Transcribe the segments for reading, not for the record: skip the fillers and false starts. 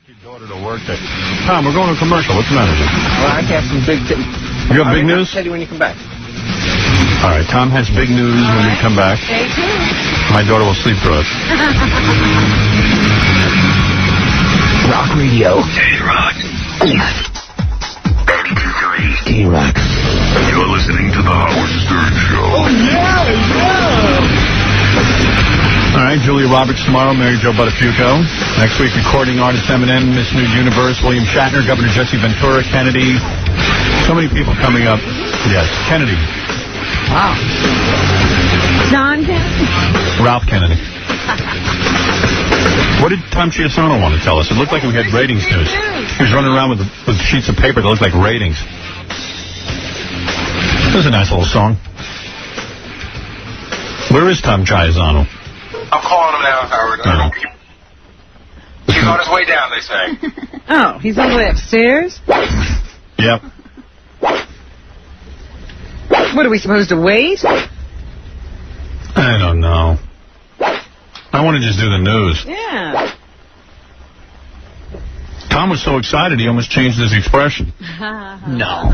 Your daughter to work there. Tom, we're going to a commercial. What's the matter? Well, I have some big... You have big news? I'll tell you when you come back. All right, Tom has big news when we come back. Stay tuned. My daughter will sleep through it. Rock Radio. K-Rock. 92.3. K-Rock. You're listening to The Howard Stern Show. Oh, yeah. All right, Julia Roberts tomorrow, Mary Jo Buttafuoco. Next week, recording artist Eminem, Miss News Universe, William Shatner, Governor Jesse Ventura, Kennedy. So many people coming up. Yes, Kennedy. Wow. John Kennedy? Ralph Kennedy. What did Tom Chiusano want to tell us? It looked like we had ratings news. He was running around with sheets of paper that looked like ratings. This is a nice little song. Where is Tom Chiusano? I'm calling him now, Howard. He's on his way down, they say. Oh, he's on the way upstairs? Yep. What, are we supposed to wait? I don't know. I want to just do the news. Yeah. Tom was so excited he almost changed his expression. No.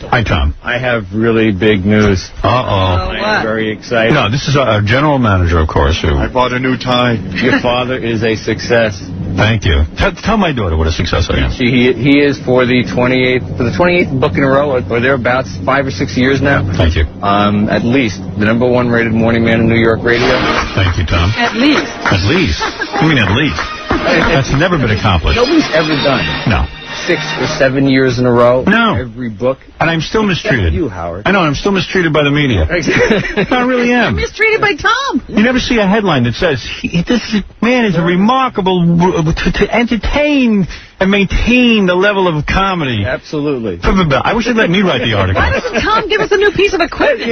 Hi, Tom. I have really big news. Uh-oh. I'm very excited. No, this is our general manager, of course. Who... I bought a new tie. Your father is a success. Thank you. Tell my daughter what a success I am. He is for the 28th book in a row, or thereabouts, 5 or 6 years now. Thank you. At least the #1 rated morning man in New York radio. Thank you, Tom. At least. At least? You mean at least? That's never been accomplished. Nobody's ever done. No. 6 or 7 years in a row. No. Every book. And I'm still mistreated. You, Howard. I know, I'm still mistreated by the media. I really am. Mistreated by Tom. You never see a headline that says, this man is a remarkable to entertain and maintain the level of comedy. Absolutely. I wish they'd let me write the article. Why doesn't Tom give us a new piece of equipment?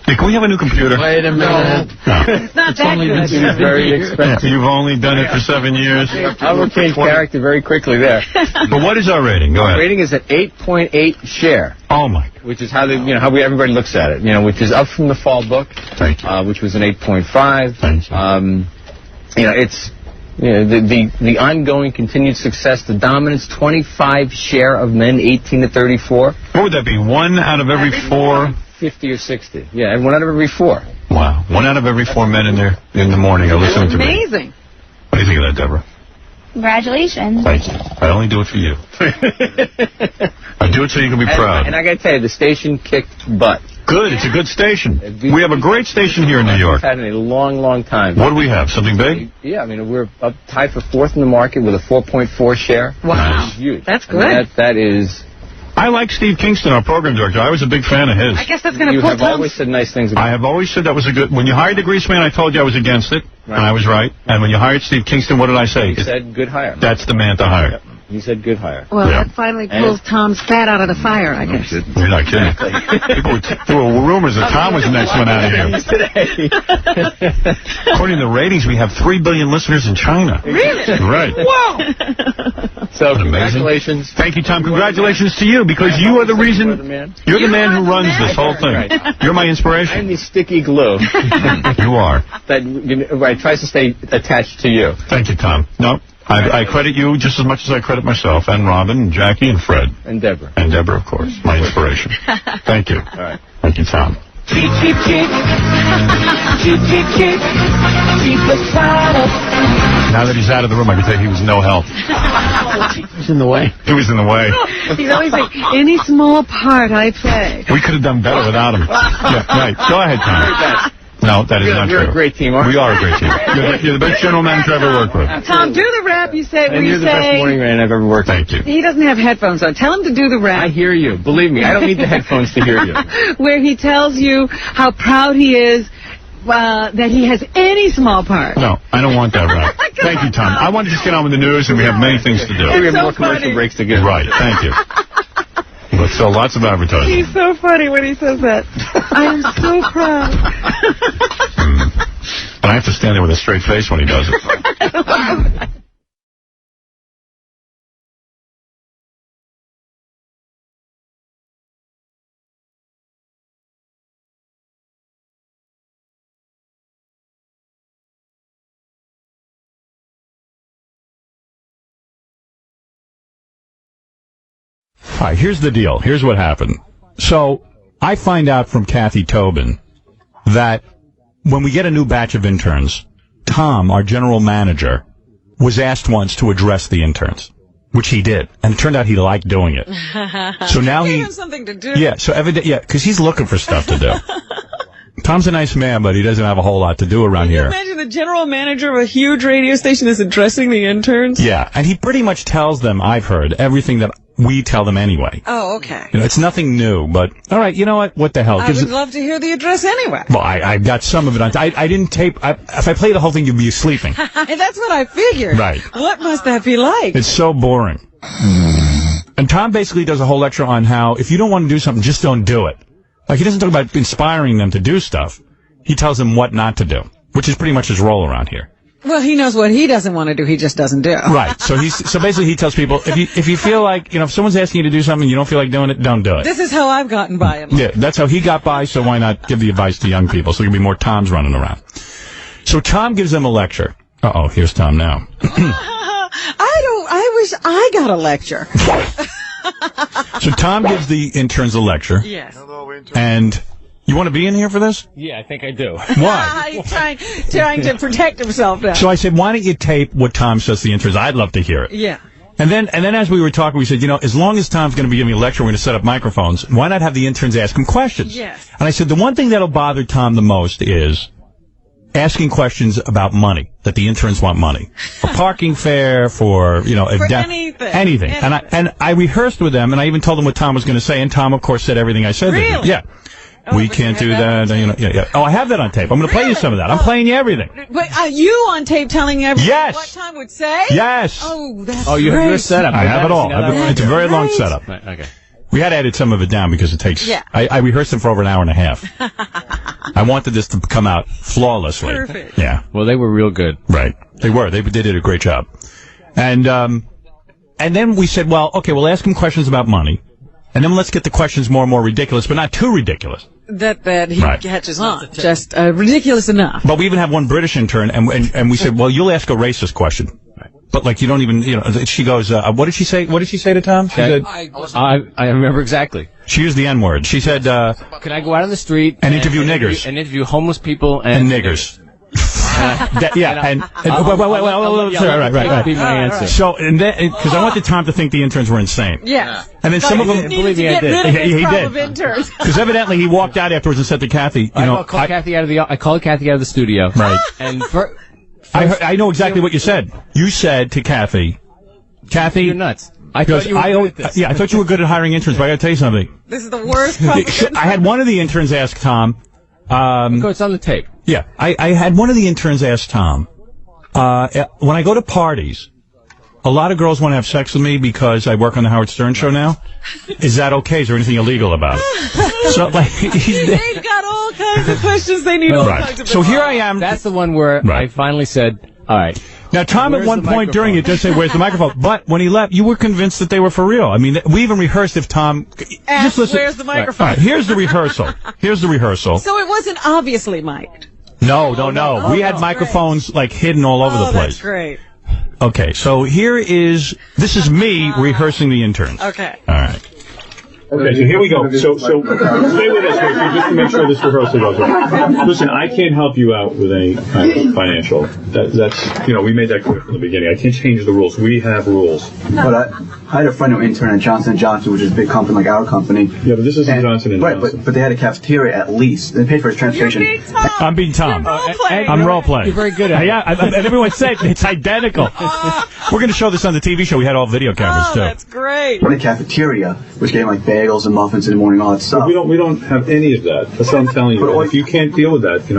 Hey, can we have a new computer? Wait a minute. No. It's not that good. It's very expensive. You've only done it for 7 years. I will change character very quickly there. But what is our rating? Go ahead. Rating is at 8.8 share. Oh, my God. Which is how everybody looks at it. Which is up from the fall book. Thank you. Which was an 8.5. Thank you. It's the ongoing continued success, the dominance, 25 share of men 18 to 34. What would that be? 1 out of every 4? 50 or 60. Yeah, and 1 out of every 4. Wow. 1 out of every 4 men in the morning are listening to me. Amazing. What do you think of that, Deborah? Congratulations. Thank you. I only do it for you. I do it so you can be proud. And I got to tell you, the station kicked butt. Good. It's a good station. We have a great station here in New York. We've had it in a long, long time. What do we have? Something big? Yeah, I mean, we're up tied for 4th in the market with a 4.4 share. Wow. That's huge. That's good. I mean, that is... I like Steve Kingston, our program director. I was a big fan of his. I guess that's going to You pull have always said nice things about I have always said that was a good... When you hired the grease man, I told you I was against it, and I was right. And when you hired Steve Kingston, what did I say? You said good hire. That's the man to hire. You said good hire. Well, Yeah. that finally pulls Tom's fat out of the fire, I guess. You're not kidding. There were rumors that Tom was the next one out of here. According to the ratings, we have 3 billion listeners in China. Really? Right. Whoa! So, Amazing. congratulations. Thank you, Tom. Congratulations to you, because you are the reason... You're the man who runs this whole thing. You're my I'm inspiration. the sticky glue You are. that tries to stay attached to you. Thank you, Tom. No, I credit you just as much as I credit myself, and Robin, and Jackie, and Fred. And Deborah. And Deborah, of course, my inspiration. Thank you. All right. Thank you, Tom. Keep beside us. Now that he's out of the room, I can tell you he was no help. He's in the way. He was in the way. He's always like, any small part I play. We could have done better without him. Yeah, right. Go ahead, Tom. No, that is not true. You're a great team, aren't you? We are a great team. You're the best general manager I've ever worked with. Tom, do the rap you say where And you you're the best say... morning man I've ever worked with. Thank you. He doesn't have headphones on. Tell him to do the I rap hear you. Believe me, I don't need the headphones to hear you. where he tells you how proud he is that he has any small part. No, I don't want that rap. Thank you, Tom. I want to just get on with the news, and we have many things to do. We have so more commercial funny. breaks to get. Right, thank you. Let's sell lots of advertising. He's so funny when he says that. I am so proud. And I have to stand there with a straight face when he does it. right, here's the deal. Here's what happened. So, I find out from Kathy Tobin that when we get a new batch of interns, Tom, our general manager, was asked once to address the interns, which he did. And it turned out he liked doing it. So now he... Give him something to do. Yeah, so because he's looking for stuff to do. Tom's a nice man, but he doesn't have a whole lot to do around here. Can you imagine the general manager of a huge radio station is addressing the interns? Yeah, and he pretty much tells them, I've heard, everything that we tell them anyway. Oh, okay. You know, it's nothing new, but, all right, you know what? What the hell? I would love to hear the address anyway. Well, I got some of it on... I didn't tape... if I play the whole thing, you'd be sleeping. That's what I figured. Right. What must that be like? It's so boring. And Tom basically does a whole lecture on how, if you don't want to do something, just don't do it. Like, he doesn't talk about inspiring them to do stuff. He tells them what not to do, which is pretty much his role around here. Well, he knows what he doesn't want to do. He just doesn't do. Right. So basically he tells people, if you feel like, you know, if someone's asking you to do something, you don't feel like doing it, don't do it. This is how I've gotten by in life. Yeah, that's how he got by, so why not give the advice to young people? So there can be more Toms running around. So Tom gives them a lecture. Uh-oh, here's Tom now. I wish I got a lecture. So Tom gives the interns a lecture. Yes. And you want to be in here for this? Yeah, I think I do. Why? He's trying to protect himself now. So I said, why don't you tape what Tom says to the interns? I'd love to hear it. Yeah. And then as we were talking, we said, you know, as long as Tom's going to be giving a lecture, we're going to set up microphones. Why not have the interns ask him questions? Yes. And I said, the one thing that'll bother Tom the most is asking questions about money, that the interns want money. For parking fare, for, you know, anything. And I rehearsed with them, and I even told them what Tom was going to say, and Tom, of course, said everything I said. Really? Yeah. We can't do that. You know, yeah. Oh, I have that on tape. I'm going to play you some of that. I'm playing you everything. But you on tape telling everyone Yes. what Tom would say? Yes. Oh, that's you have your setup. I have it all. It's a very long setup. Right, okay. We had to edit some of it down because it takes... Yeah. I rehearsed it for over an hour and a half. I wanted this to come out flawlessly. Perfect. Yeah. Well, they were real good. Right. They were. They did a great job. And then we said, well, okay, we'll ask him questions about money. And then let's get the questions more and more ridiculous, but not too ridiculous. That he Right. catches on. Just ridiculous enough. But we even have one British intern, and we said, well, you'll ask a racist question. But, like, you don't even, you know, she goes, what did she say? What did she say to Tom? She said, I remember exactly. she used the N-word. She said, Can I go out on the street and interview niggers? And interview homeless people and niggers. Right. That'd be my answer. So, and then, because I wanted Tom to think the interns were insane. Yes. And then some of them, believe me, I did. He did. Interns. Because evidently he walked out afterwards and said to Kathy, you know, I called Kathy out of the studio. Right. And I know exactly what you said. You said to Kathy, you're nuts. I thought you were good at this. Yeah, I thought you were good at hiring interns, but I got to tell you something. This is the worst problem. I had one of the interns ask Tom. It's on the tape. Yeah, I had one of the interns ask Tom, when I go to parties, a lot of girls want to have sex with me because I work on the Howard Stern show now. Is that okay? Is there anything illegal about it? So, like, they've got all kinds of questions they need all kinds of So here I am. That's the one where I finally said, all right. Now, Tom, at one point during it, does say, where's the microphone? But when he left, you were convinced that they were for real. I mean, we even rehearsed if Tom... Just listen. Where's the microphone? All right, here's the rehearsal. So it wasn't obviously mic'd. No. We had microphones, like, hidden all over the place. That's great. Okay, so this is me rehearsing the interns. Okay. All right. Okay, so here we go. So stay with us here just to make sure this rehearsal goes well. Listen, I can't help you out with any kind of financial. That's, you know, we made that clear from the beginning. I can't change the rules. We have rules. But I had a friend who interned at Johnson & Johnson, which is a big company like our company. Yeah, but this isn't Johnson & Johnson. Right, but they had a cafeteria at least. They paid for his transportation. I'm being Tom. I'm role-playing. You're very good at it. Yeah, and everyone said it's identical. We're going to show this on the TV show. We had all video cameras, too. That's great. In a cafeteria, which gave like bagels and muffins in the morning, all that stuff. We don't have any of that. That's what I'm telling you. If you can't deal with that, we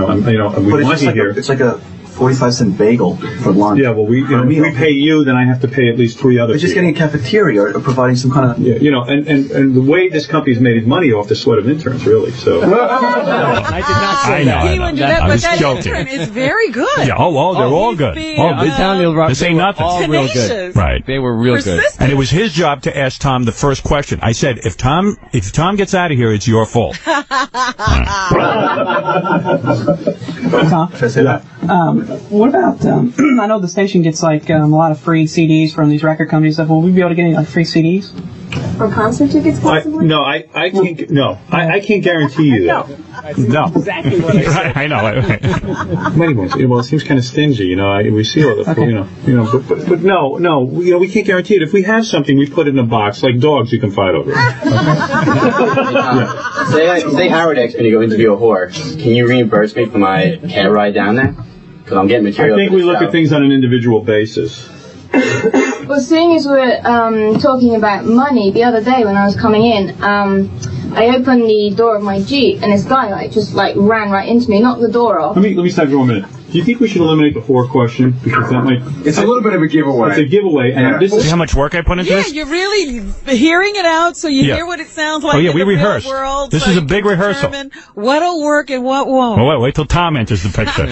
want you here. It's like a 45-cent bagel for lunch. Yeah, well, we pay you, then I have to pay at least 3 other people. But just getting a cafeteria or providing some kind of... Yeah, you know, and the way this company's made its money off the sweat of interns, really, so... I did not say that. He wouldn't do that, I'm but just that joking. intern is very good. Yeah, they're all good. This ain't nothing. All real good. Right. They were real good. And it was his job to ask Tom the first question. I said, if Tom gets out of here, it's your fault. Tom, should I say that? What about, I know the station gets like a lot of free CDs from these record companies. Will we be able to get any like free CDs? Or concert tickets, possibly? I can't. No, I can't guarantee you that. No, exactly what I said. Right, I know. Anyways, well, it seems kind of stingy, we see all the, but no, we can't guarantee it. If we have something, we put it in a box. Like dogs, you can fight over it. Say Howard X going to go interview a whore. Can you reimburse me for my cab ride down there? Because I'm getting material. I think we look at things on an individual basis. Well, seeing as we're talking about money, the other day when I was coming in, I opened the door of my Jeep, and this guy just ran right into me, knocked the door off. Let me stop for 1 minute. Do you think we should eliminate the whore question? Because that might... It's a little bit of a giveaway. It's a giveaway. And this is how much work I put into this? Yeah, you're really hearing it out so you hear what it sounds like. Oh, yeah, in we the rehearse. real world, This is a big rehearsal. What'll work and what won't. Well, wait till Tom enters the picture.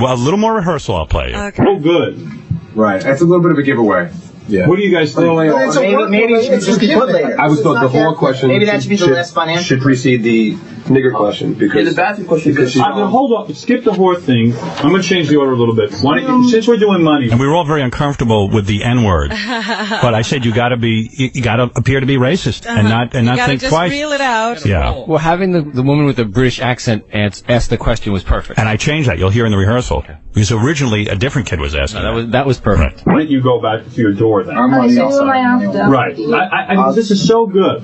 Well, a little more rehearsal I'll play you. Okay. Oh, good. Right. That's a little bit of a giveaway. Yeah. What do you guys think? Maybe it should just be put later. I was thought the whole question Maybe that should be the last financial. should precede the nigger question because the bathroom question. Hold on. Skip the whore thing. I'm going to change the order a little bit. Since we're doing money, and we were all very uncomfortable with the N word, but I said you got to appear to be racist and not think just twice. Reel it out. Yeah. Well, having the woman with the British accent ask the question was perfect. And I changed that. You'll hear in the rehearsal because originally a different kid was asking. That was perfect. Why don't you go back to your door then? So who am I after? Right. I mean, this is so good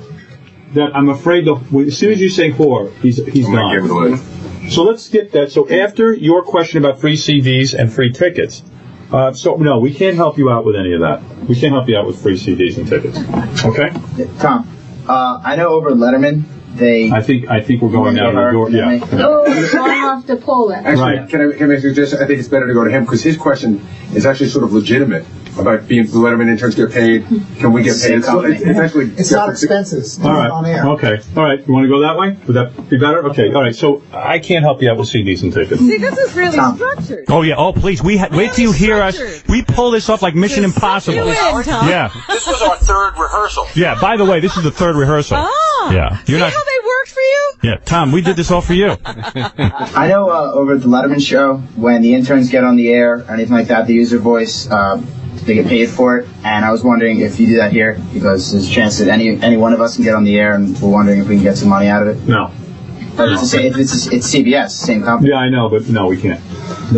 that I'm afraid as soon as you say whore, he's gone. So let's skip that. So after your question about free CDs and free tickets, no, we can't help you out with any of that. We can't help you out with free CDs and tickets. Okay? Tom, I know over Letterman, I think we're going out the door. Yeah. Oh, so I'm after Poland. Actually, Right. can I make a suggestion? I think it's better to go to him because his question is actually sort of legitimate about being the Letterman interns get paid. Can we get paid? It's actually not expenses. All right. On air. Okay. All right. You want to go that way? Would that be better? Okay. All right. So I can't help you out with CDs and tickets. See, this is really structured. Oh yeah. Oh please. Wait till you hear us. We pull this off like Mission Impossible. Yeah. This was our third rehearsal. Yeah. By the way, this is the third rehearsal. Ah. Yeah. See how they worked for you? Yeah. Tom, we did this all for you. I know over at the Letterman show, when the interns get on the air or anything like that, they use their voice. They get paid for it, and I was wondering if you do that here, because there's a chance that any one of us can get on the air, and we're wondering if we can get some money out of it. No. But it's CBS, same company. Yeah, I know, but no, we can't.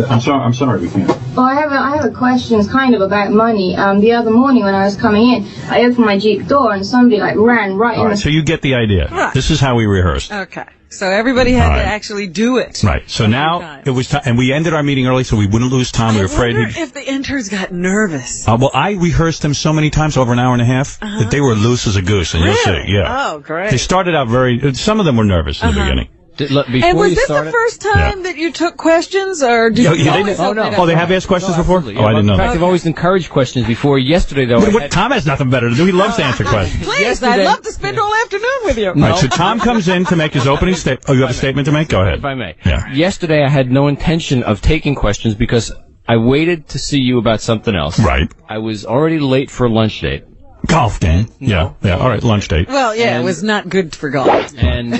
I'm sorry, we can't. Well, I have a question. It's kind of about money. The other morning when I was coming in, I opened my Jeep door and somebody ran right in the... So you get the idea. Right. This is how we rehearsed. Okay. So everybody had to actually do it. Right. So now it was time, and we ended our meeting early so we wouldn't lose time. We were afraid. I wonder if the interns got nervous. Well, I rehearsed them so many times, over an hour and a half, that they were loose as a goose, and you'll see. Yeah. Oh, great. They started out some of them were nervous in the beginning. And was this the first time that you took questions, or did you always open it up? Oh, they have asked questions before? Yeah, I didn't know in fact, that. I've always encouraged questions before. Yesterday, though... Tom has nothing better to do. He loves to answer questions. Please, I'd love to spend all afternoon with you. All right, so Tom comes in to make his opening statement. Oh, you have a statement to make? Go ahead. If I may. Yeah. Yesterday, I had no intention of taking questions because I waited to see you about something else. Right. I was already late for a lunch date. Golf game. Yeah. All right, lunch date. Well, yeah, it was not good for golf. And,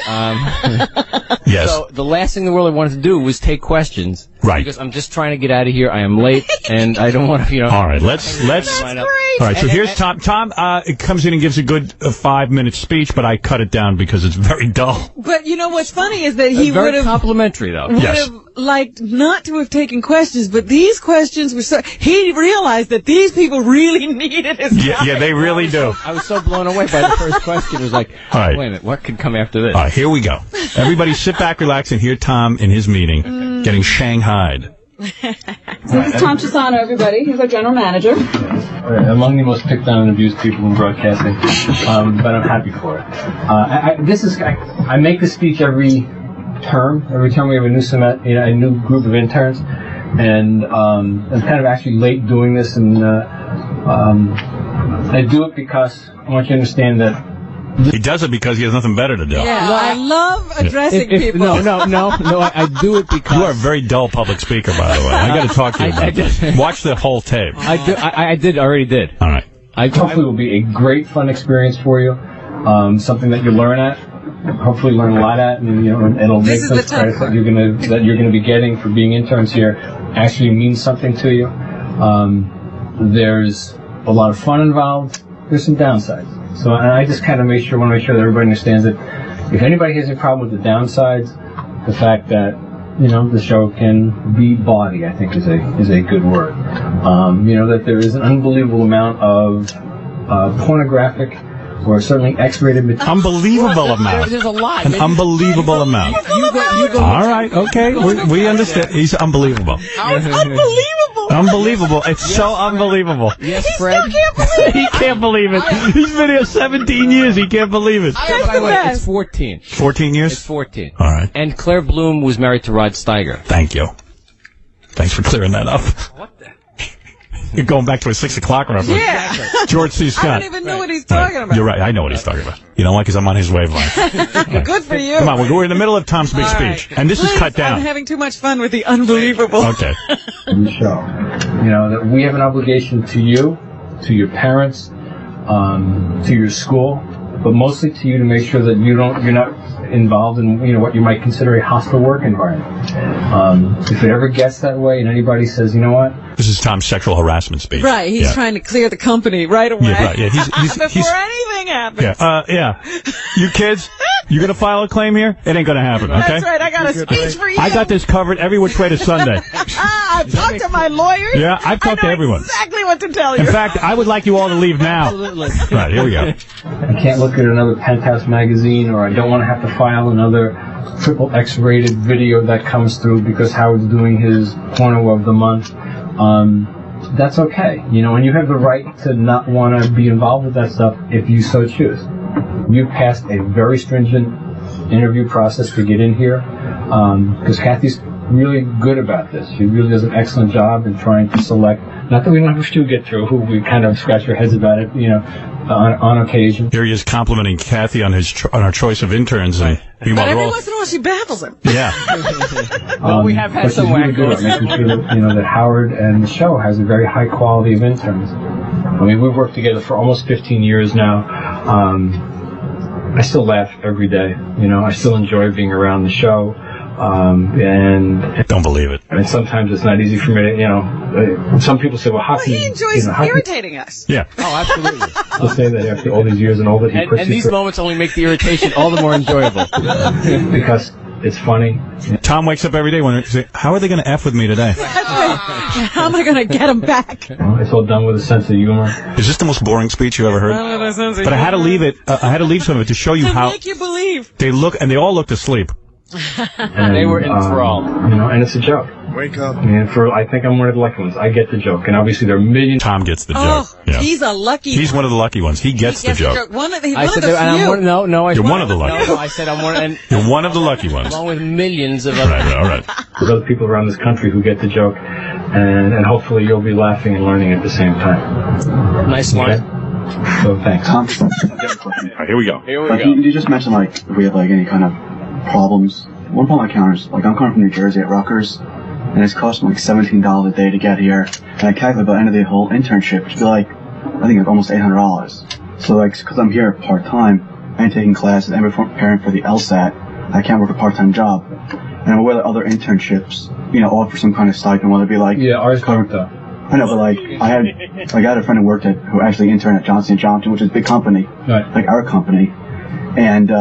yes. So the last thing in the world I wanted to do was take questions. Right. Because I'm just trying to get out of here. I am late, and I don't want to, All right, let's. That's great. All right, so here's Tom. Tom comes in and gives a good 5-minute speech, but I cut it down because it's very dull. But you know what's funny is that he very would have complimentary, though. Yes. liked not to have taken questions, but these questions were so... He realized that these people really needed his time. Yeah, they really do. I was so blown away by the first question. It was like, All right. wait a minute, what could come after this? All right, here we go. Everybody sit back, relax, and hear Tom in his meeting getting shanghaied. This is Tom Chiusano, everybody. He's our general manager. Among the most picked on and abused people in broadcasting, but I'm happy for it. I make this speech every term. Every time we have a new group of interns, and I'm kind of actually late doing this, and I do it because I want you to understand that. He does it because he has nothing better to do. Yeah, I love addressing people. No, I do it because... You are a very dull public speaker, by the way. I got to talk to you about this. Watch the whole tape. I already did. All right. Hopefully it will be a great, fun experience for you. Something that you learn at. Hopefully learn a lot at, and it'll make those credits that you're gonna be getting for being interns here actually means something to you. There's a lot of fun involved. There's some downsides. So, and I just kind of want to make sure that everybody understands that if anybody has a problem with the downsides, the fact that, the show can be bawdy, I think is a good word. That there is an unbelievable amount of pornographic or certainly X-rated material. Unbelievable amount. There's a lot. An unbelievable amount. You go. All right, okay, we understand. He's unbelievable. How is unbelievable? Unbelievable. It's so unbelievable. Yes, He Fred. still can't believe it. He can't believe it. He's been here 17 years. He can't believe it. By the way, it's 14. 14 years? It's 14. All right. And Claire Bloom was married to Rod Steiger. Thank you. Thanks for clearing that up. What the? You're going back to a 6 o'clock reference. Yeah. George C. I Scott. don't even know what he's talking about. You're right. I know what he's talking about. You know why? Because I'm on his wavelength. Good for you. Come on, we're in the middle of Tom's big All speech, right. and this Please, is cut down. I'm having too much fun with the unbelievable. Okay. The show. That we have an obligation to you, to your parents, to your school, but mostly to you to make sure that you're not involved in what you might consider a hostile work environment. If it ever gets that way, and anybody says, you know what? This is Tom's sexual harassment speech. Right, he's trying to clear the company right away. Yeah, right. Yeah, Before anything happens. Yeah. You kids, you gonna file a claim here? It ain't gonna happen. Okay. That's right. I got a speech for you. I got this covered every which way to Sunday. I've talked to my lawyers. Yeah, I've talked to everyone. Exactly what to tell you. In fact, I would like you all to leave now. Absolutely. Right, here we go. I can't look at another Penthouse magazine, or I don't want to have to file another triple X-rated video that comes through because Howard's doing his porno of the month. That's okay, and you have the right to not want to be involved with that stuff if you so choose. You've passed a very stringent interview process to get in here, because Kathy's really good about this. She really does an excellent job in trying to select. Not that we don't have to get through, who we kind of scratch our heads about it, on occasion. Here he is complimenting Kathy on our choice of interns, and But every once in a while she baffles him. Yeah. Well, we have had some really good at making sure that, that Howard and the show has a very high quality of interns. I mean, we've worked together for almost 15 years now. I still laugh every day. I still enjoy being around the show. And don't believe it. I mean, sometimes it's not easy for me to, some people say, well, how can he enjoys irritating us. Yeah. Oh, absolutely. He'll say that after all these years and all that he puts And these moments only make the irritation all the more enjoyable. Because it's funny. Tom wakes up every day wondering, how are they going to F with me today? How am I going to get him back? It's all done with a sense of humor. Is this the most boring speech you ever heard? But I had to leave it. I had to leave some of it to show you how make you believe. they look, and they all looked asleep. And, they were enthralled. And it's a joke. Wake up. And I think I'm one of the lucky ones. I get the joke. And obviously there are millions. Tom gets the joke. Oh, yeah. He's a lucky one. He's one of the lucky ones. He gets the joke. One of the I said, few. You're one of the lucky. No, I said I'm one. And You're one of the lucky ones. along with millions of other. Right, all right. There's other people around this country who get the joke. And hopefully you'll be laughing and learning at the same time. Nice line. Okay? So thanks. Tom, All right, here we go. Here we like, go. you just mentioned, like, if we have, like, any kind of problems. One problem I encounter is, like, I'm coming from New Jersey at Rutgers, and it's costing, like, $17 a day to get here. And I calculate by the end of the whole internship, it should be, like, I think it's almost $800. So, like, because I'm here part-time, I ain't taking classes, and preparing for the LSAT, I can't work a part-time job. And I'm aware that other internships, offer some kind of stipend, whether it be, like... Yeah, ours don't, though. I know, but, like, I had a friend who actually interned at Johnson & Johnson, which is a big company, Right. like our company. And,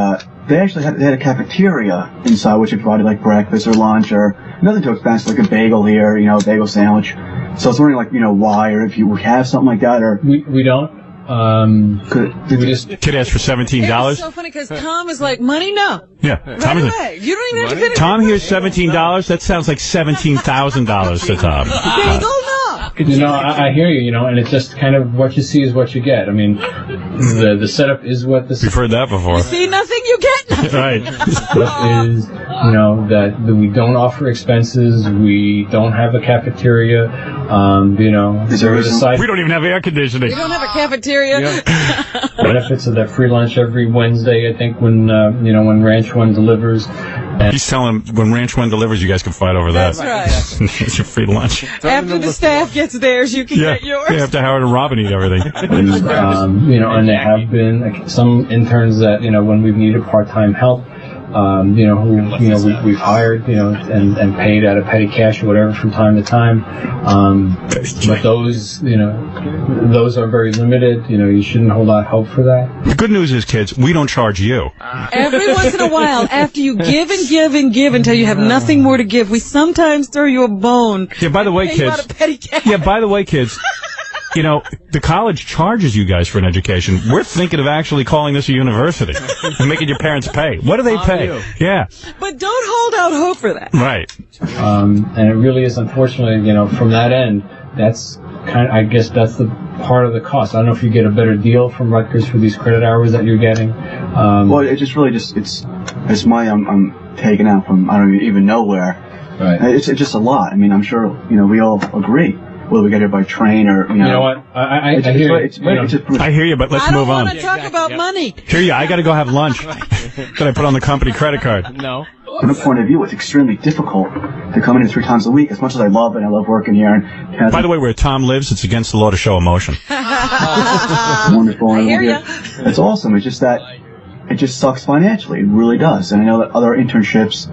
they actually had a cafeteria inside, which provided like breakfast or lunch or nothing too expensive, like a bagel here, a bagel sandwich. So I was wondering, like, why, or if you have something like that, or We don't. We just Kid asked for $17. It's so funny because Tom is like, money, no. Yeah. Right away. You don't even have to finish. Tom hears $17. That sounds like $17,000 to Tom. Bagel, no. I hear you, and it's just kind of what you see is what you get. I mean, the setup is what the We've heard that before. See nothing, you get nothing. Right. setup is, that we don't offer expenses, we don't have a cafeteria, there is a side We don't even have air conditioning. You don't have a cafeteria. benefits of that free lunch every Wednesday, I think, when Ranch One delivers. He's telling him when Ranch One delivers, you guys can fight over that. That's right. It's your free lunch. After the staff gets theirs, you can get yours. Yeah, after Howard and Robin eat everything. And there have been some interns that, when we've needed part-time help, we've hired, and paid out of petty cash or whatever from time to time. But those are very limited. You shouldn't hold out hope for that. The good news is, kids, we don't charge you. Every once in a while, after you give and give and give until you have nothing more to give, we sometimes throw you a bone. Yeah, by the way, Pay you out kids. of petty cash. Yeah, by the way, kids. The college charges you guys for an education. We're thinking of actually calling this a university and making your parents pay. What do they pay? Yeah. But don't hold out hope for that. Right. And it really is, unfortunately, from that end, that's I guess that's the part of the cost. I don't know if you get a better deal from Rutgers for these credit hours that you're getting. Well, it just really it's money I'm taking out from I don't even know where. Right. It's just a lot. I mean, I'm sure we all agree. Whether we get here by train or You know what? I hear you. I hear you, but let's move on. I don't want to talk about money. Hear you. I got to go have lunch. That I put on the company credit card. No. From a point of view, it's extremely difficult to come in here 3 times a week. As much as I love it, I love working here. And By the way, where Tom lives, it's against the law to show emotion. it's wonderful. I hear ya. It's awesome. It's just that it just sucks financially. It really does. And I know that other internships,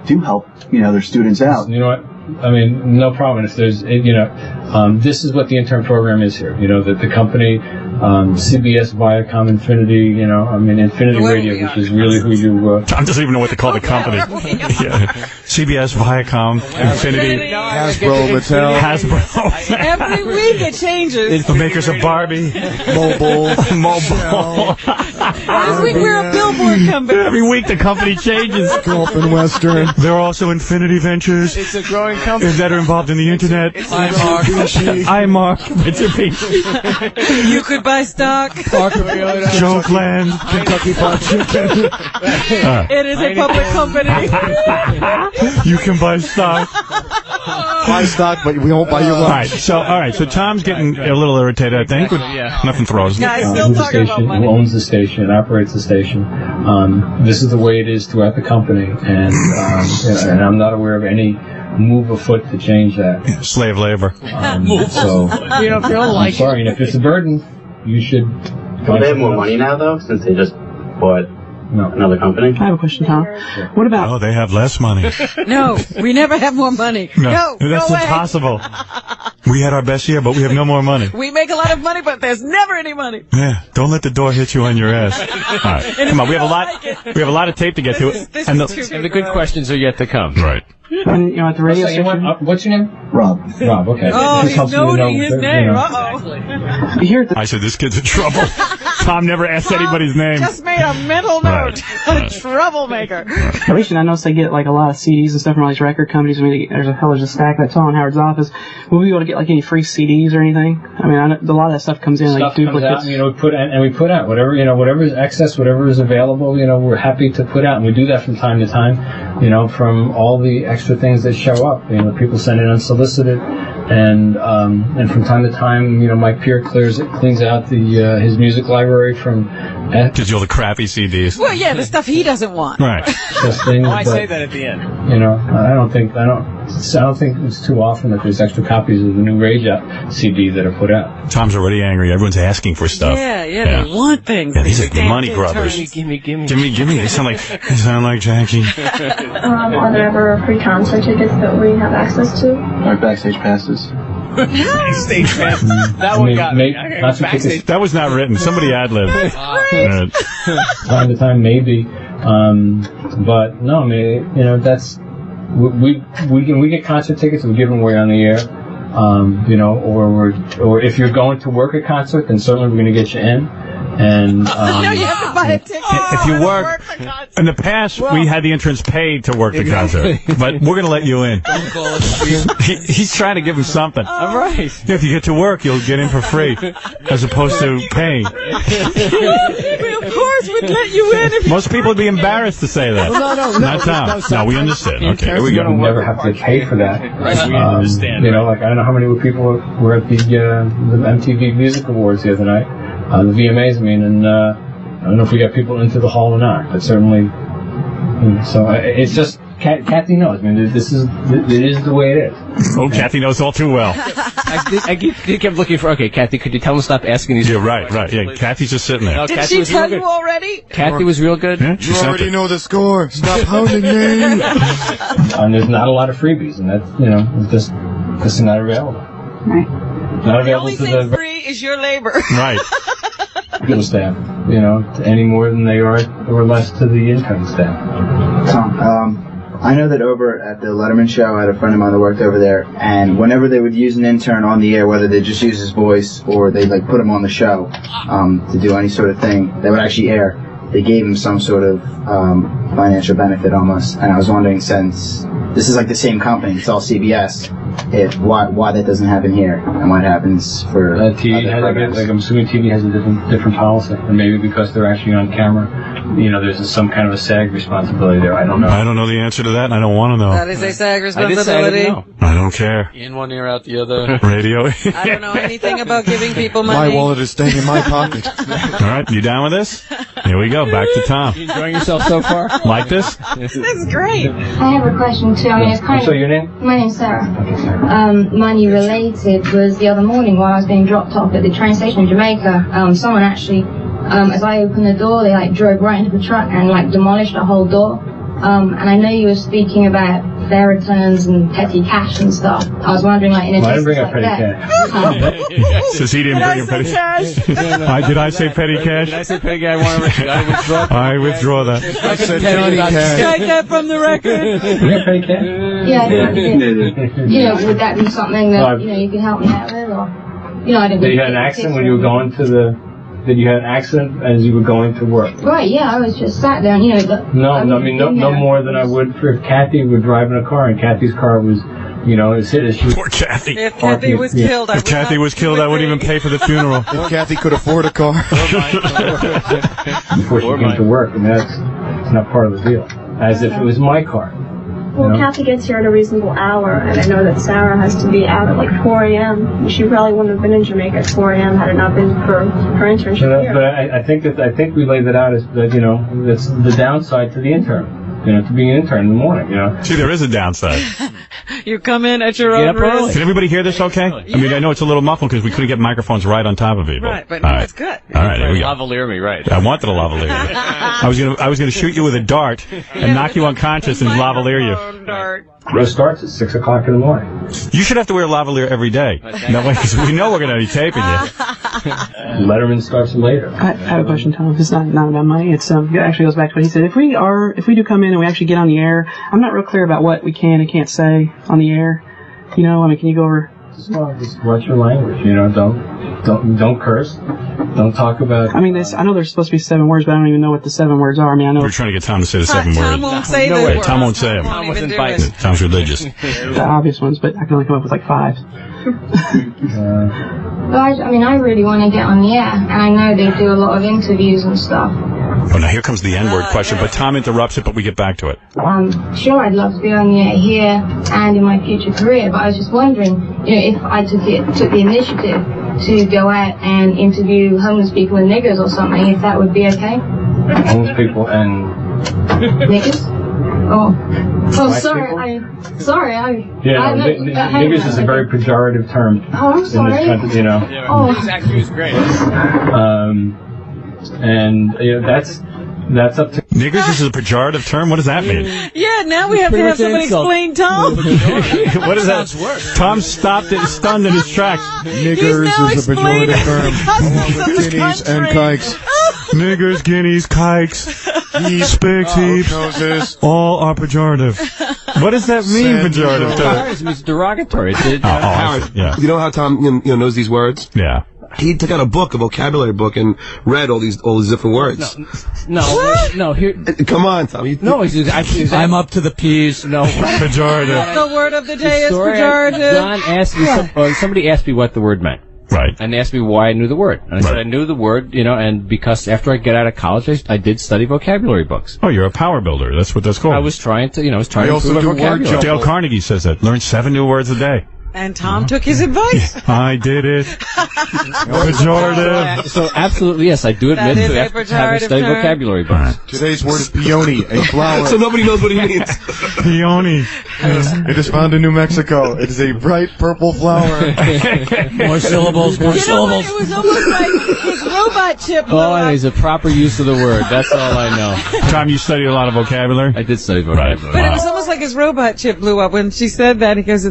do help, their students out. You know what? I mean, no problem. If there's, this is what the intern program is here. That the company, CBS, Viacom, Infinity, Infinity Radio, which is really who you. Tom doesn't even know what to call the company. Yeah. CBS, Viacom, Infinity, Hasbro, Mattel. Every week it changes. The makers of Barbie, Mobile. This week we're a billboard company. Every week the company changes. Gulf and Western. There are also Infinity Ventures. It's a growing company. That are involved in the internet. iMark. Mitsubishi. You could buy stock. Jokeland. Kentucky Fried Chicken. It is a public company. You can buy stock. Buy stock, but we won't buy your lunch. All right. So Tom's getting a little irritated, I think. Nothing throws. Guys, still talking about money. Who owns the station, operates the station. This is the way it is throughout the company, and I'm not aware of any move afoot to change that. Slave labor. So You don't feel like I'm sorry, and if it's a burden, you should. Do they have more money now, though, since they just bought another company? I have a question, Tom. What about... Oh, they have less money. No, we never have more money. No, that's no way. impossible. We had our best year, but we have no more money. We make a lot of money, but there's never any money. Yeah, don't let the door hit you on your ass. All right, come on, we have a lot. We have a lot of tape to get to, and the good questions are yet to come. Right. And, at the radio station... what's your name? Rob. Okay. Oh, he's noting his name. Uh-oh. I said, this kid's in trouble. Tom never asked anybody's name. Just made a mental note. A troublemaker. At least I noticed they get, a lot of CDs and stuff from all these record companies. I mean, there's a stack that's on Howard's office. Will we be able to get, any free CDs or anything? I mean, a lot of that stuff comes in, duplicates. Comes out, we put out whatever is excess, whatever is available, we're happy to put out. And we do that from time to time, from all the extra things that show up. People send in unsolicited, and from time to time, Mike Pierre cleans out his music library from. Gives you all the crappy CDs. Well, yeah, the stuff he doesn't want. Right. I say that at the end. I don't think it's too often that there's extra copies of the new Rage Out CD that are put out. Tom's already angry. Everyone's asking for stuff. Yeah, they want things. Yeah, these are money grubbers. Gimme. They sound like Jackie. Are there ever free concert tickets that we have access to? Our backstage passes. Backstage pass. That one got me. Backstage. That was not written. Somebody ad-libbed. Time to time, maybe. But no, that's we get concert tickets. We give them away on the air. Or if you're going to work a concert, then certainly we're going to get you in. And you have to buy a ticket. If you work, in the past, we had the interns paid to work the concert, but we're going to let you in. He's trying to give him something. All right. Yeah, if you get to work, you'll get in for free, as opposed to paying. We of course would let you in. Most people would be embarrassed to say that. No. Not Tom. No, we understand. Okay, here we go. You never have to pay for that. Right, we understand. I don't know how many people were at the MTV Music Awards the other night. The VMAs, and I don't know if we got people into the hall or not, but certainly, so it's just, Kathy knows, it is the way it is. Oh, Kathy knows all too well. I kept looking for, okay, Kathy, could you tell him to stop asking these questions? Right. Yeah, Kathy's just sitting there. No, Did Kathy she was tell real you good. already? Kathy was real good. Yeah, she You sent already it. know the score. Stop hounding me. And there's not a lot of freebies, and that's, it's just not available. Right. Not The available only to thing the free is your labor. Right. field staff, any more than they are or less to the intern staff. Tom, I know that over at the Letterman show, I had a friend of mine that worked over there, and whenever they would use an intern on the air, whether they just use his voice or they put him on the show to do any sort of thing that would actually air, they gave him some sort of financial benefit almost. And I was wondering, since this is the same company, it's all CBS, why that doesn't happen here, and what happens for TV other programs. I'm assuming TV has a different policy, and maybe because they're actually on camera, there's some kind of a SAG responsibility there. I don't know. I don't know the answer to that, and I don't want to know. That is a SAG I did say I responsibility. didn't know. I don't care. In one ear, out the other. Radio. I don't know anything about giving people My money. wallet is staying in my pocket. All right, you down with this? Here we go. Back to Tom. You enjoying yourself so far? Like this? This is great. I have a question too. I mean, it's kind So of. your name? My name's Sarah. Okay, Sarah. Money related was the other morning while I was being dropped off at the train station in Jamaica. Someone actually, as I opened the door, they drove right into the truck and demolished the whole door. And I know you were speaking about fair returns and petty cash and stuff. I was wondering, in a Well, I didn't case bring up like petty that. cash. Says he didn't bring him petty cash. Did I say petty cash? Did I say petty cash? I withdraw. I withdraw that. I said Johnny Cash. Strike that from the record. Yeah, petty cash. Yeah, would that be something that you could help me out with, or I didn't. Did you have an accident when you were going to the? Did you have an accident as you were going to work? Right, yeah, I was just sat there, and No more than I would if Kathy were driving a car and Kathy's car was, Poor Kathy. If Kathy was killed, If Kathy was killed, I wouldn't even pay for the funeral. If Kathy could afford a car. before she came to work, and that's not part of the deal. As if it was my car. Well, Kathy gets here at a reasonable hour, and I know that Sarah has to be out at 4 a.m. She probably wouldn't have been in Jamaica at 4 a.m. had it not been for her internship here. But I think we laid that out as that that's the downside to the intern. To being an intern in the morning. See, there is a downside. You come in at your own risk. Can everybody hear this okay? I mean, I know it's a little muffled because we couldn't get microphones right on top of people. Right, but All no, right. it's good. All right, there we go. Lavalier me, right. I wanted to lavalier you. I was gonna shoot you with a dart and knock you unconscious and lavalier you. It starts at 6 o'clock in the morning. You should have to wear a lavalier every day. That way, because we know we're going to be taping you. Letterman starts later. I have a question, Tom. It's not about money. It actually goes back to what he said. If we do come in and we actually get on the air, I'm not real clear about what we can and can't say on the air. Can you go over? Just watch your language. Don't curse. Don't talk about. I mean, I know there's supposed to be 7 words, but I don't even know what the 7 words are. I mean, I know. We're trying to get Tom to say the 7 words. Tom won't say no the way. words. Tom won't say them. Tom won't even do it. Tom's religious. The obvious ones, but I can only come up with 5. I really want to get on the air, and I know they do a lot of interviews and stuff. Oh, now here comes the N-word question, but Tom interrupts it, but we get back to it. Sure, I'd love to be on the air here and in my future career, but I was just wondering, if I took the initiative to go out and interview homeless people and niggers or something, if that would be okay? Homeless people and niggers? Oh, Black sorry. Niggers is a very pejorative term. Oh, I'm sorry. In this country, Oh, His acting was great. And that's up to niggers is a pejorative term. What does that mean? Yeah, now we have to have somebody explain Tom. What is that? Tom stopped it, stunned in his tracks. Niggers is a pejorative term. Guineas and kikes. Niggers, guineas, kikes, spigs, heaps, all are pejorative. What does that mean, pejorative term? It means derogatory. Howard, yeah. You know how Tom knows these words? Yeah. He took out a vocabulary book, and read all these different words. No. Here, come on, Tom. I'm up to the P's. No, pejorative. The word of the day is pejorative. John asked me. Somebody asked me what the word meant. Right. And they asked me why I knew the word. And I said I knew the word, and because after I get out of college, I did study vocabulary books. Oh, you're a power builder. That's what that's called. I was trying to, I to also improve do my vocabulary. Dale Carnegie says that. Learn 7 new words a day. And Tom took his advice. I did it. Pejorative. So absolutely, yes, I do admit to having studied vocabulary books. Today's word is peony, a flower. So nobody knows what he means. Peony. It is found in New Mexico. It is a bright purple flower. More syllables, more syllables. It was almost like his robot chip. Oh, and he's a proper use of the word. That's all I know. Tom, you studied a lot of vocabulary? I did study vocabulary. But it was almost like his robot chip blew up when she said that. He goes,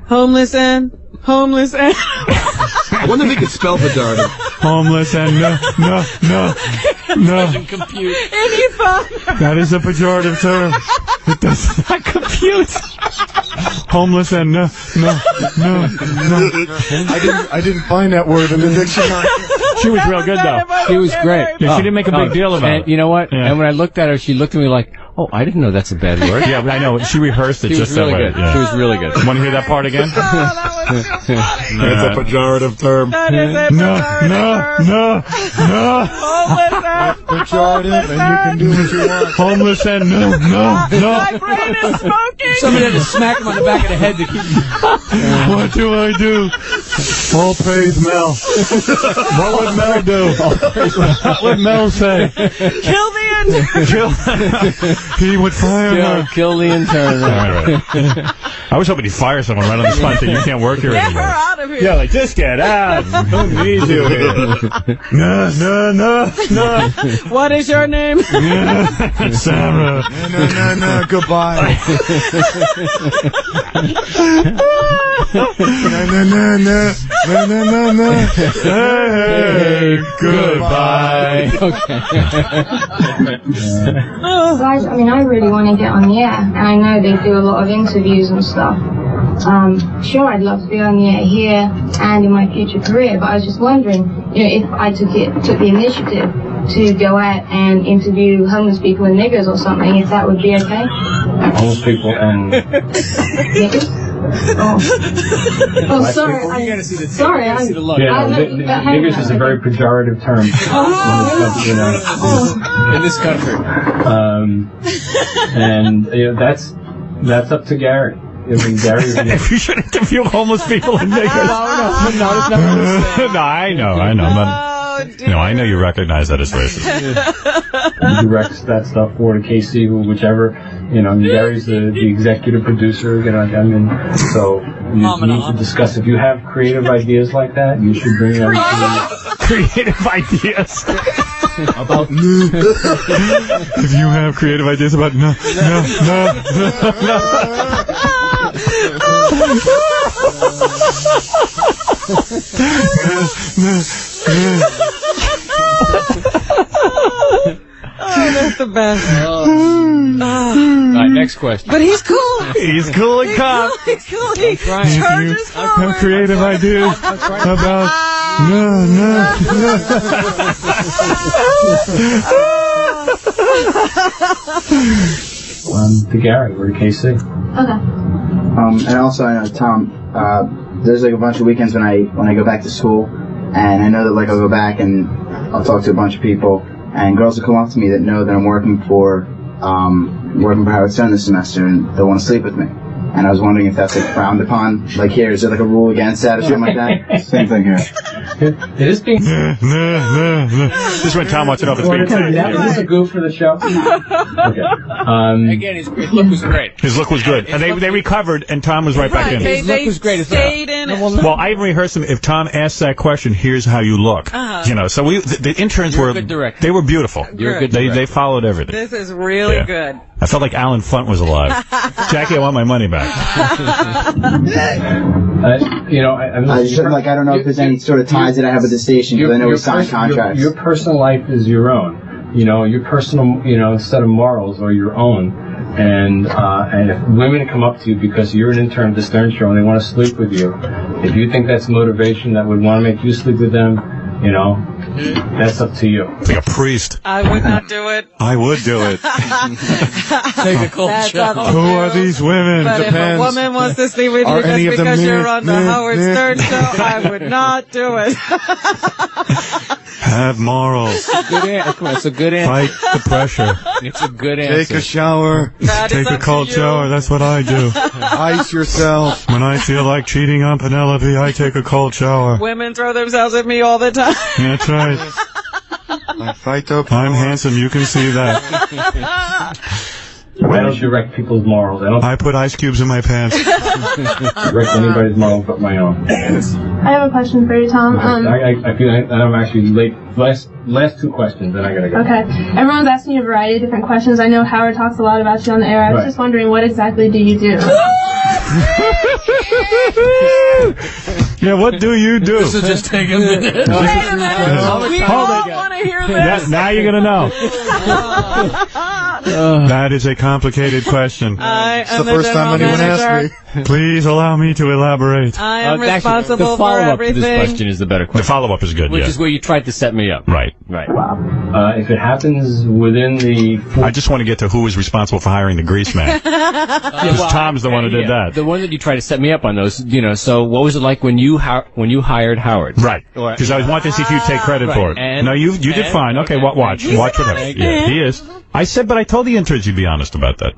homeless and... I wonder if he could spell pejorative. Homeless and no. Doesn't compute. Any fun? That is a pejorative term. It does not compute. Homeless and no. I didn't find that word in the dictionary. She was real good, though. She was great. Yeah, she didn't make a big deal about it. You know what? Yeah. And when I looked at her, she looked at me like, oh, I didn't know that's a bad word. Yeah, but I know. She rehearsed it She just was really that way. good. Yeah. She was really good. Want to hear that part again? Oh, that was so funny. It's a pejorative term. That is a pejorative term. Homeless and... Pejorative, and you can do what you want. Homeless and no. My brain is smoking. Somebody had to smack him on the back of the head to keep him. What do I do? All praise Mel. What would Mel do? What would Mel say? Kill the intern. He would fire her. Kill the intern. Right. I was hoping he'd fire someone right on the spot that you can't work here Get her anymore. out of here. Yeah, like, just get out. Who needs you here? No. What is your name? Sarah. No, goodbye. No. Hey, goodbye. Guys, I mean, I really want to get on the air, and I know they do a lot of interviews and stuff. Sure, I'd love to be on the air here and in my future career, but I was just wondering, if I took the initiative to go out and interview homeless people and niggers or something, if that would be okay. Homeless people and Niggers? Oh, sorry. Sorry, yeah, niggers is a very pejorative term In this country. And that's up to Gary. I mean, Gary. If you should interview homeless people and niggers. No, I know. I know you recognize that as racist. He directs that stuff for to KC, whichever. Gary's the executive producer. So you need to discuss. If you have creative ideas like that, you should bring them to creative ideas. About if you have creative ideas about no. Oh, that's the best. All right, next question. But he's cool. He's cool and calm. He's cool. He charges forward. Have creative ideas about no. to Gary or to KC. Okay. And also, I know, Tom, there's like a bunch of weekends when I go back to school, and I know that like I'll go back and I'll talk to a bunch of people, and girls will come up to me that know that I'm working for Howard Stern this semester, and they'll want to sleep with me. And I was wondering if that's like frowned upon. Like here, is there like a rule against that or something like that? Same thing here. It is being. This is when Tom wants it off his feet. Is this a goof for the show? Okay. Again, his look was great. His look was good. And they recovered, and Tom was right back in. His look was great. Stayed in it. Well, I even rehearsed him. If Tom asks that question, here's how you look. So the interns were they were beautiful. You're a good They followed everything. This is really good. I felt like Alan Funt was alive. Jackie, I want my money back. I don't know if there's any sort of ties that I have with the station, because I know we signed contracts. Your personal life is your own. Your personal, set of morals are your own. And if women come up to you because you're an intern at the Stern Show and they want to sleep with you, if you think that's motivation that would want to make you sleep with them, That's up to you. Like a priest. I would not do it. I would do it. Take a cold shower. Who are these women? But if a woman wants to sleep with you just because you're on the Howard Stern show, I would not do it. Have morals. It's a good answer. Fight the pressure. It's a good answer. Take a shower. Take a cold shower. That's what I do. Ice yourself. When I feel like cheating on Penelope, I take a cold shower. Women throw themselves at me all the time. That's right. I fight up. I'm handsome. You can see that. I don't direct people's morals. I put ice cubes in my pants. Direct anybody's morals but my own. I have a question for you, Tom. I feel like I'm actually late. Last two questions, then I gotta go. Okay. Everyone's asking you a variety of different questions. I know Howard talks a lot about you on the air. I was just wondering, what exactly do you do? Yeah, what do you do? This will just take a minute. Wait a minute. We all want to hear this. Now you're going to know. That is a complicated question. It's the first time anyone asked me. Please allow me to elaborate. I am responsible for everything. The follow-up to this question is the better question. The follow-up is good, Which is where you tried to set me up. Right. If it happens within the... I just want to get to who is responsible for hiring the grease man. Because Tom's the one who did that. The one that you tried to set me up on those, so what was it like when you hired Howard? Right. Because I wanted to see if you'd take credit for it. No, you did fine. Okay, watch what happens. Yeah, he is. I said, but I told the interns you'd be honest about that.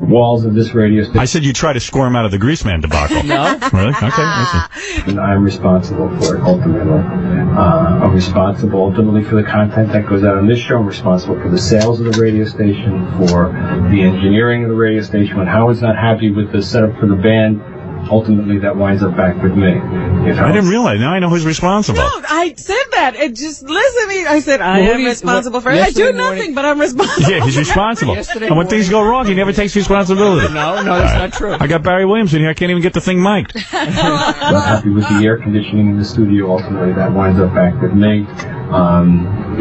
Walls of this radio station. I said you try to squirm out of the grease man debacle. No. Really? Okay, listen. And I'm responsible for it ultimately. I'm responsible ultimately for the content that goes out on this show. I'm responsible for the sales of the radio station, for the engineering of the radio station. When Howard's not happy with the setup for the band, ultimately that winds up back with me. I didn't realize. Now I know who's responsible. No, I said that. And just listening, I said, I am responsible for it. I do nothing, but I'm responsible. Yeah, he's responsible. And when things go wrong, he never takes responsibility. No, that's not true. I got Barry Williams in here. I can't even get the thing mic'd. I'm not happy with the air conditioning in the studio. Ultimately, that winds up back with me.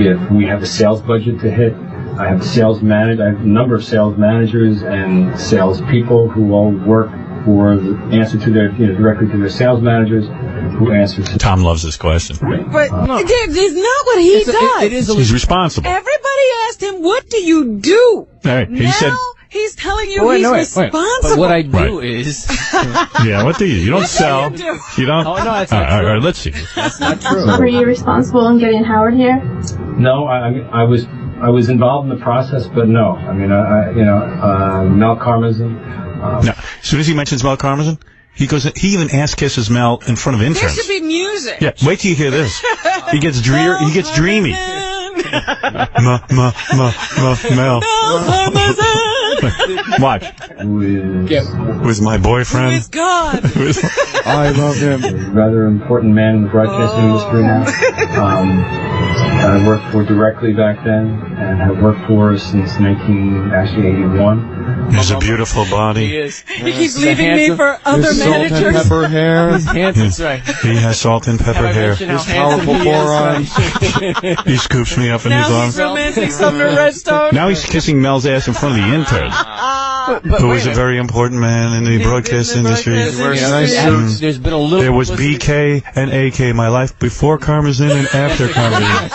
If we have a sales budget to hit, I have a number of sales managers and sales people who all work for the answer to their, directly to their sales managers, who answers to... Tom loves this question. But it's not what he does. He's responsible. Everybody asked him, what do you do? Right. He said... He's telling you he's responsible. But what I do is... Yeah, what do you do? You don't sell. You don't... Oh, no, that's not true. All right, let's see. That's not true. Were you responsible in getting Howard here? No, I was involved in the process, but no. I mean, Mel Karmazin... No. As soon as he mentions Mel Karmazin, he even ass-kisses Mel in front of interns. There should be music. Yeah, wait till you hear this. He gets dreamy. Mel. Watch. With my boyfriend. With God. I love him. A rather important man in the broadcasting industry now. I worked for directly back then, and have worked for since 1981. He's a beautiful body. He is. He keeps leaving me for other His managers. salt and pepper hair. He's handsome, that's right. He has salt and pepper hair. His powerful forearms. He scoops me up in his Now arms. he's romancing Sumner Redstone. Now he's kissing Mel's ass in front of the interns. Who is a very important man in the broadcast industry. There's been a little... There was BK and AK, my life before Karmazin and after Karmazin.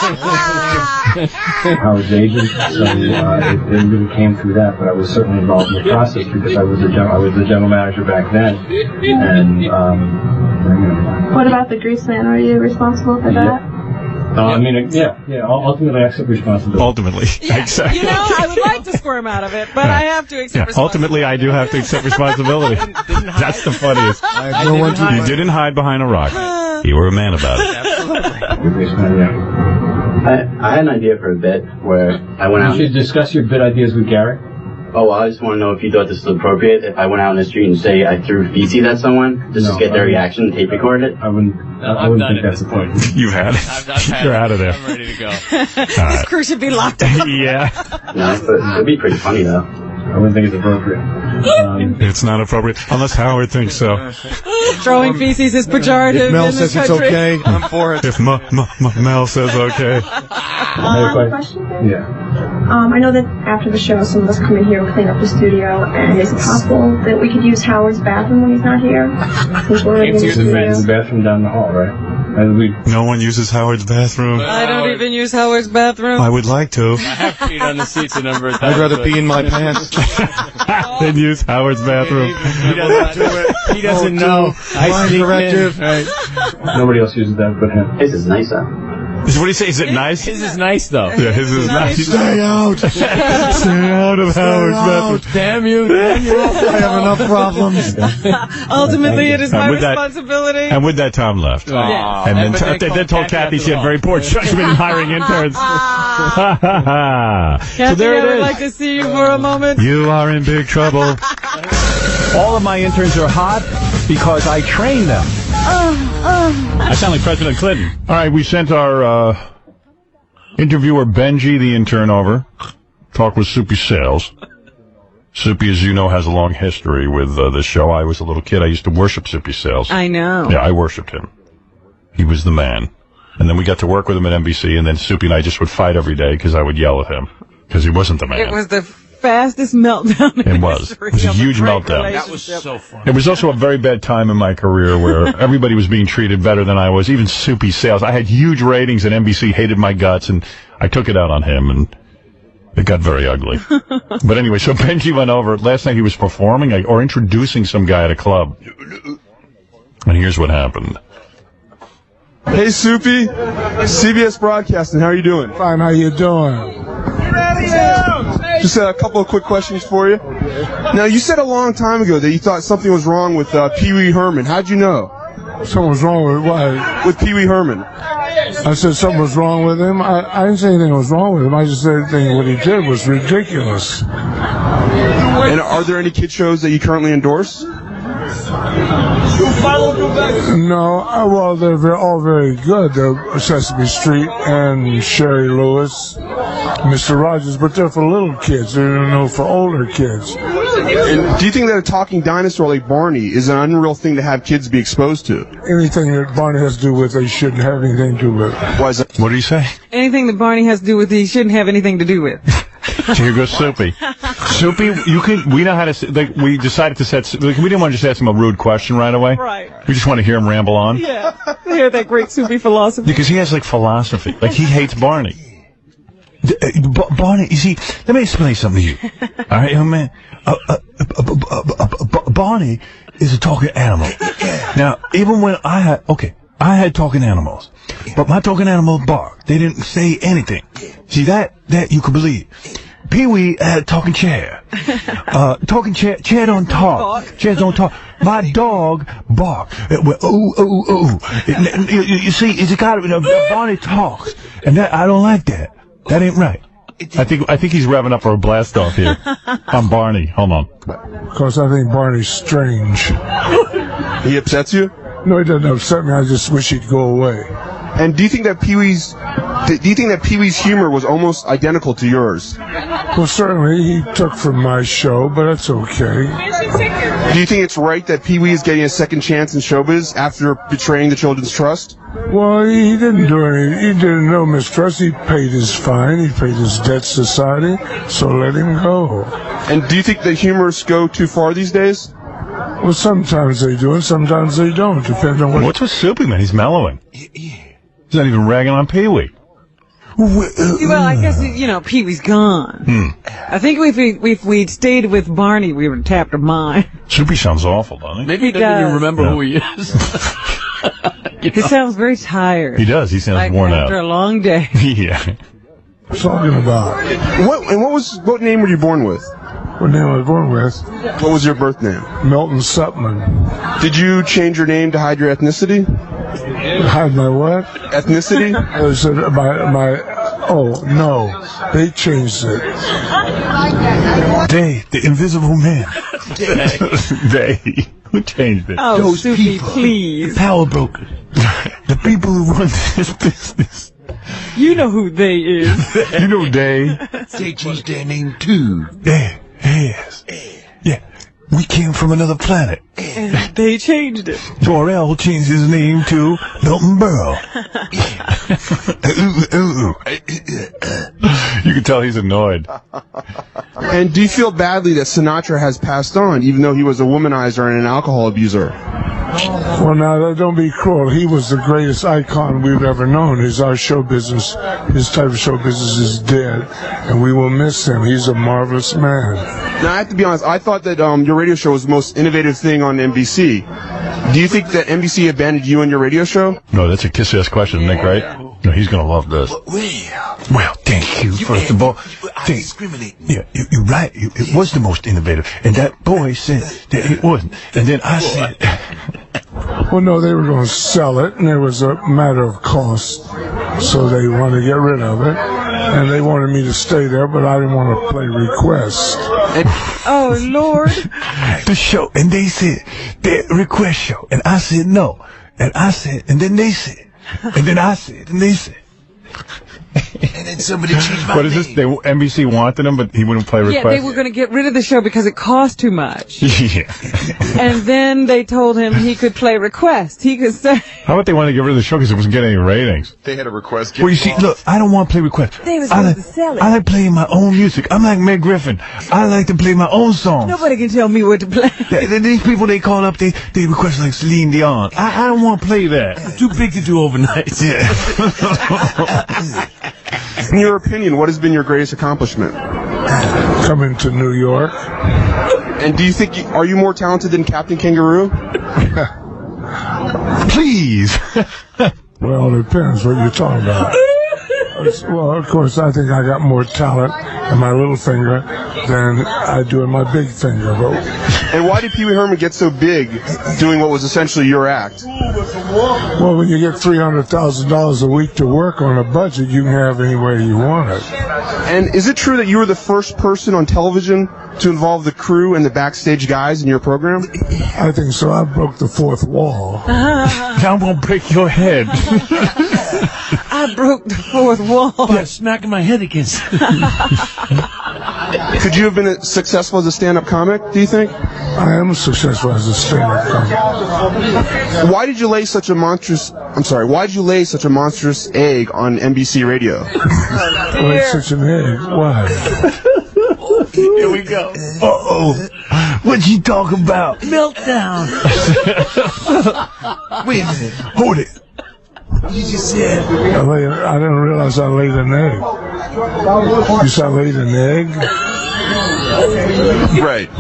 Howard's agent, so it really came through that, but I was certainly involved in the process because I was the general manager back then. And What about the grease man? Are you responsible for that? Ultimately, I accept responsibility. Ultimately, exactly. I would like to squirm out of it, but I have to accept responsibility. Ultimately, I do have to accept responsibility. That's the funniest. I have no one to... You didn't hide behind a rock. You were a man about it. I had an idea for a bit where I went out... You should discuss your bit ideas with Gary. Oh, well, I just want to know if you thought this was appropriate. If I went out in the street and say I threw feces at someone, just to get their reaction and tape record it. I wouldn't think that's the point. You've had it. You're out of there. I'm ready to go. This crew should be locked up. Yeah. No, but it'd be pretty funny, though. I wouldn't think it's appropriate. It's not appropriate, unless Howard thinks so. Throwing feces is pejorative If Mel in says this it's country. okay, I'm for it. If Mel says okay. Question? Yeah. I know that after the show, some of us come in here and clean up the studio, and is it possible that we could use Howard's bathroom when he's not here? Since we're in the There's studio. a bathroom down the hall, right? No one uses Howard's bathroom. I don't even use Howard's bathroom. I would like to. I have peed on the seats a number of times. I'd rather pee in my pants than use Howard's bathroom. He doesn't know. I sneak in. Right. Nobody else uses that but him. His is nicer. What do you say? Is it nice? His is nice, though. Yeah, his is nice. Stay out. Stay out of Howard's bathroom. Damn you. Damn you. I have enough problems. Ultimately, it is my responsibility. And with that, Tom left. Yeah. And then told Kathy she had very poor judgment in hiring interns. Kathy, So there it I would is. like to see you for a moment. You are in big trouble. All of my interns are hot because I train them. I sound like President Clinton. All right, we sent our interviewer Benji, the intern, over. Talk with Soupy Sales. Soupy, as you know, has a long history with this show. I was a little kid. I used to worship Soupy Sales. I know. Yeah, I worshipped him. He was the man. And then we got to work with him at NBC, and then Soupy and I just would fight every day because I would yell at him because he wasn't the man. It was the fastest meltdown in It was. It was a huge meltdown. That was so fun. It was also a very bad time in my career where everybody was being treated better than I was, even Soupy Sales. I had huge ratings, and NBC hated my guts, and I took it out on him, and it got very ugly. But anyway, so Benji went over. Last night he was performing or introducing some guy at a club. And here's what happened. Hey, Soupy. CBS Broadcasting. How are you doing? Fine. How you doing? Just a couple of quick questions for you. Now, you said a long time ago that you thought something was wrong with Pee Wee Herman. How'd you know? Something was wrong with what? With Pee Wee Herman. I said something was wrong with him. I didn't say anything was wrong with him. I just said everything what he did was ridiculous. And are there any kid shows that you currently endorse? No, well, they're all very good. They're Sesame Street and Sherry Lewis, Mr. Rogers, but they're for little kids. They're for older kids. And do you think that a talking dinosaur like Barney is an unreal thing to have kids be exposed to? Anything that Barney has to do with, they shouldn't have anything to do with. Why is that? What did he say? Anything that Barney has to do with, he shouldn't have anything to do with. Here goes Soupy. Soupy, we know how to, we decided to set, we didn't want to just ask him a rude question right away. Right. We just want to hear him ramble on. Yeah. Hear that great Soupy philosophy. Because he has, philosophy. He hates Barney. Barney, you see, let me explain something to you. All right, young man? Barney is a talking animal. Now, even when I had talking animals. But my talking animals bark. They didn't say anything. See, that you could believe. Pee-wee had a talking chair. Talking chair don't talk. Chairs don't talk. My dog bark. Ooh, ooh, ooh. You see, it's got Barney talks. And I don't like that. That ain't right. I think he's revving up for a blast off here. I'm Barney. Hold on. Because I think Barney's strange. He upsets you? No, he doesn't upset me. I just wish he'd go away. And do you think that Pee Wee's humor was almost identical to yours? Well, certainly he took from my show, but that's okay. Do you think it's right that Pee Wee is getting a second chance in showbiz after betraying the children's trust? Well, he didn't do anything. He didn't know mistrust. He paid his fine. He paid his debt to society. So let him go. And do you think the humorists go too far these days? Well, sometimes they do, and sometimes they don't. Depending on what. What's with Soupy, man? He's mellowing. He's not even ragging on Pee-wee. Well, I guess, Pee-wee's gone. I think if we'd stayed with Barney, we would have tapped her mind. Soupy sounds awful, doesn't he? Maybe he doesn't even remember who he is. He sounds very tired. He does. He sounds worn out. After a long day. Yeah. Talking about. What name were you born with? What name I was born with? What was your birth name? Milton Sutman. Did you change your name to hide your ethnicity? Hide my what? Ethnicity? Oh, no. They changed it. They, the invisible man. They. Who changed it? Oh, those Soupy, people, please. Power brokers. The people who run this business. You know who they is. You know they. They changed their name too. Yes. Yeah. We came from another planet. And they changed it. Torrell changed his name to Milton Berle. You can tell he's annoyed. And do you feel badly that Sinatra has passed on, even though he was a womanizer and an alcohol abuser? Well, now, don't be cruel. He was the greatest icon we've ever known. Our show business, his type of show business is dead, and we will miss him. He's a marvelous man. Now, I have to be honest, I thought that your radio show was the most innovative thing on NBC. Do you think that NBC abandoned you and your radio show? No, that's a kiss-ass question, Nick, right? No, he's going to love this. Well, thank you, first of all. Yeah, you're right. It was the most innovative. And that boy said that it wasn't. And then I said... Well, no, they were going to sell it, and it was a matter of cost. So they wanted to get rid of it. And they wanted me to stay there, but I didn't want to play request. Oh, Lord. The show. And they said, the request show. And I said, no. And I said, and then they said. And then I said, and they said. And then somebody changed my What is this? NBC wanted him, but he wouldn't play request? Yeah, they were going to get rid of the show because it cost too much. Yeah. And then they told him he could play request. He could say... How about they wanted to get rid of the show because it wasn't getting any ratings? They had a request. Well, you see, look, I don't want to play request. They was going to sell it. I like playing my own music. I'm like Meg Griffin. I like to play my own songs. Nobody can tell me what to play. These people, they call up, they request like Celine Dion. I don't want to play that. I'm too big to do overnight. Yeah. In your opinion, what has been your greatest accomplishment? Coming to New York. And do you think, are you more talented than Captain Kangaroo? Please. Well, it depends what you're talking about. Well, of course, I think I got more talent in my little finger than I do in my big finger. And why did Pee Wee Herman get so big doing what was essentially your act? Well, when you get $300,000 a week to work on a budget, you can have any way you want it. And is it true that you were the first person on television to involve the crew and the backstage guys in your program? I think so. I broke the fourth wall. Now I'm going to break your head. I broke the fourth wall. By smacking my head against it. Could you have been successful as a stand-up comic, do you think? I am successful as a stand-up comic. Why did you lay such a monstrous egg on NBC Radio? Lay such an egg? Why? Here we go. Uh-oh. What'd you talk about? Meltdown. Wait a minute. Hold it. You just said... I didn't realize I laid an egg. You said I laid an egg? Right. I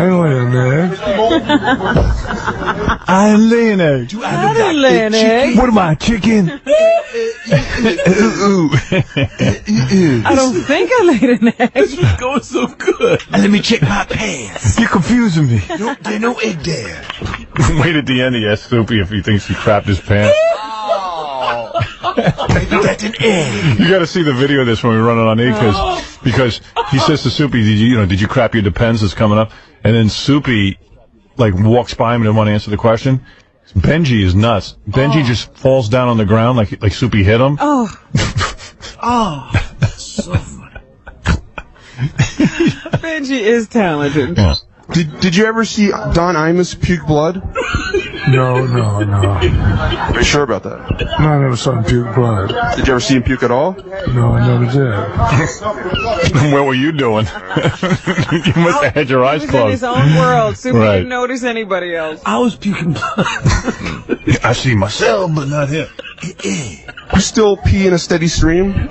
didn't lay an egg. I didn't lay an egg. I didn't lay an egg. What am I, chicken? I don't think I laid an egg. This was going so good. Let me check my pants. You're confusing me. There's no egg there. Wait at the end, he asked Soupy if he thinks he crapped his pants. That's an egg. You got to see the video of this when we run it on E! Because he says to Soupy, did you crap your Depends that's coming up? And then Soupy, walks by him and doesn't want to answer the question. Benji is nuts. Benji just falls down on the ground like Soupy hit him. Oh. So funny. Benji is talented. Yeah. Did you ever see Don Imus puke blood? No. Are you sure about that? No, I never saw him puke blood. Did you ever see him puke at all? No, I never did. What were you doing? You must have had your eyes He was in closed. his own world. Super Right. didn't notice anybody else. I was puking blood. I see myself, but not him. You still pee in a steady stream?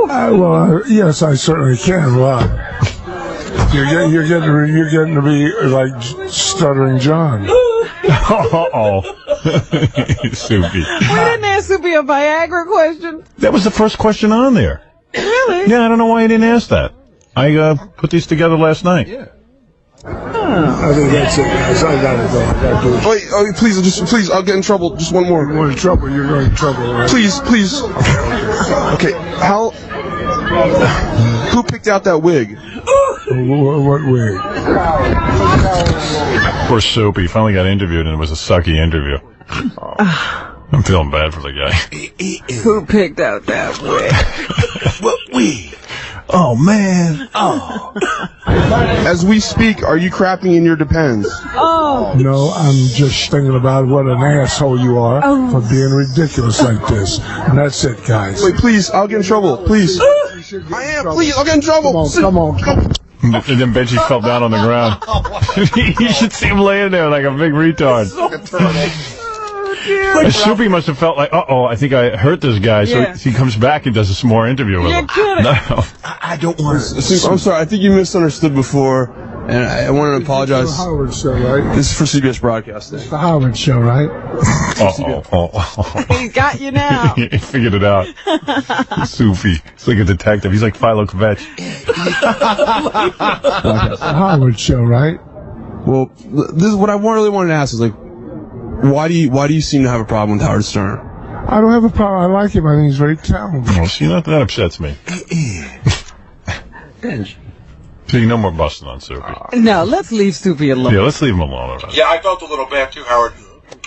Yes, I certainly can. Why? You're getting to be like Stuttering John. Uh-oh. Soupy. We didn't ask Soupy a Viagra question. That was the first question on there. Really? Yeah, I don't know why you didn't ask that. I put these together last night. I think that's it, guys. I got it, though. I got to do it. Wait, please, I'll get in trouble. Just one more. You're in trouble. You're going in trouble, right? Please. Okay, who picked out that wig? What wig? Poor Soupy finally got interviewed, and it was a sucky interview. I'm feeling bad for the guy. Who picked out that wig? What wig? Oh, man. Oh. As we speak, are you crapping in your Depends? Oh. No, I'm just thinking about what an asshole you are for being ridiculous like this. And that's it, guys. Wait, please, I'll get in trouble. Please. I am. Please, I'll get in trouble. Come on. And then Benji fell down on the ground. You should see him laying there like a big retard. And Soupy must have felt like, I think I hurt this guy. So he comes back and does some more interview with him. No. I don't want to. I'm sorry. I think you misunderstood before, and I want to apologize. It's the Howard Show, right? This is for CBS Broadcasting. It's the Howard Show, right? He got you now. He figured it out. Soupy. He's like a detective. He's like Philo Kvetch. It's the Howard Show, right? Well, this is what I really wanted to ask is like, why do you seem to have a problem with Howard Stern? I don't have a problem. I like him. I think he's very talented. Oh, see, that upsets me. See, no more busting on Soupy. No, let's leave Soupy alone. Yeah, let's leave him alone. Yeah, I felt a little bad too, Howard.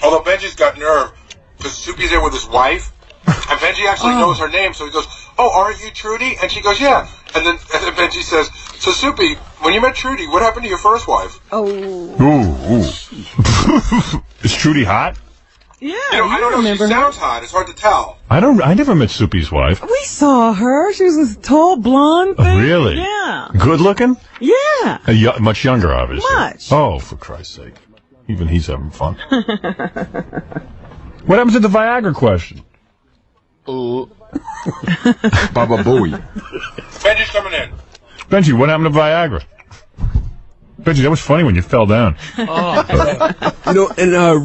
Although Benji's got nerve, because Soupy's there with his wife, and Benji actually knows her name, so he goes, "Oh, aren't you Trudy?" And she goes, "Yeah." And then Benji says, "So Soupy, when you met Trudy, what happened to your first wife?" Ooh. Is Trudy hot? Yeah, I don't know. She sounds hot. It's hard to tell. I never met Soupy's wife. We saw her. She was this tall, blonde thing. Really? Yeah. Good looking? Yeah. Much younger, obviously. Much. Oh, for Christ's sake. Even he's having fun. What happens to the Viagra question? Baba Booey. Benji's coming in. Benji, what happened to Viagra? Benji, that was funny when you fell down. And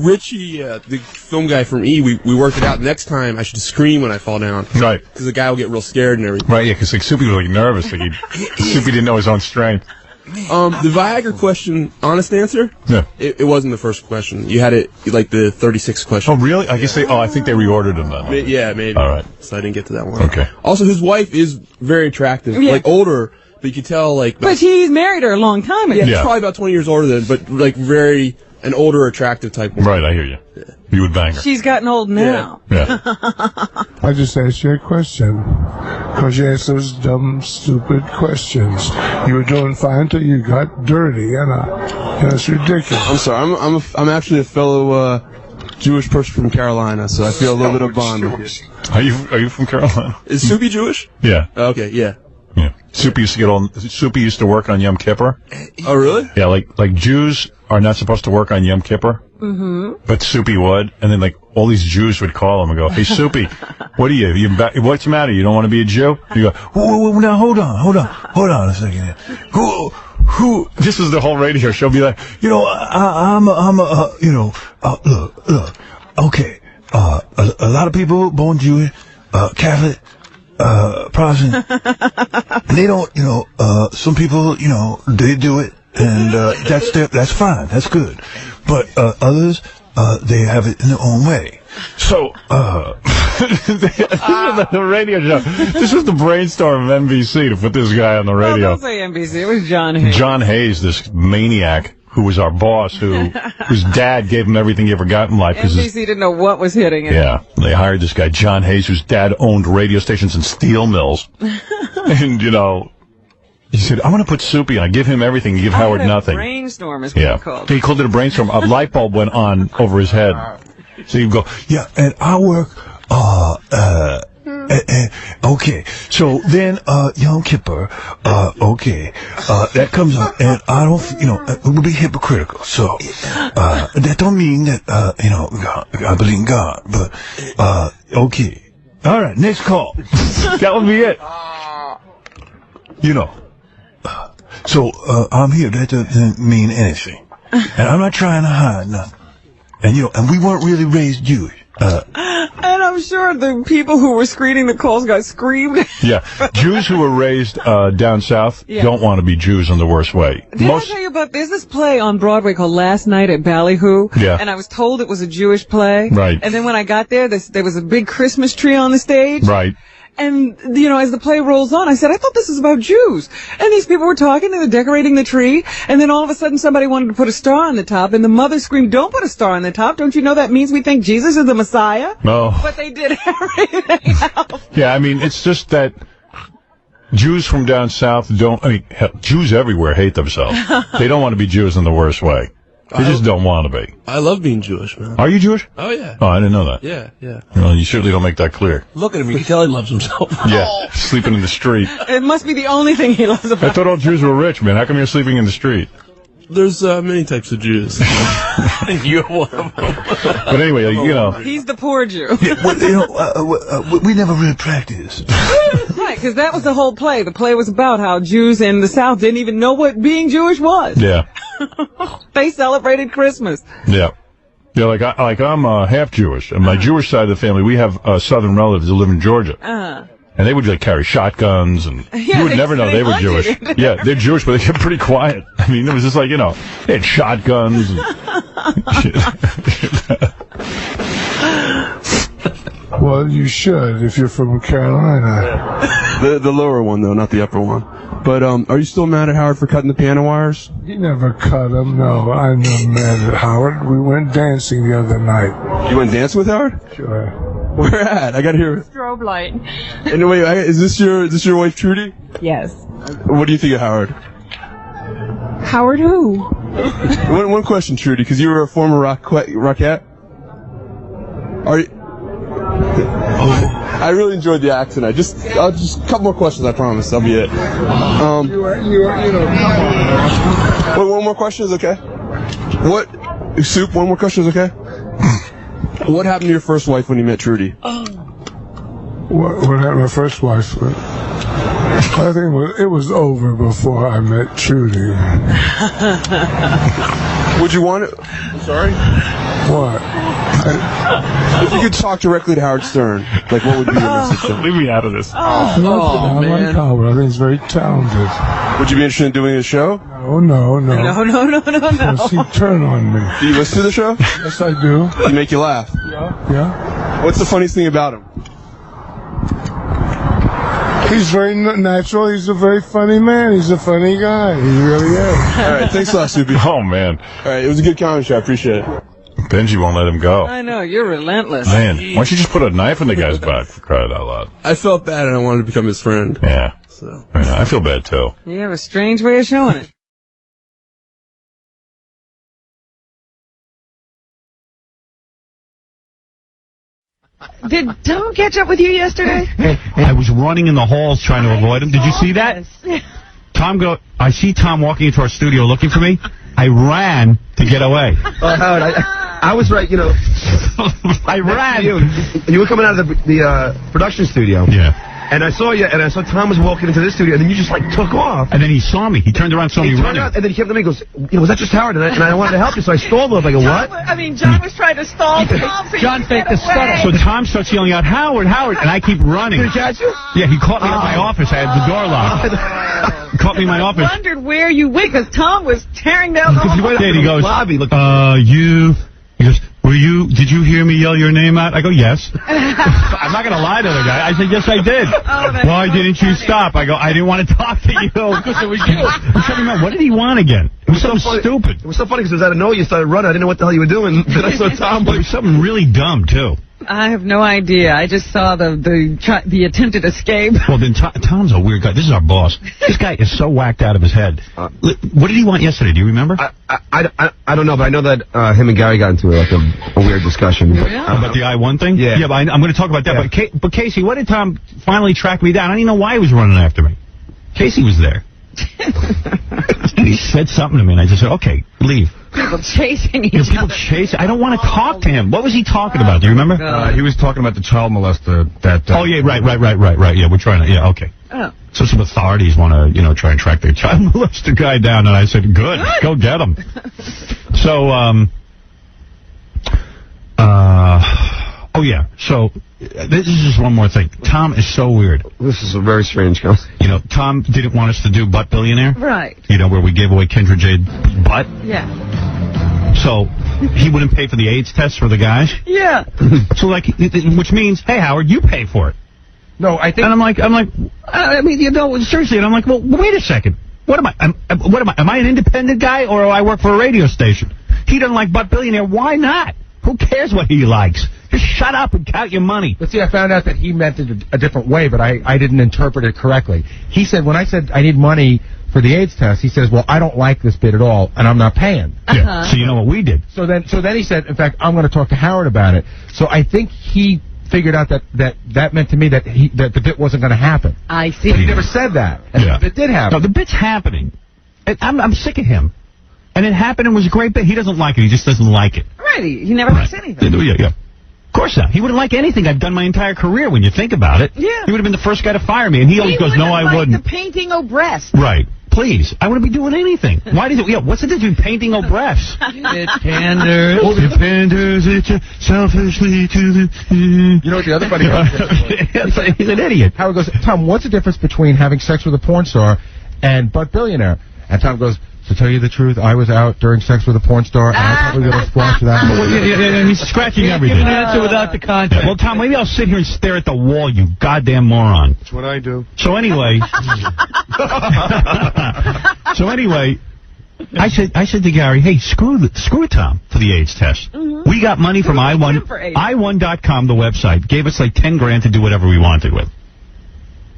Richie, the film guy from E, we worked it out. Next time, I should scream when I fall down. Right. Because the guy will get real scared and everything. Right, yeah, because Soupy was nervous. Soupy didn't know his own strength. The Viagra question, honest answer? Yeah. It wasn't the first question. You had it, like, the 36th question. Oh, really? I guess I think they reordered them then. Yeah, maybe. All right. So I didn't get to that one. Okay. Also, his wife is very attractive. Yeah. Like, older, but you could tell, like... But he's married her a long time ago. Yeah, probably about 20 years older than, but, like, an older, attractive type woman. Right, I hear you. Yeah. You would bang her. She's gotten old now. Yeah. I just asked you a question. Because you asked those dumb, stupid questions. You were doing fine until you got dirty, and it's ridiculous. I'm sorry. I'm actually a fellow Jewish person from Carolina, so I feel a little bit of bond with you. Are you from Carolina? Is Soupy Jewish? Yeah. Okay, yeah. Soupy used to work on Yom Kippur. Oh, really? Yeah, like Jews are not supposed to work on Yom Kippur. Mm-hmm. But Soupy would, and then like all these Jews would call him and go, "Hey Soupy, what are you? What's the matter? You don't want to be a Jew?" You go, "Whoa, now hold on a second here. Who? This is the whole radio show. Be like, look, okay, a lot of people born Jewish, Catholic, Protestant, they don't, some people, they do it, and that's fine, that's good. But others, they have it in their own way. So, this is the radio show. This was the brainstorm of NBC to put this guy on the radio. Don't say NBC. It was John Hayes. John Hayes, this maniac who was our boss, whose dad gave him everything he ever got in life. NBC didn't know what was hitting him. Yeah, they hired this guy, John Hayes, whose dad owned radio stations and steel mills. And, he said, "I'm going to put Soupy on. I give him everything. You give Howard nothing." Brainstorm is what he called it. He called it a brainstorm. A light bulb went on over his head. So he'd go, "Yeah, and I work, okay. So then, Yom Kippur, okay, that comes up, and I don't, it would be hypocritical. So, that don't mean that, God, I believe in God, but, okay. All right, next call." That would be it. So, I'm here. That doesn't mean anything. And I'm not trying to hide nothing. And, and we weren't really raised Jewish. And I'm sure the people who were screening the calls got screamed. Yeah. Jews who were raised down south don't want to be Jews in the worst way. Did I tell you about this play on Broadway called Last Night at Ballyhoo? Yeah. And I was told it was a Jewish play. Right. And then when I got there, there was a big Christmas tree on the stage. Right. And, as the play rolls on, I said, I thought this was about Jews. And these people were talking, they were decorating the tree, and then all of a sudden somebody wanted to put a star on the top, and the mother screamed, "Don't put a star on the top. Don't you know that means we think Jesus is the Messiah?" No. But they did everything else. Yeah, I mean, it's just that Jews from down south Jews everywhere hate themselves. They don't want to be Jews in the worst way. They just don't want to be. I love being Jewish, man. Are you Jewish? Oh, yeah. Oh, I didn't know that. Yeah, yeah. Well, you certainly don't make that clear. Look at him. You can tell he loves himself. Yeah, sleeping in the street. It must be the only thing he loves about I thought all Jews were rich, man. How come you're sleeping in the street? There's many types of Jews. You're one of them. But anyway, you know. He's the poor Jew. Yeah, well, you know, we never really practiced. Right, because that was the whole play. The play was about how Jews in the South didn't even know what being Jewish was. Yeah. They celebrated Christmas. Yeah. Yeah, like I'm half Jewish. And my Jewish side of the family, we have southern relatives who live in Georgia. And they would like carry shotguns, and you would never know they were Jewish. Yeah, they're Jewish, but they get pretty quiet. I mean, it was just like, you know, they had shotguns and shit. Well, you should if you're from Carolina. The lower one, though, not the upper one. But are you still mad at Howard for cutting the piano wires? He never cut them. No, I'm not mad at Howard. We went dancing the other night. You went dancing with Howard? Sure. Where at? I gotta hear it. Strobe light. Anyway, is this your wife Trudy? Yes. What do you think of Howard? Howard who? One question, Trudy, because you were a former rockette. Are you? I really enjoyed the accent. Just a couple more questions. I promise. That'll be it. Wait, one more question is okay. What? Soup. One more question is okay. What happened to your first wife when you met Trudy? What happened to my first wife? I think it was over before I met Trudy. Would you want it? Sorry? What? If you could talk directly to Howard Stern, like what would be your message? Leave me out of this. I like Howard. I think he's very talented. Would you be interested in doing a show? No. No. He turn on me. Do you listen to the show? Yes, I do. Does he make you laugh? Yeah. What's the funniest thing about him? He's very natural. He's a very funny man. He's a funny guy. He really is. All right, thanks a lot, Soupy. Oh, man. All right, it was a good comedy show. I appreciate it. Benji won't let him go. I know, you're relentless. Man, why don't you just put a knife in the guy's back, for crying out loud? I felt bad and I wanted to become his friend. Yeah. So. I feel bad, too. You have a strange way of showing it. Did Tom catch up with you yesterday? I was running in the halls trying to avoid him. Did you see that? I see Tom walking into our studio looking for me. I ran to get away. Oh, Howard, I was right, you know. I ran. You were coming out of the production studio. Yeah. And I saw you, and I saw Tom was walking into this studio, and then you just, like, took off. And then he saw me. He turned around and saw me running. And then he kept looking, he goes, you know, was that just Howard? And I wanted to help you, so I stalled a little bit. I go, what? John was trying to stall Tom. John faked the stutter. So Tom starts yelling out, Howard, and I keep running. Did he catch you? Yeah, he caught me in my office. I had the door locked. He caught me in my office. I wondered where you went, because Tom was tearing down the hall. Yeah, he goes, lobby, he goes, did you hear me yell your name out? I go, yes. I'm not going to lie to the guy. I said, yes, I did. Why didn't you stop? I go, I didn't want to talk to you. Because it was you. I'm trying to remember, what did he want again? It was something stupid. It was so funny because it was out of nowhere. You started running. I didn't know what the hell you were doing. Then I saw Tom. It was something really dumb, too. I have no idea. I just saw the attempted escape. Well, then Tom's a weird guy. This is our boss. This guy is so whacked out of his head. What did he want yesterday? Do you remember? I don't know, but I know that him and Gary got into like a weird discussion. But, about the I-1 thing? Yeah. Yeah, but I'm going to talk about that. Yeah. But Casey, what did Tom finally track me down? I don't even know why he was running after me. Casey was there. And he said something to me, and I just said, okay, leave. People chasing each other. People chasing. I don't want to talk to him. What was he talking about? Do you remember? He was talking about the child molester. Oh, yeah, right. Yeah, we're trying to, yeah, okay. Oh. So some authorities want to, try and track their child molester guy down, and I said, good, go get him. So, oh, yeah, so this is just one more thing. Tom is so weird. This is a very strange guy. Tom didn't want us to do Butt Billionaire. Right. Where we gave away Kendra Jade's butt. Yeah. So he wouldn't pay for the AIDS test for the guys. Yeah. So, which means, hey, Howard, you pay for it. No, I think... And I'm like, seriously, and I'm like, well, wait a second. What am I? Am I an independent guy, or do I work for a radio station? He doesn't like Butt Billionaire. Why not? Who cares what he likes? Just shut up and count your money. But see, I found out that he meant it a different way, but I didn't interpret it correctly. He said, when I said I need money for the AIDS test, he says, well, I don't like this bit at all, and I'm not paying. Yeah. So you know what we did? So then he said, in fact, I'm going to talk to Howard about it. So I think he figured out that meant to me that the bit wasn't going to happen. I see. But he never said that. And the bit did happen. No, the bit's happening. I'm sick of him. And it happened and was a great bit. He doesn't like it. He just doesn't like it. Right. He never likes anything. Yeah. Of course not. He wouldn't like anything I've done my entire career when you think about it. Yeah. He would have been the first guy to fire me. And he always goes, no, I wouldn't. The painting of breasts. Right. Please. I wouldn't be doing anything. Why do you think? What's the difference between painting of breasts? It panders. It panders it selfishly to the... You know what the other funny part is? He's an idiot. Howard goes, Tom, what's the difference between having sex with a porn star and butt billionaire? And Tom goes, to tell you the truth, I was out during sex with a porn star, and I'm probably going to splash that. Yeah, he's scratching everything. Give an answer without the context. Well, Tom, maybe I'll sit here and stare at the wall, you goddamn moron. That's what I do. So anyway... I said to Gary, hey, screw Tom for the AIDS test. Mm-hmm. We got money from I1.com, the website, gave us like 10 grand to do whatever we wanted with.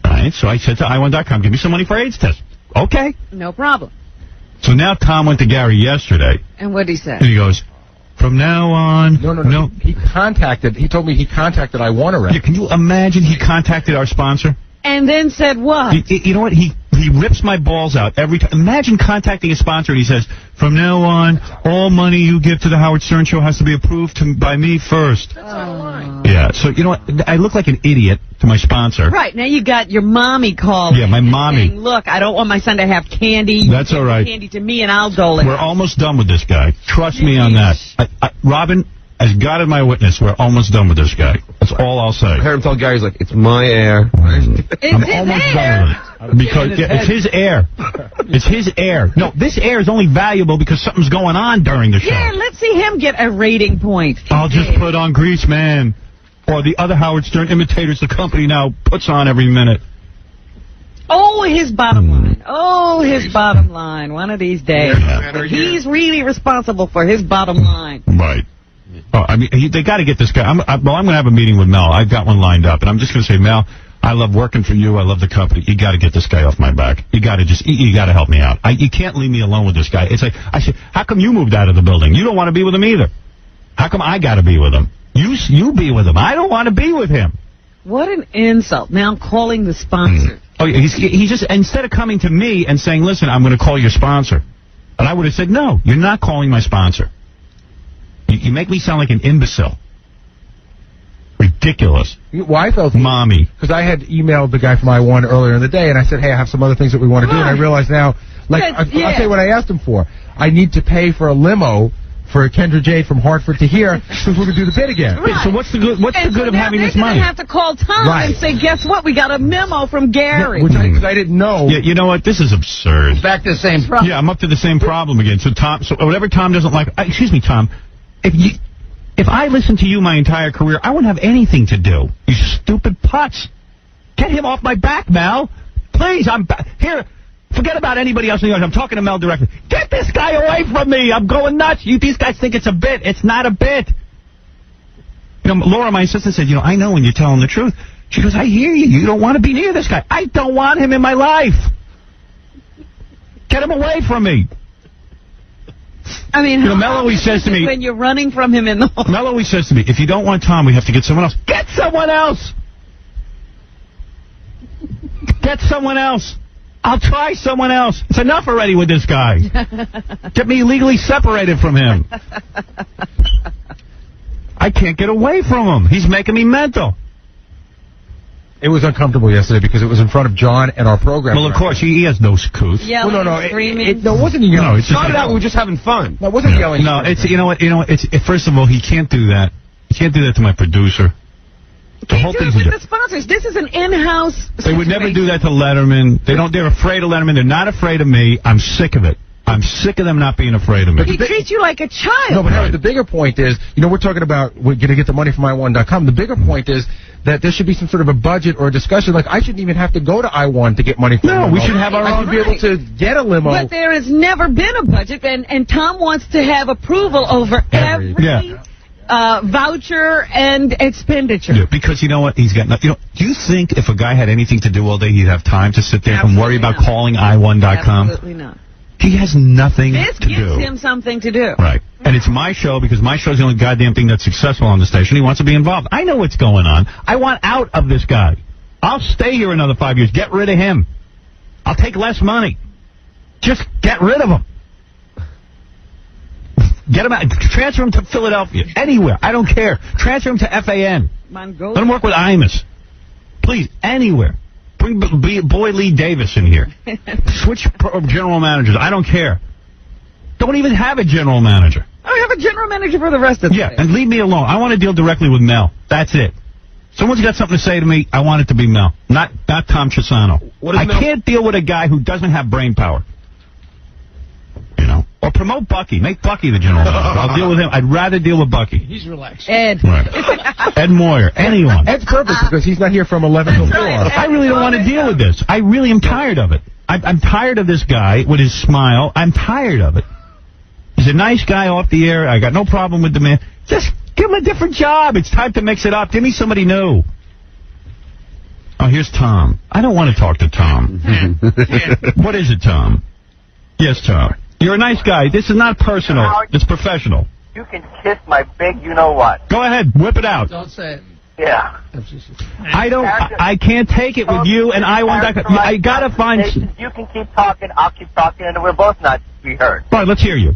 All right, so I said to I1.com, give me some money for AIDS test. Okay. No problem. So now Tom went to Gary yesterday. And what did he say? And he goes, from now on... No. He told me he contacted I1 already. Yeah, can you imagine he contacted our sponsor? And then said what? You know what? He rips my balls out every time. Imagine contacting a sponsor and he says, from now on, all money you give to the Howard Stern Show has to be approved by me first. Yeah, so you know what? I look like an idiot to my sponsor. Right, now you got your mommy calling. Yeah, my mommy. Saying, look, I don't want my son to have candy. That's all right. Candy to me and I'll dole it. We're almost done with this guy. Trust me on that. Robin, as God is my witness, we're almost done with this guy. That's all I'll say. I heard him tell Gary, he's like, it's my air. I'm almost done with it. Because it's his air. It's his air. No, this air is only valuable because something's going on during the show. Yeah, let's see him get a rating point. I'll just put on Grease Man. Or the other Howard Stern imitators the company now puts on every minute. Oh, his bottom line. Oh, his bottom line. One of these days. Yeah. He's really responsible for his bottom line. Right. Oh, I mean, they got to get this guy. I'm going to have a meeting with Mel. I've got one lined up, and I'm just going to say, Mel, I love working for you. I love the company. You got to get this guy off my back. You got to help me out. You can't leave me alone with this guy. It's like, I said, how come you moved out of the building? You don't want to be with him either. How come I got to be with him? You be with him. I don't want to be with him. What an insult. Now I'm calling the sponsor. Oh, yeah, he just, instead of coming to me and saying, listen, I'm going to call your sponsor. And I would have said, no, you're not calling my sponsor. You make me sound like an imbecile. Ridiculous. Well, I felt... Mommy. Because I had emailed the guy from I1 earlier in the day, and I said, hey, I have some other things that we want to do. And I realized now, I'll tell you what I asked him for. I need to pay for a limo for Kendra Jade from Hartford to here, because we're going to do the bid again. Right. So what's the good of having this money? They're going to have to call Tom and say, guess what? We got a memo from Gary. Because I didn't know. Yeah, you know what? This is absurd. Back to the same problem. Yeah, I'm up to the same problem again. So whatever Tom doesn't like... excuse me, Tom. If I listened to you my entire career, I wouldn't have anything to do. You stupid putz. Get him off my back, Mel. Please, here... Forget about anybody else in the audience. I'm talking to Mel directly. Get this guy away from me. I'm going nuts. These guys think it's a bit. It's not a bit. You know, Laura, my assistant, said, I know when you're telling the truth. She goes, I hear you. You don't want to be near this guy. I don't want him in my life. Get him away from me. I mean, Mel always says to me, when you're running from him in the hall. Mel always says to me, if you don't want Tom, we have to get someone else. Get someone else. Get someone else. I'll try someone else. It's enough already with this guy. Get me legally separated from him. I can't get away from him. He's making me mental. It was uncomfortable yesterday because it was in front of John and our program. Well, of course, he has no couth. Yelling, screaming. It wasn't yelling. No, it started out, we were just having fun. No, it wasn't yelling. No, you know what? First of all, he can't do that. He can't do that to my producer. The whole thing's with the sponsors. This is an in-house They would never do that to Letterman. They're afraid of Letterman. They're not afraid of me. I'm sick of it. I'm sick of them not being afraid of me. He treats you like a child. No, but Howard, the bigger point is, we're talking about we're going to get the money from I1.com. The bigger point is that there should be some sort of a budget or a discussion. Like, I shouldn't even have to go to I1 to get money from No, we should have our own. I should be able to get a limo. But there has never been a budget, and Tom wants to have approval over every voucher and expenditure. Yeah, because you know what? He's got nothing. Do you think if a guy had anything to do all day, he'd have time to sit there and worry about calling i1.com? Absolutely not. He has nothing This to do. gives him something to do. Right. And it's my show because my show's the only goddamn thing that's successful on the station. He wants to be involved. I know what's going on. I want out of this guy. I'll stay here another 5 years. Get rid of him. I'll take less money. Just get rid of him. Get him out. Transfer him to Philadelphia. Anywhere. I don't care. Transfer him to FAN. Let him work with Imus. Please, anywhere. Bring Boy Lee Davis in here. Switch general managers. I don't care. Don't even have a general manager. I have a general manager for the rest of the day. And leave me alone. I want to deal directly with Mel. That's it. Someone's got something to say to me, I want it to be Mel. Not Tom Chiusano. I can't deal with a guy who doesn't have brain power. You know? Or promote Bucky. Make Bucky the general manager. I'll deal with him. I'd rather deal with Bucky. He's relaxed. Ed. Right. Ed Moyer. Anyone. Ed's perfect because he's not here from 11 to 4. I really don't want to deal with this. I really am tired of it. I'm tired of this guy with his smile. I'm tired of it. He's a nice guy off the air. I got no problem with the man. Just give him a different job. It's time to mix it up. Give me somebody new. Oh, here's Tom. I don't want to talk to Tom. What is it, Tom? Yes, Tom. You're a nice guy. This is not personal. It's professional. You can kiss my big you-know-what. Go ahead. Whip it out. Don't say it. Yeah. I can't take it with you, and I gotta find... You can keep talking, I'll keep talking, and we're both not to be heard. All right, let's hear you.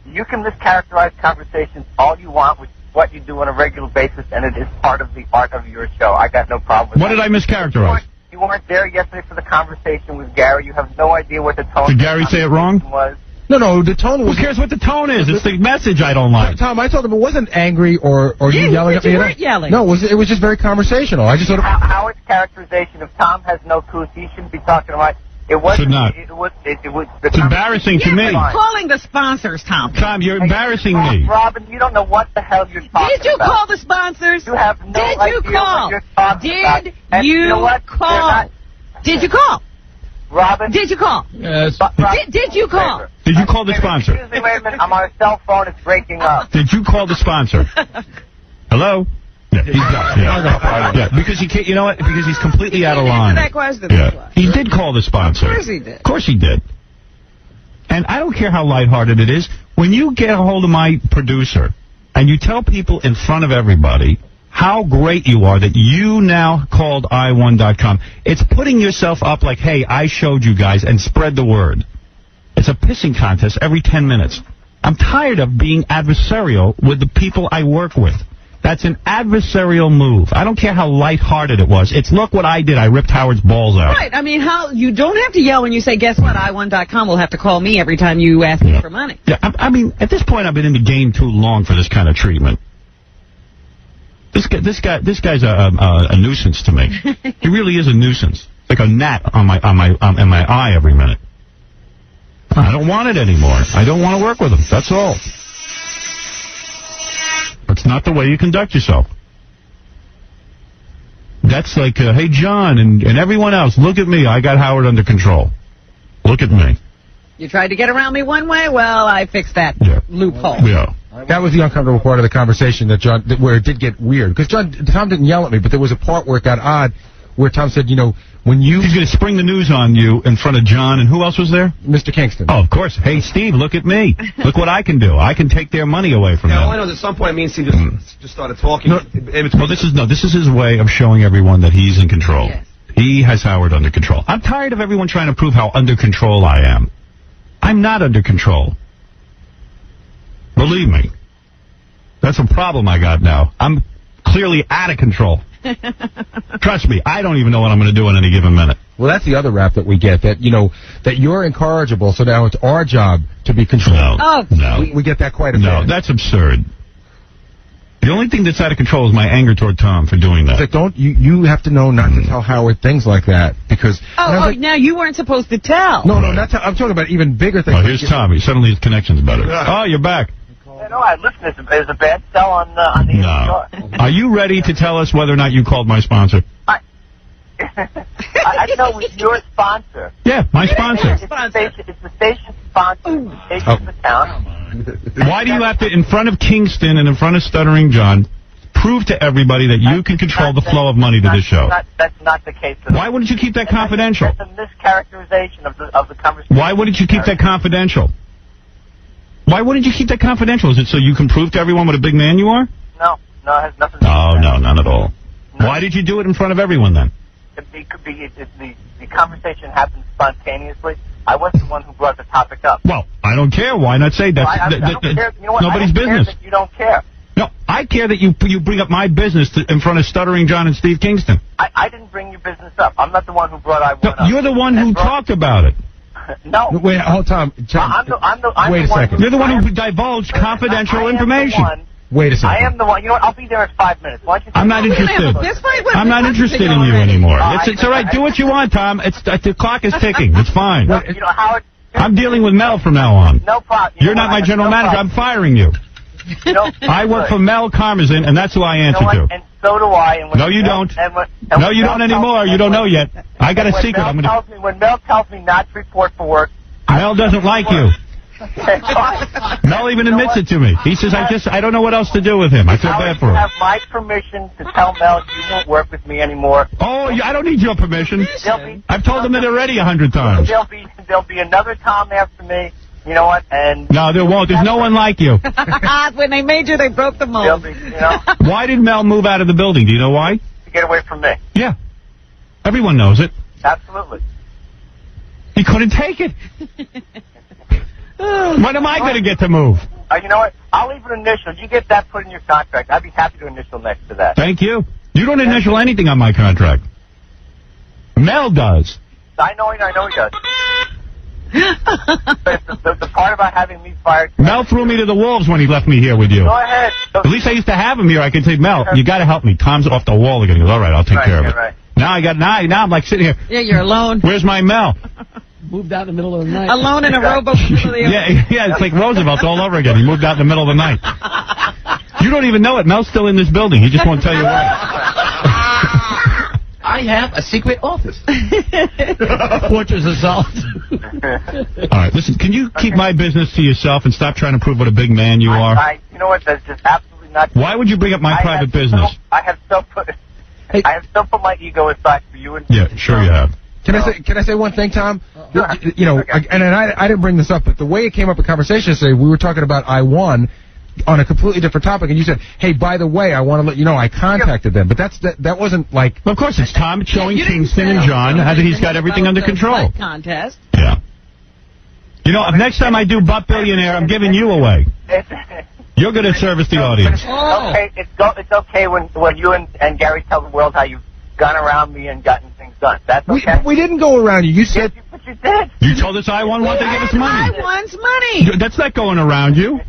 You can mischaracterize conversations all you want, which is what you do on a regular basis, and it is part of the art of your show. I got no problem with that. What did I mischaracterize? You weren't there yesterday for the conversation with Gary. You have no idea what the tone Did Gary say it wrong? was. No, the tone was... Who cares what the tone is? It's the message I don't like. Tom, I told him it wasn't angry or you yelling at me. You weren't yelling. No, it was just very conversational. I just sort of... Howard's characterization, if Tom has no clues, he shouldn't be talking about... It wasn't... Should not. It's embarrassing to me. You're calling the sponsors, Tom. Tom, you're embarrassing me. Robin, you don't know what the hell you're talking about. Did you call the sponsors? You have no idea what you're talking about. Did you call? Did you call? Robin? Did you call? Yes. Did you call? Did you call the sponsor? Excuse me, wait a minute. I'm on a cell phone. It's breaking up. Did you call the sponsor? Hello? Yeah, he's done. Yeah, because he can't, you know what? Because he's completely out of line. That question. Yeah. He did call the sponsor. Of course he did. Of course he did. And I don't care how lighthearted it is. When you get a hold of my producer and you tell people in front of everybody how great you are that you now called i1.com, it's putting yourself up like, hey, I showed you guys, and spread the word. It's a pissing contest every 10 minutes. I'm tired of being adversarial with the people I work with. That's an adversarial move. I don't care how lighthearted it was. It's, look what I did. I ripped Howard's balls out. Right. I mean, you don't have to yell when you say, guess what, i1.com will have to call me every time you ask me for money. Yeah, I mean, at this point, I've been in the game too long for this kind of treatment. This guy's a nuisance to me. He really is a nuisance. Like a gnat on my eye every minute. I don't want it anymore. I don't want to work with him. That's all. That's not the way you conduct yourself. That's like, hey, John and everyone else, look at me. I got Howard under control. Look at me. You tried to get around me one way? Well, I fixed that loophole. Yeah. That was the uncomfortable part of the conversation where it did get weird. Because Tom didn't yell at me, but there was a part where it got odd, where Tom said, you know, when you... He's going to spring the news on you in front of John, and who else was there? Mr. Kingston. Oh, of course. Hey, Steve, look at me. Look what I can do. I can take their money away from them. All I know is at some point, me and Steve just started talking. This is his way of showing everyone that he's in control. Yes. He has Howard under control. I'm tired of everyone trying to prove how under control I am. I'm not under control. Believe me. That's a problem I got now. I'm clearly out of control. Trust me, I don't even know what I'm going to do in any given minute. Well, that's the other rap that we get, that, you know, that you're incorrigible, so now it's our job to be controlled. No. We get that quite a bit. No, that's absurd. The only thing that's out of control is my anger toward Tom for doing that. Like, you have to know not to tell Howard things like that, because... now you weren't supposed to tell. No, not I'm talking about even bigger things. Oh, here's Tommy. Suddenly his connection's better. Oh, you're back. No, I listen. It's a bad sell on the No. Are you ready to tell us whether or not you called my sponsor? I know it's your sponsor. Yeah, my sponsor. It's the station sponsor. The station's account. Why do you have to, in front of Kingston and in front of Stuttering John, prove to everybody that you can control the flow of money to this show? That's not the case. Why wouldn't you keep that confidential? That's a mischaracterization of the conversation. Why wouldn't you keep that confidential? Why wouldn't you keep that confidential? Is it so you can prove to everyone what a big man you are? No, it has nothing to do with No, that. no, none at all. No. Why did you do it in front of everyone then? The conversation happened spontaneously. I wasn't the one who brought the topic up. Well, I don't care. Why not say that? I don't care. You know what? Nobody's I don't business. Care that you don't care. No, I care that you bring up my business in front of Stuttering John and Steve Kingston. I didn't bring your business up. I'm not the one who brought I1 up. You're the one who talked about it. No. Wait, hold Tom. Wait a second. You're the one who divulged confidential information. Wait a second. I am the one. You know what? I'll be there in 5 minutes. Why don't you? I'm not interested. I'm not interested in you anymore. It's all right. Do what you want, Tom. The clock is ticking. It's fine. You know, Howard. I'm dealing with Mel from now on. No problem. You're not my general manager. I'm firing you. I work for Mel Karmazin, and that's who I answer to. And so do I. And no, you don't. No, you don't anymore. You don't know yet. I got a secret. When Mel tells me not to report for work, Mel doesn't like you. Mel even admits it to me. He says, I don't know what else to do with him. I feel bad for him. You have my permission to tell Mel you won't work with me anymore. Oh, I don't need your permission. I've told him it already 100 times. There'll be another Tom after me. You know what? And no, there won't. There's no one like you. When they made you, they broke the mold. Why did Mel move out of the building? Do you know why? To get away from me. Yeah. Everyone knows it. Absolutely. He couldn't take it. When am I going to get to move? You know what? I'll leave an initial. You get that put in your contract. I'd be happy to initial next to that. Thank you. You don't initial anything on my contract. Mel does. I know he does. the part about having me fired. Mel threw me to the wolves when he left me here with you. Go ahead. At least I used to have him here. I could say, Mel, you got to help me. Tom's off the wall again. He goes, all right, I'll take care of it. Right. Now I'm like sitting here. Yeah, you're alone. Where's my Mel? Moved out in the middle of the night. Alone in a rowboat in the middle of the ocean. Yeah, it's like Roosevelt all over again. He moved out in the middle of the night. You don't even know it. Mel's still in this building. He just won't tell you why. I have a secret office. Fortress assault. All right, listen, can you keep my business to yourself and stop trying to prove what a big man you are? You know what? That's just absolutely not true. Why would you bring up my private business? I have still put my ego aside for you. Yeah, sure you have. Can I say one thing, Tom? You know, and I didn't bring this up, but the way it came up in conversation today, we were talking about I1 on a completely different topic, and you said, hey, by the way, I want to let you know I contacted them. But that wasn't like... Of course, it's Tom showing Kingston and John how that he's got everything under control. Contest. Yeah. You know, next time I do Butt Billionaire, I'm giving you away. You're going to service the audience. Okay, it's okay when you and Gary tell the world how you've gone around me and gotten things done. That's okay. We didn't go around you. You said... But you did. You told us I wanted to give us money. I wants money. That's not going around you.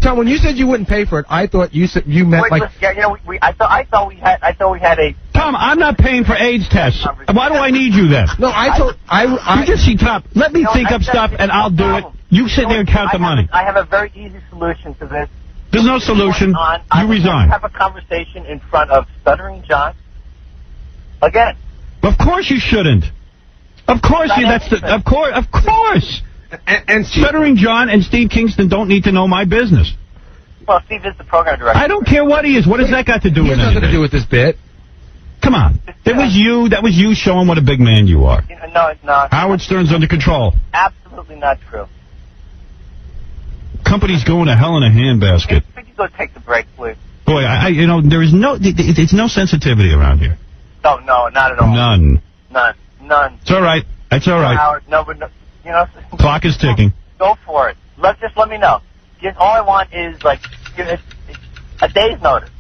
Tom, when you said you wouldn't pay for it, I thought you meant like... You know, I thought we had a... Tom, I'm not paying for AIDS tests. Why do I need you then? No, You just see, Tom, let me think up stuff and I'll do it. You sit there and count the money. I have a very easy solution to this. There's no solution. You resign. Have a conversation in front of Stuttering John. Again. Of course you shouldn't. Of course of course. And Stuttering John and Steve Kingston don't need to know my business. Well, Steve is the program director. I don't care what he is. What does that got to do with anything? It has nothing to do with this bit. Come on. That was you showing what a big man you are. No, it's not. Howard Stern's under control. Absolutely not true. Company's going to hell in a handbasket. Could you go take the break, please? Boy, there's no sensitivity around here. No, not at all. None. None. It's all right. It's all right. Howard, no, but you know. Clock is ticking. Go for it. Let me know. All I want is like a day's notice.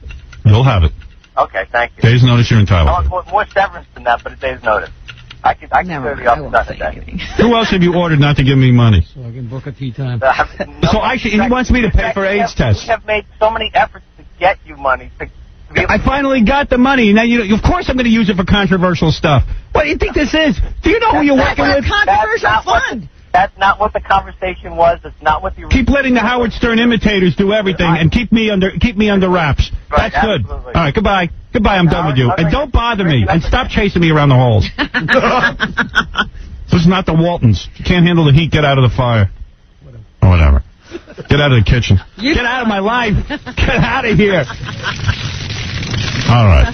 You'll have it. Okay, thank you. Day's notice, you're entitled. I want more severance than that, but a day's notice. I can clear the office on a day. Who else have you ordered not to give me money? So I can book a tea time. He wants me to pay for AIDS tests. We have made so many efforts to get you money. I finally got the money. Now, of course I'm going to use it for controversial stuff. What do you think this is? Do you know who you're working with? Controversial fund. That's not what the conversation was. That's not what the... Keep letting the Howard Stern imitators do everything and keep me under wraps. Right, that's good. Absolutely. All right, goodbye. Goodbye, I'm done with you. And don't bother me. And stop chasing me around the halls. This is not the Waltons. You can't handle the heat, get out of the fire. Or whatever. Get out of the kitchen. Get out of my life. Get out of here. All right.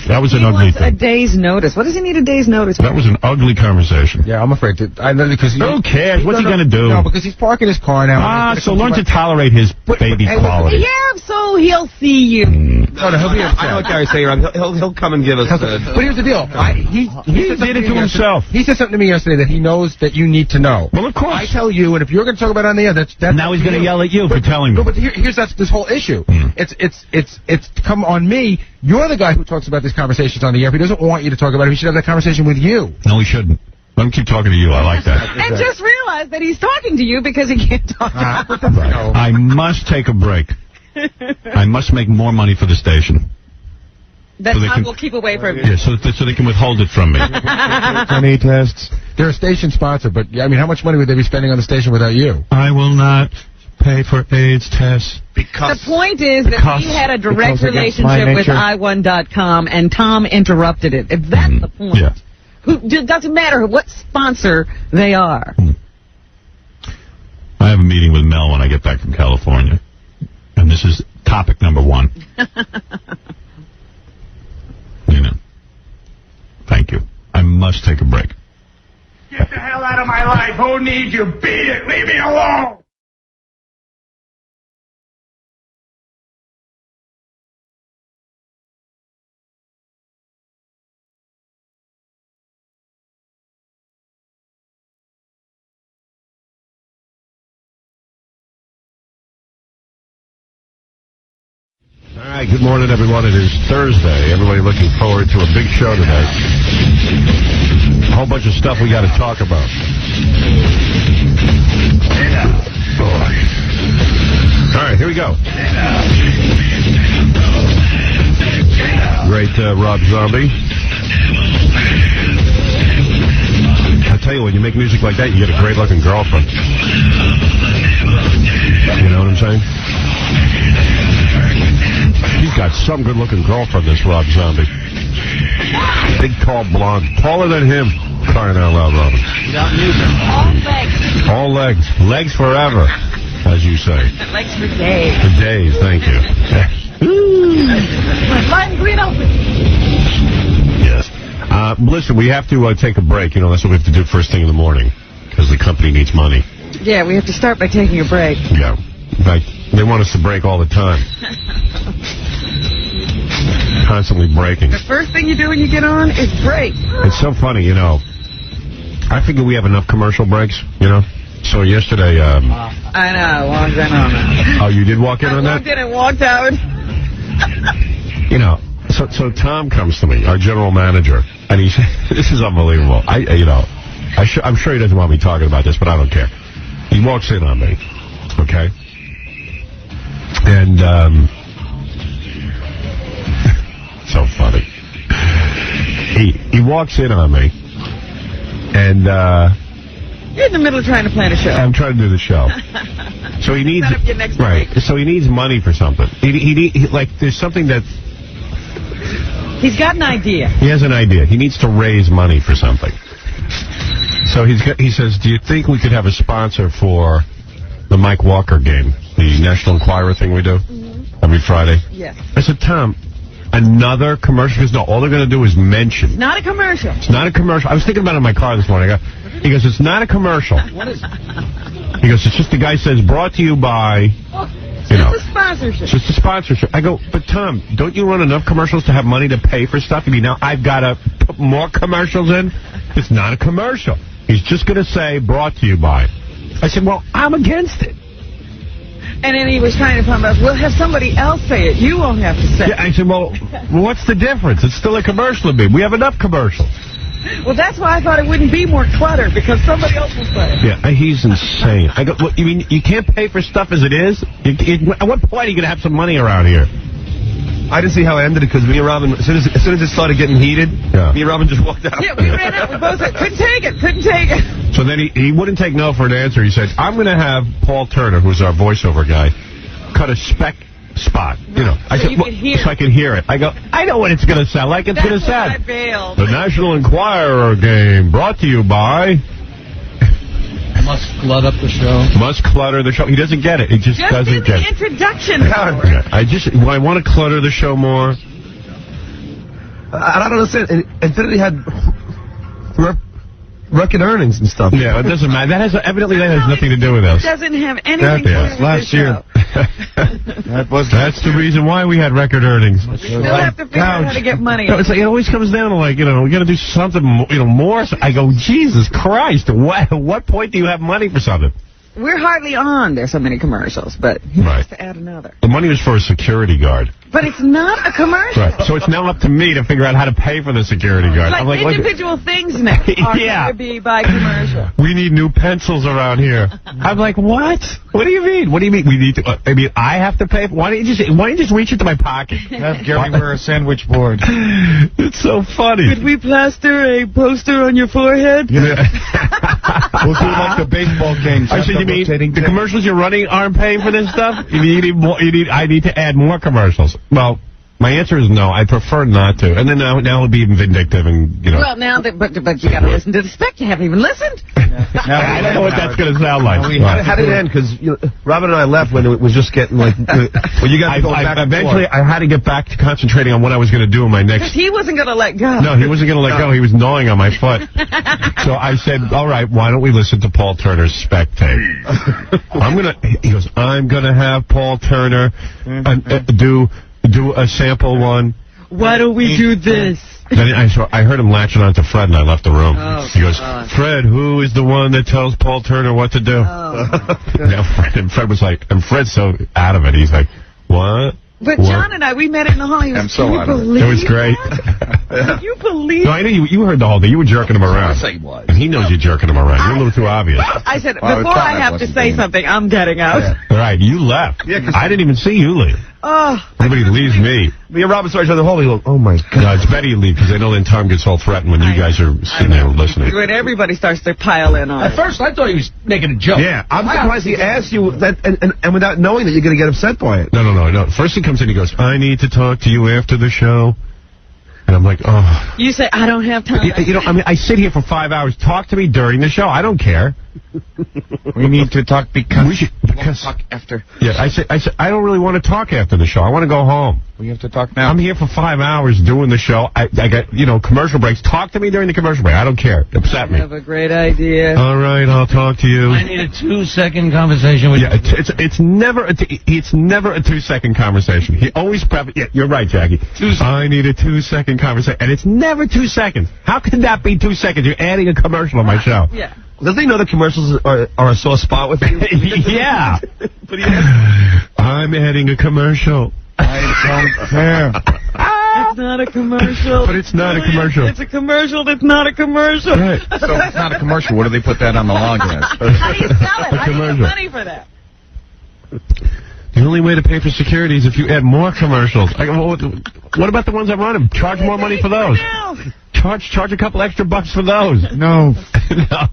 That was an ugly wants a thing. day's notice. What does he need a day's notice for? That was an ugly conversation. Yeah, I'm afraid to. Because who cares? What's he going to do? No, because he's parking his car now. So learn to tolerate his baby quality. Yeah, so he'll see you. No, he'll be upset. I know what Gary's saying. He'll come and give us. But here's the deal. He did it to himself. He said something to me yesterday that he knows that you need to know. Well, of course. I tell you, and if you're going to talk about it on the air, that's now he's going to yell at you for telling me. No, but here's this whole issue. It's come on me. You're the guy who talks about these conversations on the air. If he doesn't want you to talk about it, he should have that conversation with you. No, he shouldn't. Let him keep talking to you. I like that. And just realize that he's talking to you because he can't talk to I must take a break. I must make more money for the station. That So they Tom can- will keep away from you. Yeah, so they can withhold it from me. Any tests? They're a station sponsor, but I mean, how much money would they be spending on the station without you? I will not pay for AIDS tests. The point is that he had a direct relationship with I1.com, and Tom interrupted it. If that's the point. Yeah. It doesn't matter what sponsor they are. I have a meeting with Mel when I get back from California. And this is topic number 1. Thank you. I must take a break. Get the hell out of my life. Who needs you? Beat it. Leave me alone. All right, good morning, everyone. It is Thursday. Everybody looking forward to a big show today. A whole bunch of stuff we got to talk about. All right, here we go. Great Rob Zombie. I tell you, when you make music like that, you get a great-looking girlfriend. You know what I'm saying? He's got some good-looking girlfriend, this Rob Zombie. Big, tall, blonde. Taller than him. Crying out loud, Robin. All legs. All legs. Legs forever, as you say. Legs for days. For days, thank you. Line green open. Yes. Listen, we have to take a break. You know, that's what we have to do first thing in the morning, because the company needs money. Yeah, we have to start by taking a break. Yeah. In fact, they want us to break all the time. Constantly breaking. The first thing you do when you get on is break. It's so funny, you know. I figure we have enough commercial breaks, you know. So yesterday, I know, walked in on that. Oh, you did walk in on that? I walked in and walked out. You know, so Tom comes to me, our general manager, and he said, this is unbelievable. I'm sure he doesn't want me talking about this, but I don't care. He walks in on me, okay? And, so funny. He walks in on me, and, You're in the middle of trying to plan a show. I'm trying to do the show. So he needs, Set up your next right, break. so he needs money for something. He like, there's something that, He's got an idea. he has an idea. He needs to raise money for something. So he says, do you think we could have a sponsor for the Mike Walker game, the National Enquirer thing we do every Friday? Yes. I said, Tom, another commercial? Because no, all they're going to do is mention. Not a commercial. It's not a commercial. I was thinking about it in my car this morning. He goes, it's not a commercial. What is it? He goes, it's just the guy says, brought to you by, you know. Just a sponsorship. It's just a sponsorship. I go, but Tom, don't you run enough commercials to have money to pay for stuff? I mean, now I've got to put more commercials in? It's not a commercial. He's just going to say, brought to you by. I said, well, I'm against it. And then he was trying to promise, we'll have somebody else say it. You won't have to say Yeah, I said, well, what's the difference? It's still a commercial to me. We have enough commercials. it. Well, that's why I thought it wouldn't be more clutter, because somebody else will say it. Yeah, he's insane. I go, well, you mean you can't pay for stuff as it is? At what point are you going to have some money around here? I didn't see how it ended because me and Robin, as soon as it started getting heated, me and Robin just walked out. Yeah, we ran out. We both said, couldn't take it. So then he wouldn't take no for an answer. He said, I'm going to have Paul Turner, who's our voiceover guy, cut a spec spot. You know, I said, so I can hear it. I go, I know what it's going to sound like. It's going to sound. I bailed. The National Enquirer game brought to you by. Must clutter the show. Must clutter the show. He doesn't get it. He just doesn't get it. Introduction. I want to clutter the show more. I don't understand. Infinity had record earnings and stuff. Yeah, it doesn't matter. Evidently that has nothing to do with us. It doesn't have anything to do with last the year. show. That's the reason why we had record earnings. We still have to figure out how to get money. No, it's like, it always comes down to like, we got to do something, more. So I go, Jesus Christ, at what point do you have money for something? We're hardly on. There's so many commercials, but he has to add another. The money was for a security guard. But it's not a commercial. Right. So it's now up to me to figure out how to pay for the security guard. Like individual things now are going to be by commercial. We need new pencils around here. I'm like, what? What do you mean? What do you mean? We need to? I have to pay? Why don't you just reach into my pocket? Have Gary wear a sandwich board. It's so funny. Could we plaster a poster on your forehead? Yeah. We'll do like the baseball games. I said, you mean the commercials you're running aren't paying for this stuff? I need to add more commercials. Well, my answer is no. I prefer not to. And then now it'll be vindictive and, Well, now, but you got to listen to the spec. You haven't even listened. I don't know what that's going to sound like. How did it end? Because Robin and I left when it was just getting like, well, you guys going back and eventually, I had to get back to concentrating on what I was going to do in my next. Because he wasn't going to let go. No, he wasn't going to let go. He was gnawing on my foot. So I said, all right, why don't we listen to Paul Turner's spec tape? He goes, I'm going to have Paul Turner do a sample one. Why don't we do this? Then I heard him latching on to Fred, and I left the room. Oh, he goes, Fred, who is the one that tells Paul Turner what to do? And Fred was like, and Fred's so out of it. He's like, what? But John and I, we met in the hall. I'm so out of it. It was great. Can you believe? No, I know you heard the whole thing. You were jerking him around. And he knows you're jerking him around. You're a little too obvious. I said, before I have to say something, I'm getting out. All right, you left. I didn't even see you leave. Oh. Everybody leaves me. Me and Robin started the whole thing. Oh, my God. No, it's better you leave, because I know then Tom gets all threatened when you guys are sitting there listening. When everybody starts to pile in on At first, I thought he was making a joke. Yeah. I'm surprised he asked you that, and without knowing that you're going to get upset by it. No. First he comes in, he goes, I need to talk to you after the show. And I'm like, oh. You say, I don't have time. I sit here for 5 hours. Talk to me during the show. I don't care. We need to talk because talk after. Yeah, I said, I don't really want to talk after the show. I want to go home. We have to talk now. I'm here for 5 hours doing the show. I got, commercial breaks. Talk to me during the commercial break. I don't care. Upset me. I have a great idea. All right, I'll talk to you. I need a 2-second conversation with you. It's never a 2-second conversation. He always yeah, you're right, Jackie. I need a 2-second conversation, and it's never 2 seconds. How can that be 2 seconds? You're adding a commercial on my show. Yeah. Does he know the commercials are a sore spot with you? Yeah. I'm adding a commercial. I don't care. It's not a commercial. But it's not a commercial. It's a commercial that's not a commercial. Right. So it's not a commercial. What do they put that on the login as? How do you sell it? How do you get money for that? The only way to pay for security is if you add more commercials. What about the ones I'm running? Charge more money for those. Charge a couple extra bucks for those. No. No.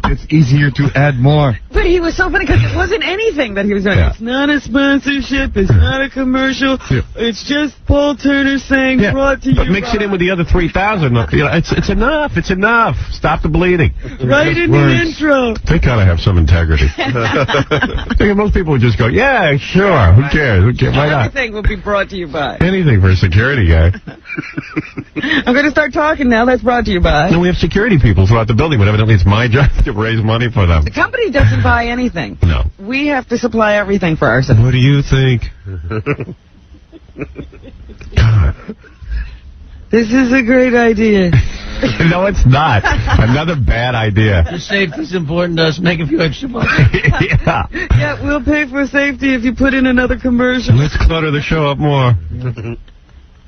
It's easier to add more. But he was so funny because it wasn't anything that he was doing. Yeah. It's not a sponsorship. It's not a commercial. Yeah. It's just Paul Turner saying, brought to you But mix it in with the other 3,000. It's enough. It's enough. Stop the bleeding. Right in the intro. They gotta have some integrity. I think most people would just go, yeah, sure. Who cares? Why not? Everything will be brought to you by. Anything for a security guy. I'm going to start talking now. That's brought to you by. No, we have security people throughout the building, but evidently it's my job to raise money for them. The company doesn't buy anything. No. We have to supply everything for ourselves. What do you think? God. This is a great idea. No, it's not. Another bad idea. Your safety's important to us. Make a few extra bucks. Yeah. Yeah, we'll pay for safety if you put in another commercial. Let's clutter the show up more.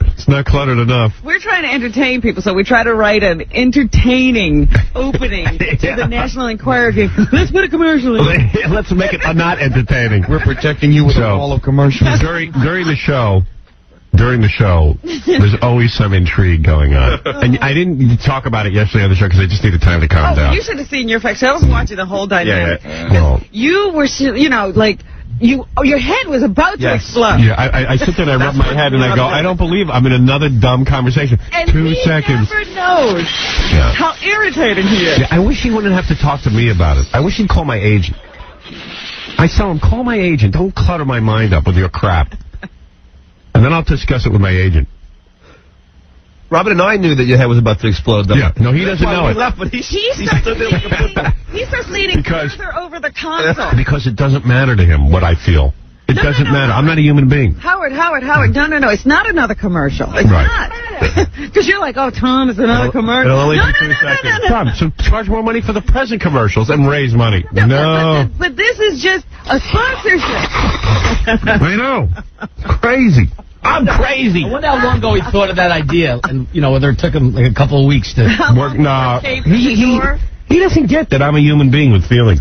It's not cluttered enough. We're trying to entertain people, so we try to write an entertaining opening to the National Enquirer game. Let's put a commercial in. Let's make it not entertaining. We're protecting you with a wall of commercials. During the show, there's always some intrigue going on. And I didn't talk about it yesterday on the show because I just needed time to calm down. You should have seen your face. I was watching the whole dynamic. Yeah. Well, You were, your head was about to explode. Yeah, I sit there and I rub my head and I go, I don't believe I'm in another dumb conversation. And 2 seconds. He never knows how irritating he is. Yeah, I wish he wouldn't have to talk to me about it. I wish he'd call my agent. I tell him, call my agent. Don't clutter my mind up with your crap. And then I'll discuss it with my agent. Robin and I knew that your head was about to explode, though. Yeah, no, he doesn't know it. Left, but he stood there like a football. He starts leaning further over the console. Because it doesn't matter to him what I feel. It doesn't matter. I'm not a human being. Howard, no, it's not another commercial. It's not. Because you're like, oh, Tom, it's another commercial. It'll only be 2 seconds. Tom, so charge more money for the present commercials and raise money. But this is just a sponsorship. I know. It's crazy. I'm crazy. I wonder how long ago he thought of that idea, and whether it took him like a couple of weeks to work. No, he doesn't get that I'm a human being with feelings.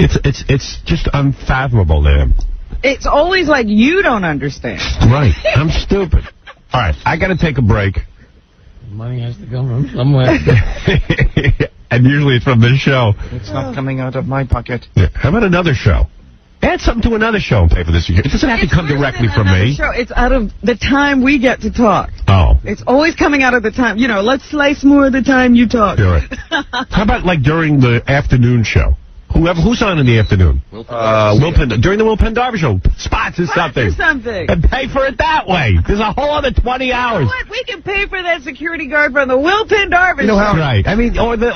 It's just unfathomable to him. It's always like you don't understand. Right. I'm stupid. All right, I got to take a break. Money has to come from somewhere. And usually it's from this show. It's not coming out of my pocket. Yeah. How about another show? Add something to another show and pay for this. It doesn't have to come directly from me. Show. It's out of the time we get to talk. Oh. It's always coming out of the time. Let's slice more of the time you talk. You're right. How about like during the afternoon show? Who's on in the afternoon? During the Will Penn Darby show. Spots or something. And pay for it that way. There's a whole other 20 hours. You know what? We can pay for that security guard from the Will Penn Darby show. Right. I mean, or the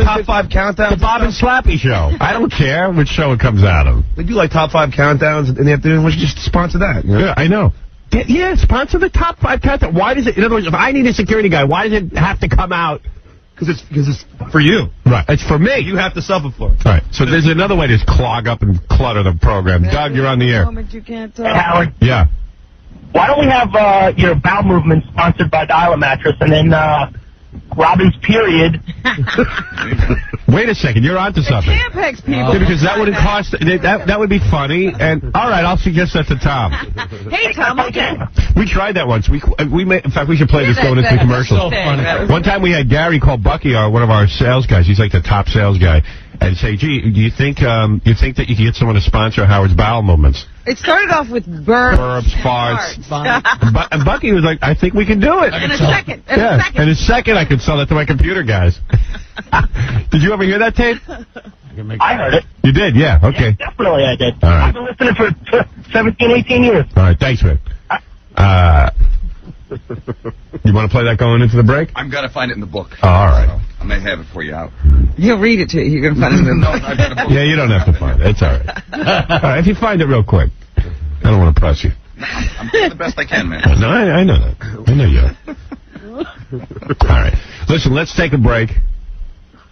top 5 countdowns. The Bob and Slappy show. I don't care which show it comes out of. They do like top 5 countdowns in the afternoon. We should just sponsor that. Yeah, I know. Yeah, sponsor the top 5 countdowns. Why does it? In other words, if I need a security guy, why does it have to come out? Because it's for you. Right. It's for me. You have to suffer for it. Right. So there's another way to just clog up and clutter the program. Doug, you're on the air. You can't talk. Howard. Yeah. Why don't we have your bowel movement sponsored by Dial a Mattress, and then Robin's period. Wait a second, you're onto something. Campex people. Yeah, because that wouldn't cost. That would be funny. And all right, I'll suggest that to Tom. Hey, Tom. Okay. We tried that once. In fact, we should play this going into the commercials. So funny. One time we had Gary call Bucky, one of our sales guys. He's like the top sales guy, and say, "Gee, do you think that you can get someone to sponsor Howard's bowel movements?" It started off with burps, farts. And Bucky was like, I think we can do it. In a second. In a second, I could sell that to my computer guys. Did you ever hear that tape? I heard it. You did? Yeah, okay. Yeah, definitely I did. All right. I've been listening for 17, 18 years. All right, thanks, man. You want to play that going into the break? I'm going to find it in the book. Oh, all right. So I may have it for you out. He'll read it to you. You're going to find it in the book. Yeah, you don't have to find it. It's all right. All right, if you find it real quick. I don't want to press you. I'm doing the best I can, man. No, I know that. I know you. All right. Listen, let's take a break.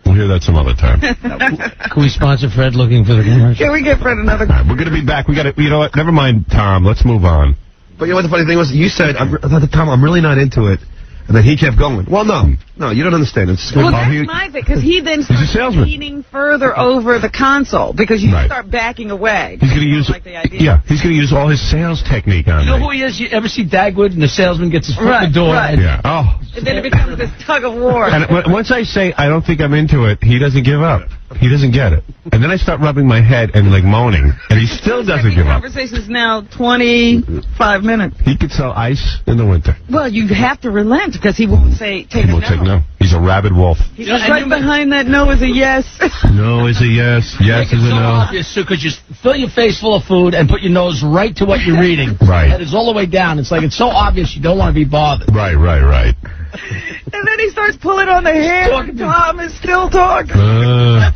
We'll hear that some other time. Can we sponsor Fred looking for the commercial? Can we get Fred another? All right, we're going to be back. You know what? Never mind, Tom. Let's move on. But you know what the funny thing was? You said, at the time, I'm really not into it. And then he kept going. Well, no, you don't understand. It's well, that's my thing, because he then starts leaning further over the console, because you start backing away. He's going to use, he's going to use all his sales technique on You know who he is? You ever see Dagwood and the salesman gets his foot in the door? Right. Yeah. Oh. And then it becomes this tug of war. And once I say I don't think I'm into it, he doesn't give up. He doesn't get it. And then I start rubbing my head and like moaning, and he still doesn't give up. The conversation is now 25 minutes. He could sell ice in the winter. Well, you have to relent, because he won't take a no. He won't take no. He's a rabid wolf. He's right behind that no is a yes. No is a yes. Yes is a no. Obvious, because you fill your face full of food and put your nose right to what you're reading. Right. That is all the way down. It's like it's so obvious you don't want to be bothered. Right. And then he starts pulling on the hair. Tom is still talking.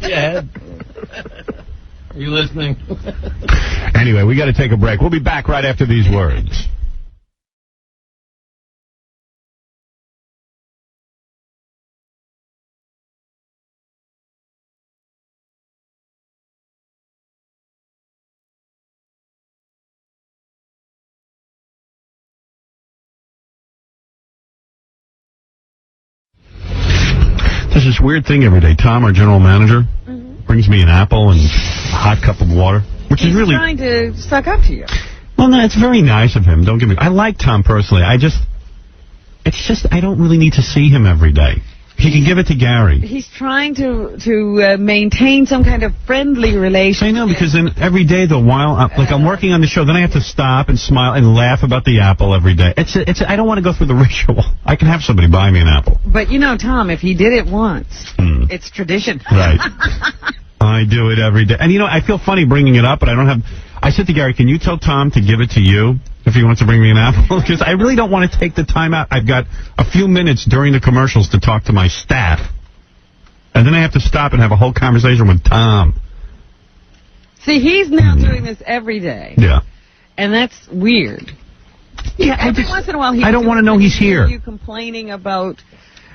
Yeah. Are you listening? Anyway, we got to take a break. We'll be back right after these words. There's this weird thing every day. Tom, our general manager, brings me an apple and a hot cup of water, which is really... He's trying to suck up to you. Well, no, it's very nice of him. Don't get me... I like Tom personally. It's just, I don't really need to see him every day. He can give it to Gary. He's trying to maintain some kind of friendly relationship. I know, because then every day, while I'm working on the show, then I have to stop and smile and laugh about the apple every day. I don't want to go through the ritual. I can have somebody buy me an apple. But you know, Tom, if he did it once, it's tradition. Right. I do it every day. And you know, I feel funny bringing it up, but I don't have... I said to Gary, can you tell Tom to give it to you if he wants to bring me an apple? Because I really don't want to take the time out. I've got a few minutes during the commercials to talk to my staff. And then I have to stop and have a whole conversation with Tom. See, he's now doing this every day. Yeah. And that's weird. Yeah, every once in a while, I don't want to know he's here. You complaining about,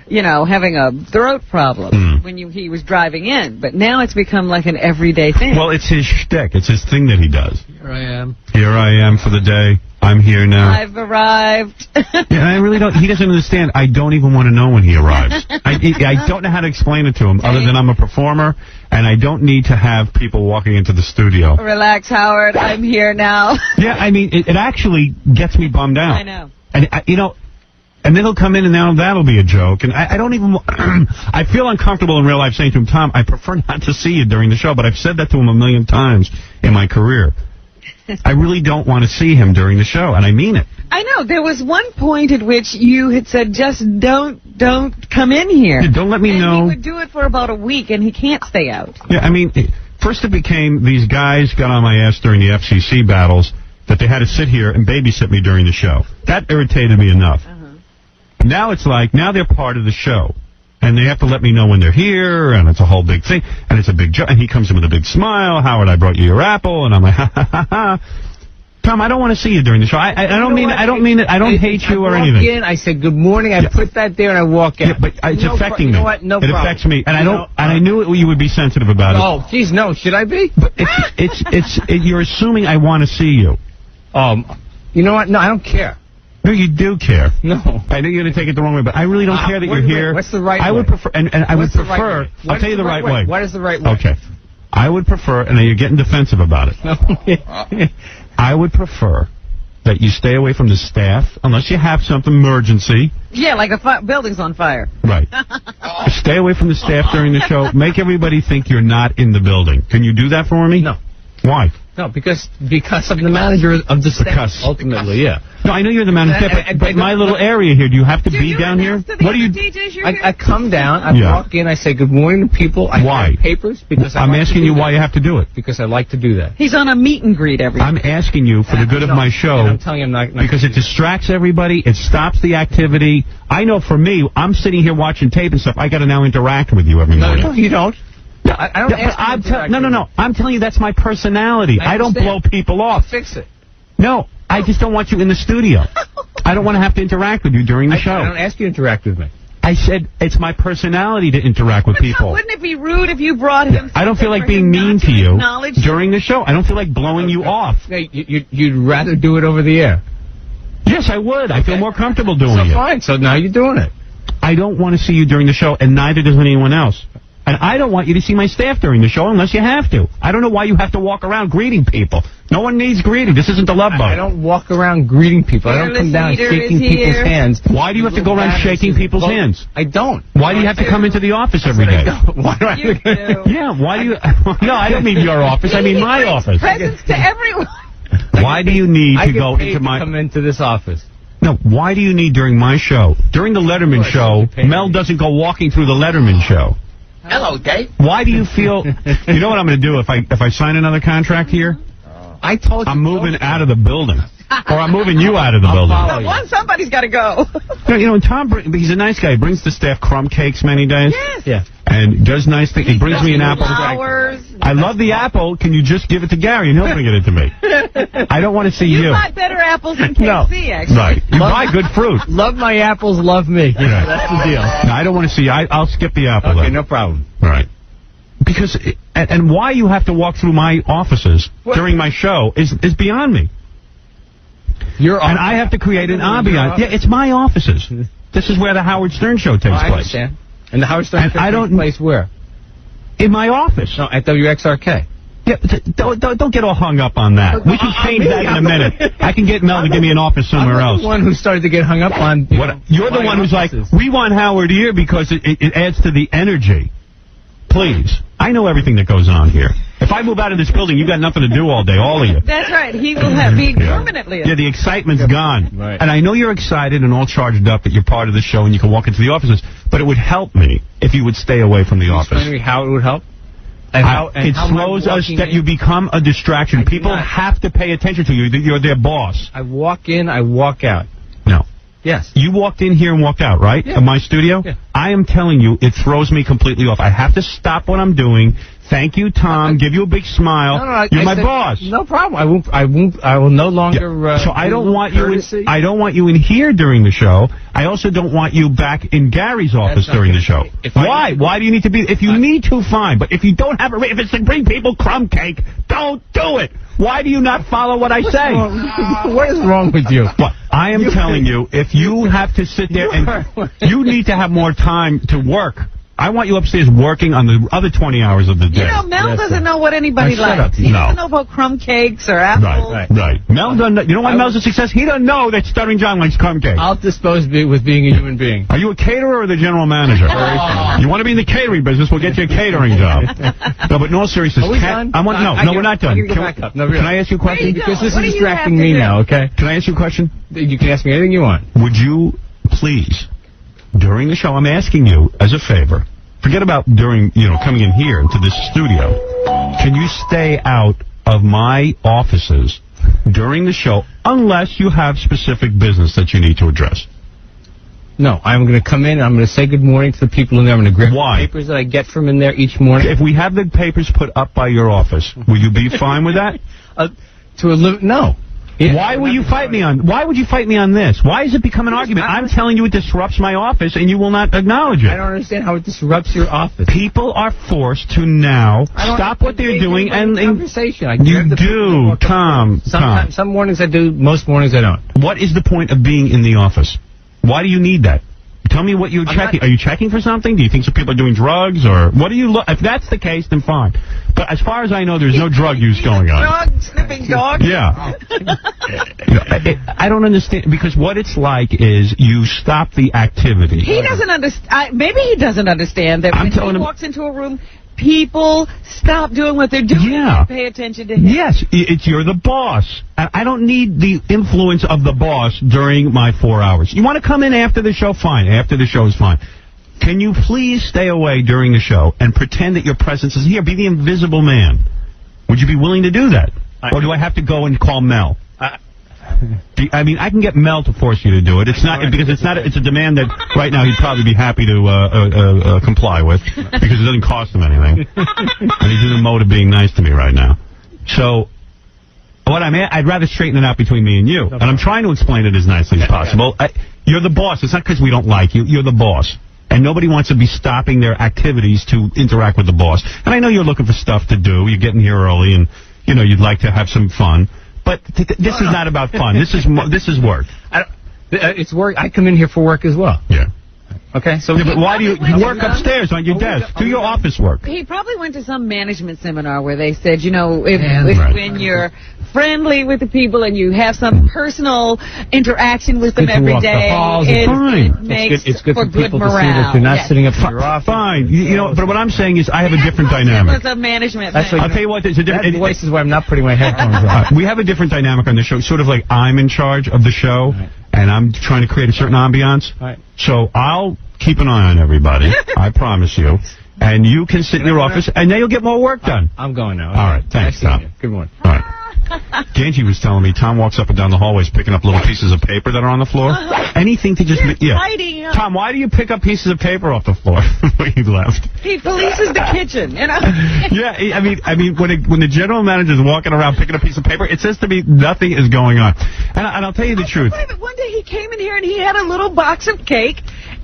you know, having a throat problem when he was driving in. But now it's become like an everyday thing. Well, it's his shtick. It's his thing that he does. Here I am. Here I am for the day. I'm here now. I've arrived. Yeah, I really don't. He doesn't understand. I don't even want to know when he arrives. I don't know how to explain it to him other than I'm a performer, and I don't need to have people walking into the studio. Relax, Howard. I'm here now. Yeah, I mean, it actually gets me bummed out. I know. And, you know, and then he'll come in and now that'll be a joke. And I don't even... I feel uncomfortable in real life saying to him, Tom, I prefer not to see you during the show, but I've said that to him a million times in my career. I really don't want to see him during the show, and I mean it. I know. There was one point at which you had said, just don't come in here. Yeah, don't let me know. And he would do it for about a week, and he can't stay out. Yeah, I mean, first it became these guys got on my ass during the FCC battles that they had to sit here and babysit me during the show. That irritated me enough. Now it's like, now they're part of the show. And they have to let me know when they're here, and it's a whole big thing, and it's a big joke. And he comes in with a big smile, Howard, I brought you your apple, and I'm like, ha, ha, ha, ha. Tom, I don't want to see you during the show. I don't mean it. I don't hate you or anything. I said good morning. I put that there and I walk out. Yeah, but it's affecting me. You know what? No it problem. affects me, and I knew you would be sensitive about it. Oh, geez, no. Should I be? But you're assuming I want to see you. You know what? No, I don't care. No, you do care. No. I know you're going to take it the wrong way, but I really don't care that you're here. What's the right way? I would prefer, and I would prefer, I'll tell you the right way. What is the right way? Okay. I would prefer, and you're getting defensive about it. I would prefer that you stay away from the staff, unless you have some emergency. Yeah, like a building's on fire. Right. Stay away from the staff during the show. Make everybody think you're not in the building. Can you do that for me? No. Why? No, because I'm the manager of the staff. Ultimately, yeah. No, I know you're the manager, but my little area here, do you have to be down here? What do you... I come down, I walk in, I say good morning to people. I have papers because I'm asking you why you have to do it. Because I like to do that. He's on a meet and greet every day. I'm asking you for the good of my show. I'm telling you I'm not because it distracts everybody, it stops the activity. I know for me, I'm sitting here watching tape and stuff, I got to now interact with you every morning. No, you don't. I don't ask No. I'm telling you that's my personality. I don't blow people off. I'll fix it. No, I just don't want you in the studio. I don't want to have to interact with you during the show. I don't ask you to interact with me. I said it's my personality to interact with people. Wouldn't it be rude if you brought him? I don't feel like being mean to you during the show. I don't feel like blowing you off. You'd rather do it over the air? Yes, I would. I feel more comfortable doing it. So fine. So now you're doing it. I don't want to see you during the show, and neither does anyone else. And I don't want you to see my staff during the show unless you have to. I don't know why you have to walk around greeting people. No one needs greeting. This isn't the Love Boat. I don't walk around greeting people. I don't come down shaking people's hands. Why do you have to go around shaking people's hands? I don't. Why do you have to come into the office every day? Why do I have to? Yeah, why do you... No, I don't mean your office. I mean my office. Presents to everyone. Why do you need to go into my... come into this office. No, why do you need during my show? During the Letterman show, Mel doesn't go walking through the Letterman show. Hello, Dave. Why do you feel... You know what I'm going to do if I sign another contract here? I told you. I'm moving out of the building. Or I'm moving you out of the building. Somebody's got to go. You know, and Tom, he's a nice guy. He brings the staff crumb cakes many days. Yes. Yeah. And does nice things. He brings me an apple. Flowers. I love the apple. Can you just give it to Gary and he'll bring it to me? I don't want to see you. You buy better apples than KC, actually. Right. You buy good fruit. Love my apples, love me. Yeah. That's the deal. No, I don't want to see you. I'll skip the apple. Okay, then. no problem. All right. Because, and why you have to walk through my offices during my show is beyond me. And I have to create an ambiance. Yeah, it's my offices. This is where the Howard Stern show takes place. I understand. And the Howard Stern show takes place where? In my office. No, at WXRK. Yeah, don't get all hung up on that. We can change that in a minute. I can get Mel to give me an office somewhere else. I'm the one who started to get hung up on. You're the one who's like, we want Howard here because it adds to the energy. Please. I know everything that goes on here. If I move out of this building, you got nothing to do all day, all of you. That's right. He will be permanently. Yeah, the excitement's gone. Right. And I know you're excited and all charged up that you're part of the show and you can walk into the offices, but it would help me if you would stay away from the office. Explain to me how it would help? It slows us that you become a distraction. People have to pay attention to you. You're their boss. I walk in, I walk out. No. Yes. You walked in here and walked out, right? Yeah. In my studio? Yeah. I am telling you, it throws me completely off. I have to stop what I'm doing. Thank you, Tom. Give you a big smile. No, You're my boss. No problem. I will no longer. So I don't want you. I don't want you in here during the show. I also don't want you back in Gary's office during the show. Why? Why do you need to be? If you need to, fine. But if you don't have if it's to bring people crumb cake, don't do it. Why do you not follow what I say? What is wrong with you? What? I am telling you, if you have to sit there and you need to have more time to work. I want you upstairs working on the other 20 hours of the day. You know, Mel doesn't know what anybody likes. He doesn't know about crumb cakes or apples. Right. Mel doesn't know. You know why Mel's a success? He doesn't know that Stuttering John likes crumb cake. I'll dispose with being a human being. Are you a caterer or the general manager? You want to be in the catering business? We'll get you a catering job. No, but in all seriousness, are we done? No, we're not done. Can I ask you a question? Because this is distracting me now, okay? Can I ask you a question? You can ask me anything you want. Would you please, during the show, I'm asking you as a favor, forget about coming in here into this studio. Can you stay out of my offices during the show unless you have specific business that you need to address? No, I'm going to come in and I'm going to say good morning to the people in there. I'm going to grab the papers that I get from in there each morning. If we have the papers put up by your office, will you be fine with that? No. Yeah, Why would you fight me on this? Why has it become an argument? I'm telling you it disrupts my office, and you will not acknowledge it. I don't understand how it disrupts your office. People are forced to now stop what they're doing and conversation. You do, Tom. Sometimes, some mornings I do, most mornings I don't. What is the point of being in the office? Why do you need that? Tell me what you're checking. Are you checking for something? Do you think some people are doing drugs, or what do you look? If that's the case, then fine. But as far as I know, there's no drug use going on. Dog sniffing dog. Yeah. I don't understand, because what it's like is you stop the activity. He doesn't understand. Maybe he doesn't understand that when he walks into a room, people stop doing what they're doing and pay attention to him. Yes, you're the boss. I don't need the influence of the boss during my 4 hours. You want to come in after the show? Fine. After the show is fine. Can you please stay away during the show and pretend that your presence is here? Be the invisible man. Would you be willing to do that? Or do I have to go and call Mel? I mean, I can get Mel to force you to do it. It's not because it's a demand that right now he'd probably be happy to comply with because it doesn't cost him anything, and he's in the mode of being nice to me right now. So, I'd rather straighten it out between me and you, and I'm trying to explain it as nicely as possible. You're the boss. It's not because we don't like you. You're the boss. And nobody wants to be stopping their activities to interact with the boss. And I know you're looking for stuff to do. You're getting here early, and you'd like to have some fun. But this is not about fun. This is work. It's work. I come in here for work as well. Yeah. Okay. So, but why do you work upstairs on your desk? Do your office work. He probably went to some management seminar where they said, when you're friendly with the people and you have some personal interaction with them every day, it makes it's good for good people morale. To see that you're not sitting up in your office. Fine. But what I'm saying is I have a different dynamic. It was a management I'll tell you what, there's a different... That voice is why I'm not putting my headphones on. We have a different dynamic on the show, sort of like I'm in charge of the show, and I'm trying to create a certain ambiance. Right. So I'll keep an eye on everybody, I promise you, and you can sit in your office, and then you'll get more work done. I'm going now. All right, thanks, Tom. Good morning. All right. Ganji was telling me Tom walks up and down the hallways picking up little pieces of paper that are on the floor. Anything to just... Tom, why do you pick up pieces of paper off the floor when you left? He polices the kitchen, Yeah, I mean, when the general manager's walking around picking up a piece of paper, it says to me nothing is going on. And I'll tell you the truth. One day he came in here and he had a little box of cake,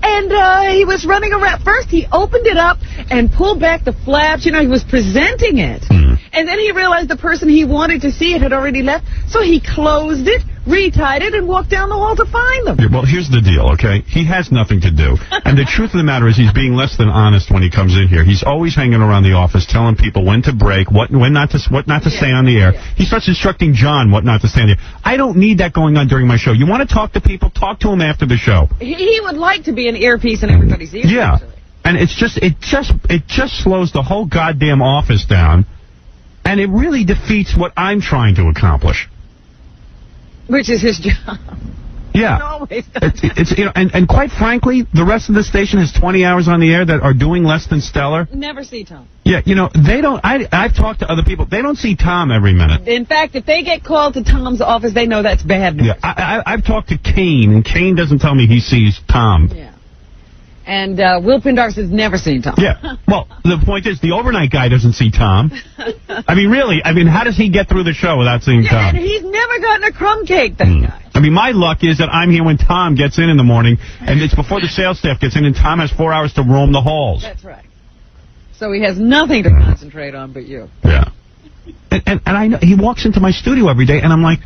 and he was running around. First, he opened it up and pulled back the flaps. He was presenting it. And then he realized the person he wanted to see it had already left, so he closed it, retied it, and walked down the hall to find them. Yeah, well, here's the deal, okay? He has nothing to do. And the truth of the matter is he's being less than honest when he comes in here. He's always hanging around the office telling people when to break, what not to say on the air. He starts instructing John what not to say on the air. I don't need that going on during my show. You want to talk to people, talk to them after the show. He would like to be an earpiece in everybody's ear. Yeah. Actually. And it just slows the whole goddamn office down, and it really defeats what I'm trying to accomplish. Which is his job. Yeah. Always it's and quite frankly, the rest of the station has 20 hours on the air that are doing less than stellar. Never see Tom. Yeah, they don't. I've talked to other people. They don't see Tom every minute. In fact, if they get called to Tom's office, they know that's bad news. Yeah, I've talked to Kane, and Kane doesn't tell me he sees Tom. Yeah. And Will Pindar has never seen Tom. Yeah. Well, the point is, the overnight guy doesn't see Tom. I mean, really. I mean, how does he get through the show without seeing Tom? And he's never gotten a crumb cake, that guy. I mean, my luck is that I'm here when Tom gets in the morning, and it's before the sales staff gets in, and Tom has 4 hours to roam the halls. That's right. So he has nothing to concentrate on but you. Yeah. And I know he walks into my studio every day, and I'm like,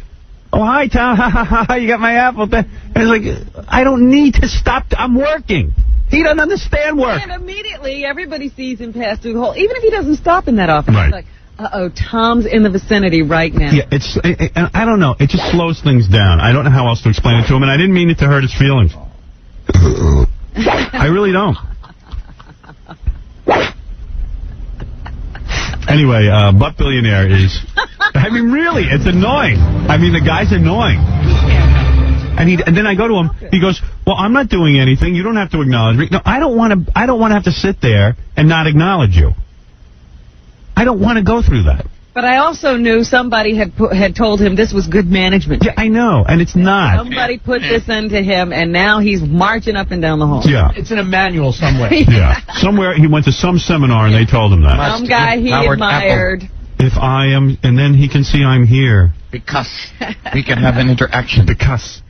oh, hi, Tom. Ha, ha, ha, you got my apple. And it's like, I don't need to stop. I'm working. He doesn't understand work. And immediately, everybody sees him pass through the hall. Even if he doesn't stop in that office, right. It's like, uh-oh, Tom's in the vicinity right now. Yeah, and I don't know. It just slows things down. I don't know how else to explain it to him, and I didn't mean it to hurt his feelings. I really don't. Anyway, Butt Billionaire is... I mean, really, it's annoying. I mean, the guy's annoying. And then I go to him. He goes, "Well, I'm not doing anything. You don't have to acknowledge me." No, I don't want to have to sit there and not acknowledge you. I don't want to go through that. But I also knew somebody had told him this was good management. Yeah, I know, and it's not. Somebody put this into him, and now he's marching up and down the hall. Yeah. It's in a manual somewhere. Yeah. Somewhere he went to some seminar and they told him that. Some guy he admired. If I am, and then he can see I'm here. Because we can have an interaction. Because.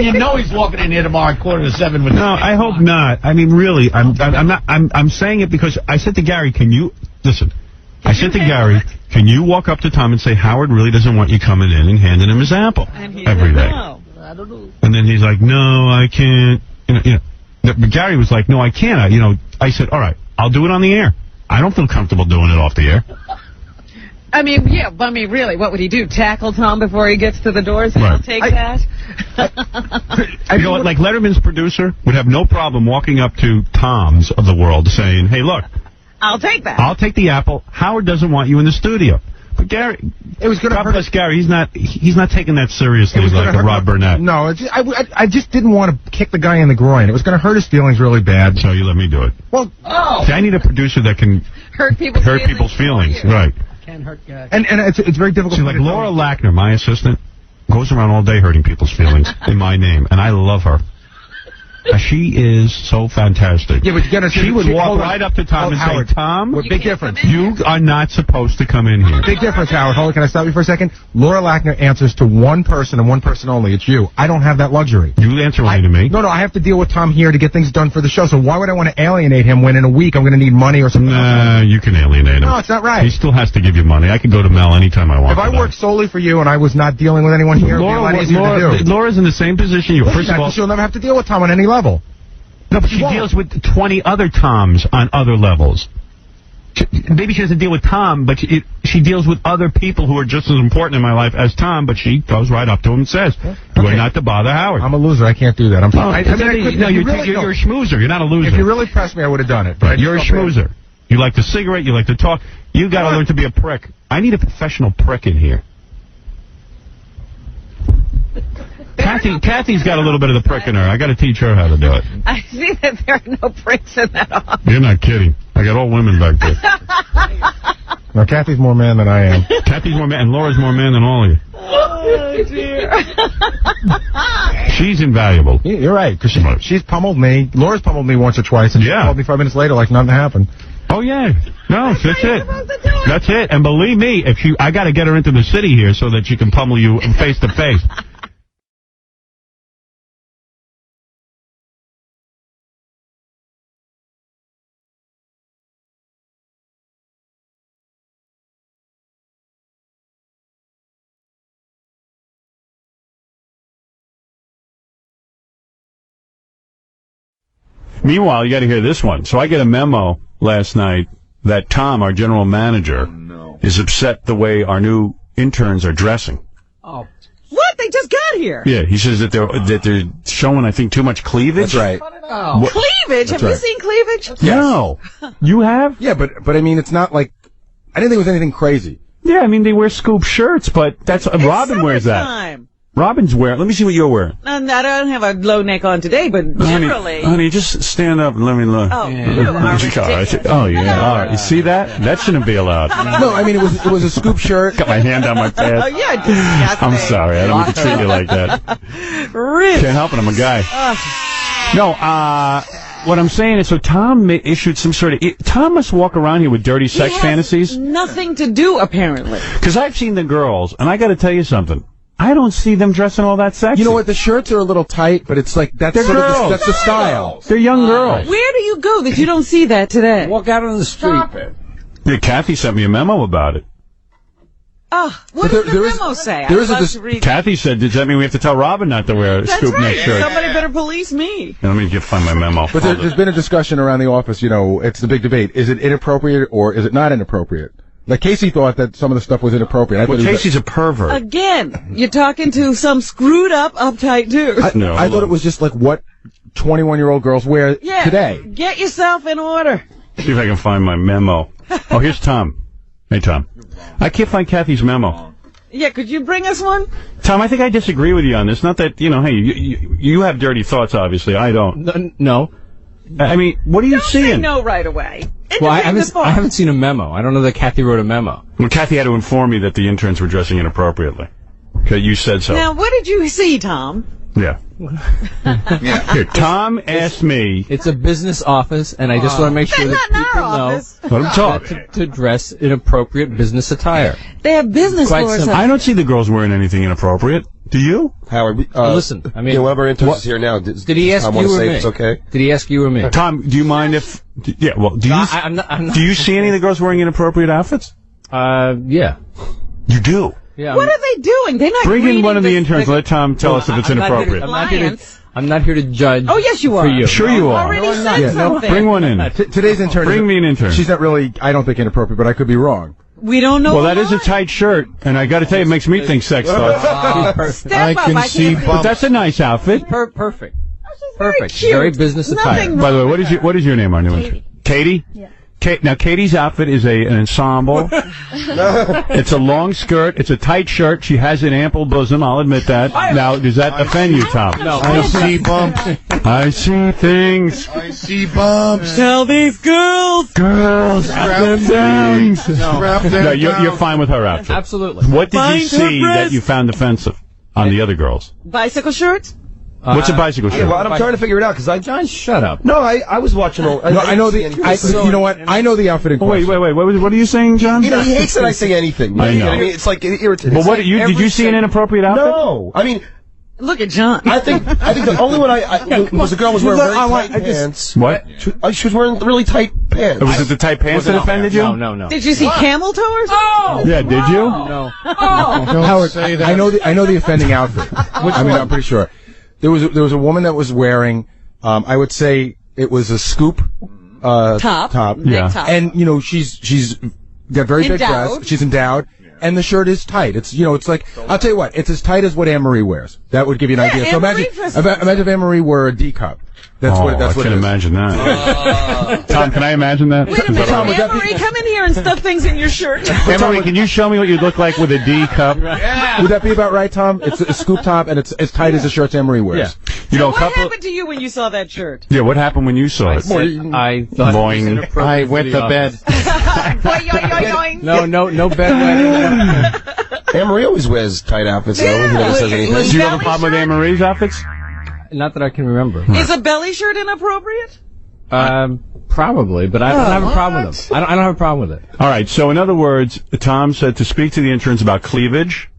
You know he's walking in here tomorrow at 6:45 with. No, I hope not. I mean, really, I'm not. I'm saying it because I said to Gary, "Can you listen?" I said to Gary, "Can you walk up to Tom and say Howard really doesn't want you coming in and handing him his apple every day?" No, I don't know. And then he's like, "No, I can't." But Gary was like, "No, I can't." I said, "All right, I'll do it on the air. I don't feel comfortable doing it off the air." I mean, yeah, but I mean, really, what would he do? Tackle Tom before he gets to the doors? Right. I'll take that. You know what? Like Letterman's producer would have no problem walking up to Tom's of the world saying, "Hey, look, I'll take that. I'll take the apple. Howard doesn't want you in the studio." But Gary, it was going to hurt us. Gary, he's not taking that seriously like Rob Burnett. No, I just didn't want to kick the guy in the groin. It was going to hurt his feelings really bad. So you let me do it. Well, see, I need a producer that can hurt people's feelings. Right. Can hurt guys. And it's very difficult. See, like Laura Lackner, my assistant, goes around all day hurting people's feelings in my name, and I love her. She is so fantastic. Yeah, but you gotta. She would walk right up to Tom and Howard, say, "Tom, big difference. You are not supposed to come in here." Big difference, Howard. Hold on, can I stop you for a second? Laura Lackner answers to one person and one person only. It's you. I don't have that luxury. You answer only to me. No, I have to deal with Tom here to get things done for the show. So why would I want to alienate him when in a week I'm going to need money or something? Nah, you can alienate him. No, it's not right. He still has to give you money. I can go to Mel anytime I want. If I worked solely for you and I was not dealing with anyone here, it would be a lot easier to do. Laura's in the same position you. First of all, she'll never have to deal with Tom on any level. No, but she deals with 20 other Toms on other levels. Maybe she doesn't deal with Tom, but she deals with other people who are just as important in my life as Tom, but she goes right up to him and says, "You are not to bother Howard." I'm a loser. I can't do that. I'm sorry. You're a schmoozer. You're not a loser. If you really pressed me, I would have done it. But you're a schmoozer. You like the cigarette. You like to talk. You got to learn to be a prick. I need a professional prick in here. Kathy's got a little bit of the prick in her. I got to teach her how to do it. I see that there are no pricks in that office. You're not kidding. I got all women back there. No, Kathy's more man than I am. Kathy's more man, and Laura's more man than all of you. Oh, dear. She's invaluable. You're right, because she's pummeled me. Laura's pummeled me once or twice, and she called me 5 minutes later like nothing happened. Oh, yeah. No, that's it. That's it. And believe me, I got to get her into the city here so that she can pummel you face to face. Meanwhile, you got to hear this one. So I get a memo last night that Tom, our general manager, is upset the way our new interns are dressing. Oh. What? They just got here. Yeah, he says that they're showing, I think, too much cleavage. That's right. Oh. Cleavage? That's Have you right. seen cleavage? Yes. No. You have? Yeah, but I mean, it's not like, I didn't think it was anything crazy. Yeah, I mean, they wear scoop shirts, but that's, Robin wears that. Summertime. Robin's wearing, let me see what you're wearing. I don't have a low neck on today, but generally. Honey, just stand up and let me look. Oh, you are ridiculous. Oh, yeah. All right. You see that? That shouldn't be allowed. No, I mean, it was a scoop shirt. Got my hand on my pants. Oh, yeah, disgusting. I'm sorry. I don't mean to treat you like that. Really? Can't help it. I'm a guy. No, what I'm saying is, so Tom issued some sort of... Tom must walk around here with dirty sex fantasies. Nothing to do, apparently. Because I've seen the girls, and I got to tell you something. I don't see them dressing all that sexy. You know what? The shirts are a little tight, but it's like that's They're sort of girls. that's the style. They're young girls. Where do you go that you don't see that today? Walk out on the street. Stop it. Yeah, Kathy sent me a memo about it. Oh, what does the memo say? there is I'd love to read Kathy said, does that mean we have to tell Robin not to wear a That's scoop neck right. shirt? Somebody better police me. Let me find my memo. But there's been a discussion around the office. You know, it's the big debate: is it inappropriate or is it not inappropriate? Like Casey thought that some of the stuff was inappropriate. I thought Casey's a pervert. Again, you're talking to some screwed up, uptight dude. I thought it was just like what 21-year-old girls wear today. Get yourself in order. See if I can find my memo. Oh, here's Tom. Hey, Tom. I can't find Kathy's memo. Yeah, could you bring us one? Tom, I think I disagree with you on this. Not that, hey, you have dirty thoughts, obviously. I don't. No. I mean, what are you Say seeing? no right away. Well, I haven't seen a memo. I don't know that Kathy wrote a memo. Well, Kathy had to inform me that the interns were dressing inappropriately. Okay, you said so. Now, what did you see, Tom? Yeah. Here, Tom asked me. It's a business office, and I just want to make sure that people know Let him talk. to dress in appropriate business attire. They have business Quite floors. simple. I don't see the girls wearing anything inappropriate. Do you? Howard, Listen, I mean, one of our interns is here now. Did he ask I you want to or say me? it's okay. Did he ask you or me? Tom, do you mind if... Yeah, well, do you... I'm not, do you see any of the girls wearing inappropriate outfits? Yeah. You do? Yeah. What are they doing? They're not Bring in greeting one of the the interns. Let Tom tell us if it's inappropriate. I'm not here to judge. Oh, yes, you are. For you. Sure you are. Already said something. Bring one in. Today's intern. Bring me an intern. She's not really, I don't think, inappropriate, but I could be wrong. We don't know. Well, that is a tight shirt, and I got to tell you, it makes me think sex thoughts. Step up, I can't But that's a nice outfit. Perfect. Perfect. Cute. Very business attire. By the way, what is your name, our new intern? Katie? Yeah. Now, Katie's outfit is an ensemble. It's a long skirt. It's a tight shirt. She has an ample bosom. I'll admit that. Now, does that offend you, Tom? No. I see bumps. I see things. I see bumps. Tell these girls. Girls, Strap them them things. Strap them No, you're down. fine with her outfit. Absolutely. What did you Find her see that breast. you found offensive on the other girls? Bicycle shirts? What's a bicycle shirt? Yeah, well, I'm trying to figure it out because John, shut up. No, I was watching. I know the. You know what? I know the outfit in question. Wait. What are you saying, John? You know, he hates that I say anything. I You know. I mean, it's like it irritates. But what did you see an inappropriate outfit? No, I mean, Look at John. I think the only one I was a girl was wearing very tight pants. What? She was wearing really tight pants. Was it the tight pants that offended you? No. Did you see camel toe or something? Yeah, did you? No. Howard, I know the offending outfit. I'm pretty sure. There was a woman that was wearing, I would say it was a scoop top. Neck top. And she's got very big breasts. She's endowed. And the shirt is tight. It's it's like, I'll tell you what, it's as tight as what Anne-Marie wears. That would give you an idea. So imagine if Anne-Marie wore a D cup. That's what I it can is. imagine that. Tom, can I imagine that? Wait a minute, Anne-Marie, come in here and stuff things in your shirt. Anne-Marie, can you show me what you'd look like with a D cup? Would that be about right, Tom? It's a scoop top and it's as tight as the shirts Anne-Marie wears. Yeah. What happened to you when you saw that shirt? Yeah, what happened when you saw it? I thought Boing. I went to bed. No bed wedding. Anne-Marie always wears tight outfits, though. He never says anything. Do you have a problem with Anne-Marie's outfits? Not that I can remember. Is a belly shirt inappropriate? Probably, but I don't have a problem with them. I don't have a problem with it. All right, so in other words, Tom said to speak to the interns about cleavage.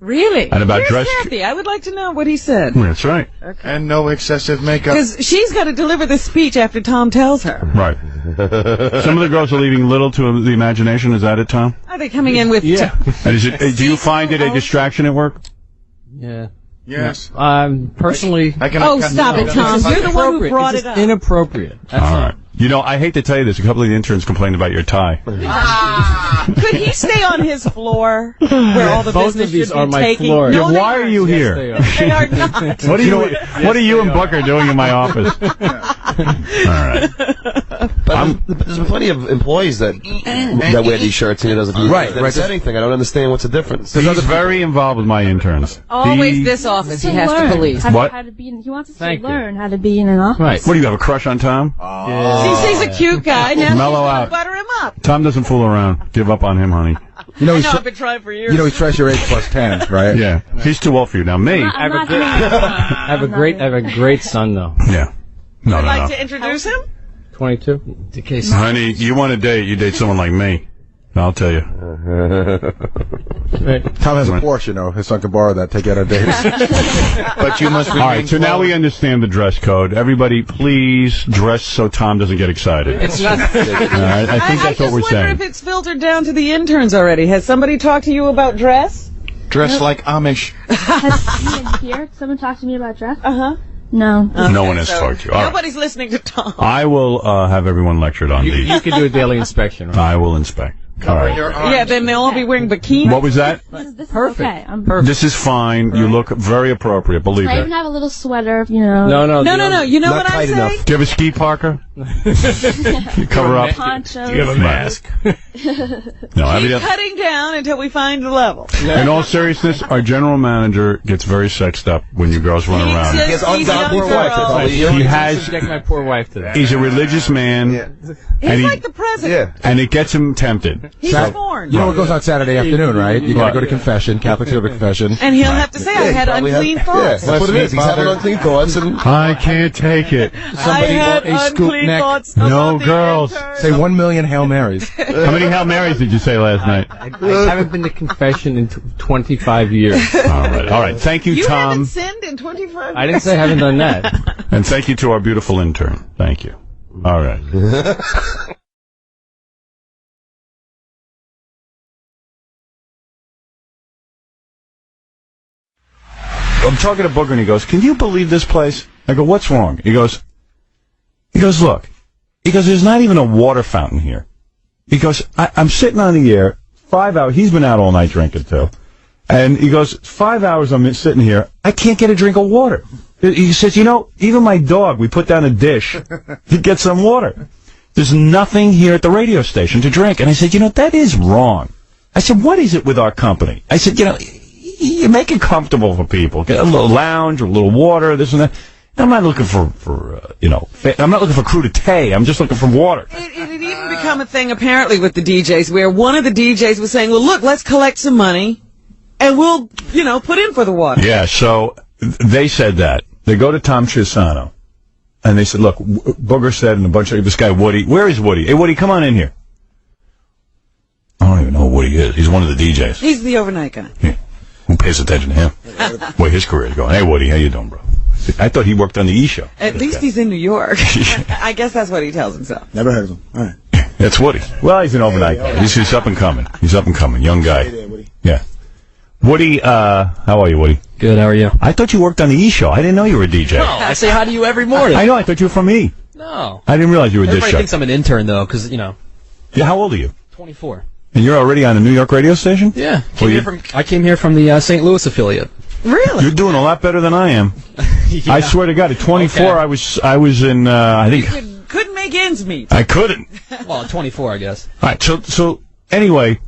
Really? And about Where's dress. Kathy? I would like to know what he said. That's right. And no excessive makeup. Because she's got to deliver the speech after Tom tells her. Right. Some of the girls are leaving little to the imagination. Is that it, Tom? Are they coming in with... And is it? Do you find it a distraction at work? Yeah. Yes. Personally... Oh, stop it, Tom. You're the one who brought it up. Inappropriate. All right. You know, I hate to tell you this. A couple of the interns complained about your tie. Could he stay on his floor where all the Both business of these should are be my taking? floor. No, Yeah, why are you here? They are not. What are you and Booker doing in my office? All right. But there's been plenty of employees that wear these shirts and he doesn't. Right. Said anything. I don't understand what's the difference. He's very involved with my interns. Always this office he has to police. What? He wants us to learn how to be in an office. Right. What do you have a crush on Tom? He's a cute guy. Now Mellow out. Butter him up. Tom doesn't fool around. Give up on him, honey. You know, I've been trying for years. You know, he's Treasure 8 plus 10, right? Yeah. He's too old for you. Now, me. I have a great son, though. Yeah. No, Would no, like no. to introduce him? 22. Honey, you want to date, you date someone like me. I'll tell you. Tom has a Porsche, you know. His son can borrow that, take out on dates. But you must. All right, so now we understand the dress code. Everybody, please dress so Tom doesn't get excited. It's not. All right, I think that's what we're I wonder saying. if it's filtered down to the interns already. Has somebody talked to you about dress? Dress like Amish. Has here someone talked to me about dress? Uh-huh. No. No one has talked to you. All right. Nobody's listening to Tom. I will have everyone lectured on these. You can do a daily inspection. Right? I will inspect. All right. Yeah, then they'll all be wearing bikinis. What was that? This Perfect. is okay. I'm perfect. This is fine. You look very appropriate. Believe I even that. have a little sweater, you know. No. You know what I'm saying? Do you have a ski parka? You cover up. Ponchos. Do you have a mask? No, Keep cutting down until we find the level. in all seriousness, our general manager gets very sexed up when you girls run around. He's a poor wife. He has. Subject my poor wife to that. He's a religious man. He's like the president. And it gets him tempted. He's born. You know what goes on Saturday afternoon, right? You gotta go to confession, Catholics go to confession. And he'll have to say, I had unclean thoughts. That's what it is. He's having unclean thoughts. And I can't take it. I had unclean thoughts. No girls. Say 1 million Hail Marys. How many Hail Marys did you say last night? I haven't been to confession in 25 years. All right. Thank you, You Tom. haven't sinned in 25 I didn't say I haven't done that. And thank you to our beautiful intern. Thank you. All right. I'm talking to Booger and he goes, "Can you believe this place?" I go, "What's wrong?" He goes, "Look." He goes, "There's not even a water fountain here." He goes, I'm sitting on the air 5 hours. He's been out all night drinking too. And he goes, 5 hours I'm sitting here. I can't get a drink of water. He says, even my dog, we put down a dish to get some water. There's nothing here at the radio station to drink. And I said, that is wrong. I said, what is it with our company? I said, you make it comfortable for people. Get a little lounge, a little water, this and that. I'm not looking for I'm not looking for crudité. I'm just looking for water. It had even become a thing, apparently, with the DJs, where one of the DJs was saying, well, look, let's collect some money, and we'll, put in for the water. Yeah, so they said that. They go to Tom Chiusano, and they said, look, Booger said, and a bunch of this guy, Woody. Where is Woody? Hey, Woody, come on in here. I don't even know who Woody is. He's one of the DJs. He's the overnight guy. Yeah. Who pays attention to him? Where his career is going. Hey, Woody, how you doing, bro? I thought he worked on the E! Show. At least he's in New York. I guess that's what he tells himself. Never heard of him. All right. That's Woody. Well, he's an overnight guy. He's up and coming. He's up and coming. Young guy. Yeah. Woody, how are you, Woody? Good, how are you? I thought you worked on the E! Show. I didn't know you were a DJ. No, I say hi to you every morning. I know, I thought you were from E! No. I didn't realize you were a Everybody disc thinks I'm an intern, though, because, Yeah, how old are you? 24. And you're already on a New York radio station? Yeah. I came here from the St. Louis affiliate. Really? You're doing a lot better than I am. Yeah. I swear to God, at 24, Okay. I was in, I think... Couldn't make ends meet. I couldn't. Well, at 24, I guess. All right, so anyway,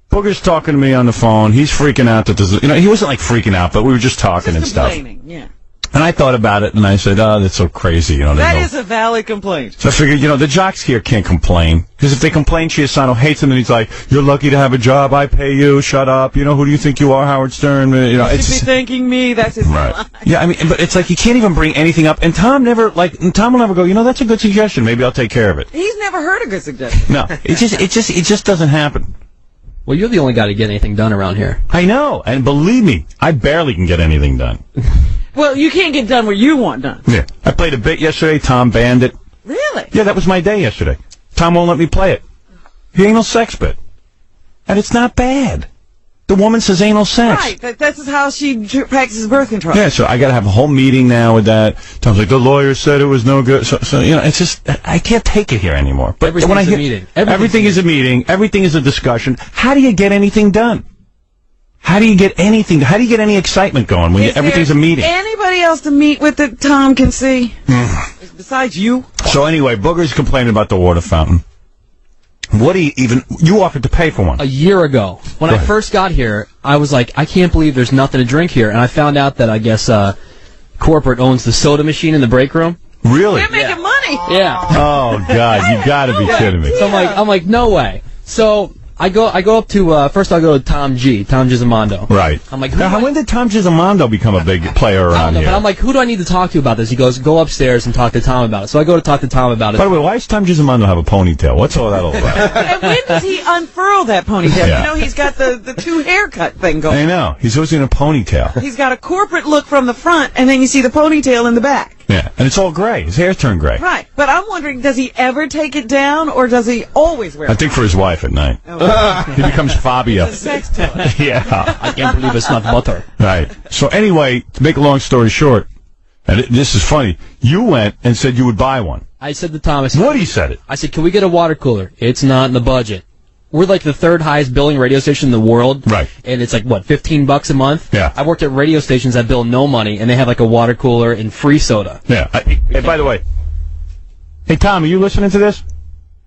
Booger's talking to me on the phone. He's freaking out that there's, he wasn't like freaking out, but we were just talking and stuff. Yeah. And I thought about it, and I said, oh, that's so crazy, That is a valid complaint. So I figured, the jocks here can't complain. Because if they complain, Chiusano hates them, and he's like, you're lucky to have a job, I pay you, shut up, who do you think you are, Howard Stern? You should be thanking me, that's his right. line. Yeah, but it's like you can't even bring anything up. And Tom will never go, that's a good suggestion, maybe I'll take care of it. He's never heard a good suggestion. No, it just doesn't happen. Well, you're the only guy to get anything done around here. I know, and believe me, I barely can get anything done. Well, you can't get done what you want done. Yeah. I played a bit yesterday, Tom banned it. Really? Yeah, that was my day yesterday. Tom won't let me play it. The anal sex bit. And it's not bad. the woman says anal sex. Right. This is how she practices birth control. Yeah, so I got to have a whole meeting now with that. Tom's like, the lawyer said it was no good. So you know, it's just, I can't take it here anymore. But Everything's when I hear, a meeting. Everything is a meeting. Everything is a discussion. How do you get anything done? How do you get anything? How do you get any excitement going when everything's a meeting? Anybody else to meet with that Tom can see? Besides you? So anyway, Booger's complaining about the water fountain. What do you offered to pay for one? A year ago. When I first got here, I was like, I can't believe there's nothing to drink here. And I found out that I guess corporate owns the soda machine in the break room. Really? We're making money. Yeah. Oh, God, you got to be kidding me. So I'm like, no way. So I go up to first I'll go to Tom Gisamando. Right. I'm like, when did Tom Gisamando become a big player around here? But I'm like, who do I need to talk to about this? He goes, go upstairs and talk to Tom about it. So I go to talk to Tom about it. By the way, why does Tom Gisamando have a ponytail? What's all that all about? And when does he unfurl that ponytail? Yeah. You know, he's got the two haircut thing going. I know. He's always in a ponytail. He's got a corporate look from the front, and then you see the ponytail in the back. Yeah, and it's all gray. His hair's turned gray. Right. But I'm wondering, does he ever take it down, or does he always wear it? I think for his wife at night. He becomes Fabio. It's a sex toy. Yeah. I can't believe it's not butter. Right. So anyway, to make a long story short, and this is funny, you went and said you would buy one. I said to Tom, What he said it? I said, can we get a water cooler? It's not in the budget. We're like the third highest billing radio station in the world. Right. And it's like, what, $15 a month? Yeah. I worked at radio stations that bill no money, and they have like a water cooler and free soda. Yeah. Hey, by the way, hey, Tom, are you listening to this?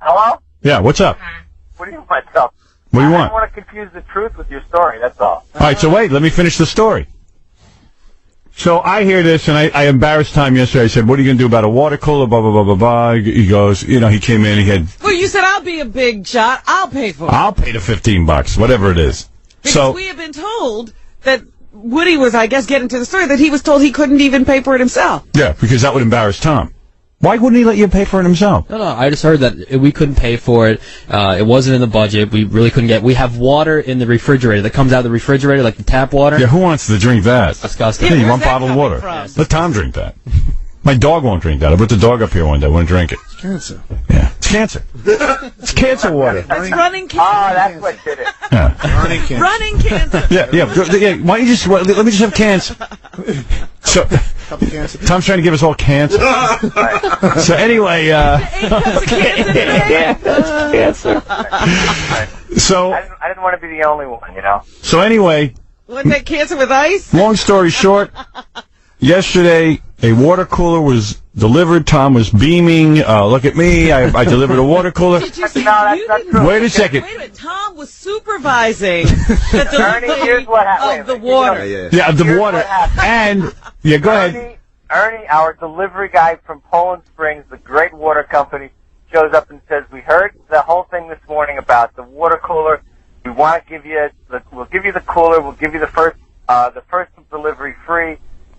Hello? Yeah, what's up? What do you want, myself? What do you I want? don't want to confuse the truth with your story, that's all. All right, so wait, let me finish the story. So I hear this, and I embarrassed Tom yesterday. I said, what are you going to do about a water cooler, blah, blah, blah, blah, blah. He goes, you know, he came in, he had... Well, you said, I'll be a big shot. I'll pay for it. I'll pay the $15, whatever it is. Because we have been told that Woody was, I guess, getting to the story, that he was told he couldn't even pay for it himself. Yeah, because that would embarrass Tom. Why wouldn't he let you pay for it himself? No, I just heard that we couldn't pay for it. It wasn't in the budget. We really couldn't get. We have water in the refrigerator that comes out of the refrigerator, like the tap water. Yeah, who wants to drink that? That's disgusting. Yeah, you want bottled water. Let Tom drink that. My dog won't drink that. I brought the dog up here one day. Wouldn't drink it. It's cancer. Yeah, it's cancer. It's cancer water. That's running cancer. Oh, that's what did it. Yeah. Running cancer. Running cancer. Yeah. Why don't you just let me just have cancer? So Tom's trying to give us all cancer. So anyway, cancer. So I didn't want to be the only one, you know. So anyway, What's that, cancer with ice? Long story short, yesterday a water cooler was delivered. Tom was beaming. Look at me. I delivered a water cooler. Did you see? That's not true. Wait a second. Wait a minute. Tom was supervising the delivery of the water. Yeah, the water. And, yeah, go ahead. Ernie, our delivery guy from Poland Springs, the great water company, shows up and says, we heard the whole thing this morning about the water cooler. We want to give you we'll give you the cooler. We'll give you the first delivery free.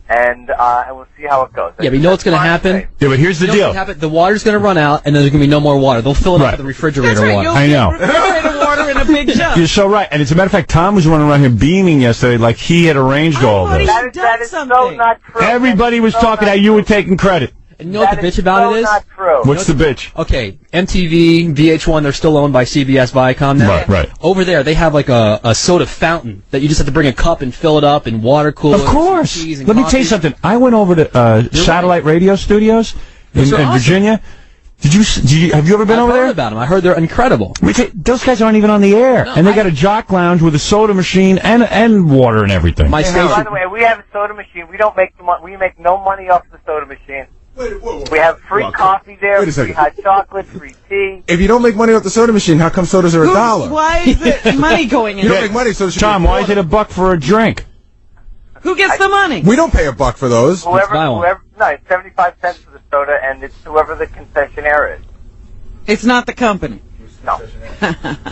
And we'll see how it goes. Yeah, but you know what's going to happen? Yeah, but here's the deal. The water's going to run out, and then there's going to be no more water. They'll fill it up with the refrigerator water. I know. Refrigerator water in a big jug. You're so right. And as a matter of fact, Tom was running around here beaming yesterday like he had arranged all this. That is so not true. Everybody was talking how you were taking credit. And you know what the bitch about it is? Not true. What's the bitch? Okay, MTV, VH1, they're still owned by CBS Viacom now. Right. Over there, they have like a soda fountain that you just have to bring a cup and fill it up in water coolers. Of course. And cheese and Let me coffee. tell you something. I went over to satellite radio studios in awesome. Virginia. Have you ever been over there? I've heard about them. I heard they're incredible. Those guys aren't even on the air, and they got a jock lounge with a soda machine and water and everything. By the way, we have a soda machine. We don't make we make no money off the soda machine. We have free coffee there, wait a free second. hot chocolate, free tea. If you don't make money off the soda machine, how come sodas are $1? Why is it money going in? You don't make money, so Tom, why is it $1 for a drink? Who gets the money? We don't pay $1 for those. Whoever, no, it's 75 cents for the soda, and it's whoever the concessionaire is. It's not the company. No.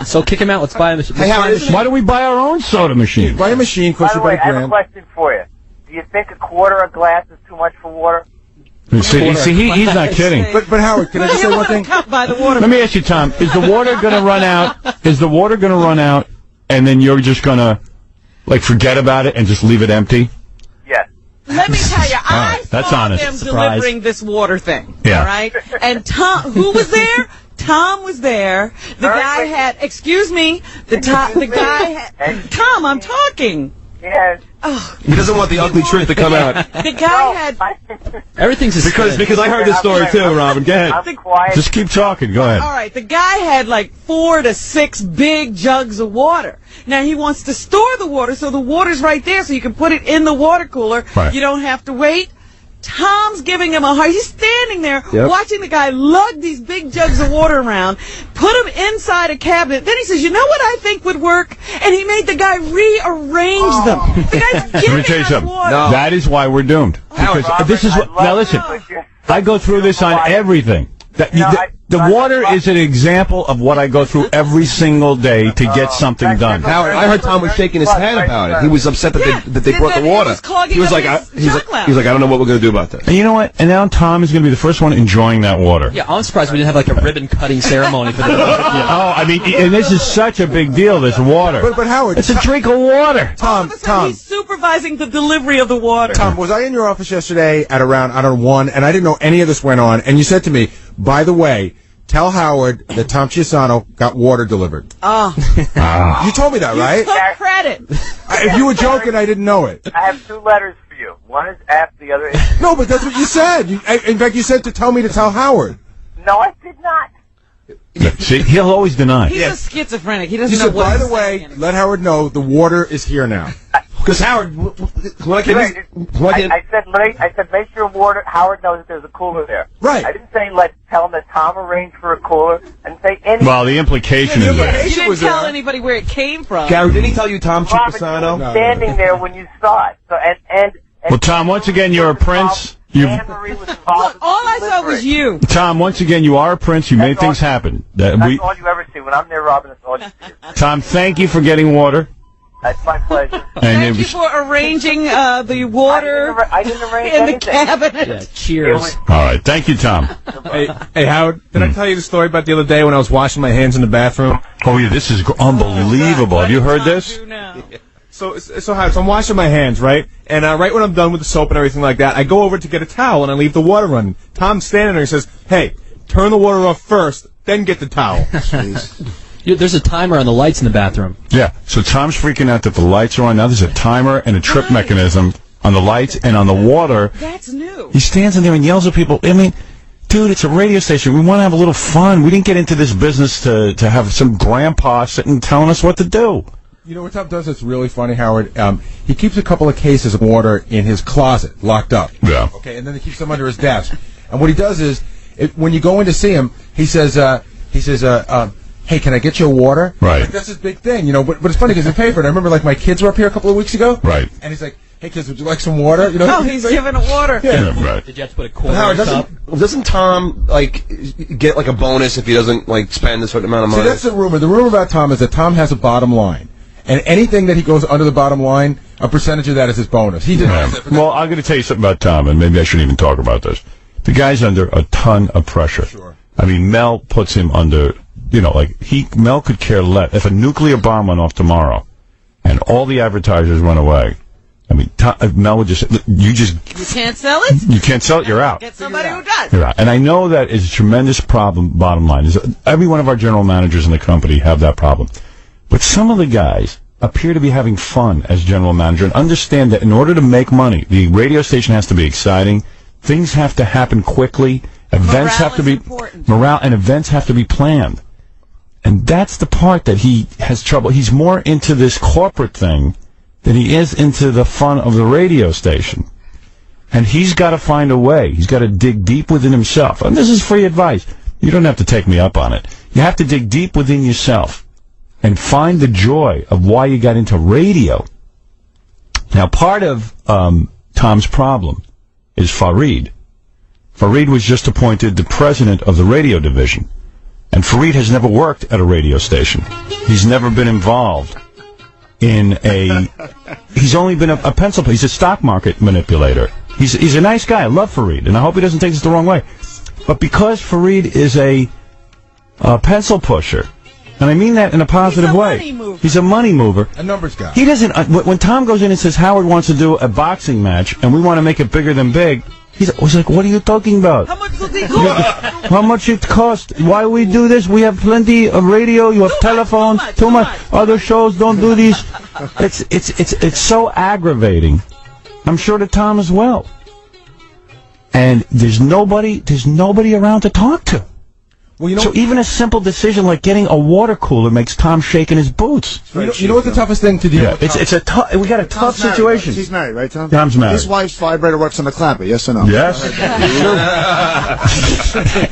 So kick him out. Let's buy a machine. Why don't we buy our own soda machine? Buy a machine, By costs the about way, I have a $1,000. question for you. Do you think a quarter a glass is too much for water? See, he's not kidding. But Howard, can I just say one thing? By the water. Let me ask you, Tom. Is the water going to run out? Is the water going to run out, and then you're just going to, forget about it and just leave it empty? Yes. Let me tell you, I That's saw honest. them Surprise. delivering this water thing. Yeah. All right? And Tom, who was there? Tom was there. The guy had, excuse me, the guy had, Tom, I'm talking. Yes. Oh. He doesn't want the ugly truth to come out. The guy had... Everything's because I heard this story too, Robin. Go ahead. Just keep talking. Go ahead. All right, the guy had like 4 to 6 big jugs of water. Now he wants to store the water, so the water's right there, so you can put it in the water cooler. Right. You don't have to wait. Tom's giving him a hard. He's standing there watching the guy lug these big jugs of water around, put them inside a cabinet. Then he says, "You know what I think would work?" And he made the guy rearrange them. The guy's Let me tell you something. water. That is why we're doomed. Because this is what. Now listen, I go through this on everything. The water is an example of what I go through every single day to get something done. Howard, I heard Tom was shaking his head about it. He was upset that they brought the water. He was like, I don't know what we're going to do about this. And you know what? And now Tom is going to be the first one enjoying that water. Yeah, I'm surprised we didn't have like a ribbon cutting ceremony for this. Oh, I mean, and this is such a big deal. This water. But Howard, it's a drink of water. Tom, He's supervising the delivery of the water. Tom, was I in your office yesterday at around 1, and I didn't know any of this went on, and you said to me, by the way, tell Howard that Tom Chiusano got water delivered. You told me that, right? You took credit. If you were joking, I didn't know it. I have 2 letters for you. One is F, the other is... No, but that's what you said. In fact, you said to tell me to tell Howard. No, I did not. See, he'll always deny. He's a schizophrenic. He doesn't You know said, what by he's the way, saying. let Howard know the water is here now. Because Howard, I said, make sure Howard knows that there's a cooler there. Right. I didn't say tell him that Tom arranged for a cooler. I didn't say anything. Well, the implication is there. You didn't tell anybody where it came from. Gary, didn't he tell you Tom Chiusano? Robert, you were standing there when you saw it. So Well, Tom, once again, you're a prince. Anne-Marie was involved. All I saw was you. Tom, once again, you are a prince. You made things happen. That's all you ever see. When I'm there, Robin, that's all you see. Tom, thank you for getting water. That's my pleasure. Thank you for arranging the water I didn't arrange in anything. the cabinet. Yeah, cheers. All right. Thank you, Tom. Hey, Howard, did I tell you the story about the other day when I was washing my hands in the bathroom? Oh, yeah, this is unbelievable. Have you heard this? So Howard, I'm washing my hands, right? And right when I'm done with the soap and everything like that, I go over to get a towel and I leave the water running. Tom's standing there and he says, "Hey, turn the water off first, then get the towel." There's a timer on the lights in the bathroom. Yeah, so Tom's freaking out that the lights are on. Now there's a timer and a trip mechanism on the lights and on the water. That's new. He stands in there and yells at people. I mean, dude, it's a radio station. We want to have a little fun. We didn't get into this business to have some grandpa sitting telling us what to do. You know what Tom does that's really funny, Howard? He keeps a couple of cases of water in his closet, locked up. Yeah. Okay, and then he keeps them under his desk. And what he does is, when you go in to see him, he says, "Hey, can I get you a water?" Right. Like, that's his big thing, you know. But it's funny because in paper, and I remember my kids were up here a couple of weeks ago. Right. And he's like, "Hey kids, would you like some water?" You know. Oh, he's giving it water. Yeah. Right. Did you have to put a quarter Howard, in the cup? doesn't Tom get like a bonus if he doesn't spend a certain amount of money? See, that's the rumor. The rumor about Tom is that Tom has a bottom line. And anything that he goes under the bottom line, a percentage of that is his bonus. He did. Yeah. Well, I'm going to tell you something about Tom, and maybe I shouldn't even talk about this. The guy's under a ton of pressure. Sure. I mean, Mel puts him under, Mel could care less. If a nuclear bomb went off tomorrow and all the advertisers went away, I mean, Mel would just, you can't sell it? You can't sell it, you're out. Get somebody who does. You're out. And I know that is a tremendous problem, bottom line. Every one of our general managers in the company have that problem. But some of the guys appear to be having fun as general manager and understand that in order to make money, the radio station has to be exciting, things have to happen quickly, events have to be morale, and events have to be planned. And that's the part that he has trouble. He's more into this corporate thing than he is into the fun of the radio station. And he's got to find a way. He's got to dig deep within himself. And this is free advice. You don't have to take me up on it. You have to dig deep within yourself and find the joy of why you got into radio. Now, part of Tom's problem is Fareed. Fareed was just appointed the president of the radio division. And Fareed has never worked at a radio station. He's never been involved in he's only been a pencil player. He's a stock market manipulator. He's a nice guy. I love Fareed, and I hope he doesn't take this the wrong way. But because Fareed is a pencil pusher, and I mean that in a positive way. He's a money mover. A numbers guy. He doesn't. When Tom goes in and says Howard wants to do a boxing match and we want to make it bigger than big, He's like, what are you talking about? How much does it cost? How much it cost? Why we do this? We have plenty of radio. You have telephones. Too much. Other shows don't do these. It's so aggravating. I'm sure to Tom as well. And there's nobody around to talk to. Well, you know, so even a simple decision like getting a water cooler makes Tom shake in his boots. You know what the toughest thing to deal with? We got a tough situation. He's married, right, Tom? Tom's married. His wife's vibrator works on the clapper, yes or no? Yes.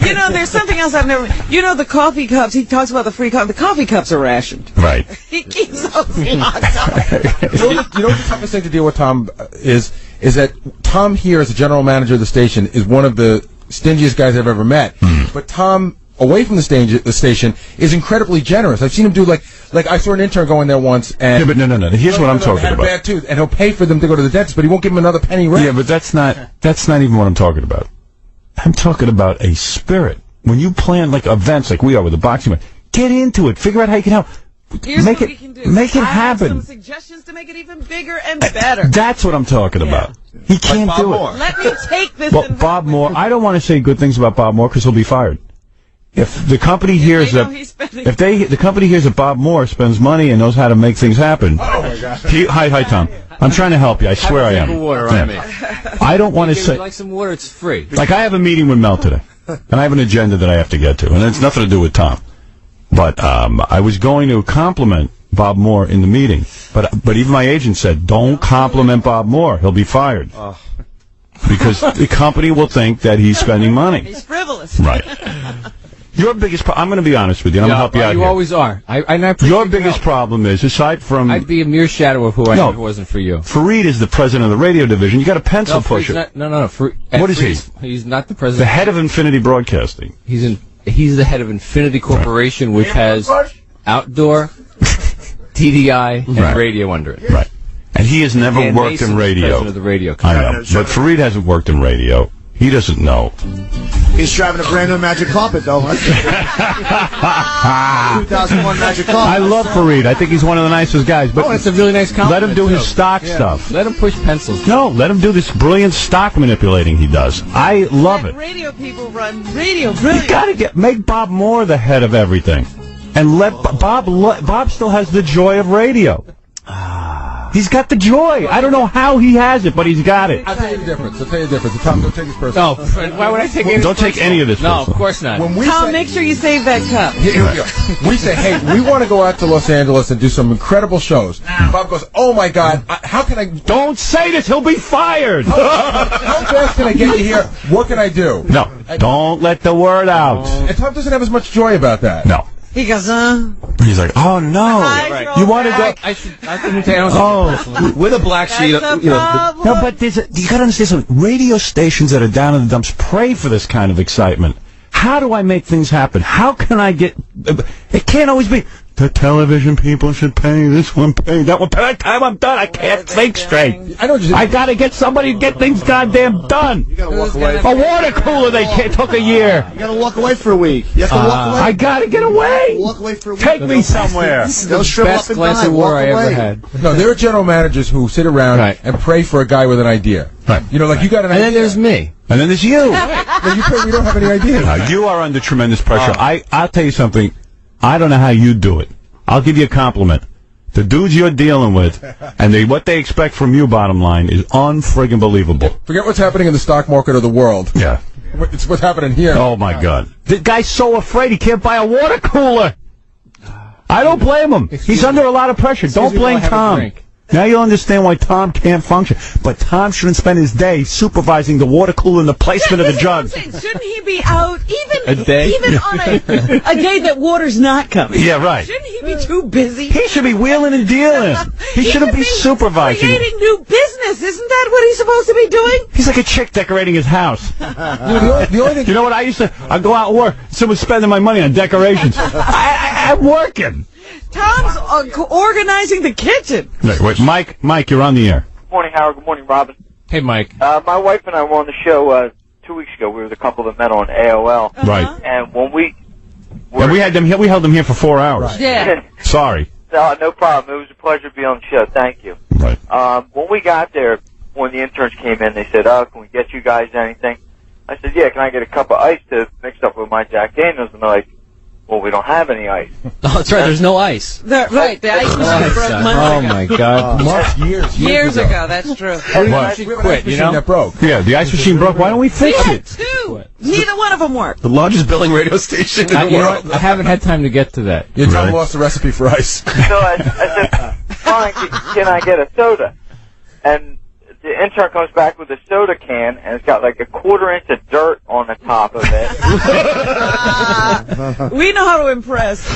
You know, there's something else I've never... You know, the coffee cups, he talks about the free coffee. The coffee cups are rationed. Right. He keeps those locked up. You know what the toughest thing to deal with, Tom, is that Tom here as the general manager of the station is one of the stingiest guys I've ever met. But Tom, away from the station, is incredibly generous. I've seen him do like I saw an intern go in there once, and yeah, but no. Here's what I'm talking had about. A bad tooth, and he'll pay for them to go to the dentist, but he won't give them another penny rent. Yeah, but that's not even what I'm talking about. I'm talking about a spirit. When you plan like events, like we are with the boxing match, get into it. Figure out how you can help. Here's what we can do. Make it I have happen. some suggestions to make it even bigger and better. That's what I'm talking about. He can't do it. Let me take this. Well, Bob Moore, I don't want to say good things about Bob Moore because he'll be fired. If the company hears that, the company hears that Bob Moore spends money and knows how to make things happen. Oh my God! Hi, Tom. I'm trying to help you. I swear I am. Water on me. I don't want to say. Like some water, it's free. Like I have a meeting with Mel today, and I have an agenda that I have to get to, and it's nothing to do with Tom. But I was going to compliment Bob Moore in the meeting, but even my agent said, "Don't compliment Bob Moore; he'll be fired." Because the company will think that he's spending money. He's frivolous. Right. Your biggest I'm going to be honest with you, and I'm going to help you out here. You always are. I appreciate your biggest problem is, aside from... I'd be a mere shadow of who I am if it wasn't for you. Fareed is the president of the radio division. You got a pencil pusher. No. What is he? He's not the president. The head of Infinity Broadcasting. He's the head of Infinity Corporation, which has outdoor, TDI, and radio under it. Right. And he has never worked in radio. President of the radio I know. But Fareed hasn't worked in radio. He doesn't know. He's driving a brand new magic carpet, though. 2001 magic carpet. I love Fareed. I think he's one of the nicest guys. But it's a really nice compliment. Let him do his stock stuff. Let him push pencils. No, let him do this brilliant stock manipulating he does. I love it. Radio people run radio brilliant. You got to make Bob Moore the head of everything, and let Bob still has the joy of radio. He's got the joy. I don't know how he has it, but he's got it. I'll tell you the difference. Tom, don't take this personal. No, why would I take it? Don't take any of this personal. No, of course not. Tom, make sure you save that cup. Here we go. We say, hey, we want to go out to Los Angeles and do some incredible shows. Bob goes, oh my God, how can I... Don't say this, he'll be fired. How fast can I get you here? What can I do? No, don't let the word out. And Tom doesn't have as much joy about that. No. He goes, He's like, oh no. You want to go... with a black sheet, No, but you got to understand something. Radio stations that are down in the dumps pray for this kind of excitement. How do I make things happen? How can I get... It can't always be... The television people should pay this one, pay that one. By the time I'm done, I can't think straight. I got to get somebody to get things goddamn done. You gotta walk away. A water cooler took a year. You gotta walk away for a week. You have to walk away. I got to get away. Walk away for a week. Take me somewhere. They'll shrivel up Best and glass die. of water Walk I ever away. had. No, there are general managers who sit around and pray for a guy with an idea. Right. You know, like you got an idea. And then there's me. And then there's you. No, you don't have any idea. You are under tremendous pressure. I'll tell you something. I don't know how you do it. I'll give you a compliment. The dudes you're dealing with, and what they expect from you, bottom line, is unfriggin' believable. Forget what's happening in the stock market of the world. Yeah. It's what's happening here. Oh, my God. The guy's so afraid he can't buy a water cooler. I don't blame him. He's under a lot of pressure. Don't blame Tom. Now you'll understand why Tom can't function. But Tom shouldn't spend his day supervising the water cooler and the placement of the jugs. Shouldn't he be out even A day? even on a day that water's not coming? Yeah, right. Shouldn't he be too busy? He should be wheeling and dealing. He shouldn't be supervising. Creating new business. Isn't that what he's supposed to be doing? He's like a chick decorating his house. The only thing... You know what? I'd go out and work. Someone's spending my money on decorations. I'm working. Tom's organizing the kitchen. Wait, Mike, you're on the air. Good morning, Howard. Good morning, Robin. Hey, Mike. My wife and I were on the show 2 weeks ago. We were the couple that met on AOL. Right. And when we held them here for 4 hours. Right. Yeah. Sorry. No problem. It was a pleasure to be on the show. Thank you. Right. When we got there, when the interns came in, they said, "Oh, can we get you guys anything?" I said, "Yeah, can I get a cup of ice to mix up with my Jack Daniels?" And they're like, "Well, we don't have any ice." Oh, that's right. There's no ice. Right, the ice machine broke months ago. Oh my God, Mark, years ago. That's true. What? You know? That broke. Yeah, the ice machine broke. Why don't we fix it? Two. Neither one of them worked. The largest billing radio station in the world. I haven't had time to get to that. Your Tom lost the recipe for ice. So I said, "Fine, can I get a soda?" And the intern comes back with a soda can, and it's got like a 1/4 inch of dirt on the top of it. We know how to impress.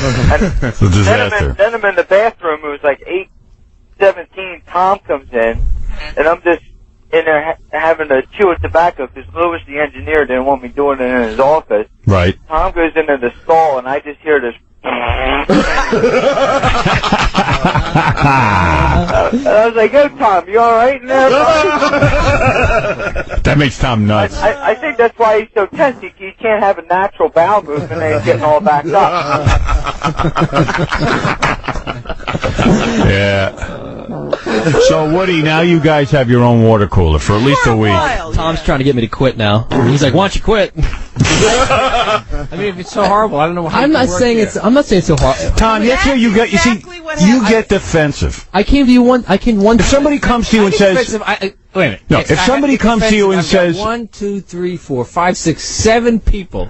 It's a disaster. Then I'm in the bathroom. It was like 8:17. Tom comes in, and I'm just in there having to chew a tobacco because Lewis, the engineer, didn't want me doing it in his office. Right. Tom goes into the stall, and I just hear this. And I was like, "Oh, Tom, you all right in there?" That makes Tom nuts. I think that's why he's so tense. He can't have a natural bowel movement, and he's getting all backed up. Yeah. So, Woody, now you guys have your own water cooler for at least a week. Tom's trying to get me to quit now. He's like, "Why don't you quit?" I mean, if it's so horrible, I don't know how. I'm not saying it's so horrible. Tom, that's where you get. You see, you get defensive. I came to you one. If somebody comes to you and says, wait a minute. No, if somebody comes to you and says, 1, 2, 3, 4, 5, 6, 7 people,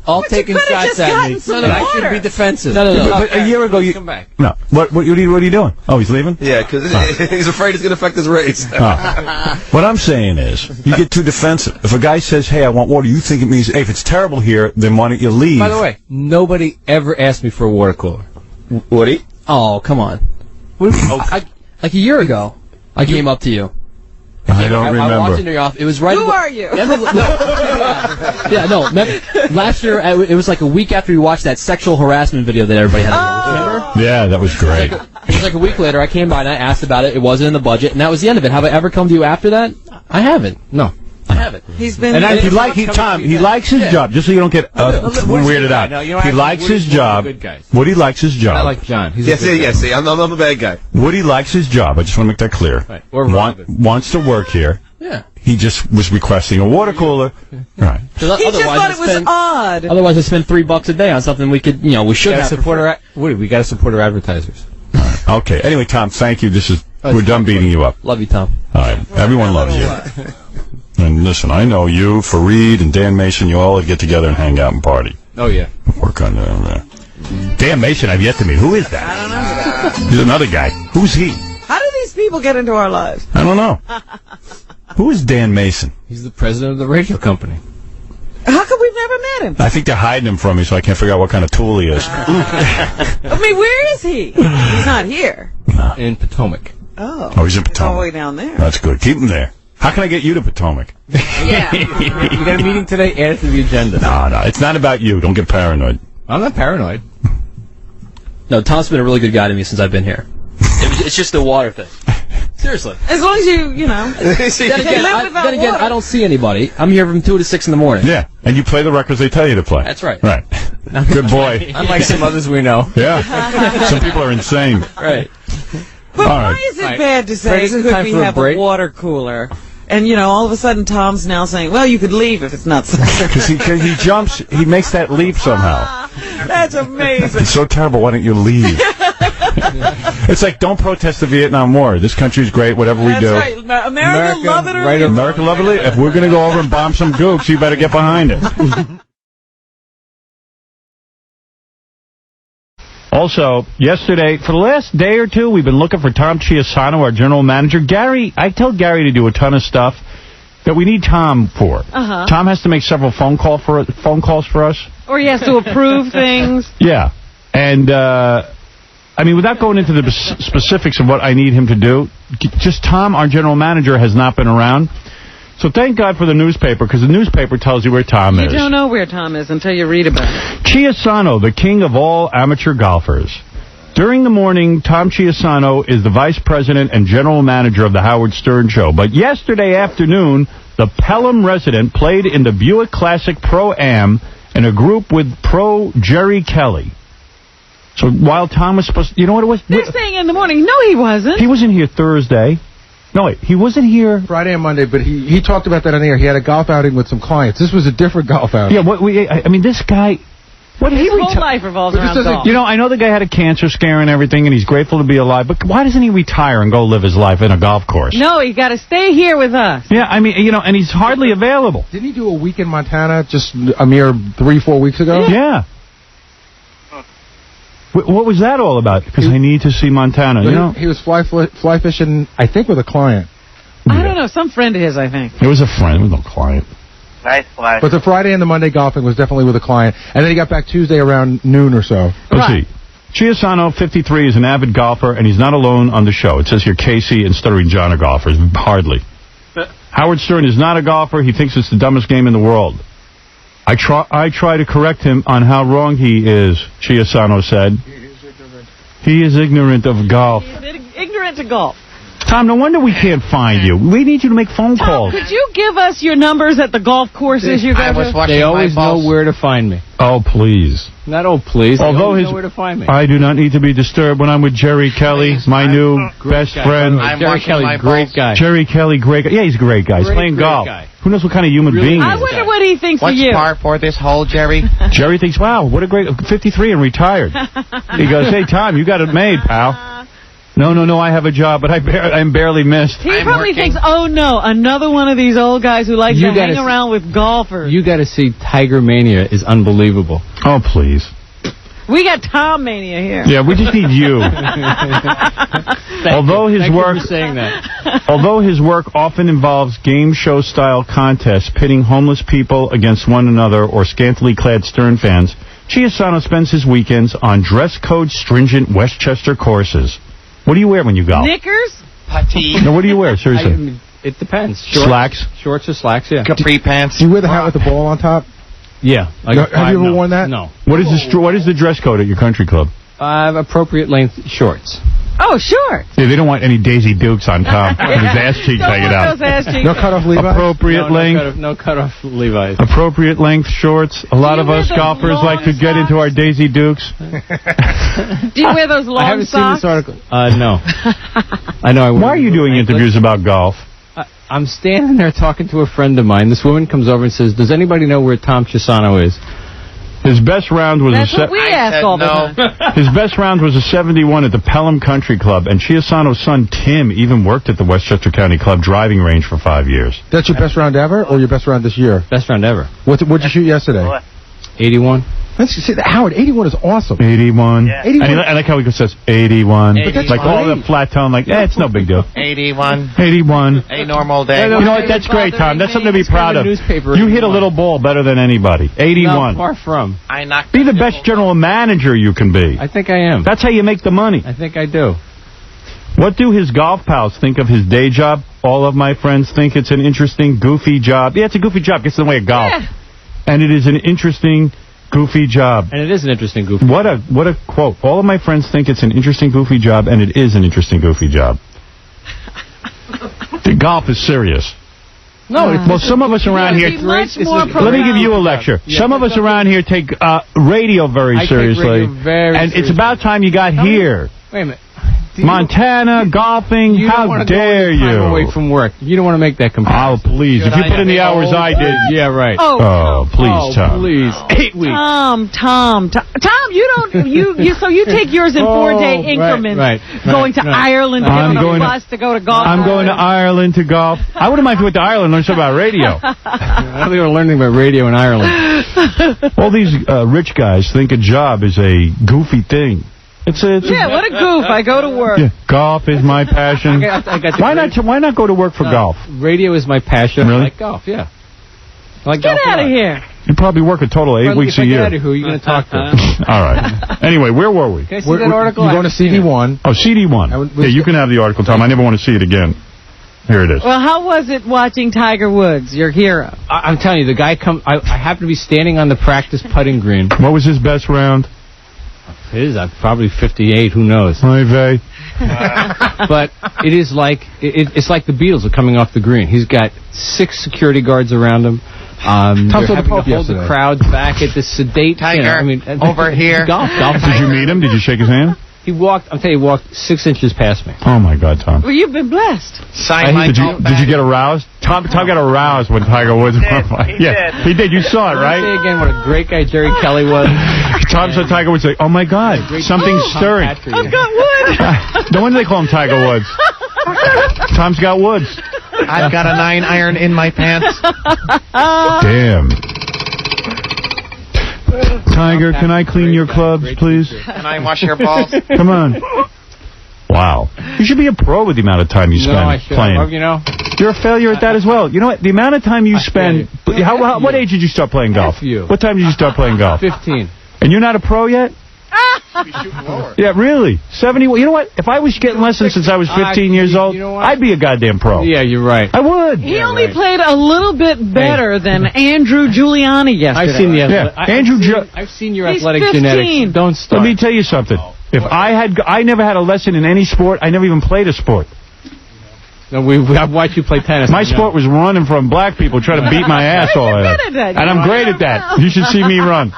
all taking shots at me, No, I should be defensive. No. But a year ago, you come back. No. What are you doing? Oh, he's leaving? Yeah, because he's afraid it's going to affect his race. What I'm saying is, you get too defensive. If a guy says, "Hey, I want water," you think it means, "Hey, if it's terrible here, then why don't you leave?" By the way, nobody ever asked me for a water cooler. Woody? Oh, come on. Like a year ago, I came up to you. I don't remember. I walked into your office. It was right. Who are you? Last year, it was like a week after we watched that sexual harassment video that everybody had to watch. Remember? Yeah, that was great. It was like a week later. I came by and I asked about it. It wasn't in the budget, and that was the end of it. Have I ever come to you after that? I haven't. No. I haven't. He's been. And he likes his job. Just so you don't get weirded out. No, you know, he likes his job. Woody likes his job. I like John. He's See, I'm the bad guy. Woody likes his job. I just want to make that clear. Right. Wants to work here. Yeah. He just was requesting a water cooler. Right. He just thought it was odd. Otherwise, I spend $3 a day on something we could, we should have support Woody, we got to support our advertisers. Okay. Anyway, Tom, thank you. We're done beating you up. Love you, Tom. All right. Everyone loves you. And listen, I know you, Fareed, and Dan Mason, you all get together and hang out and party. Oh, yeah. Work on Dan Mason, I've yet to meet. Who is that? I don't know who that is. He's another guy. Who's he? How do these people get into our lives? I don't know. Who is Dan Mason? He's the president of the radio company. How come we've never met him? I think they're hiding him from me, so I can't figure out what kind of tool he is. I mean, where is he? He's not here. In Potomac. Oh, he's in Potomac. all the way down there. That's good. Keep him there. How can I get you to Potomac? Yeah. You got a meeting today? Add it to the agenda. No. It's not about you. Don't get paranoid. I'm not paranoid. No, Tom's been a really good guy to me since I've been here. It's just the water thing. Seriously. As long as you Then again, I don't see anybody. I'm here from 2 to 6 in the morning. Yeah, and you play the records they tell you to play. That's right. Right. Good boy. Unlike some others we know. Yeah. Some people are insane. Right. But All why right. is it bad to say, Fred, isn't it could time we for a have break? a water cooler? And, all of a sudden Tom's now saying, well, you could leave if it's not so. Because he jumps, he makes that leap somehow. That's amazing. It's so terrible. Why don't you leave? It's like, don't protest the Vietnam War. This country's great, whatever we do. That's right. America love it or leave it. America love it. If we're going to go over and bomb some gooks, you better get behind it. Also, yesterday, for the last day or two, we've been looking for Tom Chiusano, our general manager. I told Gary to do a ton of stuff that we need Tom for. Uh-huh. Tom has to make several phone calls for us. Or he has to approve things. Yeah. And, without going into the specifics of what I need him to do, just Tom, our general manager, has not been around. So thank God for the newspaper, because the newspaper tells you where Tom is. You don't know where Tom is until you read about it. Chiusano, the king of all amateur golfers. During the morning, Tom Chiusano is the vice president and general manager of the Howard Stern Show. But yesterday afternoon, the Pelham resident played in the Buick Classic Pro-Am in a group with Pro Jerry Kelly. So while Tom was supposed to... You know what it was? They're saying in the morning. No, he wasn't. He was in here Thursday. No, wait, he wasn't here Friday and Monday, but he talked about that on the air. He had a golf outing with some clients. This was a different golf outing. Yeah, I mean, this guy... What did His he whole life revolves around golf. You know, I know the guy had a cancer scare and everything, and he's grateful to be alive, but why doesn't he retire and go live his life in a golf course? No, he's got to stay here with us. Yeah, I mean, you know, and he's hardly available. Didn't he do a week in Montana just a mere 3-4 weeks ago? Yeah. What was that all about? Because I need to see Montana, you know? He was fly fishing, I think, with a client. I don't know, some friend of his, I think. It was a friend, it was no client. Nice flash. But the Friday and the Monday golfing was definitely with a client. And then he got back Tuesday around noon or so. Let's see. Chiusano, 53, is an avid golfer, and he's not alone on the show. It says here Casey and Stuttering John are golfers. Hardly. Howard Stern is not a golfer. He thinks it's the dumbest game in the world. I try to correct him on how wrong he is, Chiusano said. He is ignorant of golf. He's ignorant to golf. Tom, no wonder we can't find you. We need you to make phone calls. Could you give us your numbers at the golf courses you go to? They always know where to find me. Oh, please. Not please. Although they always know where to find me. I do not need to be disturbed when I'm with Jerry Kelly, my new best friend. Jerry Kelly, great guy. Jerry Kelly, great guy. Yeah, he's a great guy. He's playing golf. Guy. Who knows what kind of human being he I is? wonder what he thinks of What's you. par for this hole, Jerry? Jerry thinks, wow, what a great 53 and retired. He goes, hey, Tom, you got it made, pal. No, I have a job, but I'm barely missed. He probably thinks, oh no, another one of these old guys who likes to hang around with golfers. You got to see Tiger Mania is unbelievable. Oh, please. We got Tom Mania here. Yeah, we just need you. Although his work often involves game show style contests pitting homeless people against one another or scantily clad Stern fans, Chiusano spends his weekends on dress code stringent Westchester courses. What do you wear when you golf? Knickers? Putty. No, what do you wear? Seriously. It depends. Slacks? Shorts or slacks, yeah. Capri pants. Do you wear the hat with the ball on top? Yeah. Have you ever worn that? No. What is the dress code at your country club? Appropriate length shorts. Oh, sure. Yeah, they don't want any Daisy Dukes on Tom with his ass cheeks hanging out. No cut-off Levi's? Appropriate length. No cut-off Levi's. Appropriate length shorts. A lot of us golfers like to get into our Daisy Dukes. Do you wear those long I haven't socks? seen this article. No. I know. Why are you doing interviews about golf? I'm standing there talking to a friend of mine. This woman comes over and says, does anybody know where Tom Chiusano is? His best round was That's what we ask all the time. His best round was a 71 at the Pelham Country Club, and Chiusano's son Tim even worked at the Westchester County Club driving range for 5 years. That's your best round ever, or your best round this year? Best round ever. What'd you shoot yesterday? 81. Let's see, Howard, 81 is awesome. 81. Yeah. 81. And I like how he says 81. But that's like all the flat tone, like, it's no big deal. 81. 81. A normal day. You know what? That's great, Tom. That's something to be proud of. Newspaper You hit a little ball better than anybody. 81. No, far from. I knocked Be the best general manager you can be. I think I am. That's how you make the money. I think I do. What do his golf pals think of his day job? All of my friends think it's an interesting, goofy job. Yeah, it's a goofy job. Gets in the way of golf. Yeah. And it is an interesting, goofy job. And it is an interesting goofy What a quote. All of my friends think it's an interesting, goofy job, and it is an interesting, goofy job. The golf is serious. No, Well, some of us around here... Much more Let me give you a lecture. Yeah, Some of us around here take radio very seriously. Take radio very and it's seriously. about time you got here. Wait a minute. Montana, golfing, You how don't want to dare go time you? away from work. You don't want to make that comparison. Oh, please. If you put in the hours I did... Yeah, right. Oh, please, Tom. Please. 8 weeks. Tom, you don't, so you take yours in 4-day increments, right, going to Ireland to get on a bus to go to golf. I'm going to Ireland to golf. I wouldn't mind if we went to Ireland and learn something about radio. I don't think we're learning about radio in Ireland. All these rich guys think a job is a goofy thing. It's what a goof. I go to work. Yeah, golf is my passion. I got Why not go to work for golf? Radio is my passion. Really? I like golf, yeah. I like Get golf out of here. You probably work a total of 8 weeks a year. Out of who are you going to talk to? All right. Anyway, where were we? Can I see that article? You're going to CD1. Oh, CD1. Yeah, you can have the article, Tom. I never want to see it again. Here it is. Well, how was it watching Tiger Woods, your hero? I'm telling you, the guy I happened to be standing on the practice putting green. What was his best round? His, probably 58, who knows. Oy vey. But it is like, it's like the Beatles are coming off the green. He's got 6 security guards around him. They're having to hold the crowds back at this sedate... Tiger, I mean, over here. Golf. Did you meet him? Did you shake his hand? He walked, I'm telling you, he walked 6 inches past me. Oh, my God, Tom. Well, you've been blessed. Did you get aroused? Tom got aroused when Tiger Woods won. He did. You saw it, right? Say again what a great guy Jerry Kelly was. Tom saw Tiger Woods like, oh, my God, something's stirring. I've got wood. No wonder they call him Tiger Woods. Tom's got woods. I've got a 9-iron in my pants. Damn. Tiger, can I clean your clubs, please? Can I wash your balls? Come on. Wow. You should be a pro with the amount of time you spend playing. Well, you know. You're a failure at that as well. You know what? The amount of time you spend... What age did you start playing golf? What time did you start playing golf? 15. And you're not a pro yet? Yeah, really? 70. You know what? If I was getting lessons since I was 15 years old, I'd be a goddamn pro. Yeah, you're right. I would. He only played a little bit better than Andrew Giuliani yesterday. I've seen the I've seen your athletic 15. genetics. Don't start. Let me tell you something. If I never had a lesson in any sport. I never even played a sport. No, I've watched you play tennis. My sport was running from black people trying to beat my ass all the time. And I'm great at that. You should see me run.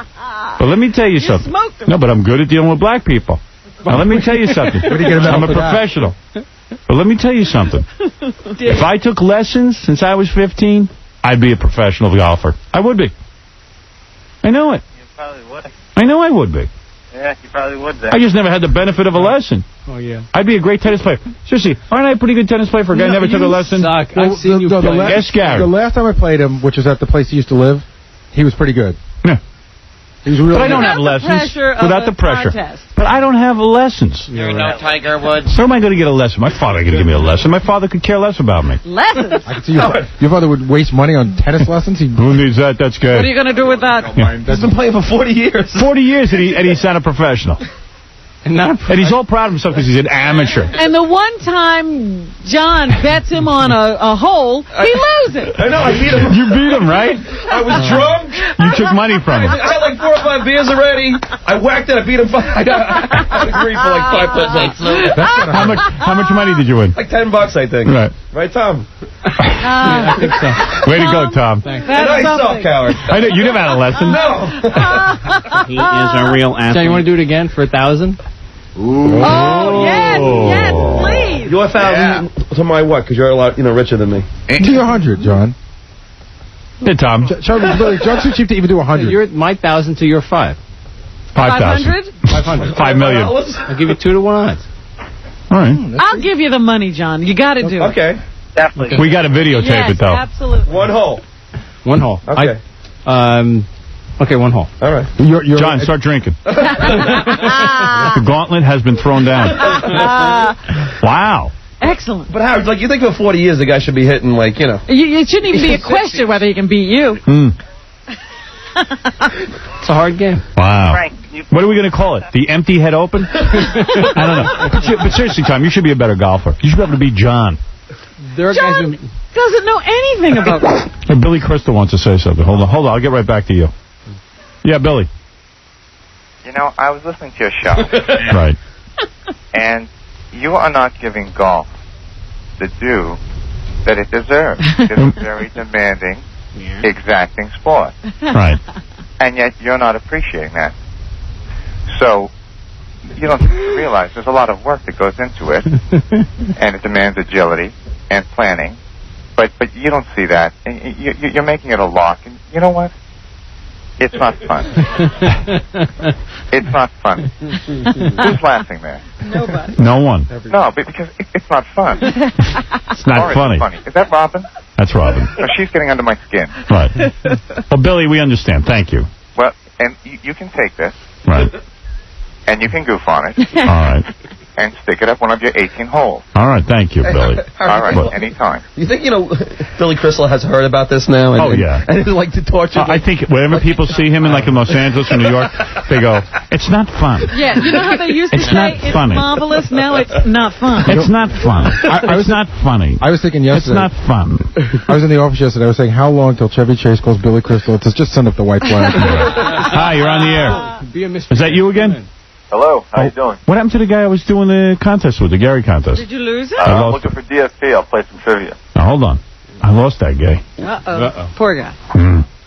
But let me tell you something. No, but I'm good at dealing with black people. Now, let me tell you something. I'm a professional. But let me tell you something. If I took lessons since I was 15, I'd be a professional golfer. I would be. I know it. You probably would. I know I would be. Yeah, you probably would then. I just never had the benefit of a lesson. Oh, yeah. I'd be a great tennis player. Seriously, aren't I a pretty good tennis player for a guy who never took a lesson? Suck. I've seen you play. Yes, Gary. The last time I played him, which was at the place he used to live, he was pretty good. Yeah. He was really but I don't have lessons. Without the pressure. But I don't have lessons. You're no Tiger Woods. So am I going to get a lesson? My father ain't going to give me a lesson. My father could care less about me. Lessons? I can see your father would waste money on tennis lessons. Who needs that? That's good. What are you going to do with that? He's been playing for 40 years. 40 years and he's not a professional. And he's all proud of himself because he's an amateur. And the one time John bets him on a hole, he loses. I know, I beat him. You beat him, right? I was drunk. You took money from him. I had like 4 or 5 beers already. I whacked it, I beat him. I agreed for like 5%. How much money did you win? Like $10, I think. Right, Tom? I think so. Way to go, Tom. Thanks. I suck, Howard. I know, you never had a lesson. No. He is a real athlete. So you want to do it again for 1,000? Ooh. Oh, yes, please. You're 1,000 to my what? Because you're a lot, richer than me. Do 100, John. Hey, Tom. John's too cheap to even do 100. You're my 1,000 to your 5. 5,000. 500. 5 million. I'll give you 2 to 1 odds. All right. I'll give you the money, John. You got to do it. Okay. Definitely. We got to videotape it, though. Absolutely. 1 hole. 1 hole. Okay. Okay, 1 hole. All right. John, start drinking. The gauntlet has been thrown down. Wow. Excellent. But Howard, you think for 40 years the guy should be hitting, It shouldn't even be a question whether he can beat you. It's a hard game. Wow. Frank, what are we going to call it? The empty head open? I don't know. But seriously, Tom, you should be a better golfer. You should be able to beat John. John doesn't know anything about this. Hey, Billy Crystal wants to say something. Hold on. I'll get right back to you. Yeah, Billy. I was listening to your show. Right. And you are not giving golf the due that it deserves. It's a very demanding, exacting sport. Right. And yet you're not appreciating that. So you don't realize there's a lot of work that goes into it, and it demands agility and planning. But you don't see that. And you're making it a lark. And you know what? It's not fun. It's not fun. Who's laughing there? Nobody. No one. No, because it's not fun. It's not funny. Is that Robin? That's Robin. No, she's getting under my skin. Right. Well, Billy, we understand. Thank you. Well, and you can take this. Right. And you can goof on it. All right. And stick it up one of your 18 holes. All right. Thank you, Billy. All right. Anytime. You think, Billy Crystal has heard about this now? And, yeah. And is like to torture. I think whenever people see him in Los Angeles or New York, they go, it's not fun. Yeah, you know how they used to say it's marvelous? Now it's not fun. It's not fun. It's not funny. I was thinking yesterday. It's not fun. I was in the office yesterday. I was saying, how long till Chevy Chase calls Billy Crystal? It's just send up the white flag. Hi, you're on the air. Is that you again? Hello, how you doing? What happened to the guy I was doing the contest with, the Gary contest? Did you lose it? I'm looking for DFP. I'll play some trivia. Now, hold on. I lost that guy. Uh-oh. Poor guy.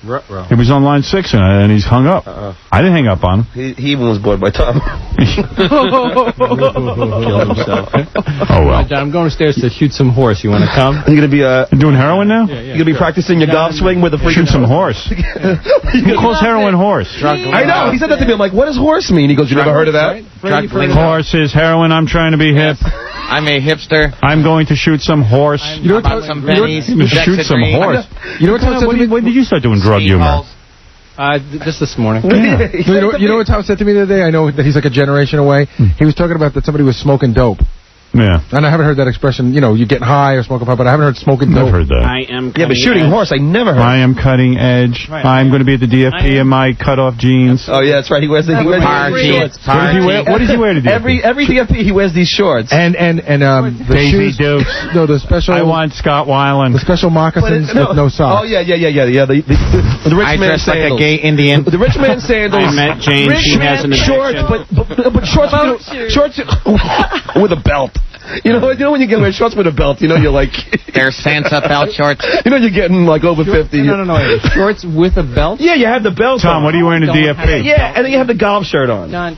He was on line 6 and he's hung up. I didn't hang up on him. He even was bored by Tom. Killed himself. Oh, well. John, I'm going upstairs to shoot some horse. You want to come? You're going to be doing heroin now? You're going to be practicing your golf swing with a freaking... Shoot some horse. Who calls heroin horse? I know. He said that to me. I'm like, what does horse mean? He goes, you never heard of that? Horse is heroin. I'm trying to be hip. I'm a hipster. I'm going to shoot some horse. You know what? Some pennies. Shoot some horse. You know what? When did you start doing drug humor? Just this morning. You know what Tom said to me the other day? I know that he's like a generation away. He was talking about that somebody was smoking dope. Yeah. And I haven't heard that expression, you getting high or smoking pot, but I haven't heard smoking dope. I've heard that. I am but shooting horse, I never heard. I am cutting edge. Right. I'm going to be at the DFP in my cut-off jeans. Oh, yeah, that's right. He wears the shorts. What does he wear to DFP? Every DFP, he wears these shorts. And the Daisy shoes. Dukes. No, the special. I want Scott Weiland. The special moccasins with no socks. Oh, yeah. The rich man dress sandals. like a gay Indian. The rich man sandals. I met Jane. She has an shorts, but shorts with a belt. You know when you wear shorts with a belt, you're like... They're Santa belt shorts. You're getting like over 50. No. Shorts with a belt? Yeah, you have the belt Tom, on. what are you wearing to DFP? Yeah, and then you have the golf shirt on. John,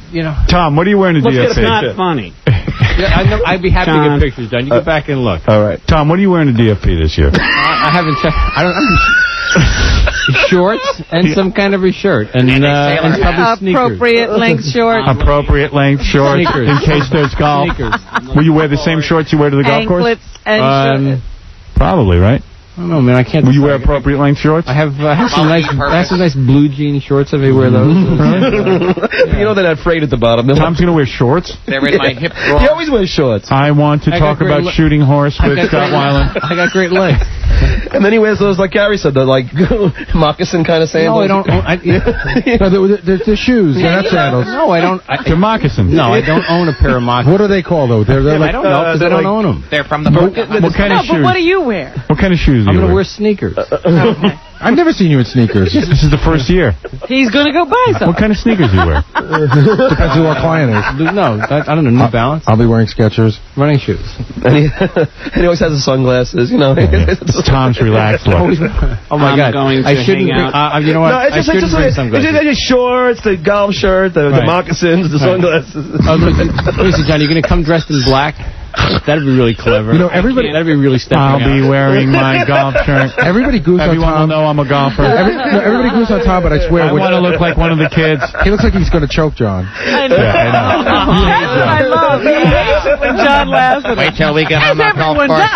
Tom, what are you wearing to DFP? It's not funny. I'd be happy to get pictures, John. You go back and look. All right. Tom, what are you wearing to DFP this year? I haven't checked. I don't shorts and some kind of a shirt. And probably sneakers. Appropriate length shorts. Appropriate length shorts Sneakers. in case there's golf. Sneakers. Will you wear the same shorts you wear to the golf course? Anklets and Probably, right? I don't know, man. I can't. Will you wear appropriate length shorts? I have some nice blue jean shorts if I wear those. They're not frayed at the bottom. Tom's going to wear shorts? They're in my hip drawer. He always wears shorts. I want to talk about shooting horse with Scott Weiland. I got great legs. And then he wears those, like Gary said, the moccasin kind of sandals. No, I don't. They're shoes. They're not sandals. No, I don't. They're moccasins. No, I don't own a pair of moccasins. What are they called, though? I don't know, because I don't own them. They're from the... What kind of shoes? But what do you wear? What kind of shoes do I'm you going to wear? wear sneakers. I've never seen you in sneakers. This is the first year. He's going to go buy some. What kind of sneakers do you wear? Depends who our client is. No, I don't know. New Balance. I'll be wearing Skechers. Running shoes. And he always has his sunglasses, It's Tom's relaxed look. Oh, my God. I shouldn't bring... you know what? No, it's just like the shorts, the golf shirt, the moccasins, the sunglasses. Listen, John, you're going to come dressed in black? That'd be really clever. Everybody... That'd be really stepping I'll be wearing my golf shirt. Everybody goose on Everyone Tom. will know I'm a golfer. Everybody goose on Tom, but I swear... I want to look like one of the kids. He looks like he's going to choke John. I know. Yeah, I know. That's what I love. He hates it when John laughs at him. Wait till we get on As the golf everyone course.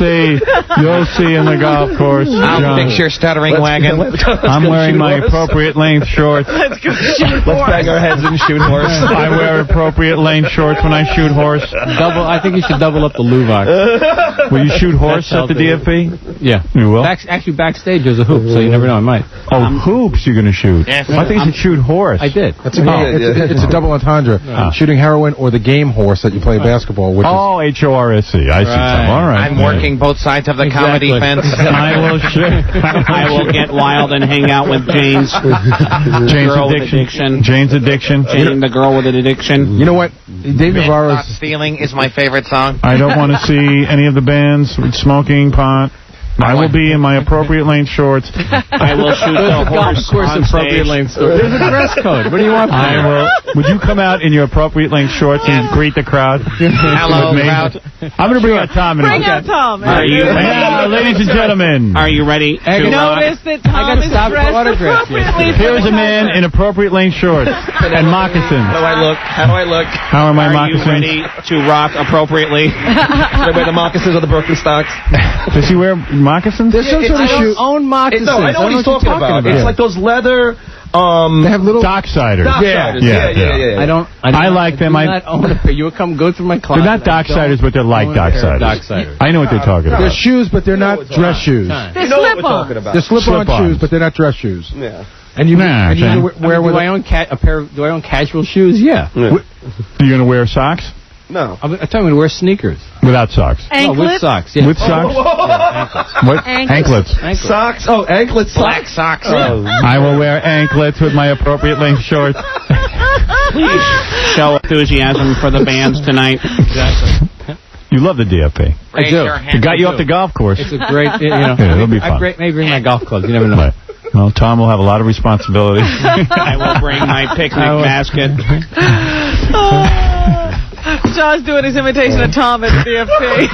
does. You'll see in the golf course, I'll John. fix your stuttering wagon. I'm wearing my appropriate length shorts. Let's go shoot Let's horse. bang our heads and shoot horse. I wear appropriate length shorts when I shoot horse. I think you should double up the Luvox. Will you shoot horse at the DFP? Yeah. You will? Actually, backstage there's a hoop, so you never know. I might. Oh, hoops you're going to shoot. Yes. I think you should shoot horse. I did. It's a double entendre. Shooting heroin or the game horse that you play basketball, which is... Oh, HORSE. I see some. All right. I'm working both sides of the comedy fence. I will shoot. I will get wild and hang out with Jane's girl with addiction. Jane's addiction. Jane, the girl with an addiction. You know what? Dave Navarro's... Not Stealing is my favorite song. I don't want to see any of the bands with smoking pot. I will be in my appropriate length shorts. I will shoot the horse on appropriate stage. length. There's a dress code. What do you want? I will. Would you come out in your appropriate length shorts and greet the crowd? Hello, with me? crowd. I'm going to bring out Tom. Bring out Tom. Are you ladies and gentlemen. Are you ready to Notice that Tom is dressed appropriately. Here's a man in appropriate length shorts and moccasins. How do I look? How are my Are you moccasins? ready to rock appropriately? Should I wear the moccasins or the Birkenstocks? Does he wear moccasins? There's some sort of shoe... Own moccasins. No, I know what he's talking about. It's like those leather... They have little... Docksiders. Yeah. I like them. I do not own a pair. You would come go through my closet. They're not Docksiders, but they're like Docksiders. I know what they're talking about. They're shoes, but they're not dress shoes. They're slip-on. They're slip-on shoes, but they're not dress shoes. Yeah. And you Nah, wear with... Do I own do I own casual shoes? Yeah. Are you going to wear socks? No. I'm telling you to wear sneakers. Without socks. No, with socks. Yeah. With socks? What? Anklets. Socks? Oh, anklets. Black socks. I will wear anklets with my appropriate length shorts. Please show enthusiasm for the bands tonight. Exactly. You love the DFP. I do. It got you off the golf course. It's a great, Yeah, it'll be fun. Maybe bring my golf clubs. You never know. Right. Well, Tom will have a lot of responsibility. I will bring my picnic basket. John's doing his imitation of Tom at the DFP.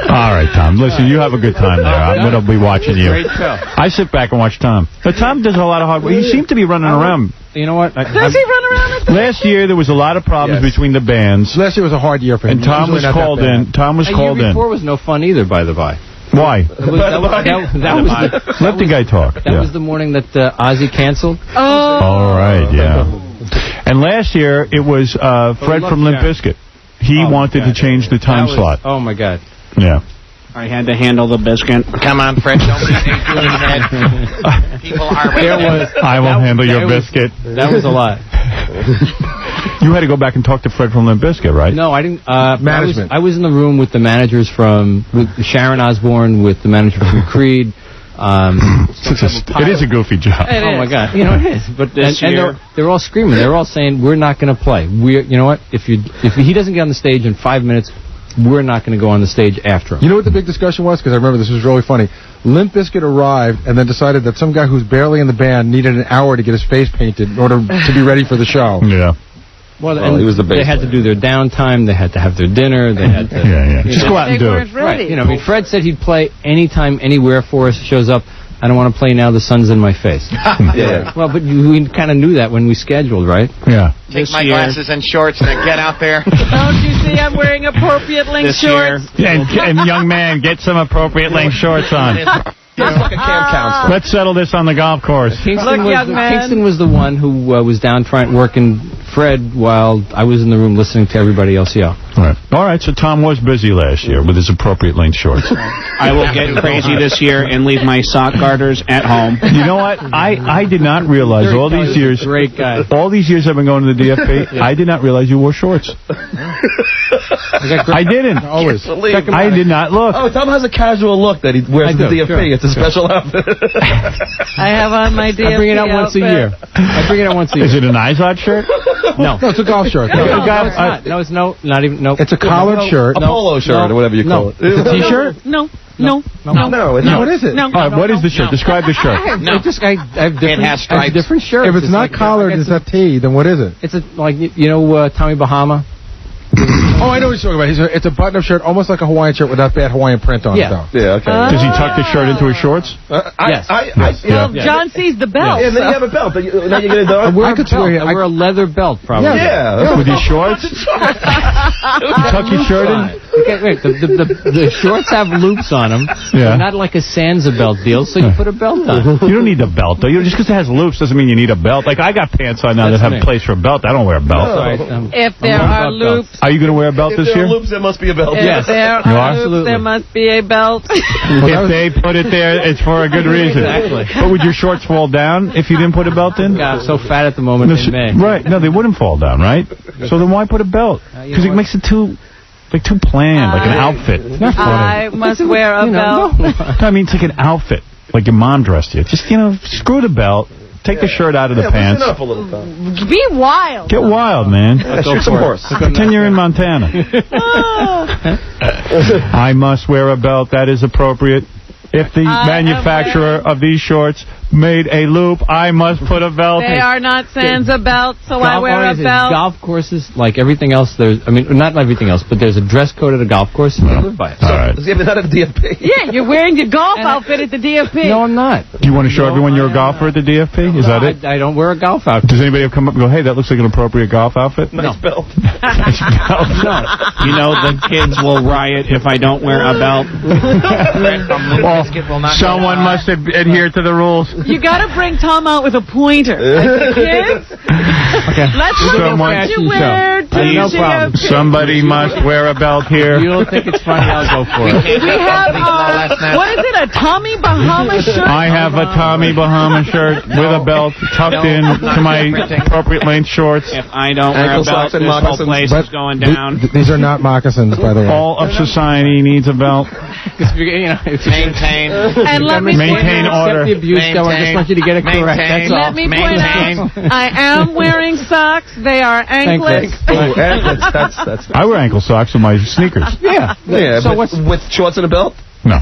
All right, Tom. Listen, you have a good time there. I'm going to be watching you. Great show. I sit back and watch Tom. But Tom does a lot of hard work. He seemed to be running around. You know what? Does he run around with Last year, there was a lot of problems between the bands. Last year was a hard year for him. And Tom was called in. Tom was called in. The year before was no fun either, by the by. Why? Let the guy talk. That was the morning that Ozzy canceled. Oh. All right, yeah. And last year, it was Fred from Limp Bizkit. He wanted to change the time slot. Oh, my God. Yeah. I had to handle the biscuit. Come on, Fred, don't be Adrian's head. People are I will handle your biscuit. That was a lot. You had to go back and talk to Fred from Limp Bizkit, right? No, I didn't. Management. I was in the room with the managers with Sharon Osbourne, with the manager from Creed. It is a goofy job. Oh my God! You know it is. But they're all screaming. They're all saying we're not going to play. You know what? If he doesn't get on the stage in 5 minutes, we're not going to go on the stage after him. You know what the big discussion was? Because I remember this was really funny. Limp Bizkit arrived and then decided that some guy who's barely in the band needed an hour to get his face painted in order to be ready for the show. Yeah. Well, and he was the they had to do their downtime. They had to have their dinner. They had to Just go out and do it. Right. You know, I mean, Fred said he'd play anytime, anywhere for us. Shows up. I don't want to play now. The sun's in my face. Yeah. Well, but we kind of knew that when we scheduled, right? Yeah. Take my glasses and shorts and get out there. Don't you see I'm wearing appropriate length shorts? And young man, get some appropriate length shorts on. Like a camp counselor. Let's settle this on the golf course. Kingston was the one who was down working Fred while I was in the room listening to everybody else yell. Right. All right, so Tom was busy last year with his appropriate length shorts. I will get crazy this year and leave my sock garters at home. You know what? I did not realize all these years. Great guy. All these years I've been going to the DFP, I did not realize you wore shorts. I didn't. Always. I did not look. Oh, Tom has a casual look that he wears to the DFP. Sure. It's a special outfit. I have on my DFP I bring it out once a year. I bring it out once a year. Is it an Izod shirt? No. No, it's a golf shirt. No, it's not even. It's a collared shirt. A polo shirt or whatever you call it. It's a T-shirt? No. No, what is it? No. All right, what is the shirt? Describe the shirt. I have different shirts. If it's not collared, it's a T, then what is it? It's Tommy Bahama. Oh, I know what you're talking about. It's a button-up shirt, almost like a Hawaiian shirt without bad Hawaiian print on it, though. Yeah, okay. Does he tuck the shirt into his shorts? Yes. Well, John sees the belt. Yeah, and then you have a belt. Now you get a I wear a leather belt, probably. Yeah. With your shorts? You tuck your shirt in? Okay, wait, the shorts have loops on them. Yeah. Not like a Sansa belt deal, so you put a belt on. You don't need a belt, though. Just because it has loops doesn't mean you need a belt. Like, I got pants on now that have a place for a belt. I don't wear a belt. If there are loops. Are you going to wear a belt this year? If there are loops, there must be a belt. If there are loops, there must be a belt. If they put it there, it's for a good reason. Exactly. But would your shorts fall down if you didn't put a belt in? God, I'm so fat at the moment they may. Right. No, they wouldn't fall down, right? So then why put a belt? Because it makes it too planned, like an outfit. It's not funny. I must wear a belt. No, I mean, it's like an outfit, like your mom dressed you. Just, screw the belt. Take the shirt out of the pants. Listen up a little, Tom. Be wild. Get wild, man. Shoot some horse. Pretend you're in Montana. I must wear a belt. That is appropriate. If the manufacturer of these shorts made a loop, I must put a belt. They are not Sansa belts, so I wear a belt. Golf courses, like everything else, not everything else, but there's a dress code at a golf course, and you live by it. All right. Is he not at the DFP? Yeah, you're wearing your golf outfit at the DFP. No, I'm not. Do you want to show everyone you're a golfer at the DFP? Is that it? I don't wear a golf outfit. Does anybody ever come up and go, hey, that looks like an appropriate golf outfit? Nice belt. Nice belt. No. You know the kids will riot if I don't wear a belt. Someone must adhere to the rules. You got to bring Tom out with a pointer. Like the kids. Okay. Let's look at what you wear to no problem. Somebody must wear a belt here. You don't think it's funny? I'll go for it. We have, what is it, a Tommy Bahama shirt? I have a Tommy Bahama shirt with a belt tucked in to my appropriate length shorts. If I don't wear a belt, this whole place is going down. These are not moccasins, by the way. All of society needs a belt. Maintain. And let me maintain order. The abuse going. I just want you to get it correct. That's all. Let me point out, I am wearing socks. They are anklets. That's I wear ankle socks with my sneakers. Yeah. So with shorts and a belt? No.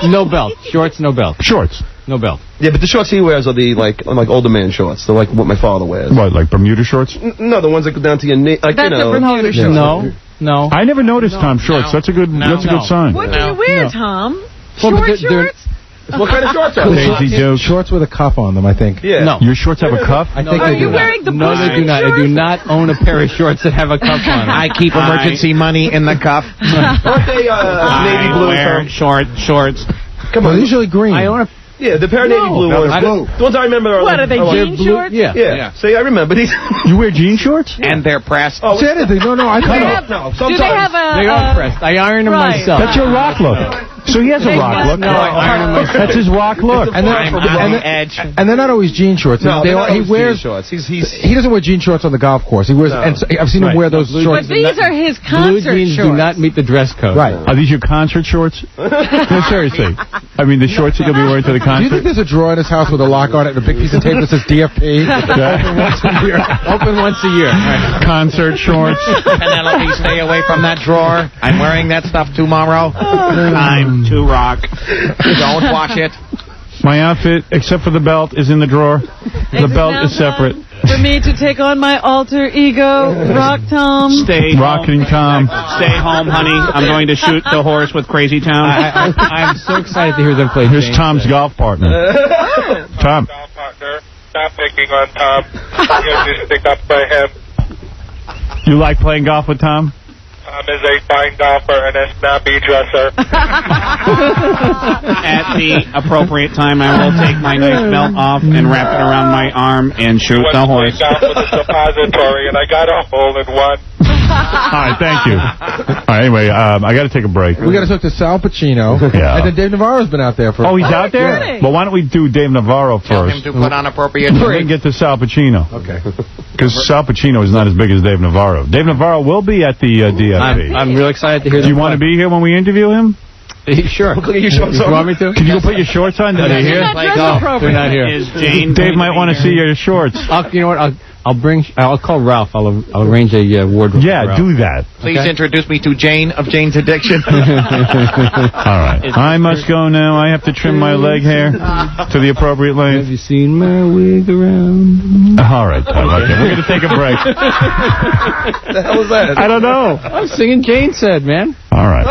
No belt. Shorts, no belt. Shorts. No belt. Yeah, but the shorts he wears are the like older man shorts. They're like what my father wears. What, like Bermuda shorts? No, the ones that go down to your knee. Like, That's a Bermuda short. No. I never noticed Tom shorts. That's a good sign. What do you wear, Tom? Well, Short shorts? What kind of shorts are they? Daisy Duke. Shorts with a cuff on them, I think. Yeah. No. Your shorts have a cuff? I think Are they you do. wearing the No, they do not. I do not own a pair of shorts that have a cuff on. I keep emergency money in the cuff. Aren't they navy blue? Wear shorts. Come on. They're usually green. I own a... Yeah, the pair of navy blue ones. The ones I remember are What, are they jean shorts? Yeah. See, I remember these. You wear jean shorts? And they're pressed. Oh, Say anything. No, I thought. No, Do they have a... They are pressed. I iron them right. myself. That's your rock look. So he has a rock look. No, I iron them myself. That's his rock look. And they're not always jean shorts. No, he wears jean shorts. He doesn't wear jean shorts on the golf course. He wears. And I've seen him wear those shorts. But these are his Blue concert jeans shorts. do not meet the dress code. Right. Are these your concert shorts? No, seriously. I mean, the shorts that you'll be wearing to the Do you think concert? there's a drawer in his house with a lock on it and a big piece of tape that says DFP? Open once a year. Open once a year. Right. Concert shorts. Penelope, stay away from that drawer. I'm wearing that stuff tomorrow. I'm too rock. Don't wash it. My outfit, except for the belt, is in the drawer. The belt is separate. For me to take on my alter ego, Rock Tom. Stay Rocking Tom. Stay home, honey. I'm going to shoot the horse with Crazy Town. I'm so excited to hear them play. Here's Tom's golf partner. Tom. Golf partner, stop picking on Tom. You have to stick up for him. You like playing golf with Tom? Tom is a fine golfer and a snappy dresser. At the appropriate time, I will take my nice belt off and wrap it around my arm and shoot the horse. Golf with a suppository, and I got a hole in one. All right, thank you. All right, anyway, I got to take a break. We got to talk to Sal Pacino. Yeah. And then Dave Navarro's been out there for. Oh, he's out there? really? Well, why don't we do Dave Navarro Tell him first? to put on appropriate Then drinks. get to Sal Pacino. Okay. Because Sal Pacino is not as big as Dave Navarro. Dave Navarro will be at the DFP. I'm real excited to hear. Do you want to be here when we interview him? Sure. Look at your shorts You on. want me to? Can you go put your shorts on? Are they here? They're not here. Is Jane Dave might want to see your shorts. You know what? I'll call Ralph. I'll arrange a wardrobe. Yeah, for Ralph. do that. Please introduce me to Jane of Jane's Addiction. All right. I must go now. I have to trim my leg hair to the appropriate Have length. you seen my wig around? All right, Tom. Okay, we're going to take a break. What the hell was that? I don't know. I'm singing Jane Said, man. All right.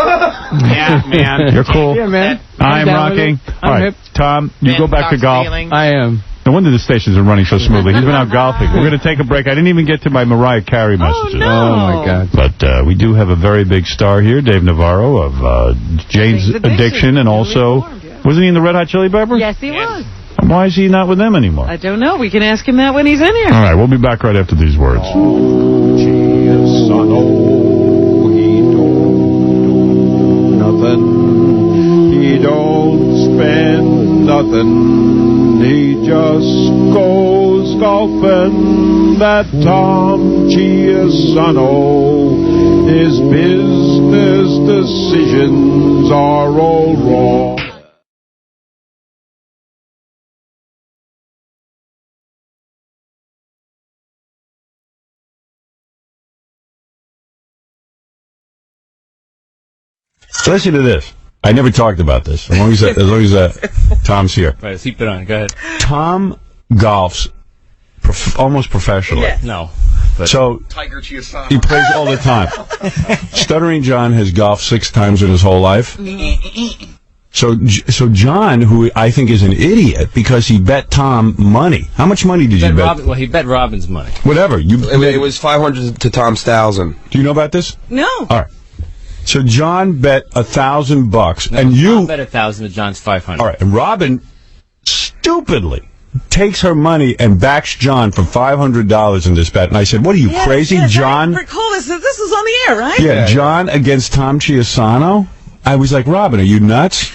Yeah, man. You're cool. Yeah, man. I'm down with rocking. it. All I'm right, hip. Tom, you go back to golf. I am. No wonder the stations are running so smoothly. He's been out golfing. We're going to take a break. I didn't even get to my Mariah Carey messages. Oh, my God. But we do have a very big star here, Dave Navarro of Jane's Addiction, and also, wasn't he in the Red Hot Chili Peppers? Yes, he was. Why is he not with them anymore? I don't know. We can ask him that when he's in here. All right, we'll be back right after these words. He don't spend nothing. He just goes golfing. That Tom Chiusano. His business decisions are all wrong. Listen to this. I never talked about this. As long as Tom's here. Right, keep it on. Go ahead. Tom golfs almost professionally. Yeah. No. So Tiger Chiusano. he plays all the time. Stuttering John has golfed 6 times in his whole life. So John, who I think is an idiot because he bet Tom money. How much money did you bet? Well, he bet Robin's money. Whatever. It was 500 to Tom's 1,000. Do you know about this? No. All right. So John bet $1,000, and you Tom bet 1,000 to John's 500. All right, and Robin stupidly takes her money and backs John for $500 in this bet. And I said, "What are you crazy, John?" I recall this. This is on the air, right? Yeah, John against Tom Chiusano. I was like, Robin, are you nuts?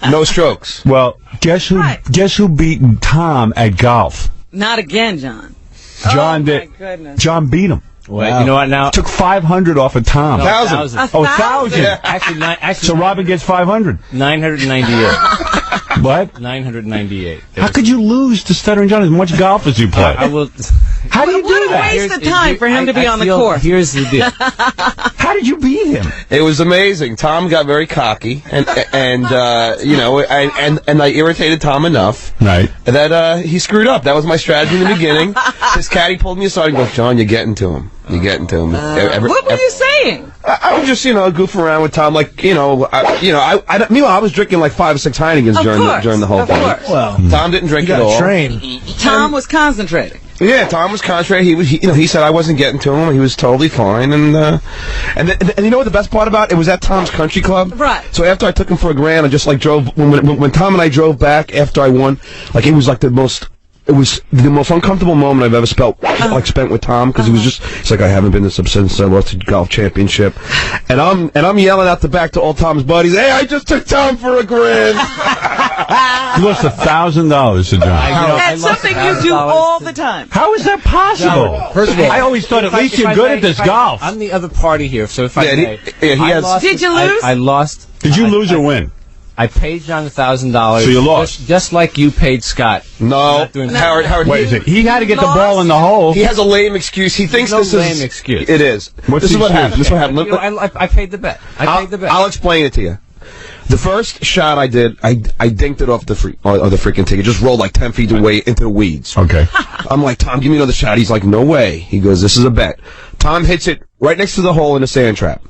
No strokes. Well, guess who beat Tom at golf? Not again, John. John Oh, did. my goodness. John beat him. Well, you know what now? Took 500 off of Tom. No, 1,000. 1,000. Yeah. Actually, so Robin gets 500. 998. What? 998. How could you lose to Stuttering John as much golf as you play? I will. How do you do that? Waste of time for him to be on the course. Here's the deal. How did you beat him? It was amazing. Tom got very cocky, and you know, and I irritated Tom enough that he screwed up. That was my strategy in the beginning. His caddy pulled me aside and goes, "John, you're getting to him. You're getting to him." What were you saying? I was just, goofing around with Tom, like, meanwhile, I was drinking like 5 or 6 Heinekens during the whole thing. Well, Tom didn't drink at all. Tom was concentrating. Yeah, Tom was concentrating. He said I wasn't getting to him. He was totally fine. And you know what the best part about it? It was at Tom's Country Club. Right. So after I took him for a grand, I just like drove when Tom and I drove back after I won. Like it was like the most uncomfortable moment I've ever spent with Tom, because he's like, I haven't been this upset since I lost the golf championship, and I'm yelling out the back to all Tom's buddies, hey, I just took Tom for a grand. You lost $1,000 to John. That's something you do all the time. How is that possible? No, first of all, I always thought at least you're good at this golf. I'm the other party here, so if I may, Did you lose? I lost. Did you lose or win? I paid John $1,000. So you lost, just like you paid Scott. No, Howard. Wait a second. He had to get the ball in the hole. He has a lame excuse. He thinks this is lame excuse. It is. This is what happened. I paid the bet. I'll explain it to you. The first shot I did, I dinked it off the freaking tee. It just rolled like 10 feet away into the weeds. Okay. I'm like, Tom, give me another shot. He's like, no way. He goes, this is a bet. Tom hits it right next to the hole in the sand trap.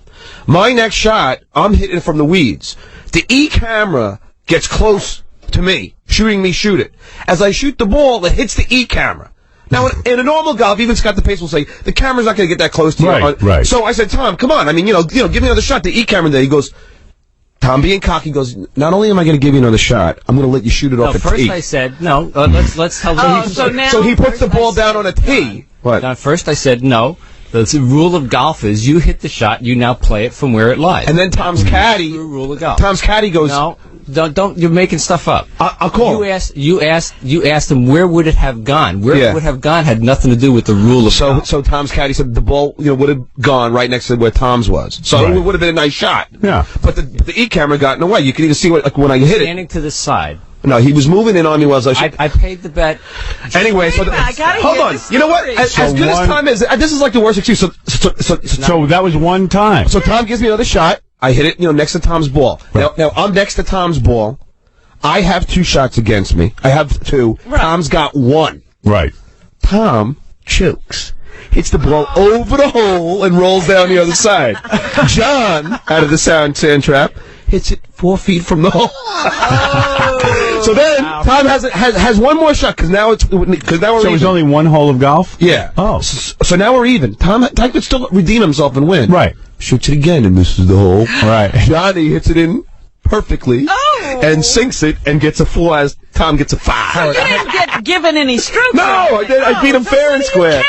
My next shot, I'm hitting it from the weeds. The E-camera gets close to me, shooting me shoot it. As I shoot the ball, it hits the E-camera. Now, in a normal golf, even Scott the Pace will say, the camera's not going to get that close to you. Right. So I said, Tom, come on. I mean, give me another shot. The E-camera there. He goes, Tom, being cocky, goes, not only am I going to give you another shot, I'm going to let you shoot it off a tee. First I said, no, let's tell you. So he puts the ball down on a tee. What? Now, first I said, no. The rule of golf is you hit the shot, you now play it from where it lies. And then Tom's caddy. Rule of golf. Tom's caddy goes. No, don't. You're making stuff up. I'll call. You asked him where would it have gone. Where it would have gone had nothing to do with the rule of golf. So Tom's caddy said the ball would have gone right next to where Tom's was. So it would have been a nice shot. Yeah. But the E-camera got in the way. You could even see when I hit it. Standing to the side. No, he was moving in on me while I paid the bet. Anyway, hold on. You know what? As good as Tom is, this is like the worst excuse. So that was one time. So Tom gives me another shot. I hit it, next to Tom's ball. Right. Now I'm next to Tom's ball. I have 2 shots against me. I have 2. Right. Tom's got 1. Right. Tom chokes. Hits the ball over the hole and rolls down the other side. John, out of the sand trap, hits it 4 feet from the hole. So then Tom has one more shot because now we're So it was only one hole of golf? Yeah. Oh. So now we're even. Tom could still redeem himself and win. Right. Shoots it again and misses the hole. Right. Johnny hits it in perfectly and sinks it and gets a 4 as Tom gets a 5. You didn't get given any strokes. No, I beat him fair and square.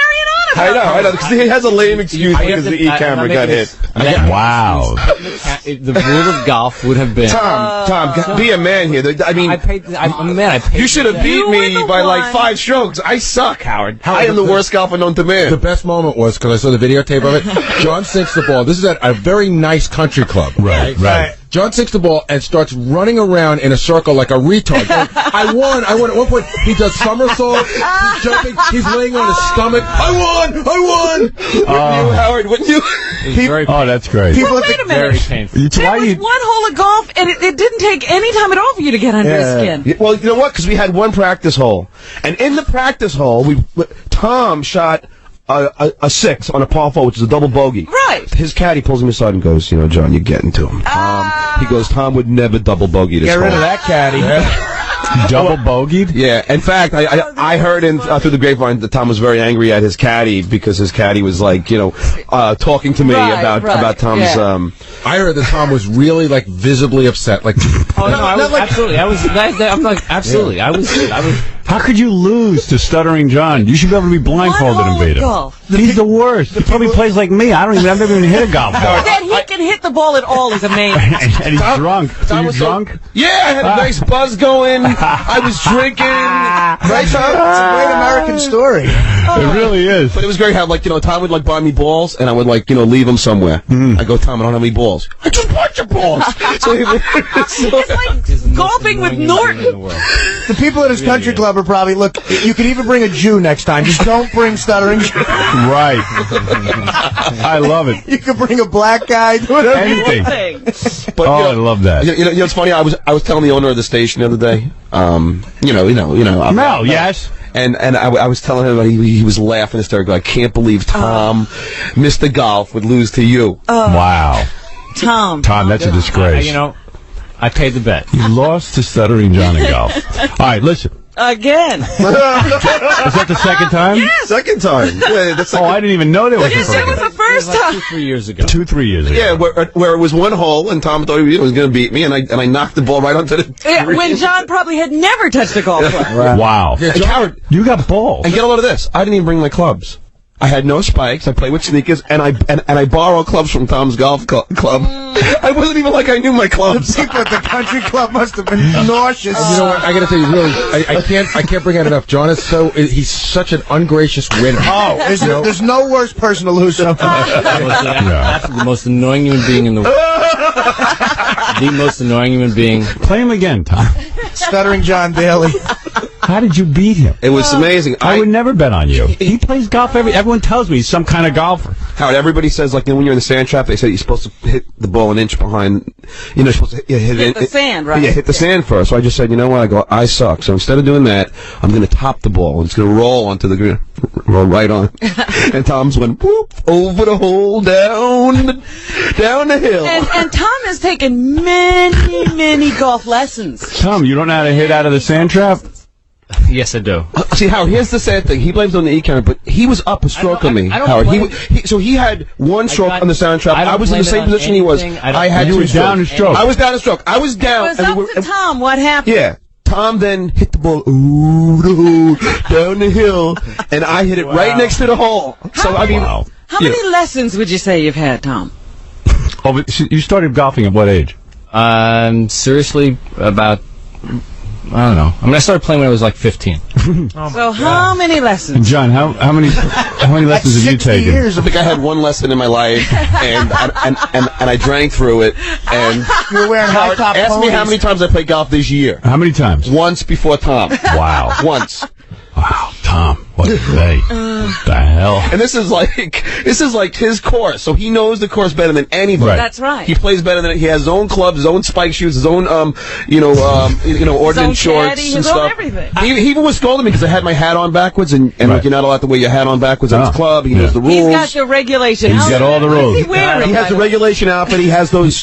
I know, because he has a lame excuse because the E-camera got hit. Wow. The rule of golf would have been... Tom, be a man here. I mean... I'm a man. I paid you should have beat me by like 5 strokes. I suck, Howard. I am the worst golfer known to man. The best moment was, because I saw the videotape of it, John sinks the ball. This is at a very nice country club. Right. John sinks the ball and starts running around in a circle like a retard. I won. At one point, he does somersaults. He's jumping. He's laying on his stomach. I won. Howard, wouldn't you? That's great. Wait a minute. Very painful. There was 1 hole of golf, and it didn't take any time at all for you to get under his skin. Yeah, well, you know what? Because we had 1 practice hole. And in the practice hole, Tom shot a 6 on a par 4, which is a double bogey. Right. His caddy pulls him aside and goes, John, you're getting to him. He goes, Tom would never double bogey this hole. Get rid of that caddy. Double bogeyed? Yeah. In fact, I heard through the grapevine that Tom was very angry at his caddy because his caddy was like, talking to me about Tom's. Yeah. I heard that Tom was really like visibly upset. Like, absolutely. Absolutely. I was. How could you lose to Stuttering John? You should be able to be blindfolded and beat him. Golf. He's the worst. He probably plays like me. I've never even hit a golf ball. That he he can hit the ball at all is amazing. And he's drunk. Are you drunk? Yeah, I had a nice buzz going. I was drinking. Right, Tom? It's a great American story. It really is. But it was great how, like, Tom would, like, buy me balls, and I would, like, leave them somewhere. I go, Tom, I don't have any balls. I just bought your balls. So It's like golfing with Norton. The people at his country club are probably, look, you can even bring a Jew next time. Just don't bring stuttering Jew. Right. I love it. You can bring a black guy. Anything. But, I love that. You know, it's funny. I was telling the owner of the station the other day. Mel, yes. And I was telling him that he was laughing hysterically. I can't believe Tom, Mr. Golf, would lose to you. Wow. Tom, that's a disgrace. I paid the bet. You lost to Stuttering John in golf. All right, listen. Again. Is that the second time? Yes. Second time. Yeah, that's I didn't even know there was a second It was the first time. 2-3 years ago. 2-3 years ago. Yeah, where it was one hole, and Tom thought he was going to beat me, and I knocked the ball right onto the tree. When John probably had never touched a golf club. Right. Wow. Yeah, Howard, you got balls. And get a load of this. I didn't even bring my clubs. I had no spikes. I played with sneakers, and I borrow clubs from Tom's golf club. I wasn't even like I knew my clubs. The people at the country club must have been nauseous. You know what? I got to tell you, really, I can't bring out enough. John is he's such an ungracious winner. Oh, there's no worse person to lose sometimes. That's the most annoying human being in the world. The most annoying human being. Play him again, Tom. Stuttering John Daly. How did you beat him? It was amazing. I would never bet on you. He plays golf everyone tells me he's some kind of golfer. Howard, everybody says, like, when you're in the sand trap, they say you're supposed to hit the ball an inch behind. You're supposed to hit the sand, right? Yeah, hit the sand first. So I just said, you know what? I suck. So instead of doing that, I'm going to top the ball. And it's going to roll onto the green. Roll right on. And Tom's went, whoop, over the hole, down the hill. And Tom has taken many golf lessons. Tom, you don't know how to hit out of the sand trap? Yes, I do. See, Howard, here's the sad thing. He blames on the E-camera, but he was up a stroke on me, Howard. So he had one stroke on the sound trap. I was in the same position he was. I had you were down a stroke. I was down a stroke. I was down. It was up to Tom. What happened? Yeah. Tom then hit the ball down the hill, and I hit it right next to the hole. How many lessons would you say you've had, Tom? Oh, but you started golfing at what age? Seriously, about... I don't know. I mean, I started playing when I was like 15. So how many lessons? John, how many lessons have you taken? I think I had one lesson in my life, and I drank through it. And you were wearing high top ask me how many times I played golf this year. How many times? Once before Tom. Wow. Once. Wow, Tom, what a day. What the hell? And this is like his course, so he knows the course better than anybody. Right. That's right. He plays better than he has his own clubs, his own spike shoes, his own ordnance shorts and stuff. Everything. He even was scolding me because I had my hat on backwards, and like, you're not allowed to wear your hat on backwards at his club. He knows the rules. He's got the regulation. He's got all the rules. He has the regulation outfit. He has those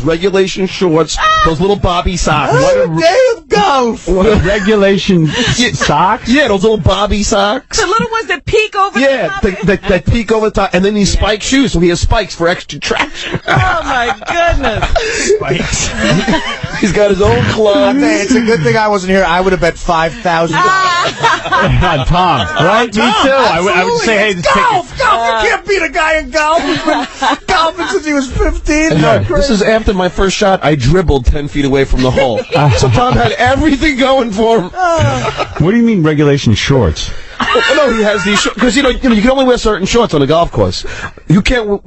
regulation shorts, those little bobby socks. What a day of golf! Regulation socks? Yeah, those little bobby socks. The little ones that peek over the top. that peek over the top, and then these spike shoes, so he has spikes for extra traction. Oh my goodness! Spikes. He's got his own club. It's a good thing I wasn't here. I would have bet $5,000. On Tom, right? Me too. I would say, hey, this golf. You can't beat a guy in golf. He's been golfing since he was 15. This is after my first shot. I dribbled 10 feet away from the hole. So Tom had everything going for him. What do you mean regulation shorts? No, he has these shorts because you can only wear certain shorts on a golf course. You can't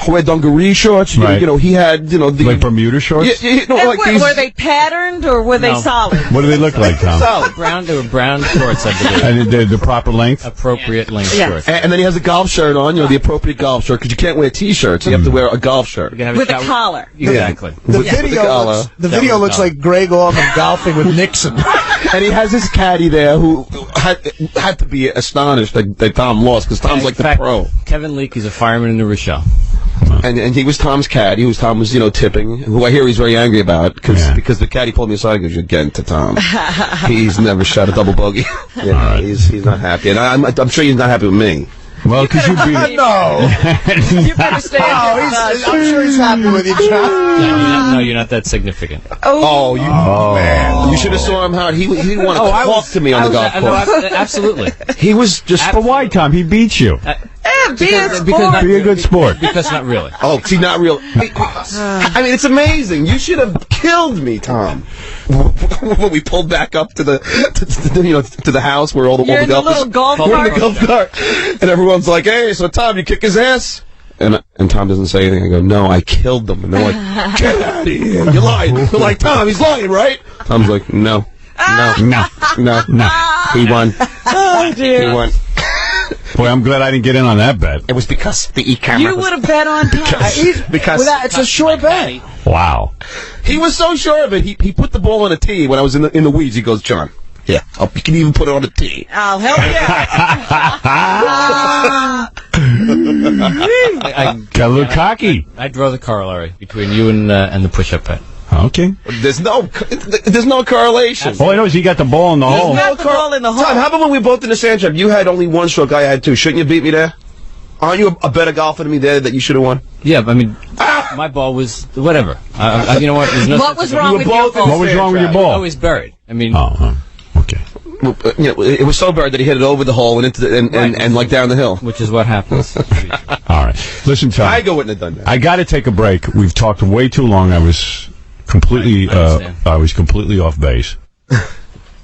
wear dungaree shorts. Right. He had like Bermuda shorts. Were they patterned or were they solid? What do they look like, Tom? Solid. They were brown shorts, I believe. And they're the proper length? Appropriate length shorts. And then he has a golf shirt on, the appropriate golf shirt, because you can't wear T-shirts. You have to wear a golf shirt. With a collar. Exactly. The video looks like Greg Allman golfing with Nixon. And he has his caddy there who had to be astonished that Tom lost, because Tom's like the pro. Kevin Leake is a fireman in New Rochelle. And he was Tom's caddy, Tom was tipping, who I hear he's very angry about, because the caddy pulled me aside and goes, "You're getting to Tom. He's never shot a double bogey." He's not happy. And I'm sure he's not happy with me. Well, because you beat him. No. You better stay I'm sure he's happy with you, John. No, you're not that significant. Man. You should have saw him, Howard. He didn't want to talk to me on the golf course. Absolutely. He was just... But why, Tom? He beat you. be a sport. Be a good sport. Because not really. Oh, see, not real. I mean, it's amazing. You should have killed me, Tom. When we pulled back up to the house where all the You're golfers. in the little golf We're in cart. the golf cart, and everyone's like, "Hey, so Tom, you kick his ass?" And Tom doesn't say anything. I go, "No, I killed them." And they're like, "Get out of here! You're lying." They're like, "Tom, he's lying, right?" Tom's like, "No, no. He won. Oh, dear. He won." Boy, I'm glad I didn't get in on that bet. It was because the e-camera. You would have bet on Tom. Because it's a sure bet. Wow. He was so sure of it. He put the ball on a tee when I was in the weeds. He goes, "John, yeah, you can even put it on a tee." I'll help you. Got a little cocky. I draw the corollary between you and the push-up bet. Okay. There's no correlation. All I know is he got the ball in the hole. Got the ball in the hole. Tom, how about when we were both in the sand trap? You had only one stroke, I had two. Shouldn't you beat me there? Aren't you a better golfer than me there that you should have won? Yeah, but I mean, my ball was whatever. You know what? What was wrong with your ball? What was wrong with your ball? Always buried. I mean, okay. Well, it was so buried that he hit it over the hole and into the, and like down the hill. Which is what happens. All right. Listen, Tom. I wouldn't have done that. I got to take a break. We've talked way too long. I was completely off base.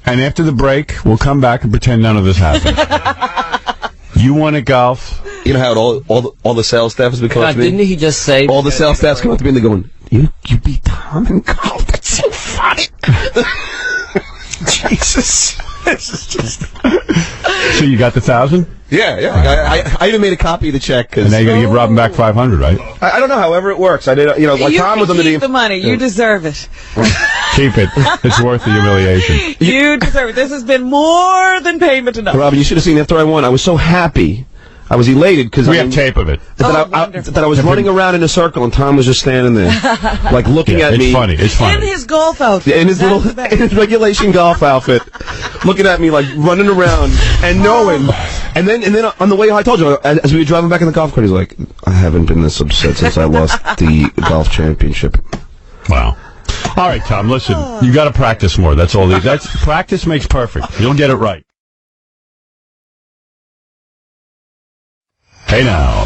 And after the break, we'll come back and pretend none of this happened. You won at golf. You know how all the sales staff has been coming up to me? Didn't he just say... All the sales staff's come up to me and they're going, you beat Tom in golf? That's so funny. Jesus. So you got the 1,000? Yeah. I even made a copy of the check. And now you got to give Robin back 500, right? I don't know. However it works. I did. Like Tom was under the money. You deserve it. Keep it. It's worth the humiliation. You deserve it. This has been more than payment enough. Robin, you should have seen after I won. I was so happy. I was elated because we have tape of it. That I was running around in a circle and Tom was just standing there, like looking at me. It's funny. In his golf outfit. In his in his regulation golf outfit, looking at me like running around and knowing. And then on the way home, I told you as we were driving back in the golf cart, he's like, "I haven't been this upset since I lost the golf championship." Wow. All right, Tom. Listen, you got to practice more. That's all. Practice makes perfect. You'll get it right. Hey now.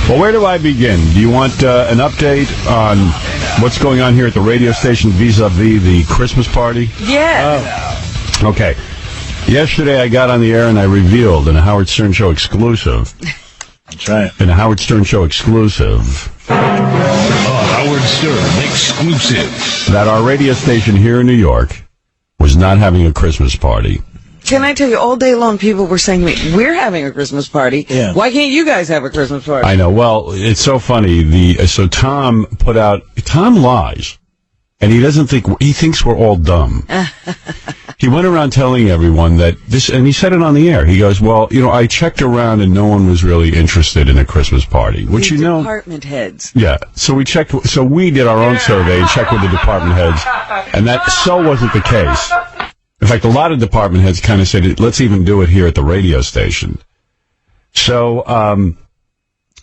Well, where do I begin? Do you want an update on what's going on here at the radio station vis-a-vis the Christmas party? Yeah. Okay. Yesterday I got on the air and I revealed in a Howard Stern Show exclusive. That's right. In a Howard Stern Show exclusive. Howard Stern exclusive. That our radio station here in New York was not having a Christmas party. Can I tell you, all day long people were saying to me, we're having a Christmas party. Yeah. Why can't you guys have a Christmas party? I know. Well, it's so funny. So Tom lies. And he thinks we're all dumb. He went around telling everyone that and he said it on the air. He goes, well, I checked around and no one was really interested in a Christmas party. Which, department heads. Yeah. So we did our own survey and checked with the department heads. And that wasn't the case. In fact, a lot of department heads kind of said, let's even do it here at the radio station. So,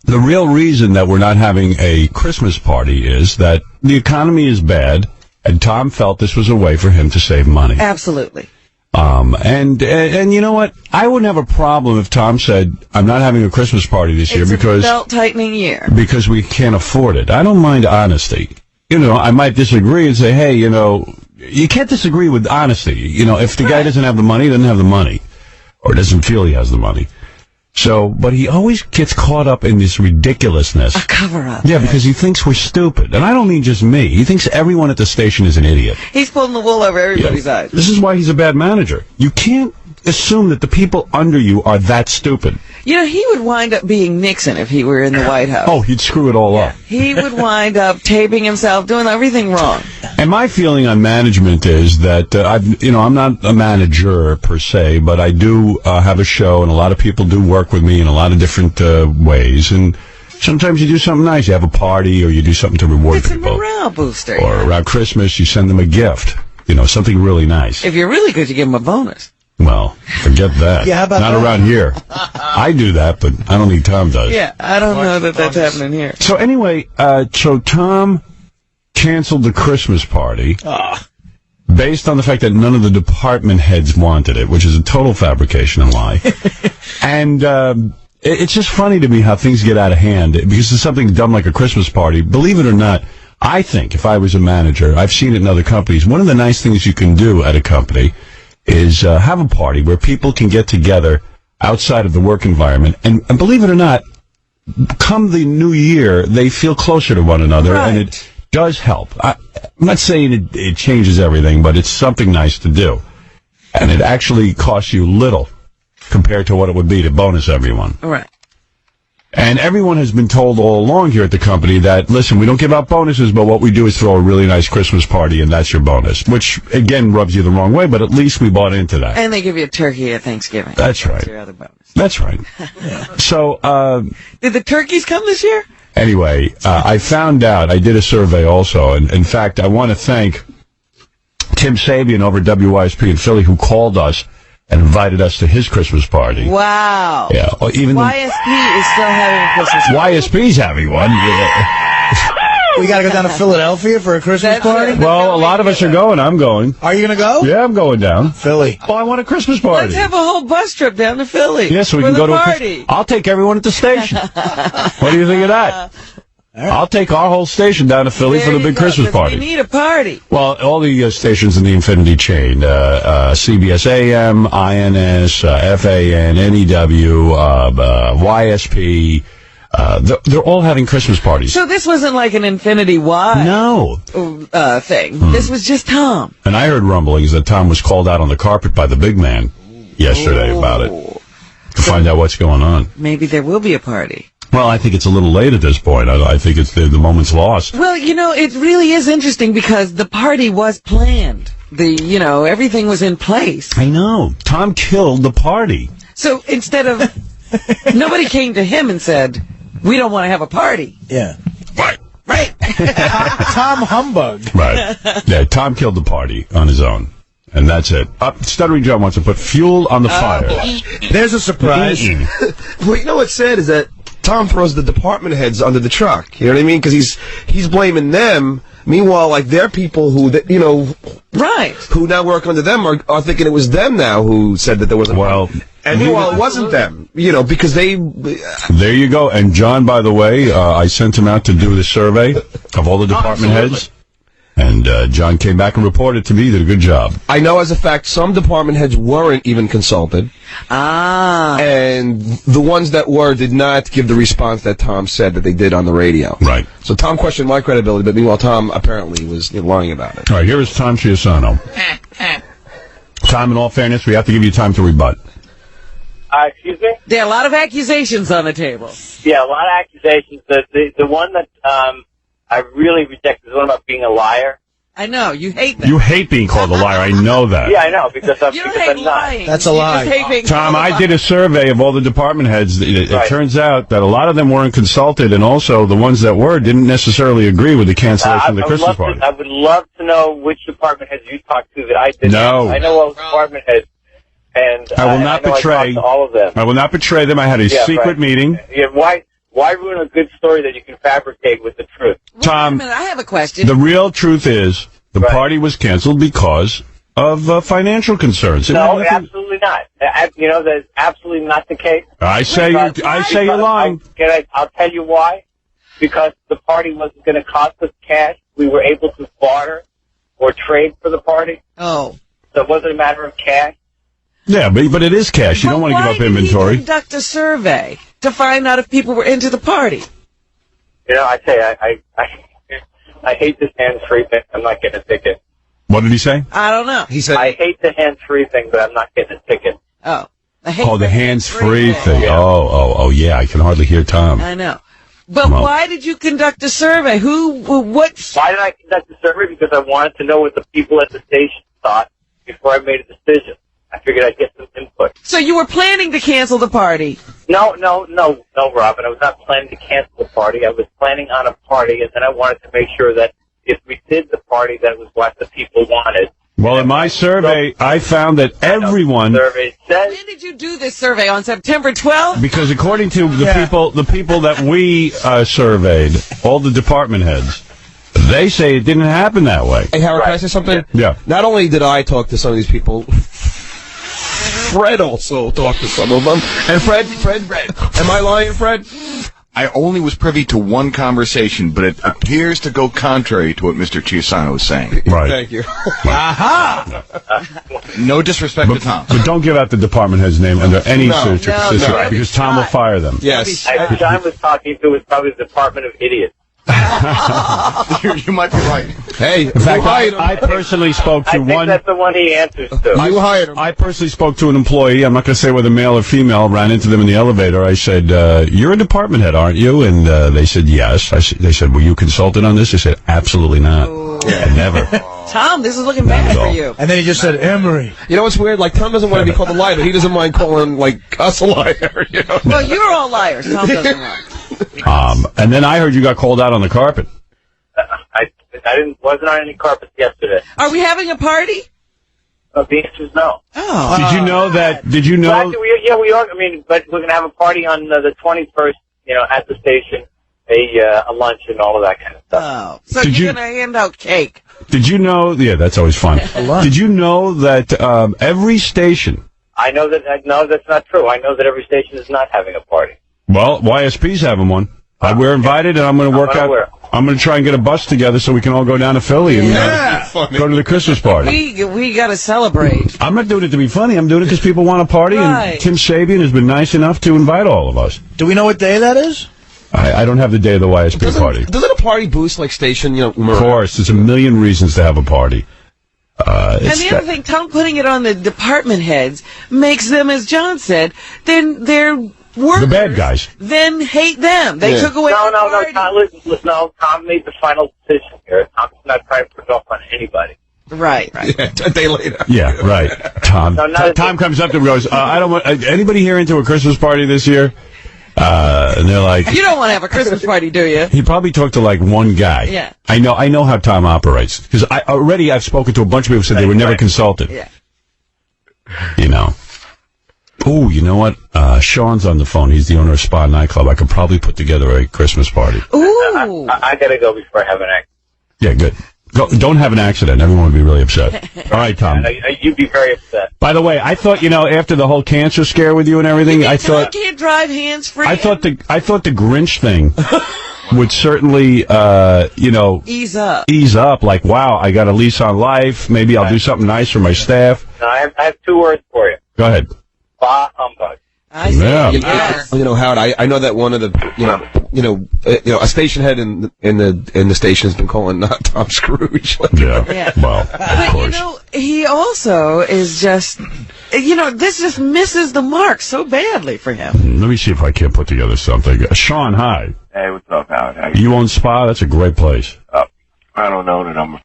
the real reason that we're not having a Christmas party is that the economy is bad, and Tom felt this was a way for him to save money. Absolutely. And you know what? I wouldn't have a problem if Tom said, I'm not having a Christmas party this year because... It's a belt-tightening year. Because we can't afford it. I don't mind honesty. I might disagree and say, hey, you can't disagree with honesty. If the guy doesn't have the money, he doesn't have the money. Or doesn't feel he has the money. But he always gets caught up in this ridiculousness. A cover-up. Yeah, because he thinks we're stupid. And I don't mean just me. He thinks everyone at the station is an idiot. He's pulling the wool over everybody's eyes. This is why he's a bad manager. You can't assume that the people under you are that stupid. He would wind up being Nixon if he were in the White House. Oh, he'd screw it all up. He would wind up taping himself, doing everything wrong. And my feeling on management is that I'm not a manager per se, but I do have a show, and a lot of people do work with me in a lot of different ways. And sometimes you do something nice. You have a party, or you do something to reward people. It's a morale booster. Or around Christmas, you send them a gift. Something really nice. If you're really good, you give them a bonus. Well, forget that. Yeah, how about not that? Around here. I do that, but I don't think Tom does. Yeah, I don't know that that's happening here. So anyway, so Tom canceled the Christmas party based on the fact that none of the department heads wanted it, which is a total fabrication and lie. And it's just funny to me how things get out of hand because it's something dumb like a Christmas party. Believe it or not, I think if I was a manager, I've seen it in other companies, one of the nice things you can do at a company is have a party where people can get together outside of the work environment. And believe it or not, come the new year, they feel closer to one another, and it does help. I'm not saying it changes everything, but it's something nice to do. And it actually costs you little compared to what it would be to bonus everyone. Right. And everyone has been told all along here at the company that, listen, we don't give out bonuses, but what we do is throw a really nice Christmas party, and that's your bonus. Which, again, rubs you the wrong way, but at least we bought into that. And they give you a turkey at Thanksgiving. That's right. That's your other bonus. That's right. So, did the turkeys come this year? Anyway, I found out, I did a survey also, and in fact, I want to thank Tim Sabian over at WYSP in Philly who called us and invited us to his Christmas party. Wow. Yeah. Even YSP is still having a Christmas party. YSP's having one. Yeah. We got to go down to Philadelphia for a Christmas party? Well, a lot of us are going. I'm going. Are you going to go? Yeah, I'm going down. Philly. Well, I want a Christmas party. Let's have a whole bus trip down to Philly. Yeah, so we can go to a party. I'll take everyone at the station. What do you think of that? I'll take our whole station down to Philly for the big Christmas party. We need a party. Well, all the stations in the Infinity chain, CBS AM, INS, FAN, NEW, YSP, they're all having Christmas parties. So this wasn't like an Infinity Y thing. This was just Tom. And I heard rumblings that Tom was called out on the carpet by the big man yesterday about it to find out what's going on. Maybe there will be a party. Well, I think it's a little late at this point. I think it's the moment's lost. Well, it really is interesting because the party was planned. Everything was in place. I know. Tom killed the party. So instead of, nobody came to him and said, we don't want to have a party. Yeah. Right. Tom Humbug. Right. Yeah, Tom killed the party on his own. And that's it. Stuttering John wants to put fuel on the fire. There's a surprise. Well, you know what's sad is that Tom throws the department heads under the truck. You know what I mean? Because he's blaming them. Meanwhile, like, they're people who, right, who now work under them are thinking it was them now who said that there wasn't. Well, and meanwhile, it wasn't them. Because they. There you go. And John, by the way, I sent him out to do the survey of all the department heads. And John came back and reported to me he did a good job. I know as a fact some department heads weren't even consulted. And the ones that were did not give the response that Tom said that they did on the radio. Right. So Tom questioned my credibility, but meanwhile Tom apparently was lying about it. All right, here is Tom Chiusano. Tom, in all fairness, we have to give you time to rebut. Excuse me? There are a lot of accusations on the table. Yeah, a lot of accusations. The one that I really reject is the one about being a liar. I know, you hate that. You hate being called a liar. I know that. Yeah, I know, because I'm lying. not. That's a lie. Tom, I did a survey of all the department heads. It turns out that a lot of them weren't consulted, and also the ones that were didn't necessarily agree with the cancellation of the Christmas party. I would love to know which department heads you talked to that I didn't. No. I know all the department heads, and I will not betray. I talked to all of them. I will not betray them. I had a secret meeting. Yeah, why ruin a good story that you can fabricate with the truth? Tom, wait a minute, I have a question. The real truth is the party was canceled because of financial concerns. No, absolutely not. That's absolutely not the case. I say you're lying. I'll tell you why. Because the party wasn't going to cost us cash. We were able to barter or trade for the party. Oh. So it wasn't a matter of cash. Yeah, but it is cash. You don't want to give up inventory. Why did he conduct a survey to find out if people were into the party? I tell you, I hate this hands-free thing. I'm not getting a ticket. What did he say? I don't know. He said, I hate the hands-free thing, but I'm not getting a ticket. Oh. The hands-free thing. Yeah. Oh, yeah. I can hardly hear Tom. I know. But why did you conduct a survey? What? Why did I conduct a survey? Because I wanted to know what the people at the station thought before I made a decision. I figured I'd get some input. So you were planning to cancel the party? No, Robin. I was not planning to cancel the party. I was planning on a party, and then I wanted to make sure that if we did the party, that was what the people wanted. Well, in my survey, I found that everyone. Survey says. When did you do this survey? On September 12th? Because according to the people that we surveyed, all the department heads, they say it didn't happen that way. Hey, Howard, can I say something? Yeah. Not only did I talk to some of these people, Fred also talked to some of them. And Fred, am I lying, Fred? I only was privy to one conversation, but it appears to go contrary to what Mr. Chiusano is saying. Right. Thank you. Aha! No disrespect to Tom. But don't give out the department head's name under any situation, no. because Tom will fire them. Yes. John was talking to was probably the Department of Idiots. You might be right. Hey, in fact, I personally spoke to I think that's the one he answers to. You hired him. I personally spoke to an employee. I'm not going to say whether male or female. Ran into them in the elevator. I said, "You're a department head, aren't you?" And they said, "Yes." They said, "Were you consulted on this?" I said, "Absolutely not. Never." Tom, this is looking bad for you. And then he just said, Emery. You know what's weird? Like, Tom doesn't want to be called a liar, but he doesn't mind calling, like, us a liar, you know? Well, you're all liars. Tom doesn't lie. And then I heard you got called out on the carpet. I wasn't on any carpets yesterday. Are we having a party? The answer is no. Oh. Did you know that? Did you know? Well, actually, we are. I mean, but we're gonna have a party on the 21st. You know, at the station, a lunch and all of that kind of stuff. Oh. So you're gonna hand out cake? Did you know? Yeah, that's always fun. Did you know that every station? I know that. No, that's not true. I know that every station is not having a party. Well, YSP's having one. We're invited, and I'm going to work out. I'm going to try and get a bus together so we can all go down to Philly and go to the Christmas party. We got to celebrate. I'm not doing it to be funny. I'm doing it because people want a party, Right. and Tim Sabian has been nice enough to invite all of us. Do we know what day that is? I don't have the day of the YSP party. Doesn't a party boost, like, station, you know? Of course, there's a million reasons to have a party. And the other thing, Tom putting it on the department heads makes them, as John said, they're workers. The bad guys. Then hate them. They took away No, the party. Tom made the final decision here. Tom's not trying to put it off on anybody. Right. Yeah, a day later. Yeah, right. Tom. Tom comes up to him and goes, I don't want anybody here into a Christmas party this year? And they're like, You don't want to have a Christmas party, do you? he probably talked to like one guy. Yeah. I know how Tom operates because I've spoken to a bunch of people who said they were never consulted. Yeah. You know. Oh, you know what? Sean's on the phone. He's the owner of Spa Nightclub. I could probably put together a Christmas party. Ooh. I gotta go before I have an accident. Yeah, good. Don't have an accident. Everyone would be really upset. All right, Tom. You'd be very upset. By the way, I thought, after the whole cancer scare with you and everything, I thought can't drive hands-free. I thought the Grinch thing would certainly, ease up. Like, wow, I got a lease on life. Maybe I'll do something nice for my staff. No, I have 2 words for you. Go ahead. Bah humbug. I see. Yeah. You know, Howard, I know that one of the, a station head in the station has been calling Tom Scrooge. Yeah. Well, of But, course. he also is just, this just misses the mark so badly for him. Let me see if I can't put together something. Sean, hi. Hey, what's up, Howard? You own Spa? That's a great place. I don't know the number.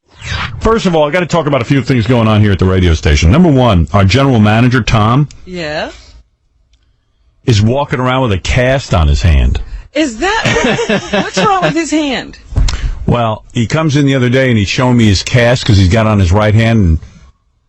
First of all, I got to talk about a few things going on here at the radio station. Number one, our general manager, Tom, Yeah. is walking around with a cast on his hand. Is that, what's wrong with his hand? Well, he comes in the other day and he's showing me his cast because he's got on his right hand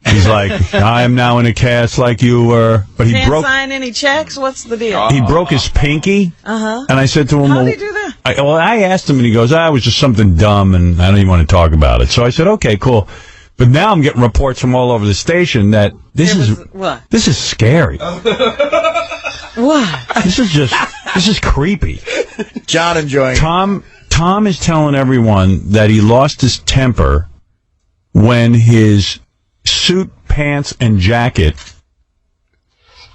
and he's like, I am now in a cast like you were. But he Can't sign any checks? What's the deal? He broke his pinky. Uh-huh. And I said to him, How did he do that? I asked him and he goes, it was just something dumb and I don't even want to talk about it. So I said, okay, cool. But now I'm getting reports from all over the station that this is scary. What? This is creepy. John enjoying Tom is telling everyone that he lost his temper when his suit, pants, and jacket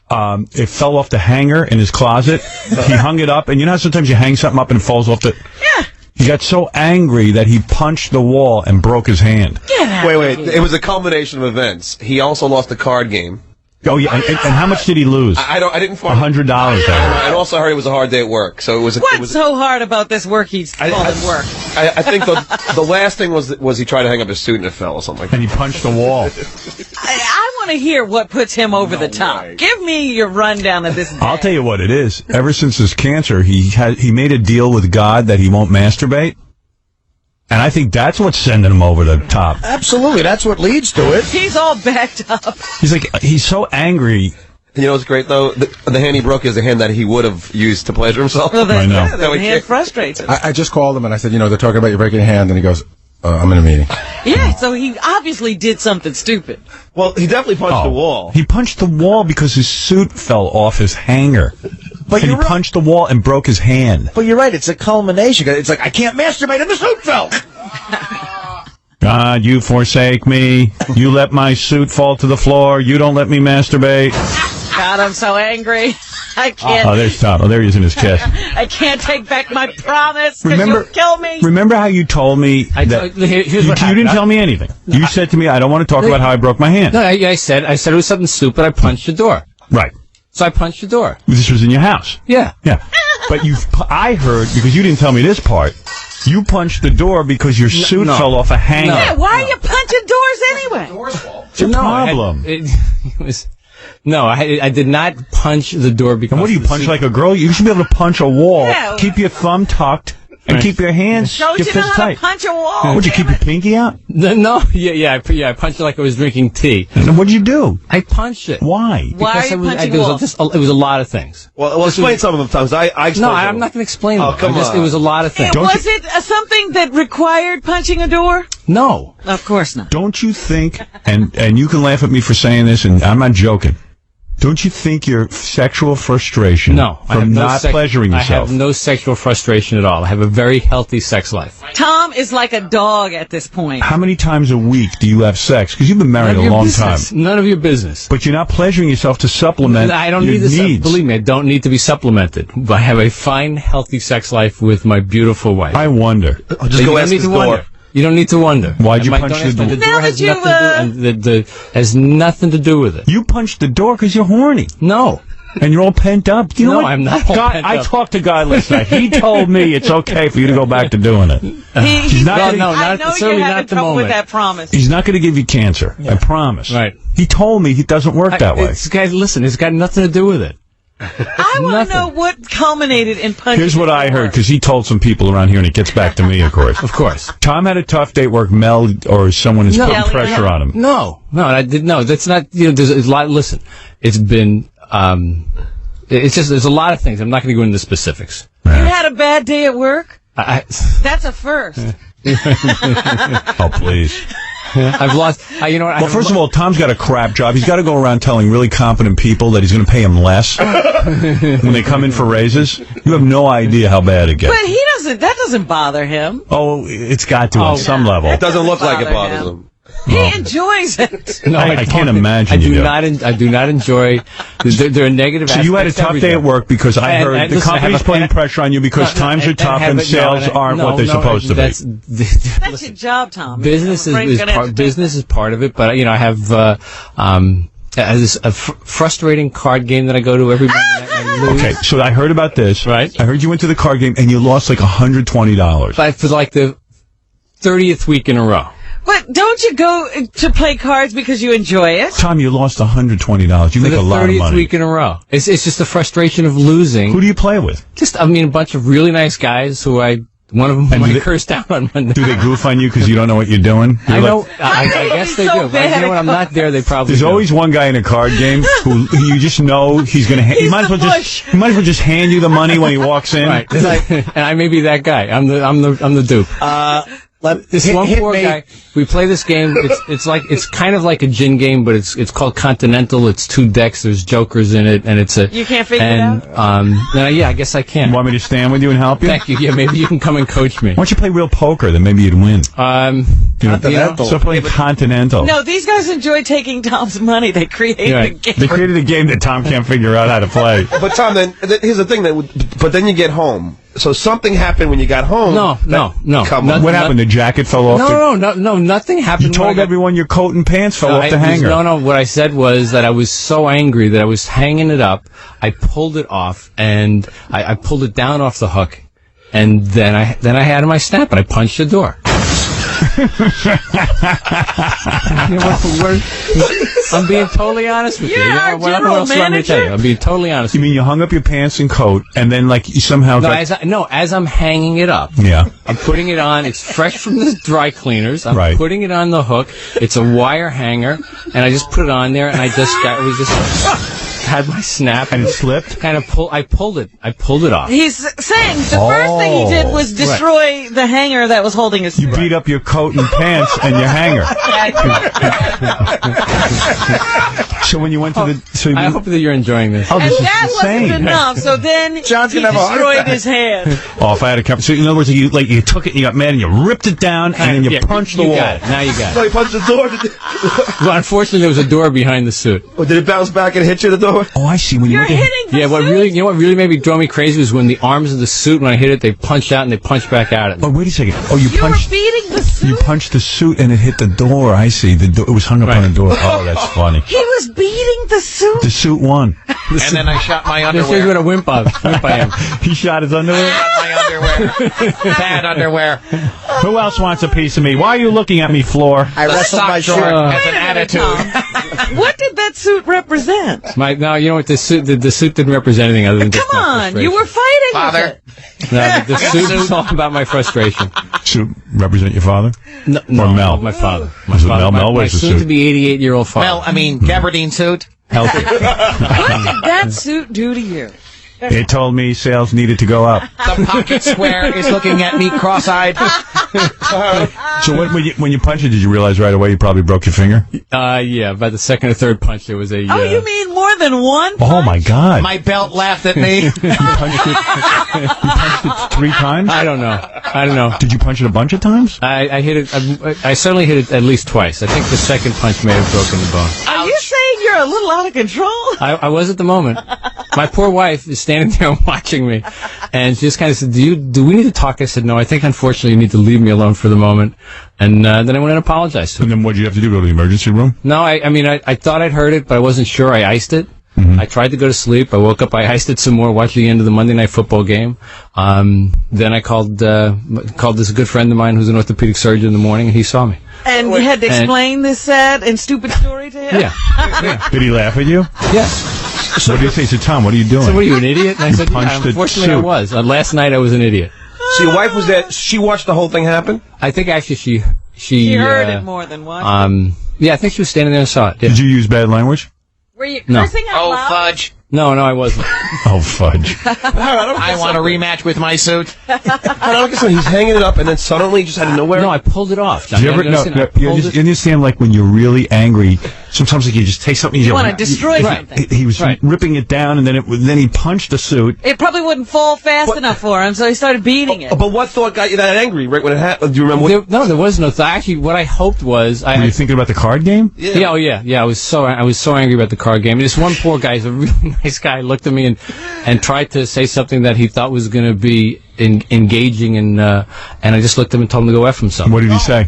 it fell off the hanger in his closet. He hung it up, and you know how sometimes you hang something up and it falls off the... Yeah. He got so angry that he punched the wall and broke his hand. Wait. It was a culmination of events. He also lost a card game. Oh, yeah. And how much did he lose? I didn't find $100. And also heard it was a hard day at work. So it was. What's so hard about this work he's called work? I think the last thing was he tried to hang up his suit and it fell or something like that. And he punched the wall. I want to hear what puts him over the top. Give me your rundown of this day. I'll tell you what it is. Ever since his cancer, he made a deal with God that he won't masturbate. And I think that's what's sending him over the top. Absolutely, that's what leads to it. He's all backed up. He's so angry. You know what's great, though? The hand he broke is the hand that he would have used to pleasure himself. Well, I know. the hand frustrates him. I just called him and I said, they're talking about you breaking your hand. And he goes, I'm in a meeting. Yeah, so he obviously did something stupid. Well, he definitely punched the wall. He punched the wall because his suit fell off his hanger. But and he punched the wall and broke his hand. But you're right. It's a culmination. It's like, I can't masturbate and the suit fell. God, you forsake me. You let my suit fall to the floor. You don't let me masturbate. God, I'm so angry. I can't. Oh, there's Tom. Oh, there he is in his chest. I can't take back my promise because you'll kill me. Remember how you told me that you didn't tell me anything. You said to me, I don't want to talk about how I broke my hand. No, I said it was something stupid. I punched the door. Right. So I punched the door. This was in your house. Yeah. Yeah. But I heard, because you didn't tell me this part, you punched the door because your suit fell off a hanger. Yeah, why are you punching doors anyway? It's a problem. I did not punch the door because... And what do you punch like a girl? You should be able to punch a wall, Yeah. keep your thumb tucked, and keep your hands Don't you know how tight. to punch a wall? Would you keep your pinky out? No, I punched it like I was drinking tea. And what'd you do? I punched it. Why? Why are you punching walls? It was a lot of things. Well, explain some of them, Tom. I explained No, them. I'm not going to explain Oh, them. come on. It was a lot of things. Was it something that required punching a door? No. Of course not. Don't you think, and you can laugh at me for saying this, and I'm not joking, don't you think your sexual frustration from not pleasuring yourself... I have no sexual frustration at all. I have a very healthy sex life. Tom is like a dog at this point. How many times a week do you have sex? Because you've been married a long time. None of your business. But you're not pleasuring yourself to supplement I don't your need this. needs. Believe me, I don't need to be supplemented. I have a fine, healthy sex life with my beautiful wife. I wonder. Just go ask his door. You don't need to wonder. Why'd you punch the door? The door has nothing to do, has nothing to do with it. You punched the door because you're horny. No. And you're all pent up. You know what? I'm not all pent I up. talked to Guy last night. He told me it's okay for you to go back to doing it. I know certainly you're not having at the trouble with moment. that promise. He's not going to give you cancer. I promise. Right. He told me he doesn't work that way. Listen, it's got nothing to do with it. I want to know what culminated in punching. Here's what I heard, because he told some people around here, and it gets back to me, of course. Of course. Tom had a tough day at work. Mel or someone is putting pressure on him. No, I did. No, that's not. There's a lot. Listen, it's been. It's just there's a lot of things. I'm not going to go into specifics. You had a bad day at work? That's a first. Oh, please. I've lost. You know what? Well, first of all, Tom's got a crap job. He's got to go around telling really competent people that he's going to pay them less when they come in for raises. You have no idea how bad it gets. But he doesn't. That doesn't bother him. Oh, it's got to on some level. It doesn't look like it bothers him. He enjoys it. No, I can't imagine. I do not enjoy. There are negative. So you had a tough day at work because I heard the company's putting pressure on you because times are tough and sales aren't what they're supposed to be. That's your job, Tom. Business is part of it, but I have a frustrating card game that I go to every Monday night and I lose. Okay, so I heard about this. Right. I heard you went to the card game and you lost like $120. For like the 30th week in a row. But don't you go to play cards because you enjoy it? Tom, you lost $120. You make a lot of money. For the 30th week in a row. It's just the frustration of losing. Who do you play with? A bunch of really nice guys who one of them I cursed down on Monday. Do they goof on you because you don't know what you're doing? I know. I guess they do. You know when I'm not there, they probably There's do. always one guy in a card game who you just know he's going to. He might as well just hand you the money when he walks in. Right. And I may be that guy. I'm the dupe. This one poor guy. We play this game. It's kind of like a gin game, but it's called Continental. It's 2 decks. There's jokers in it, and it's a. You can't figure it out. Yeah, I guess I can. You want me to stand with you and help you? Thank you. Yeah, maybe you can come and coach me. Why don't you play real poker? Then maybe you'd win. Continental. So play Continental. No, these guys enjoy taking Tom's money. They created a game. They created a game that Tom can't figure out how to play. But Tom, here's the thing. But then you get home. So something happened when you got home. No. What happened? The jacket fell off? No, nothing happened. You told everyone your coat and pants fell off the hanger. No, what I said was that I was so angry that I was hanging it up. I pulled it off, and I pulled it down off the hook, and then I had my snap, and I punched the door. I'm being totally honest with you. What else do I tell you? I'm being totally honest. You mean you hung up your pants and coat, and then you somehow as I'm hanging it up. Yeah. I'm putting it on. It's fresh from the dry cleaners. I'm putting it on the hook. It's a wire hanger, and I just put it on there, and it was just. had my snap. And it slipped? I pulled it off. He's saying the first thing he did was destroy the hanger that was holding his suit. You beat up your coat and pants and your hanger. So when you went to the... I hope that you're enjoying this. Oh, this and is that insane. wasn't enough, so then John's he gonna have a heart destroyed attack. his hand. Oh, if I had a cup... So in other words, you took it, you got mad, and you ripped it down, and then you punched the wall. Got it. Now you got No, it. he punched the door. Well, unfortunately, there was a door behind the suit. Oh, did it bounce back and hit you, the door? Oh, I see. When You're hitting the Yeah, what really made me drove me crazy was when the arms of the suit, when I hit it, they punched out and they punched back out at me. Oh, wait a second. Oh, you You were punched... beating the suit. You punched the suit and it hit the door. I see. It was hung up on the door. Oh, that's funny. He was beating the suit. The suit won. And then I shot my This is underwear. what a wimp I am. He shot his underwear. My underwear. Bad underwear. Who else wants a piece of me? Why are you looking at me, Floor? I wrestled my Sock suit. drawer has an Wait a minute, attitude. Tom. What did that suit represent? No, you know what? The suit didn't represent anything other than just Come my on, frustration. you were fighting Father. with it. No, the suit was all about my frustration. Suit represent your father? No, Or Mel? my father. Was it Mel? Mel my wears the suit. soon-to-be 88-year-old father. Well, I mean, gabardine suit. Healthy. What did that suit do to you? It told me sales needed to go up. The pocket square is looking at me cross-eyed. So when you punched it, did you realize right away you probably broke your finger? Yeah, by the second or third punch, there was a... Oh, you mean more than one? Oh, my God. My belt laughed at me. You punched it 3 times? I don't know. Did you punch it a bunch of times? I hit it... I certainly hit it at least twice. I think the second punch may have broken the bone. Are you saying you're a little out of control? I was at the moment. My poor wife is standing there watching me, and she just kind of said, do we need to talk? I said, no, I think unfortunately you need to leave me alone for the moment. And then I went and apologized to her. And then what did you have to do, go to the emergency room? No, I mean, I thought I'd heard it, but I wasn't sure. I iced it. I tried to go to sleep. I woke up, I iced it some more, watched the end of the Monday Night Football game. Then I called this good friend of mine who's an orthopedic surgeon in the morning, and he saw me. And you had to explain this sad and stupid story to him? Yeah. Did he laugh at you? Yes. So what did he say? He said, Tom, what are you doing? So what are you, an idiot? And I said, punched the unfortunately I suit. was. Last night I was an idiot. So your wife was there. She watched the whole thing happen? I think actually she She heard it more than once. Yeah, I think she was standing there and saw it. Yeah. Did you use bad language? Were you No. cursing out loud? Fudge. No, I wasn't. Oh, fudge. I want a rematch with my suit. I don't get something. He's hanging it up, and then suddenly, just out of nowhere. No, I pulled it off. Did you ever, you understand, like, when you're really angry, sometimes like, you just take something... You want to destroy something. He was ripping it down, and then he punched the suit. It probably wouldn't fall fast enough for him, so he started beating it. But what thought got you that angry right when it happened? Do you remember what... No, there was no thought. Actually, what I hoped was... Were you thinking about the card game? Yeah. I was so angry about the card game. And this one poor guy, he's a really nice guy, looked at me and tried to say something that he thought was going to be engaging, and I just looked at him and told him to go F himself. What did he say?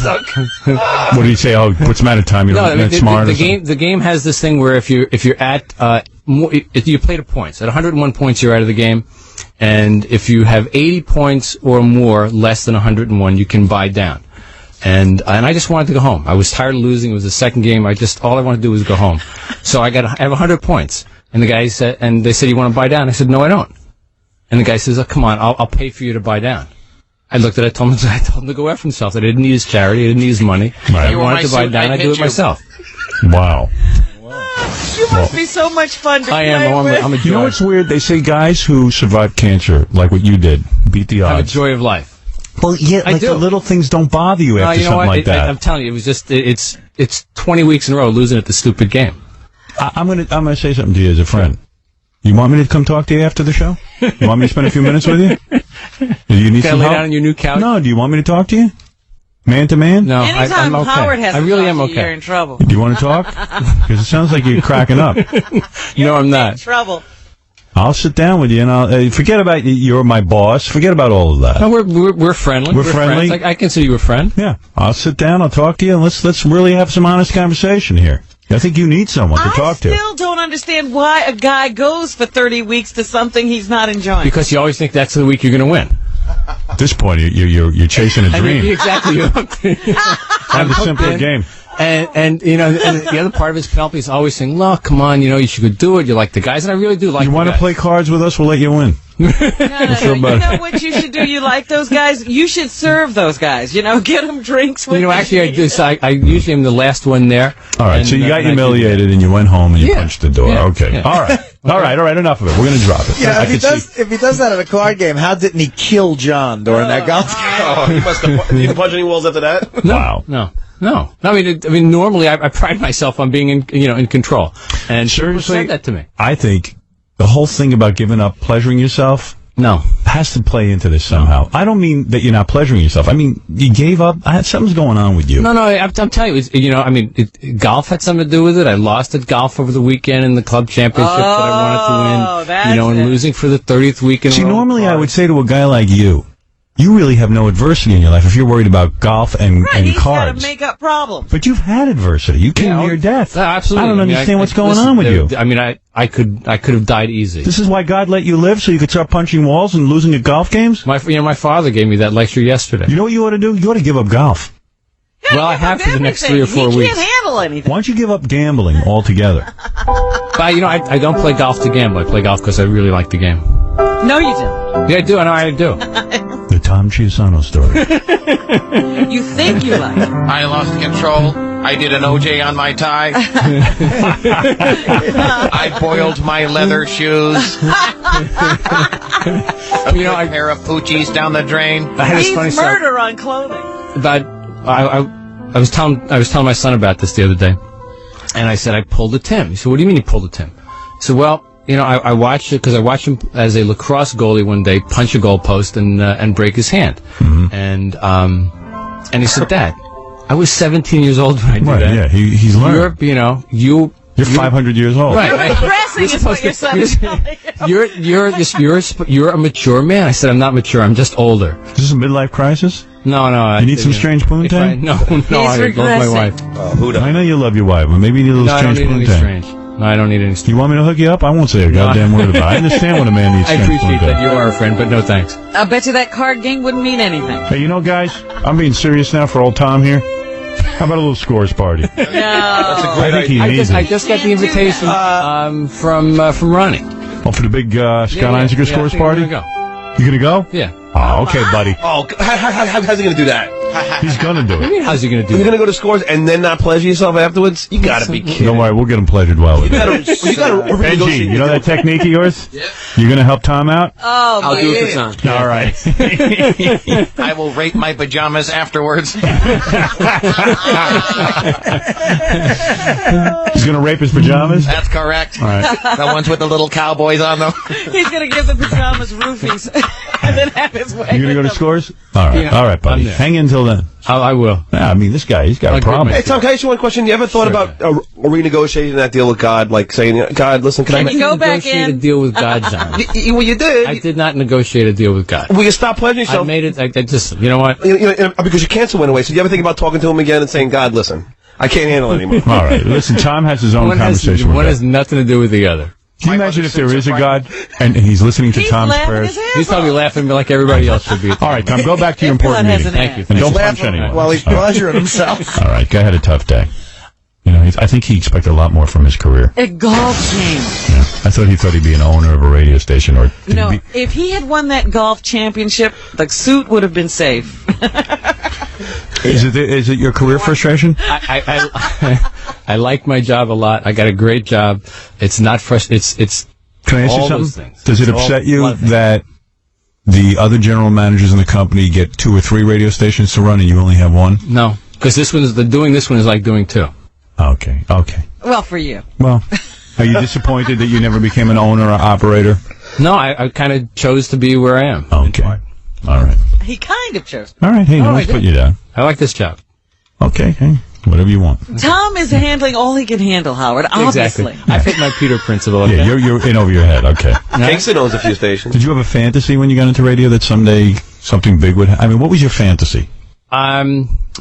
What did he say? Oh, what's the matter, Tom? You're not smart. The game has this thing where if you're at you play to points. At 101 points, you're out of the game, and if you have 80 points or more, less than 101, you can buy down. And I just wanted to go home. I was tired of losing. It was the second game. All I wanted to do was go home. So I have 100 points. And the guy said, and they said, you want to buy down? I said, no, I don't. And the guy says, oh, come on, I'll pay for you to buy down. I looked at it, I told him to go F himself. That I didn't need his charity, I didn't need his money. If he wanted to buy down, I'd do it myself. Wow. You must be so much fun to I play am. with. I'm a joy. You know what's weird? They say guys who survive cancer, like what you did, beat the I have a odds. joy of life. Well, yeah, I like do. the little things don't bother you after you know something what? like that. I'm telling you, it was just it's 20 weeks in a row losing at the stupid game. I'm gonna say something to you as a friend. You want me to come talk to you after the show? You want me to spend a few minutes with you? Do you need Can I some lay help? down on your new couch? No. Do you want me to talk to you? Man to man? No, Anytime I'm okay. Howard has I to really talk am to okay. you, you're in trouble. Do you want to talk? Because it sounds like you're cracking up. No, I'm In not. trouble. I'll sit down with you, and I'll forget about you're my boss. Forget about all of that. No, we're friendly. We're friendly? friends. I consider you a friend. Yeah, I'll sit down. I'll talk to you, and let's really have some honest conversation here. I think you need someone to talk to. I still don't understand why a guy goes for 30 weeks to something he's not enjoying. Because you always think that's the week you're going to win. At this point, you're chasing a dream. Exactly. Have a simpler game. And you know, and the other part of his penalty is always saying, "Look, come on, you know, you should go do it. You like the guys," and I really do like. You want to play cards with us? We'll let you win. No. You know what you should do? You like those guys? You should serve those guys. You know, get them drinks. With you know, actually, I do. So I usually am the last one there. All right, and, so you got humiliated and you went home and you punched the door. Yeah. Okay. Yeah. All right. All right. Enough of it. We're going to drop it. Yeah, if he does that at a card game, how didn't he kill John during that golf game? Oh, he must have. You didn't punch any walls after that? No, wow. No. I mean, normally I pride myself on being in control. And seriously, said that to me. I think the whole thing about giving up pleasuring yourself has to play into this somehow. I don't mean that you're not pleasuring yourself. I mean, you gave up. Something's going on with you. No, I'm telling you, golf had something to do with it. I lost at golf over the weekend in the club championship that I wanted to win. And losing for the 30th week in a row. See, normally I would say to a guy like you really have no adversity in your life if you're worried about golf and he's cards. got to make up problems. But you've had adversity. You came near death. Absolutely. I don't understand what's going on with you. I mean, I could have died easy. This is why God let you live, so you could start punching walls and losing at golf games? My father gave me that lecture yesterday. You know what you ought to do? You ought to give up golf. Well, I have for the next 3 or 4 weeks. He can't handle anything. Why don't you give up gambling altogether? But, I don't play golf to gamble. I play golf because I really like the game. No, you don't. Yeah, I do. I know I do. The Tom Chiusano story. You think you like it. I lost control. I did an OJ on my tie. I boiled my leather shoes. A pair of Poochies down the drain. He's murder on clothing. But I was telling my son about this the other day, and I said I pulled a Tim. He said, "What do you mean you pulled a Tim?" I said, "Well, I watched it because I watched him as a lacrosse goalie one day punch a goalpost and break his hand." Mm-hmm. And he said, "Dad, I was 17 years old when I did that." Yeah, he's learned. You're 500 years old. Right. You're progressing is what your son is telling you. You're a mature man. I said, "I'm not mature. I'm just older." Is this a midlife crisis? No. You need some strange poontang? No. I love my wife. I know you love your wife, but maybe you need a little strange poontang. No, I don't need any strange. You want me to hook you up? I won't say a goddamn word about it. I understand what a man needs. I appreciate that. You are a friend, but no thanks. I bet you that card game wouldn't mean anything. Hey, guys, I'm being serious now for old Tom here. How about a little scores party? No. That's a great I think he needs I just got the invitation from Ronnie. Oh, for the big Scott Einziger scores party? I'm gonna You gonna go? Yeah. Oh, okay, buddy. Oh, how's he going to do that? He's going to do What do you mean, how's he going to do You're that? going to go to scores and then not pleasure yourself afterwards? You got to be kidding. Don't worry, we'll get him pleasured well with it. You got to Benji, you know that technique of yours? Yeah. You're going to help Tom out? Oh, I'll do it for Tom. All right. I will rape my pajamas afterwards. He's going to rape his pajamas? That's correct. All right. The ones with the little cowboys on them. He's going to give the pajamas roofies and then have his way. You going to go to scores? All right. Yeah. All right, buddy. Hang in till then. I will. Yeah, I mean, this guy, he's got a problem. Hey, Tom, can I ask you one question? You ever thought about renegotiating that deal with God? Like saying, God, listen, can I you go back negotiate in? a deal with God, John? Well, you did. I did not negotiate a deal with God. Will you stop pleasuring I yourself? made it. I just, you know what? Because your cancer went away. So do you ever think about talking to him again and saying, God, listen, I can't handle it anymore? All right. Listen, Tom has his own conversation with One God. has nothing to do with the other. Can you imagine if there is a God and he's listening to Tom's prayers? He's probably laughing like everybody else should be. All right, Tom, go back to your important meeting. Thank you. And don't punch anyone. While he's pleasuring himself. All right, guy had a tough day. I think he expected a lot more from his career. A golf game. Yeah. I thought he'd be an owner of a radio station or. No, if he had won that golf championship, the suit would have been safe. Is it your career frustration? I like my job a lot. I got a great job. It's not frustrating. It's Can I ask you all something? those things. Does it upset you that the other general managers in the company get 2 or 3 radio stations to run and you only have 1? No, because doing this one is like doing 2. Okay. Well, for you. Well, are you disappointed that you never became an owner or operator? No, I kind of chose to be where I am. Okay. All right. He kind of chose. All right. Hey, let's put you down. I like this job. Okay. Hey, whatever you want. Tom is handling all he can handle, Howard, obviously. Exactly. I fit my Peter principle. Okay? Yeah, you're in over your head. Okay. Kingston owns a few stations. Did you have a fantasy when you got into radio that someday something big would happen? I mean, what was your fantasy?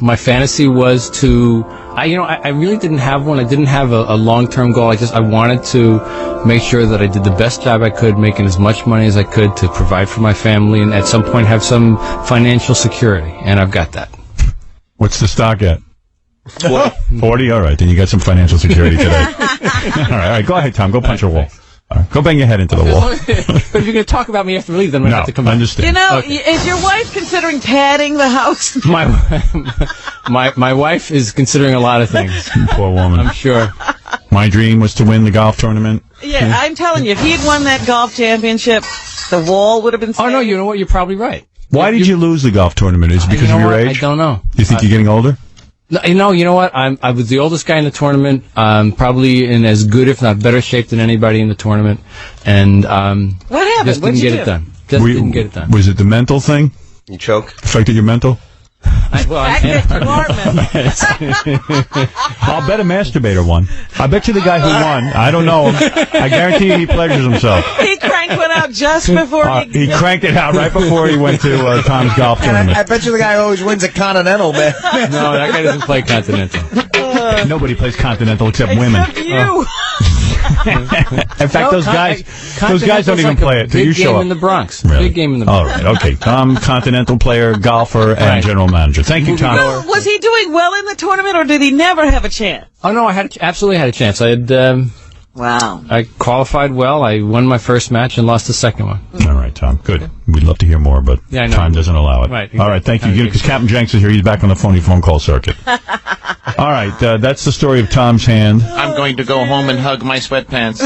My fantasy was to, I really didn't have one. I didn't have a long-term goal. I wanted to make sure that I did the best job I could, making as much money as I could to provide for my family and at some point have some financial security. And I've got that. What's the stock at? 40? All right, then you got some financial security today. All right, go ahead, Tom. Go punch a wall. All right, go bang your head into the wall. But if you're going to talk about me after we leave, then we have to come back. Understand. You know, is your wife considering padding the house? My wife is considering a lot of things. Poor woman. I'm sure. My dream was to win the golf tournament. Yeah, I'm telling you, if he'd won that golf championship, the wall would have been standing. Oh, no, you know what? You're probably right. Why did you lose the golf tournament? Is it because of your age? I don't know. You think you're getting older? No, you know what? I was the oldest guy in the tournament, probably in as good, if not better shape than anybody in the tournament. And what happened? Just didn't get it done. Didn't get it done. Was it the mental thing? You choke? Affected your mental? I'll bet a masturbator won. I bet you the guy who won, I don't know him, I guarantee you he pleasures himself. He cranked one out just before he cranked it out right before he went to Tom's golf tournament. I bet you the guy who always wins a Continental, man. No, that guy doesn't play Continental. Nobody plays Continental except women. Except you. In fact, those guys don't even play it. So you show up. Big game in the Bronx. Really? Big game in the Bronx. All right, okay. Tom, Continental player, golfer, and general manager. Thank you, Tom. No, was he doing well in the tournament, or did he never have a chance? Oh no, I absolutely had a chance. I had. Wow. I qualified well. I won my first match and lost the second one. All right, Tom. Good. We'd love to hear more, but I know. time doesn't allow it. Right. Exactly. All right, thank you. Because Captain Jenks is here. He's back on the phone call circuit. All right, that's the story of Tom's hand. I'm going to go home and hug my sweatpants.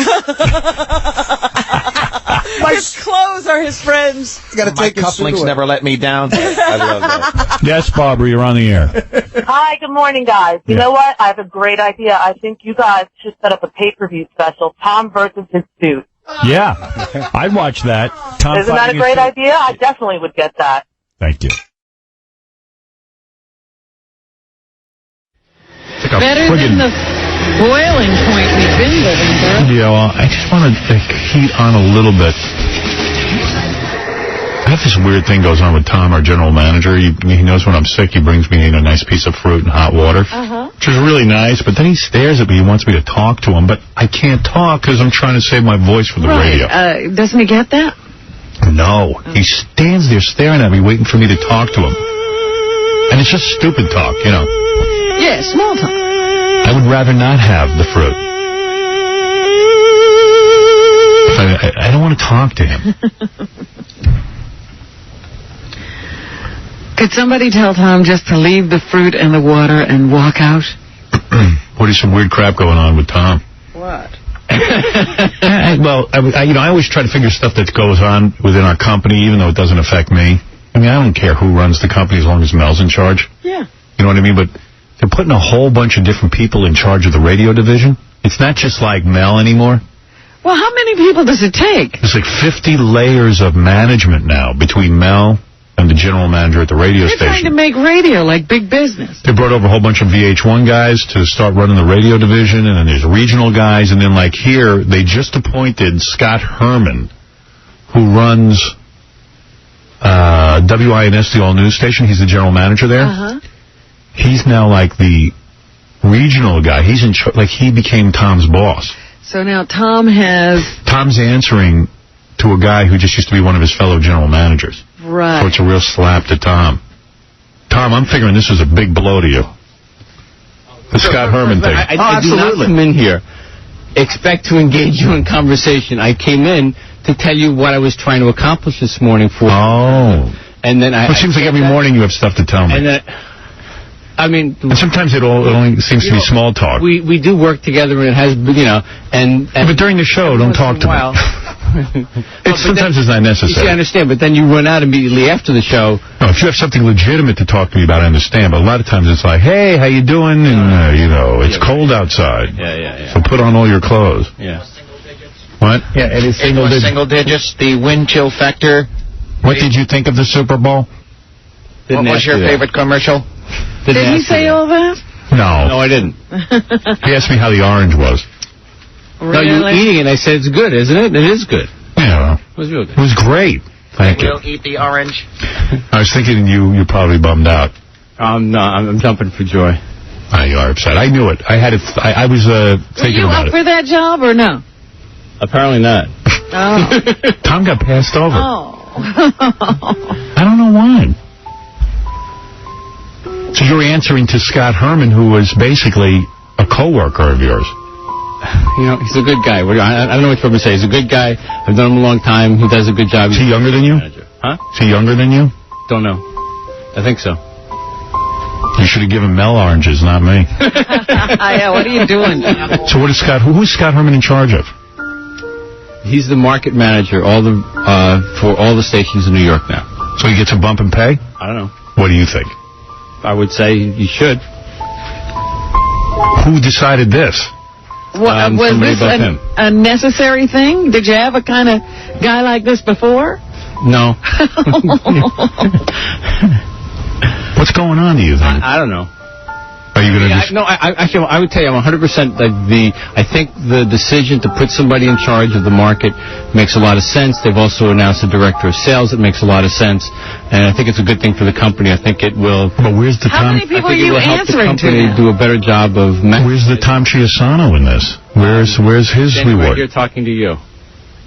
His clothes are his friends. You got to take his suit cufflinks away. never let me down. I love that. Yes, Barbara, you're on the air. Hi, good morning, guys. You know what? I have a great idea. I think you guys should set up a pay-per-view special, Tom versus his suit. Yeah, I'd watch that. Tom Isn't that a great idea? I definitely would get that. Thank you. Better than the boiling point we've been living through. Yeah, well, I just want to heat on a little bit. I have this weird thing goes on with Tom, our general manager. He knows when I'm sick, he brings me in a nice piece of fruit and hot water, which is really nice, but then he stares at me. He wants me to talk to him, but I can't talk because I'm trying to save my voice for the radio. Doesn't he get that? No. He stands there staring at me, waiting for me to talk to him. And it's just stupid talk, you know. Yeah, small talk. I would rather not have the fruit. I don't want to talk to him. Could somebody tell Tom just to leave the fruit and the water and walk out? What is some weird crap going on with Tom? What? I always try to figure stuff that goes on within our company, even though it doesn't affect me. I mean, I don't care who runs the company as long as Mel's in charge. Yeah. You know what I mean? But they're putting a whole bunch of different people in charge of the radio division. It's not just like Mel anymore. Well, how many people does it take? There's like 50 layers of management now between Mel and the general manager at the radio They're trying station. to make radio like big business. They brought over a whole bunch of VH1 guys to start running the radio division, and then there's regional guys, and then like here, they just appointed Scott Herman, who runs WINS, the all-news station. He's the general manager there. He's now like the regional guy. He's in like he became Tom's boss. So now Tom's answering to a guy who just used to be one of his fellow general managers. Right. So it's a real slap to Tom. Tom, I'm figuring this was a big blow to you. The Scott Herman thing. I do not come in here expect to engage you in conversation. I came in to tell you what I was trying to accomplish this morning for Oh. And then It seems like every morning you have stuff to tell me. And then, and sometimes it only seems to be small talk. We do work together, and it has, and but during the show, don't talk to me. Sometimes it's not necessary. You see, I understand, but then you run out immediately after the show. No, if you have something legitimate to talk to me about, I understand. But a lot of times it's like, hey, how you doing? And, it's cold outside. Yeah. So put on all your clothes. Yeah. What? Yeah, it is single digits. Single digits, the wind chill factor. What did you think of the Super Bowl? What was your favorite commercial? Did he say all that? No, I didn't. He asked me how the orange was. No, you were eating it. I said, it's good, isn't it? It is good. Yeah. It was real good. It was great. Thank you. We'll eat the orange. I was thinking you're probably bummed out. No, I'm jumping for joy. You are upset. I knew it. I had it. I was thinking about Were you up for that job or no? Apparently not. Oh. Tom got passed over. Oh. I don't know why. So you're answering to Scott Herman, who was basically a coworker of yours. You know, he's a good guy. I don't know what you're going to say. He's a good guy. I've known him a long time. He does a good job. Is he younger than you? Huh? Is he younger than you? Don't know. I think so. You should have given Mel oranges, not me. Yeah, what are you doing? So who's Scott Herman in charge of? He's the market manager for all the stations in New York now. So he gets a bump in pay? I don't know. What do you think? I would say he should. Who decided this? Was this a necessary thing? Did you have a kind of guy like this before? No. What's going on, do you think? I don't know. Are you going to... Actually, I would tell you, I'm 100% I think the decision to put somebody in charge of the market makes a lot of sense. They've also announced a director of sales. It makes a lot of sense. And I think it's a good thing for the company. I think it will... But where's the How many people are you answering to? Do a better job of... Where's the Tom Chiusano in this? Where's his reward? Right here talking to you.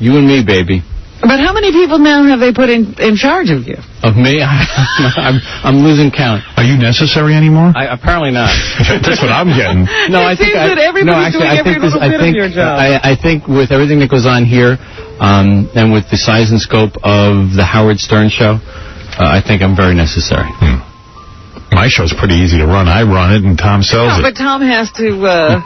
You and me, baby. But how many people now have they put in charge of you? Of me? I'm losing count. Are you necessary anymore? Apparently not. That's what I'm getting. No, I think that everybody's doing every little bit of your job. I think with everything that goes on here, and with the size and scope of the Howard Stern show, I think I'm very necessary. My show's pretty easy to run. I run it, and Tom sells it. But Tom has to,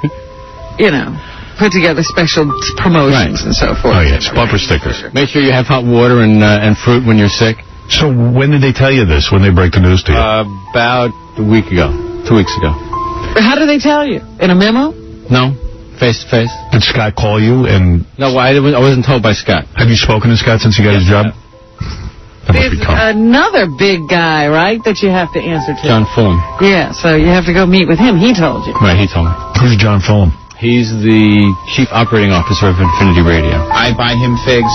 put together special promotions and so forth. Oh, yes, bumper stickers. Make sure you have hot water and fruit when you're sick. So when did they tell you this, when they break the news to you? About a week ago, 2 weeks ago. How did they tell you? In a memo? No, face to face. Did Scott call you? And no, I wasn't told by Scott. Have you spoken to Scott since he got his job? There's another big guy, right, that you have to answer to? John Fulham. Yeah, so you have to go meet with him. He told you. Right, he told me. Who's John Fulham? He's the chief operating officer of Infinity Radio. I buy him figs.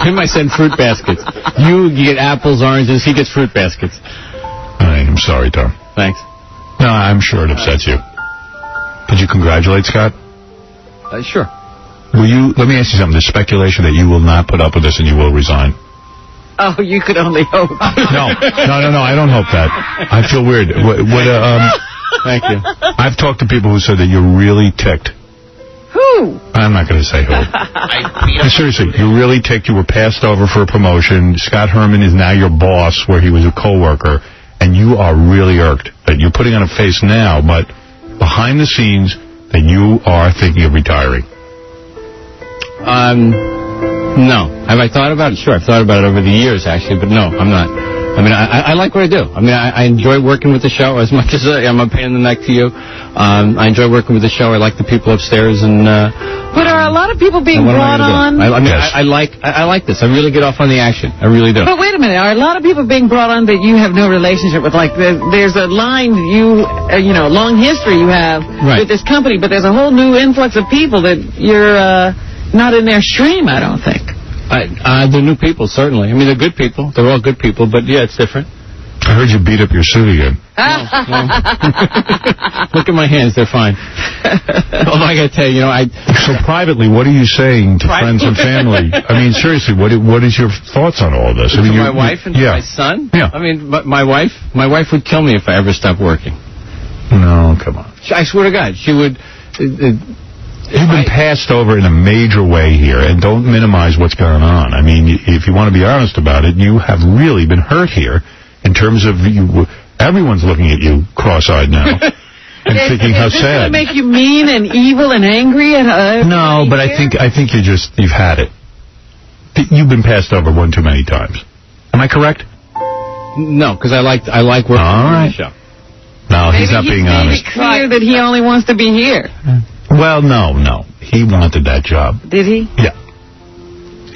Him I send fruit baskets. You get apples, oranges, he gets fruit baskets. I'm sorry, Tom. Thanks. No, I'm sure it upsets you. Did you congratulate Scott? Sure. Let me ask you something. There's speculation that you will not put up with this and you will resign. Oh, you could only hope. No, I don't hope that. I feel weird. Thank you. I've talked to people who said that you're really ticked. Who? I'm not going to say who. Seriously, you're really ticked. You were passed over for a promotion. Scott Herman is now your boss where he was a coworker, and you are really irked. That you're putting on a face now, but behind the scenes, that you are thinking of retiring. No. Have I thought about it? Sure, I've thought about it over the years, actually, but no, I'm not. I mean, I like what I do. I mean, I enjoy working with the show as much as I'm a pain in the neck to you. I enjoy working with the show. I like the people upstairs, and but are a lot of people being brought on? I mean, yes. I like this. I really get off on the action. I really do. But wait a minute, are a lot of people being brought on that you have no relationship with? Like, there's a line long history you have with this company, but there's a whole new influx of people that you're not in their stream, I don't think. They're new people, certainly. I mean, they're good people. They're all good people, but yeah, it's different. I heard you beat up your suit again. No. Look at my hands; they're fine. Although I got to tell you, So privately, what are you saying to friends and family? I mean, seriously, what is your thoughts on all this? I mean, my wife and my son. Yeah. I mean, but my wife would kill me if I ever stopped working. No, come on. I swear to God, she would. You've been passed over in a major way here, and don't minimize what's going on. I mean, if you want to be honest about it, you have really been hurt here in terms of everyone's looking at you cross-eyed now and thinking how sad. Is this going to make you mean and evil and angry? No, but I think you've had it. You've been passed over one too many times. Am I correct? No, because I like working on the show. No, he's not being honest. It's clear that he only wants to be here. Well, no. He wanted that job. Did he? Yeah.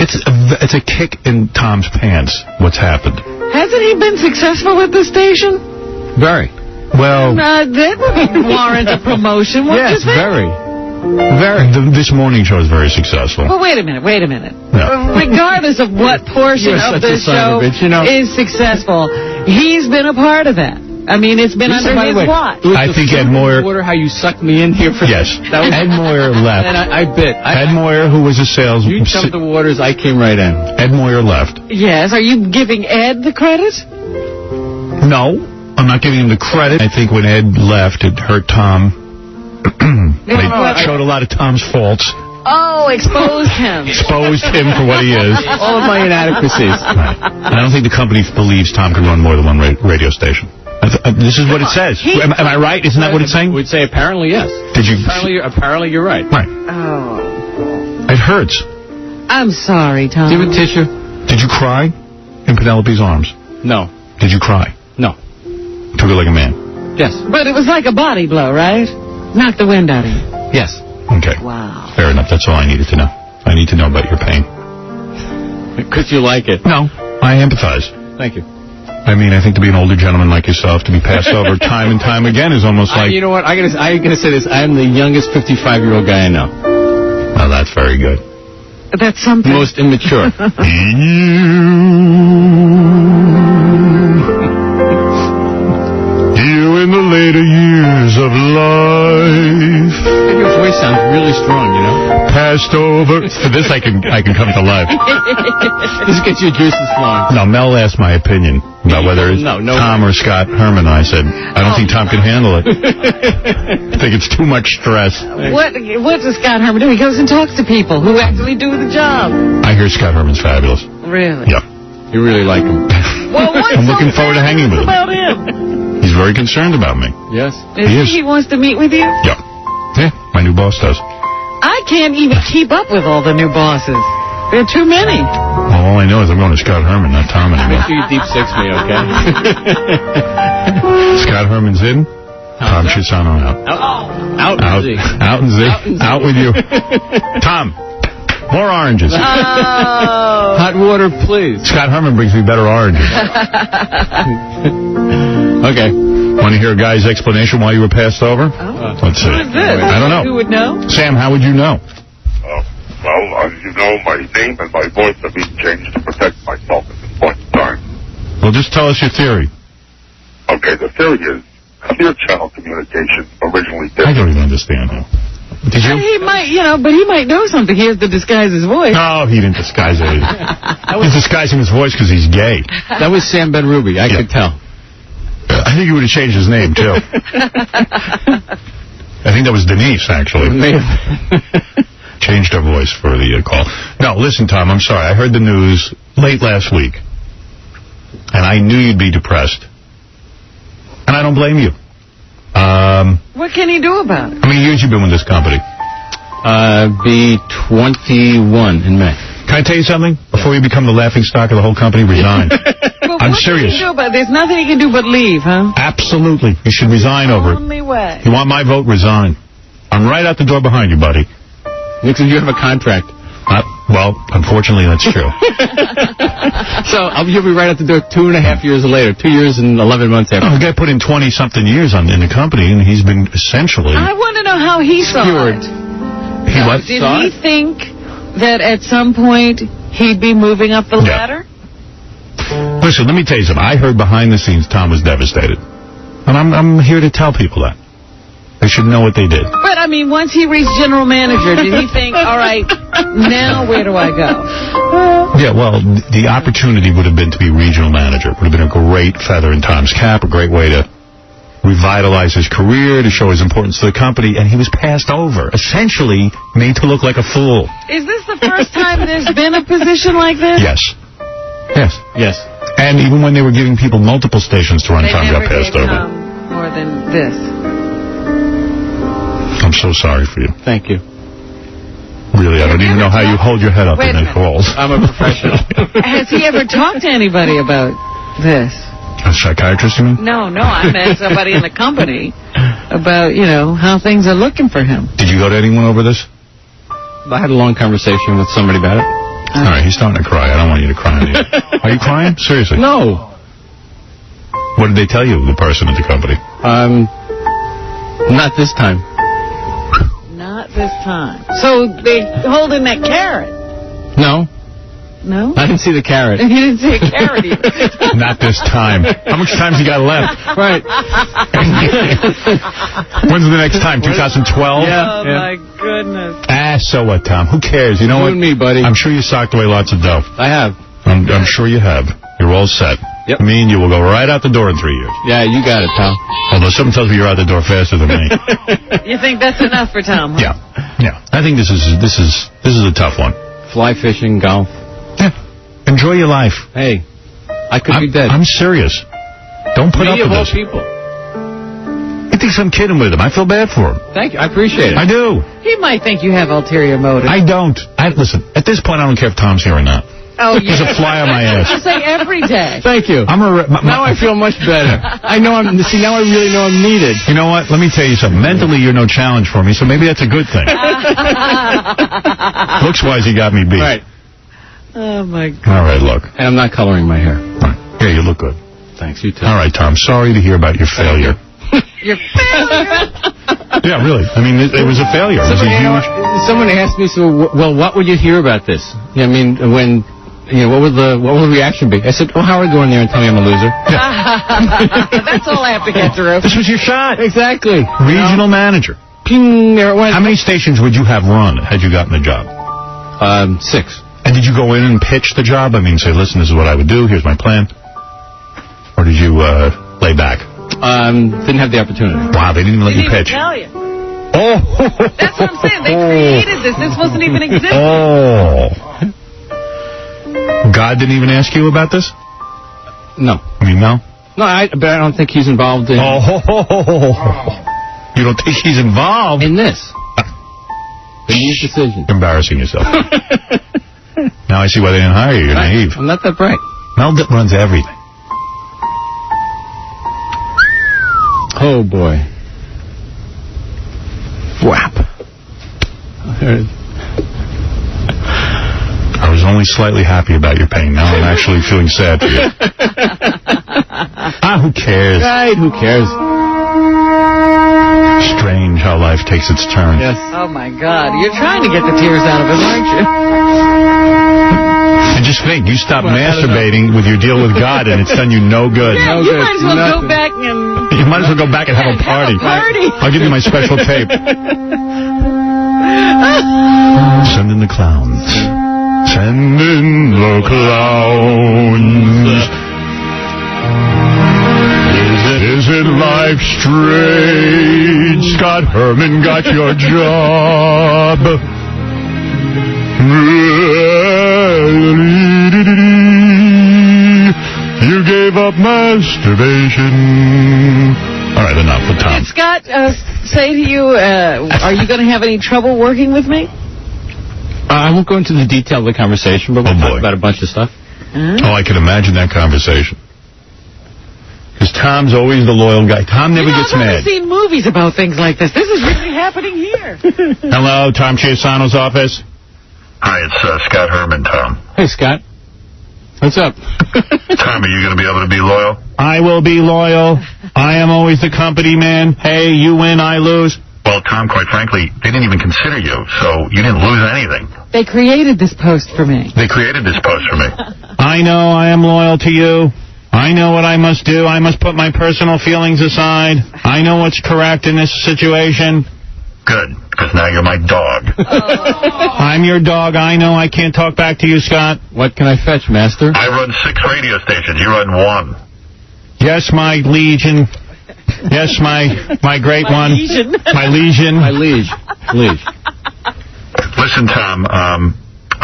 It's a kick in Tom's pants, what's happened. Hasn't he been successful with the station? Very. Well... that would warrant a promotion, wouldn't you think? Very. This morning show is very successful. Well, wait a minute. Yeah. Regardless of what portion of the show is successful, he's been a part of that. I mean, it's been under his watch. I think Ed Moyer... How you sucked me in here for... Yes. Ed Moyer left. And I bit. Ed Moyer, who was a salesman... You jumped the waters, I came right in. Ed Moyer left. Yes. Are you giving Ed the credit? No. I'm not giving him the credit. I think when Ed left, it hurt Tom. They showed a lot of Tom's faults. Oh, exposed him. Exposed him for what he is. All of my inadequacies. Right. I don't think the company believes Tom can run more than one radio station. This is what it says. Am I right? Isn't that what it's saying? We'd say apparently yes. Did you? Apparently you're right. Right. Oh. It hurts. I'm sorry, Tom. Give a tissue. Did you cry in Penelope's arms? No. Did you cry? No. Took it like a man? Yes. But it was like a body blow, right? Knocked the wind out of you. Yes. Okay. Wow. Fair enough. That's all I needed to know. I need to know about your pain. Because you like it. No. I empathize. Thank you. I mean, I think to be an older gentleman like yourself, to be passed over time and time again is almost like... You know what? I'm gonna say this. I am the youngest 55-year-old guy I know. Well, that's very good. That's something. Most immature. You in the later years of life. Your voice sounds really strong, you know? Passed over. For this, I can come to life. This gets your juices flowing. No, Mel asked my opinion about whether it's Tom or Scott Herman. I said, I don't think Tom can handle it. I think it's too much stress. What does Scott Herman do? He goes and talks to people who actually do the job. I hear Scott Herman's fabulous. Really? Yeah. You really like him. Well, I'm looking forward to hanging with him. About him? He's very concerned about me. Yes. He wants to meet with you? Yeah. Yeah, my new boss does. I can't even keep up with all the new bosses. There are too many. Well, all I know is I'm going to Scott Herman, not Tom anymore. Make sure you deep six me, okay? Scott Herman's in. Tom Chiusano out. Out and Z. Out with you. Tom, more oranges. Oh. Hot water, please. Scott Herman brings me better oranges. Okay. Want to hear a guy's explanation why you were passed over? Oh. Let's see. What is this? I don't know. Who would know? Sam, how would you know? Well, as you know, my name and my voice have been changed to protect myself at this point in time. Well, just tell us your theory. Okay, the theory is clear channel communication originally did. I don't even understand him. Did you? He might, but he might know something. He has to disguise his voice. No, he didn't disguise it. He's disguising his voice because he's gay. That was Sam Ben Ruby. I could tell. I think he would have changed his name, too. I think that was Denise, actually. Changed her voice for the call. No, listen, Tom, I'm sorry. I heard the news late last week, and I knew you'd be depressed. And I don't blame you. What can he do about it? How many years you been with this company? Be 21 in May. Can I tell you something? Before you become the laughingstock of the whole company, resign. I'm serious. What can he do about it? There's nothing he can do but leave, huh? Absolutely. You should resign over it. Only way. You want my vote? Resign. I'm right out the door behind you, buddy. Nixon, you have a contract. Well, unfortunately, that's true. So you'll be right at the door 2.5 years later, 2 years and 11 months after. The guy put in 20-something years in the company, and he's been essentially... I want to know how he saw it. Did he think that at some point he'd be moving up the ladder? Listen, let me tell you something. I heard behind the scenes Tom was devastated. And I'm here to tell people that. They should know what they did. But, I mean, once he reached general manager, did he think, all right, now where do I go? Yeah, well, the opportunity would have been to be regional manager. It would have been a great feather in Tom's cap, a great way to revitalize his career, to show his importance to the company, and he was passed over, essentially made to look like a fool. Is this the first time there's been a position like this? Yes. Yes. Yes. And even when they were giving people multiple stations to run, They Tom got never passed gave over. Tom more than this. I'm so sorry for you. Thank you. Really, I don't even know how you hold your head up in the calls. I'm a professional. Has he ever talked to anybody about this? A psychiatrist, you mean? No, I meant somebody in the company about, how things are looking for him. Did you go to anyone over this? I had a long conversation with somebody about it. All right, he's starting to cry. I don't want you to cry. Are you crying? Seriously? No. What did they tell you, the person at the company? Not this time. Not this time. So they're holding that carrot. No. No? I didn't see the carrot. You didn't see a carrot either. Not this time. How much time's he got left? Right. When's the next time? 2012? Yeah. My goodness. So what, Tom? Who cares? You know what? You and me, buddy. I'm sure you socked away lots of dough. I have. I'm sure you have. You're all set. Yep. Me and you will go right out the door in 3 years. Yeah, you got it, pal. Although something tells me you're out the door faster than me. You think that's enough for Tom? Huh? Yeah. I think this is a tough one. Fly fishing, golf. Yeah. Enjoy your life. Hey, I could be dead. I'm serious. Don't put up with this. People. He thinks I'm kidding with him. I feel bad for him. Thank you. I appreciate it. I do. He might think you have ulterior motives. I don't. Listen, at this point, I don't care if Tom's here or not. Oh, yeah. There's a fly on my ass. You say every day. Thank you. Now I feel much better. I know now I really know I'm needed. You know what? Let me tell you something. Mentally, you're no challenge for me, so maybe that's a good thing. Looks-wise, he got me beat. Right. Oh, my God. All right, look. And I'm not coloring my hair. Yeah, you look good. Thanks, you too. All right, Tom. Sorry to hear about your failure. Your failure? Yeah, really. I mean, it was a failure. It was a huge... Someone asked me, so, well, what would you hear about this? I mean, when... what would the reaction be? I said, well, Howard, go in there and tell me I'm a loser. That's all I have to get through. This was your shot. Exactly. Regional manager. Ping, there it went. How many stations would you have run had you gotten the job? 6. And did you go in and pitch the job? I mean, say, listen, this is what I would do. Here's my plan. Or did you lay back? Didn't have the opportunity. Wow, they didn't even let you pitch. Tell you. Oh. That's what I'm saying. They created this. This wasn't even existing. Oh. God didn't even ask you about this? No. I mean, no? No, but I don't think he's involved in... You don't think he's involved? In this. In these decisions. Embarrassing yourself. Now I see why they didn't hire you. You're naive. I'm not that bright. Mel runs everything. Oh, boy. Whap. I was only slightly happy about your pain. Now I'm actually feeling sad for you. Who cares? Right, who cares? Strange how life takes its turn. Yes. Oh, my God. You're trying to get the tears out of him, aren't you? And just think, you stopped masturbating with your deal with God, and it's done you no good. Yeah, you might as well go back and... You might as well go back and have a party. I'll give you my special tape. Send in the clowns. Send in the clowns. Is it life strange? Scott Herman got your job. You gave up masturbation. All right, enough with Tom. Did Scott say to you, are you going to have any trouble working with me? I won't go into the detail of the conversation, but we'll talk about a bunch of stuff. Oh, I can imagine that conversation. Because Tom's always the loyal guy. Tom never gets mad. I've seen movies about things like this. This is really happening here. Hello, Tom Chiusano's office. Hi, it's Scott Herman, Tom. Hey, Scott. What's up? Tom, are you going to be able to be loyal? I will be loyal. I am always the company man. Hey, you win, I lose. Well, Tom, quite frankly, they didn't even consider you, so you didn't lose anything. They created this post for me. They created this post for me. I know I am loyal to you. I know what I must do. I must put my personal feelings aside. I know what's correct in this situation. Good, because now you're my dog. I'm your dog. I know I can't talk back to you, Scott. What can I fetch, Master? I run 6 radio stations. You run 1. Yes, my legion. Yes, my great one. Legion. My legion. My liege. Liege. Listen, Tom, I'm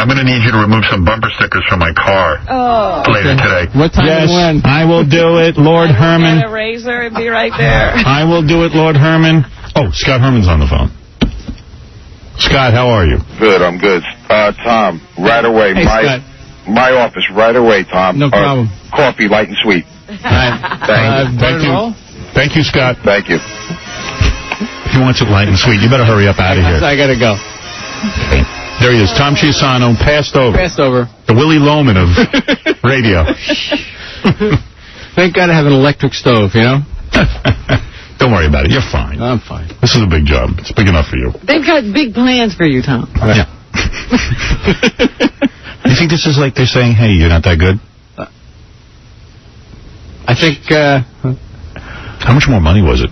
going to need you to remove some bumper stickers from my car later today. What time and when? I will do it, Lord Herman. Get a razor and be right there. I will do it, Lord Herman. Oh, Scott Herman's on the phone. Scott, how are you? Good, I'm good. Tom, right away. Hey, Scott. My office, right away, Tom. No problem. Coffee, light and sweet. Thank you. Thank you, Scott. Thank you. He wants it light and sweet. You better hurry up out of here. I gotta go. Okay. There he is, Tom Chiusano, passed over. Passed over. The Willie Loman of radio. Thank God I have an electric stove, you know? Don't worry about it. You're fine. I'm fine. This is a big job. It's big enough for you. They've got big plans for you, Tom. Yeah. You think this is like they're saying, hey, you're not that good? I think, How much more money was it?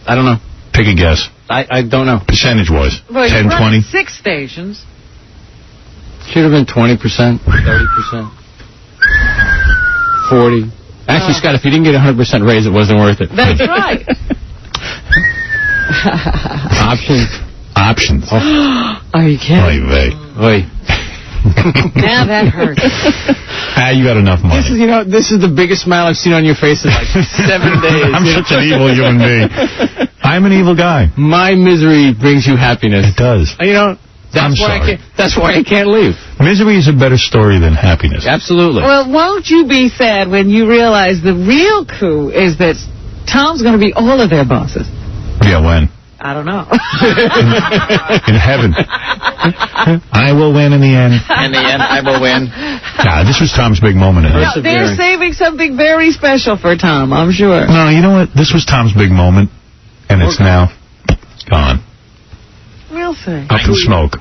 I don't know. Take a guess. I don't know. Percentage-wise. Well, 10, 20? 6 stations. Should have been 20%, 30%, 40%. Actually, Scott, if you didn't get a 100% raise, it wasn't worth it. That's right. Options. Are you kidding? Oy. Now that hurts. You got enough money. This is the biggest smile I've seen on your face in like 7 days. I'm such an evil human being. I'm an evil guy. My misery brings you happiness. It does. That's why I can't leave. Misery is a better story than happiness. Absolutely. Well, won't you be sad when you realize the real coup is that Tom's going to be all of their bosses? Yeah, when? I don't know. In heaven. I will win in the end. In the end, I will win. This was Tom's big moment. No, they're saving something very special for Tom, I'm sure. No, you know what? This was Tom's big moment, and it's now gone. We'll see. Up in smoke.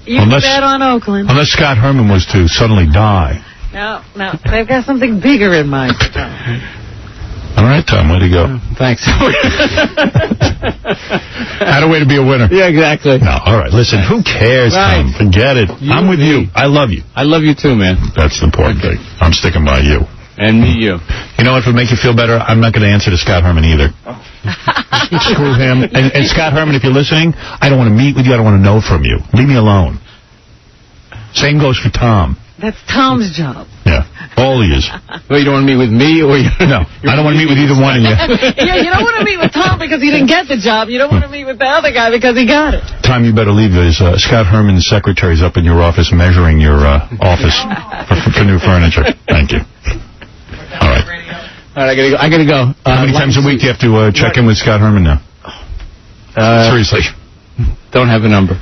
You bet on Oakland. Unless Scott Herman was to suddenly die. No, they've got something bigger in mind for Tom. All right, Tom, way to go. Thanks. Had a way to be a winner. Yeah, exactly. No, all right. Listen, who cares, Tom? Forget it. I'm with you. I love you. I love you too, man. That's the important thing. I'm sticking by you. And me, you. You know what would make you feel better? I'm not going to answer to Scott Herman either. Screw him. And Scott Herman, if you're listening, I don't want to meet with you. I don't want to know from you. Leave me alone. Same goes for Tom. That's Tom's job. Yeah, all of you. Well, you don't want to meet with me or you? No, I don't want to meet with either one of you. Yeah, you don't want to meet with Tom because he didn't get the job. You don't want to meet with the other guy because he got it. Tom, you better leave. There's Scott Herman's secretary's up in your office measuring your office for new furniture. Thank you. All right. All right, I gotta go. How many times a week do you have to check in with Scott Herman now? Seriously. Don't have a number.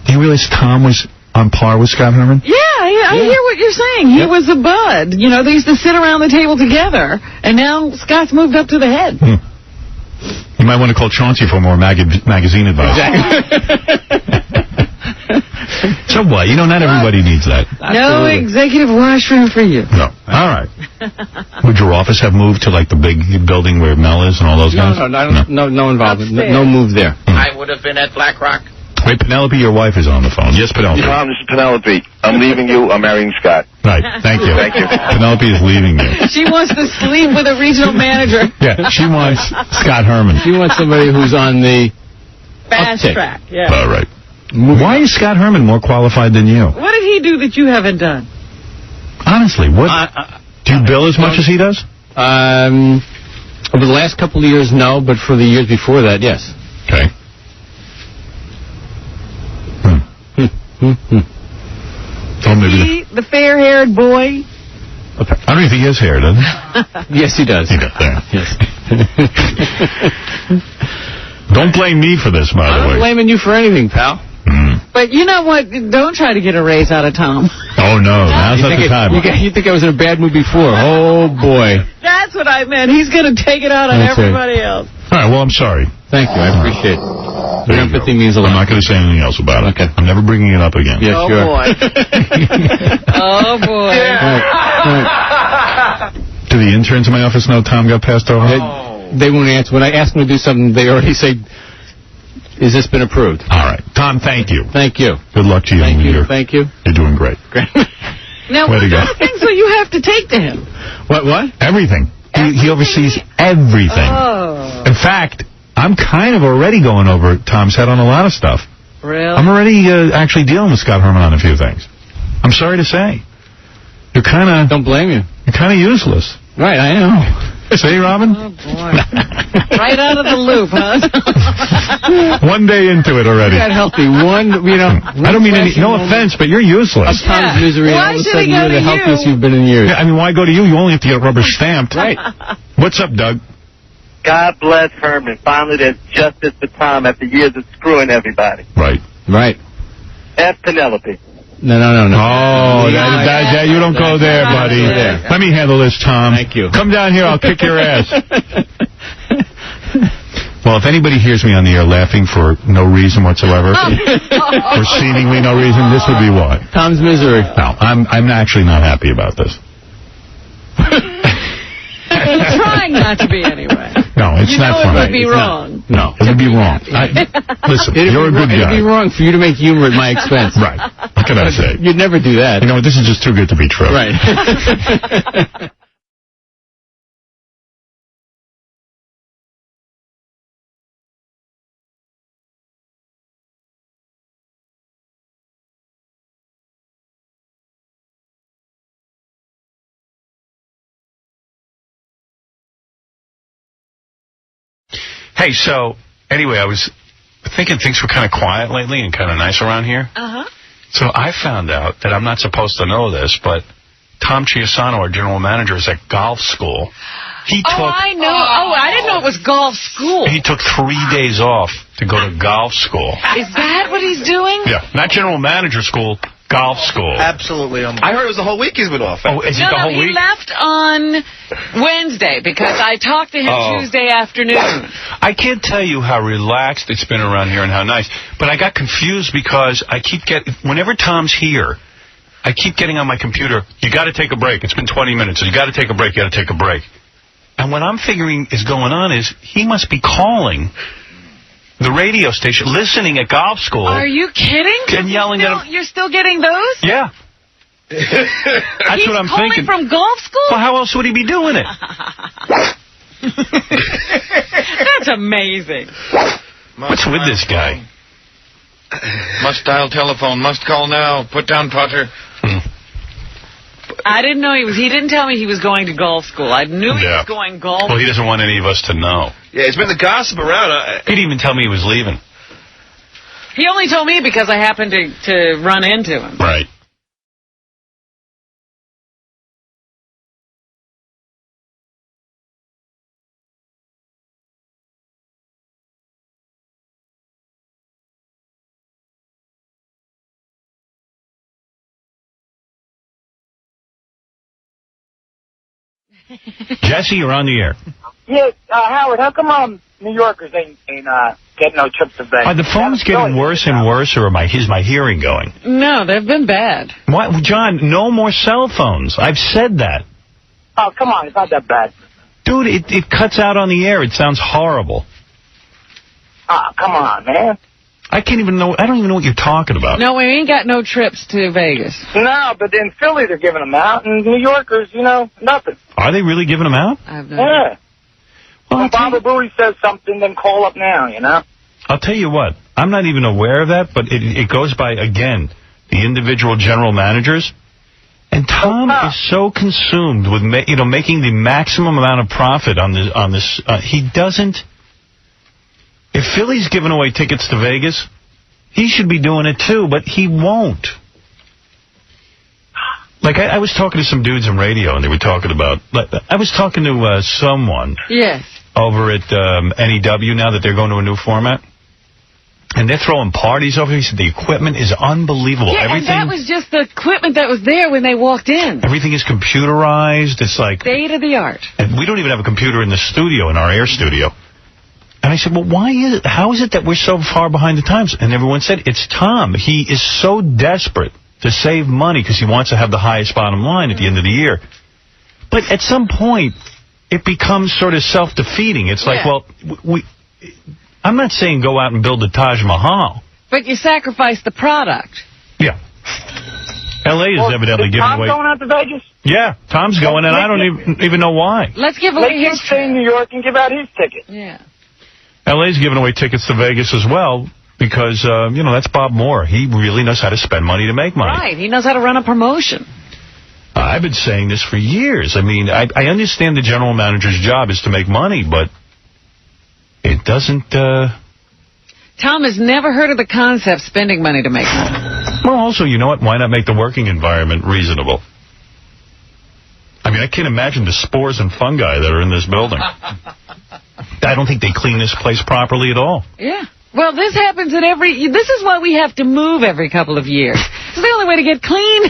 Do you realize Tom was on par with Scott Herman? Yeah, I hear what you're saying. He was a bud. You know, they used to sit around the table together, and now Scott's moved up to the head. You might want to call Chauncey for more magazine advice. So what? You know, not everybody needs that. No executive washroom for you. No. All right. Would your office have moved to, like, the big building where Mel is and all those guys? No involvement. No move there. I would have been at Black Rock. Wait, Penelope, your wife is on the phone. Yes, Penelope. Tom, this is Penelope. I'm leaving you. I'm marrying Scott. Right. Thank you. Thank you. Penelope is leaving you. She wants to sleep with a regional manager. Yeah, she wants Scott Herman. She wants somebody who's on the fast track. Yeah. All right. Why is Scott Herman more qualified than you? What did he do that you haven't done? Honestly, what? Do you bill as much as he does? Over the last couple of years, no, but for the years before that, yes. Okay. The fair-haired boy? I don't even think he has hair, does he? Yes, he does. He does, yeah. Yes. Don't blame me for this, by the way. I'm not blaming you for anything, pal. But you know what? Don't try to get a raise out of Tom. Oh, no. Now's not the time. You think I was in a bad mood before. Oh, boy. That's what I meant. He's going to take it out on everybody else. All right, well, I'm sorry. Thank you. I appreciate it. Your empathy means a lot. I'm not going to say anything else about it. Okay. I'm never bringing it up again. Yeah, oh, sure. Boy. Oh, boy. Right. Do the interns in my office know Tom got passed over? They won't answer. When I ask them to do something, they already say, "Has this been approved?" All right. Tom, thank you. Thank you. Good luck to you. Thank you. You're doing great. Now, what kind of things will you have to take to him? What? Everything. He oversees everything. Oh. In fact, I'm kind of already going over Tom's head on a lot of stuff. Really? I'm already actually dealing with Scott Herman on a few things. I'm sorry to say. You're kind of... Don't blame you. You're kind of useless. Right, I know. See, Robin? Oh, boy. Right out of the loop, huh? One day into it already. You're not healthy. I don't mean no offense, but you're useless. Of Tom's misery, Why all of a should sudden he go you're the to healthiest you? you've been in years. Yeah, I mean, why go to you? You only have to get rubber stamped. Right. What's up, Doug? God bless Herman. Finally, there's justice for Tom after years of screwing everybody. Right. F. Penelope. No. Oh, that you don't go there, buddy. Let me handle this, Tom. Thank you. Come down here, I'll kick your ass. Well, if anybody hears me on the air laughing for no reason whatsoever, or seemingly no reason, this would be why. Tom's misery. No, I'm actually not happy about this. Trying not to be, anyway. No, it's not funny. It would be wrong. No, it would be wrong. Listen, you're a good guy. It'd be wrong for you to make humor at my expense. Right. What can I say? You'd never do that. You know, this is just too good to be true. Right. Hey, so, anyway, I was thinking things were kind of quiet lately and kind of nice around here. Uh-huh. So I found out that I'm not supposed to know this, but Tom Chiusano, our general manager, is at golf school. I know. Oh, I didn't know it was golf school. He took 3 days off to go to golf school. Is that what he's doing? Yeah, not general manager school, golf school. Absolutely. I heard it was the whole week he's been off. Oh, is it the whole week? He left on Wednesday because I talked to him Tuesday afternoon. I can't tell you how relaxed it's been around here and how nice, but I got confused because I keep whenever Tom's here, I keep getting on my computer, you got to take a break. It's been 20 minutes, so you got to take a break, you got to take a break. And what I'm figuring is going on is he must be calling the radio station, listening at golf school. Are you kidding? And yelling at him. You're still getting those? Yeah. That's what I'm thinking. He's calling from golf school? Well, how else would he be doing it? That's amazing. What's with this guy? Must dial telephone. Must call now. Put down Potter. I didn't know he didn't tell me he was going to golf school. I knew he was going golf. Well, he doesn't want any of us to know. Yeah, it's been the gossip around. He didn't even tell me he was leaving. He only told me because I happened to run into him. Right. Jesse, you're on the air. Yeah, Howard, how come New Yorkers ain't getting no trips to Vegas? Are the phones getting worse and worse, or is my hearing going? No, they've been bad. What, John, no more cell phones. I've said that. Oh, come on, it's not that bad. Dude, it cuts out on the air. It sounds horrible. Oh, come on, man. I don't even know what you're talking about. No, we ain't got no trips to Vegas. No, but in Philly they're giving them out, and New Yorkers, nothing. Are they really giving them out? Yeah. Well, when Baba Booey says something, then call up now, I'll tell you what. I'm not even aware of that, but it goes by, again, the individual general managers. And Tom is so consumed with making the maximum amount of profit on this. He doesn't. If Philly's giving away tickets to Vegas, he should be doing it too, but he won't. Like, I was talking to some dudes in radio, and they were talking about... I was talking to someone over at NEW now that they're going to a new format. And they're throwing parties over here. He said the equipment is unbelievable. Yeah, and that was just the equipment that was there when they walked in. Everything is computerized. It's like... State of the art. And we don't even have a computer in the studio, in our air studio. And I said, well, how is it that we're so far behind the times? And everyone said, it's Tom. He is so desperate to save money because he wants to have the highest bottom line at the end of the year. But at some point, it becomes sort of self-defeating. It's like, well, I'm not saying go out and build the Taj Mahal. But you sacrifice the product. Yeah. L.A. is evidently giving away... Tom going out to Vegas? Yeah, Tom's going, and I don't even know why. Let's give away his ticket. Stay in New York and give out his ticket. Yeah. L.A.'s giving away tickets to Vegas as well because, that's Bob Moore. He really knows how to spend money to make money. Right. He knows how to run a promotion. I've been saying this for years. I mean, I understand the general manager's job is to make money, but it doesn't... Tom has never heard of the concept spending money to make money. Well, also, you know what? Why not make the working environment reasonable? I mean, I can't imagine the spores and fungi that are in this building. I don't think they clean this place properly at all. Yeah. Well, this happens at this is why we have to move every couple of years. It's the only way to get clean.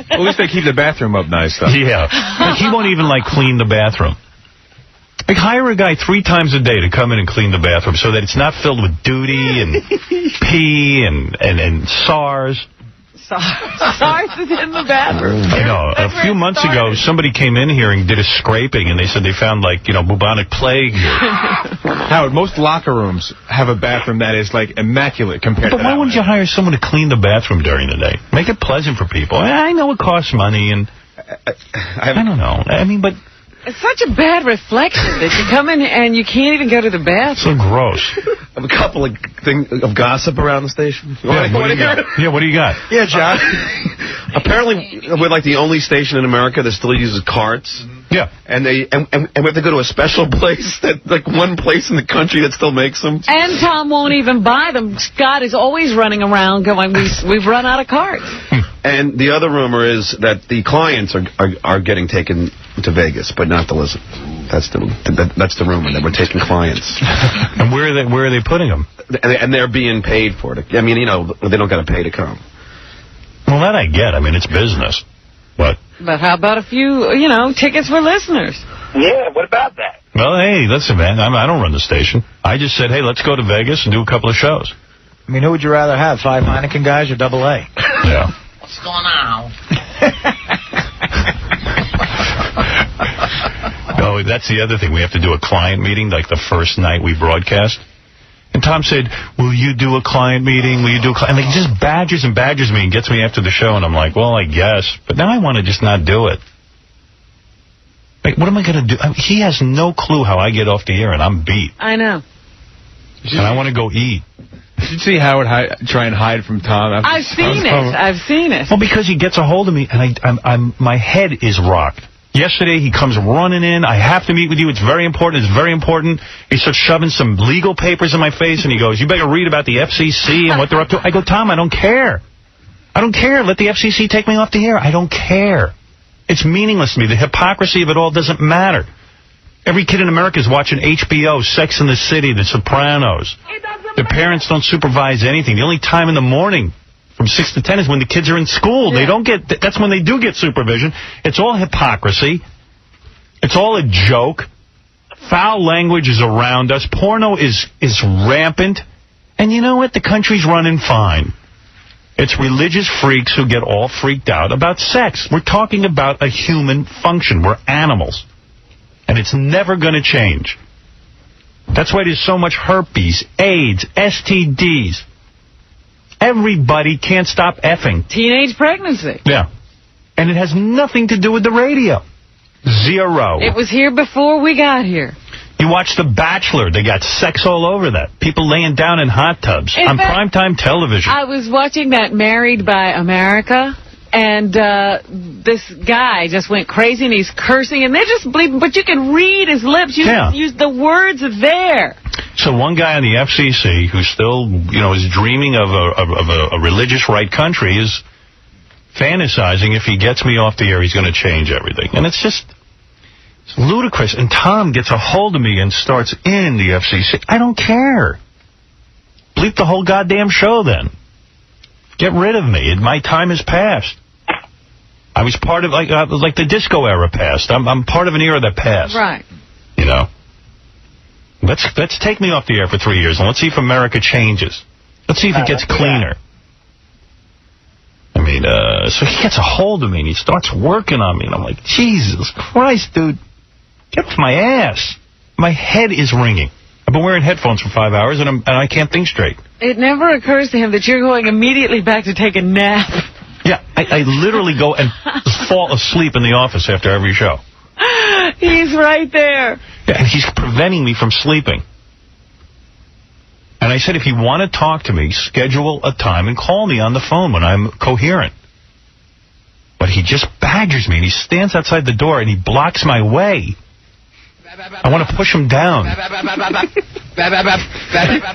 At least they keep the bathroom up nice, though. Yeah. Like, he won't even, clean the bathroom. Like, hire a guy 3 times a day to come in and clean the bathroom so that it's not filled with duty and pee and SARS. SARS is in the bathroom. You know, a few months ago, somebody came in here and did a scraping, and they said they found, like, you know, bubonic plague here. Howard, most locker rooms have a bathroom that is, like, immaculate compared to that. But why wouldn't you hire someone to clean the bathroom during the day? Make it pleasant for people. I know it costs money, and I don't know. I mean, but... It's such a bad reflection that you come in and you can't even go to the bathroom. So gross. I have a couple of things of gossip around the station. What do you got? Yeah, what do you got? Yeah, John. Apparently, we're like the only station in America that still uses carts. Yeah. And we have to go to a special place, like one place in the country that still makes them. And Tom won't even buy them. Scott is always running around going, we've run out of carts. And the other rumor is that the clients are getting taken to Vegas, but not to listen. That's the rumor, that we're taking clients. And where are they putting them? And they're being paid for it. I mean, you know, they don't got to pay to come. Well, that I get. I mean, it's business. But how about a few, you know, tickets for listeners? Yeah, what about that? Well, hey, listen, man, I don't run the station. I just said, hey, let's go to Vegas and do a couple of shows. I mean, who would you rather have, 5 Heineken guys or AA? Yeah. What's going on? No, that's the other thing. We have to do a client meeting, like the first night we broadcast. And Tom said, will you do a client meeting? Will you do a client? And he just badgers and badgers me and gets me after the show. And I'm like, well, I guess. But now I want to just not do it. Like, what am I going to do? I mean, he has no clue how I get off the air, and I'm beat. I know. And I want to go eat. Did you see Howard try and hide from Tom? I've seen it. Well, because he gets a hold of me, and my head is rocked. Yesterday, he comes running in. I have to meet with you. It's very important. It's very important. He starts shoving some legal papers in my face, and he goes, you better read about the FCC and what they're up to. I go, Tom, I don't care. I don't care. Let the FCC take me off the air. I don't care. It's meaningless to me. The hypocrisy of it all doesn't matter. Every kid in America is watching HBO, Sex and the City, The Sopranos. Their parents don't supervise anything. The only time in the morning from 6 to 10 is when the kids are in school. Yeah. They don't get. That's when they do get supervision. It's all hypocrisy. It's all a joke. Foul language is around us. Porno is rampant. And you know what? The country's running fine. It's religious freaks who get all freaked out about sex. We're talking about a human function. We're animals. And it's never going to change. That's why there's so much herpes, AIDS, STDs. Everybody can't stop effing. Teenage pregnancy. Yeah. And it has nothing to do with the radio. Zero. It was here before we got here. You watch The Bachelor. They got sex all over that. People laying down in hot tubs on primetime television. I was watching that Married by America, and this guy just went crazy, and he's cursing, and they're just bleeping, but you can read his lips. You use the words there. So one guy on the FCC who still, you know, is dreaming of a religious right country is fantasizing if he gets me off the air, he's going to change everything. And it's just it's ludicrous. And Tom gets a hold of me and starts in the FCC. I don't care. Bleep the whole goddamn show then. Get rid of me. My time has passed. I was part of, like the disco era passed. I'm part of an era that passed. Right. You know? Let's take me off the air for 3 years, and let's see if America changes. Let's see if it gets cleaner. I mean, so he gets a hold of me, and he starts working on me, and I'm like, Jesus Christ, dude. Get off my ass. My head is ringing. I've been wearing headphones for 5 hours, and I can't think straight. It never occurs to him that you're going immediately back to take a nap. Yeah, I literally go and fall asleep in the office after every show. He's right there. Yeah, and he's preventing me from sleeping. And I said, if you want to talk to me, schedule a time and call me on the phone when I'm coherent. But he just badgers me, and he stands outside the door, and he blocks my way. I want to push him down.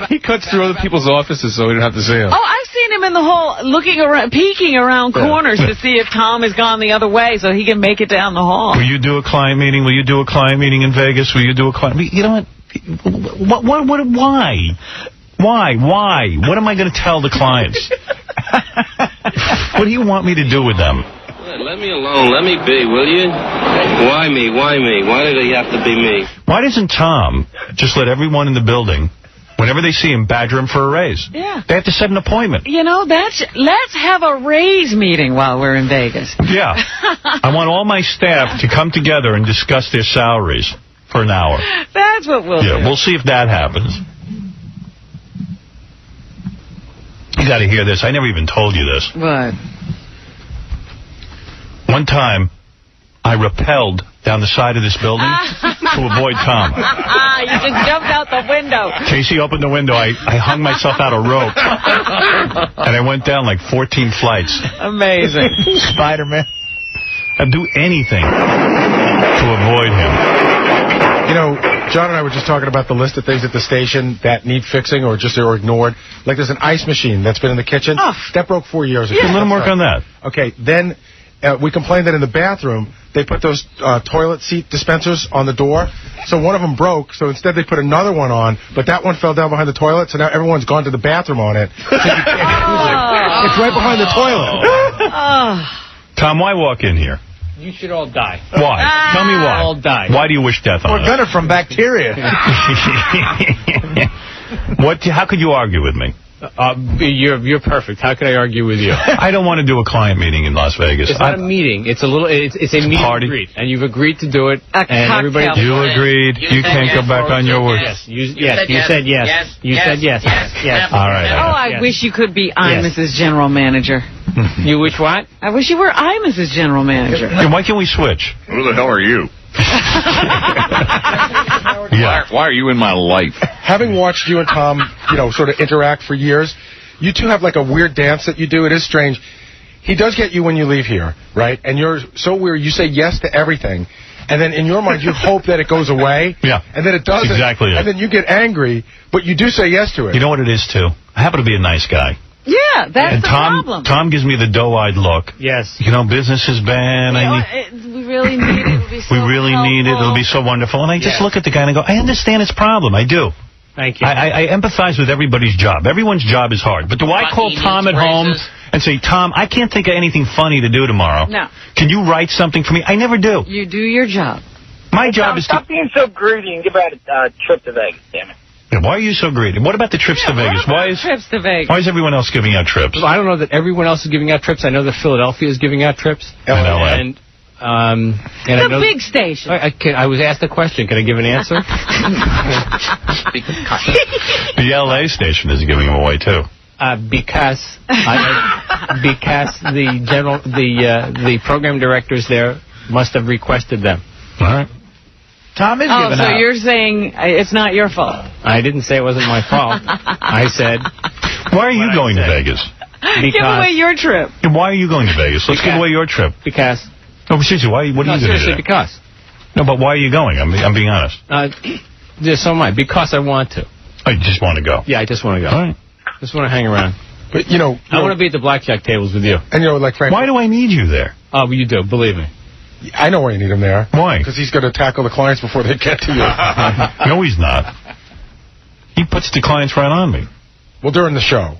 He cuts through other people's offices so we don't have to see him. Oh, I've seen him in the hall looking around, peeking around corners to see if Tom has gone the other way so he can make it down the hall. Will you do a client meeting? Will you do a client meeting in Vegas? Will you do a client meeting? You know what? Why? Why? What am I going to tell the clients? What do you want me to do with them? Let me alone. Let me be, will you? Why me? Why me? Why did it have to be me? Why doesn't Tom just let everyone in the building Whenever they see him, badger him for a raise. Yeah. They have to set an appointment. You know, let's have a raise meeting while we're in Vegas. Yeah. I want all my staff to come together and discuss their salaries for an hour. That's what we'll do. Yeah, we'll see if that happens. You got to hear this. I never even told you this. What? One time, I rappelled down the side of this building to avoid Tom. You just jumped out the window. Casey opened the window. I hung myself out a rope. And I went down like 14 flights. Amazing. Spider-Man. I'd do anything to avoid him. You know, John and I were just talking about the list of things at the station that need fixing or ignored. Like there's an ice machine that's been in the kitchen. Oh. That broke 4 years ago. Yeah. Let him work on that. Okay, then we complained that in the bathroom, they put those toilet seat dispensers on the door. So one of them broke, so instead they put another one on, but that one fell down behind the toilet, so now everyone's gone to the bathroom on it. So you can't use it. It's right behind the toilet. Tom, why walk in here? You should all die. Why? Tell me why. All die. Why do you wish death on us? We're gonna from bacteria. How could you argue with me? You're perfect. How could I argue with you? I don't want to do a client meeting in Las Vegas. It's not a meeting. It's a meeting party. and greet, and you've agreed to do it. And everybody. You agreed. You can't go back on your word. Yes. You said yes. You said yes. Yes. All right. Oh, I wish you could be Mrs. General Manager. You wish what? I wish you were Mrs. General Manager. Then why can't we switch? Who the hell are you? Why are you in my life? Having watched you and Tom, sort of interact for years, you two have like a weird dance that you do. It is strange. He does get you when you leave here, right? And you're so weird. You say yes to everything. And then in your mind, you hope that it goes away. Yeah. And then it doesn't. Exactly. And then you get angry, but you do say yes to it. You know what it is, too? I happen to be a nice guy. Yeah, that's the problem. Tom gives me the doe-eyed look. Yes. Business is bad. We really need it. It would be so need it. It'll be so wonderful. And I just look at the guy and I go, I understand his problem. I do. Thank you. I empathize with everybody's job. Everyone's job is hard. But do I call Tom at home and say, Tom, I can't think of anything funny to do tomorrow. No. Can you write something for me? I never do. You do your job. My job is to... Stop being so greedy and give out a trip to Vegas, damn it. Yeah, why are you so greedy? What about the trips to Vegas? Why is everyone else giving out trips? Well, I don't know that everyone else is giving out trips. I know that Philadelphia is giving out trips. In L.A. And it's a big station. I was asked a question. Can I give an answer? The L.A. station is giving them away, too. Because the program directors there must have requested them. All right. Tom is giving out. So you're saying it's not your fault? I didn't say it wasn't my fault. I said... Why are you going to Vegas? Give away your trip. Why are you going to Vegas? Let's give away your trip. Because... No, seriously, what are you going to do? Seriously, because... No, but why are you going? I'm being honest. So am I. Because I want to. I just want to go. Yeah, I just want to go. All right. Just want to hang around. But, I want to be at the blackjack tables with you. And, like Frank... Why do I need you there? Oh, well, you do. Believe me. I know why you need him there. Why? Because he's going to tackle the clients before they get to you. No, he's not. He puts the clients right on me. Well, during the show.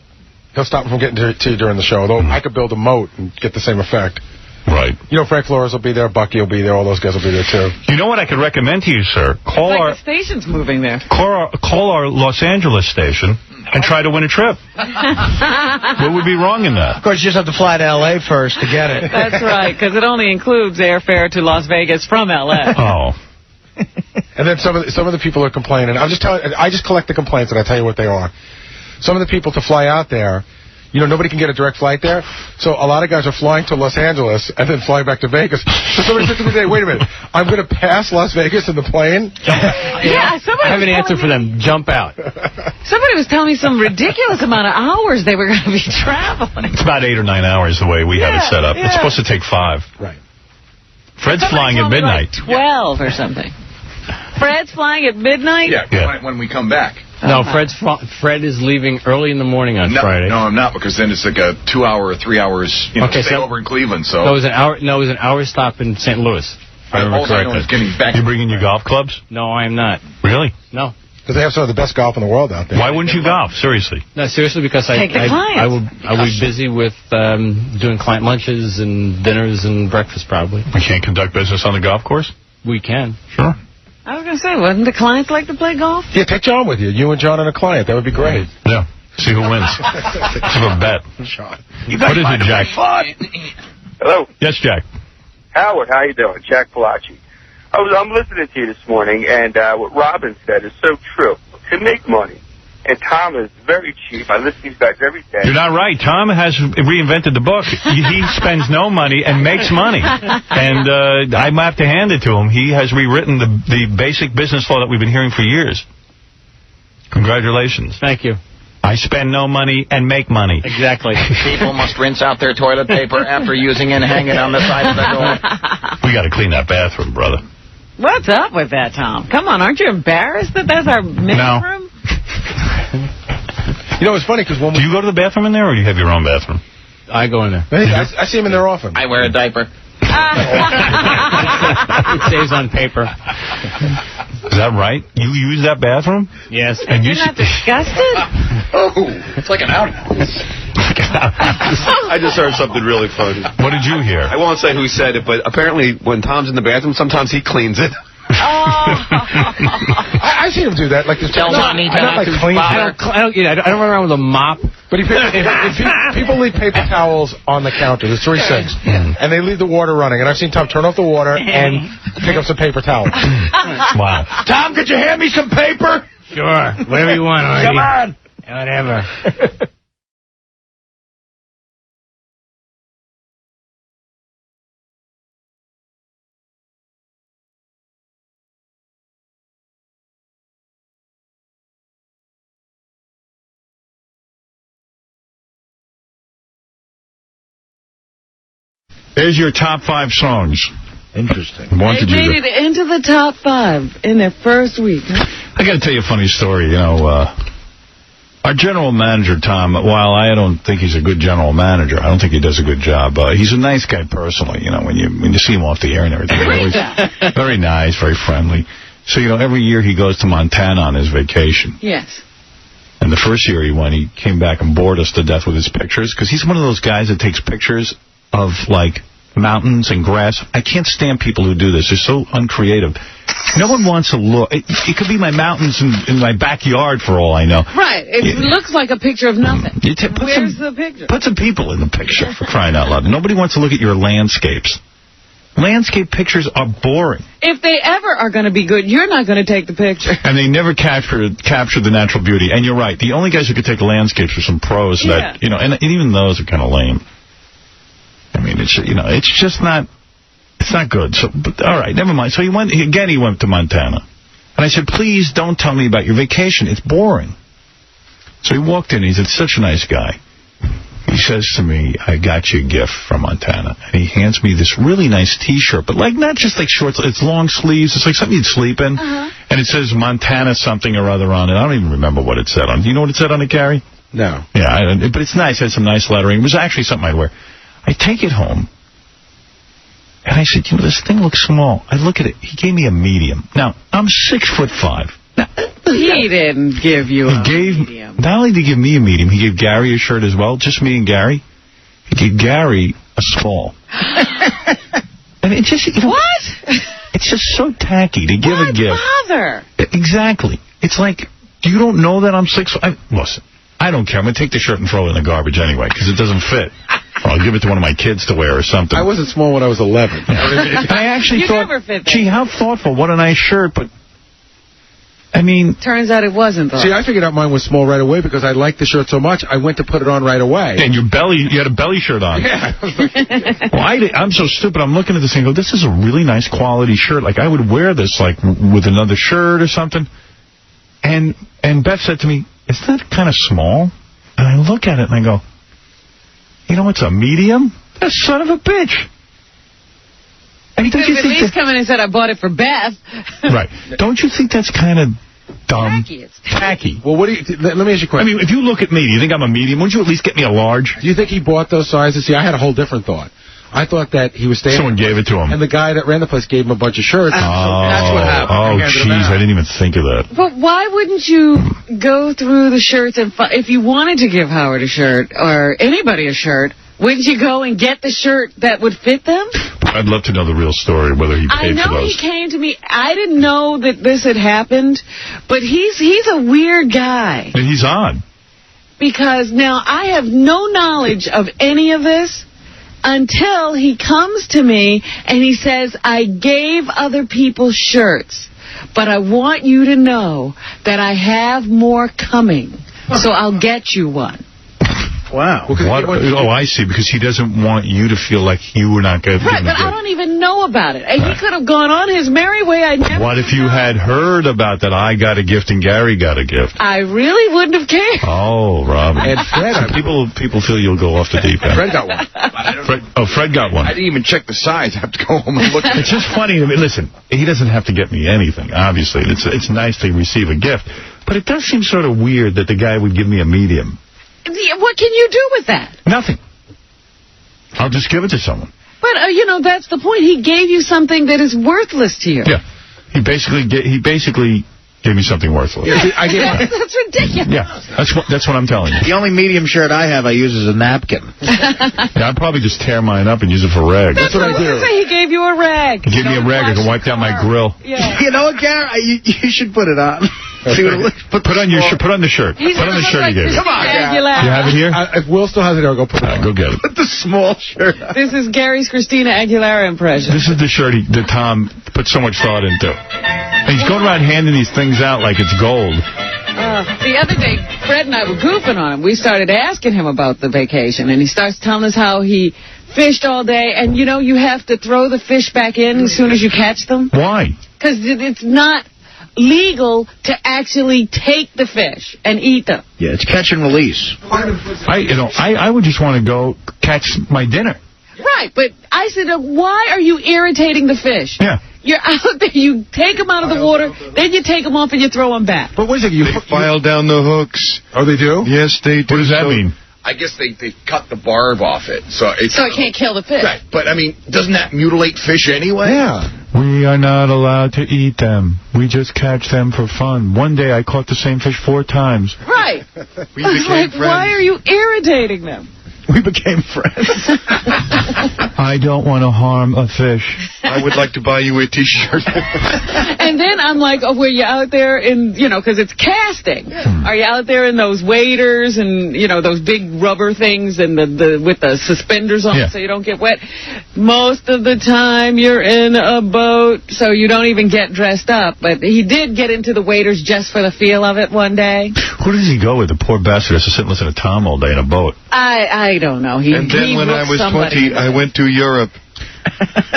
He'll stop from getting to you during the show, though I could build a moat and get the same effect. Right. Frank Flores will be there, Bucky will be there, all those guys will be there, too. You know what I could recommend to you, sir? The station's moving there. Call our Los Angeles station and try to win a trip. What would be wrong in that? Of course, you just have to fly to L.A. first to get it. That's right, because it only includes airfare to Las Vegas from L.A. Oh. And then some of the people are complaining. I just collect the complaints and I tell you what they are. Some of the people to fly out there, nobody can get a direct flight there. So a lot of guys are flying to Los Angeles and then flying back to Vegas. So somebody said to me today, wait a minute, I'm going to pass Las Vegas in the plane? Yeah, I have an answer for them. Jump out. Somebody was telling me some ridiculous amount of hours they were going to be traveling. It's about 8 or 9 hours the way we have it set up. It's supposed to take 5. Right. Fred's flying at midnight. Like 12 or something. Fred's flying at midnight? Yeah, when we come back. No, Fred is leaving early in the morning on Friday. No, I'm not, because then it's like a 2 hour or 3 hours, stay over in Cleveland. So it was an hour. No, it was an hour stop in St. Louis. All I know is getting back. You bringing your golf clubs? No, I am not. Really? No. Because they have some of the best golf in the world out there. Why wouldn't you golf? Seriously? No, seriously, because I will be busy with doing client lunches and dinners and breakfast probably. We can't conduct business on the golf course? We can. Sure. I was going to say, wouldn't the clients like to play golf? Yeah, take John with you. You and John and a client. That would be great. Yeah. See who wins. Let's have a bet. Sean. What is it, Jack? Hello. Yes, Jack. Howard, how you doing? Jack Palacci. I'm listening to you this morning, and what Robin said is so true. To make money, and Tom is very cheap. I listen to these guys every day. You're not right. Tom has reinvented the book. He spends no money and makes money. And I have to hand it to him. He has rewritten the basic business law that we've been hearing for years. Congratulations. Thank you. I spend no money and make money. Exactly. People must rinse out their toilet paper after using it and hang it on the side of the door. We got to clean that bathroom, brother. What's up with that, Tom? Come on, aren't you embarrassed that that's our men's room? You know, it's funny because when do you go to the bathroom in there, or do you have your own bathroom? I go in there. I see him in there often. I wear a diaper. It stays on paper. Is that right? You use that bathroom? Yes. And you're not disgusted? It's like an outhouse. I just heard something really funny. What did you hear? I won't say who said it, but apparently when Tom's in the bathroom, sometimes he cleans it. I see him do that. Like this. Tell Johnny I don't like clean. I don't run around with a mop. But if people leave paper towels on the counter, there's 3 sinks, and they leave the water running, and I've seen Tom turn off the water and pick up some paper towels. Wow. Tom, could you hand me some paper? Sure. Whatever you want, Artie. Come on. Whatever. There's your top 5 songs. Interesting. They made it into the top 5 in their first week. I got to tell you a funny story. You know, our general manager, Tom, while I don't think he's a good general manager, I don't think he does a good job. He's a nice guy personally, you know, when you see him off the air and everything. Very nice, very friendly. So, you know, every year he goes to Montana on his vacation. Yes. And the first year he went, he came back and bored us to death with his pictures, because he's one of those guys that takes pictures of, like, mountains and grass. I can't stand people who do this. They're so uncreative. No one wants to look. It could be my mountains in my backyard for all I know. Right. It looks like a picture of nothing. Where's the picture? Put some people in the picture, for crying out loud. Nobody wants to look at your landscapes. Landscape pictures are boring. If they ever are going to be good, you're not going to take the picture. And they never capture the natural beauty. And you're right. The only guys who could take landscapes are some pros that, you know, and even those are kind of lame. I mean, it's just not, it's not good. So, but, all right, never mind. So he went to Montana. And I said, please don't tell me about your vacation. It's boring. So he walked in. He said, such a nice guy. He says to me, I got you a gift from Montana. And he hands me this really nice T-shirt, but like not just like shorts. It's long sleeves. It's like something you'd sleep in. And it says Montana something or other on it. I don't even remember what it said on it. Do you know what it said on it, Gary? No. Yeah, but it's nice. It had some nice lettering. It was actually something I'd wear. I take it home, and I said, you know, this thing looks small. I look at it. He gave me a medium. Now, I'm 6'5". Now, he didn't give you a medium. Not only did he give me a medium, he gave Gary a shirt as well, just me and Gary. He gave Gary a small. And it just, you know, what? It's just so tacky to give a gift. Bother? Exactly. It's like, you don't know that I'm 6'5". Listen, I don't care. I'm going to take the shirt and throw it in the garbage anyway, because it doesn't fit. Or I'll give it to one of my kids to wear or something. I wasn't small when I was 11. I actually thought, never fit there. Gee, how thoughtful. What a nice shirt. But, I mean... Turns out it wasn't, though. See, I figured out mine was small right away because I liked the shirt so much, I went to put it on right away. And you had a belly shirt on. Yeah. Well, I'm so stupid. I'm looking at this and go, this is a really nice quality shirt. Like, I would wear this, like, with another shirt or something. And Beth said to me, isn't that kind of small? And I look at it and I go, you know what's a medium? That son of a bitch. I mean, you could have at least come in and said, I bought it for Beth. Right. Don't you think that's kind of dumb? Tacky. Well, let me ask you a question. I mean, if you look at me, do you think I'm a medium? Wouldn't you at least get me a large? Do you think he bought those sizes? See, I had a whole different thought. I thought that he was staying... Someone gave it to him. And the guy that ran the place gave him a bunch of shirts. Oh, that's what happened. Oh, jeez, I didn't even think of that. But why wouldn't you go through the shirts and... if you wanted to give Howard a shirt, or anybody a shirt, wouldn't you go and get the shirt that would fit them? I'd love to know the real story, whether he paid for those. I know he came to me. I didn't know that this had happened, but he's a weird guy. And he's odd. Because now I have no knowledge of any of this until he comes to me and he says, I gave other people shirts, but I want you to know that I have more coming, so I'll get you one. Wow. Oh, I see, because he doesn't want you to feel like you were not going to Right, but I don't even know about it. And he could have gone on his merry way. What if you had heard about that I got a gift and Gary got a gift? I really wouldn't have cared. Oh, Robin. And Fred, people feel you'll go off the deep end. Fred got one. Fred got one. I didn't even check the size. I have to go home and look at it. It's just funny. I mean, listen, he doesn't have to get me anything, obviously. It's nice to receive a gift. But it does seem sort of weird that the guy would give me a medium. What can you do with that? Nothing. I'll just give it to someone. But, that's the point. He gave you something that is worthless to you. Yeah. He basically gave me something worthless. Yeah, that's ridiculous. Yeah, that's what I'm telling you. The only medium shirt I have, I use as a napkin. Yeah, I'd probably just tear mine up and use it for rag. That's what I do. He gave you a rag. He gave me a rag. I can wipe down my grill. Yeah. You know what, Gary? You should put it on. Put on your shirt. Put on the shirt. Put on the shirt he gave me. Come on, Gary. You have it here? If Will still has it, I'll go put it on. Go get it. Put the small shirt on. This is Gary's Christina Aguilera impression. This is the shirt that Tom put so much thought into. And he's going around handing these things out like it's gold. The other day, Fred and I were goofing on him. We started asking him about the vacation, and he starts telling us how he fished all day, and, you have to throw the fish back in as soon as you catch them. Why? Because it's not legal to actually take the fish and eat them. Yeah, it's catch and release. I would just want to go catch my dinner. Right, but I said, why are you irritating the fish? Yeah. You're out there, you take them out of the water, then you take them off and you throw them back. But wait a second, They file down the hooks. Oh, they do? Yes, they do. What does that mean? I guess they cut the barb off it. So it can't kill the fish. Right, but, doesn't that mutilate fish anyway? Yeah. We are not allowed to eat them. We just catch them for fun. One day I caught the same fish 4 times. Right. We I was became like, friends. why are you irritating them? We became friends. I don't want to harm a fish. I would like to buy you a T-shirt. And then I'm like, were you out there in, because it's casting. Are you out there in those waders and, those big rubber things and with the suspenders on so you don't get wet? Most of the time you're in a boat, so you don't even get dressed up. But he did get into the waders just for the feel of it one day. Who does he go with? The poor bastard has to sit and listen to Tom all day in a boat. I don't know. And then when I was 20, I went to Europe.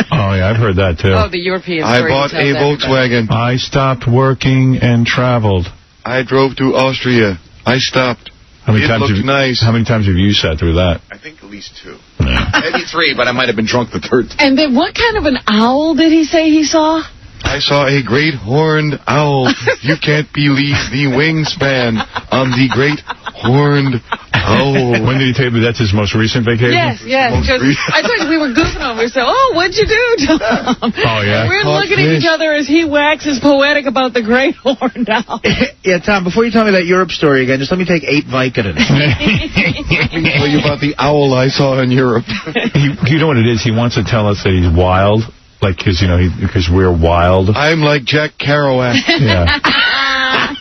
Oh, yeah, I've heard that, too. Oh, the European I bought a Volkswagen. I stopped working and traveled. I drove to Austria. I stopped. How many times nice. How many times have you sat through that? I think at least 2. Maybe 3, but I might have been drunk the 3rd. And then what kind of an owl did he say he saw? I saw a great horned owl. You can't believe the wingspan on the great horned owl. When did he tell you that's his most recent vacation? Yes, because I told you we were goofing on him. We said, what'd you do, Tom? Oh, yeah? We're looking at each other as he waxes poetic about the great horned owl. Yeah, Tom, before you tell me that Europe story again, just let me take 8 Vicodin. Let me tell you about the owl I saw in Europe. You know what it is? He wants to tell us that he's wild. Because we're wild. I'm like Jack Kerouac. Yeah.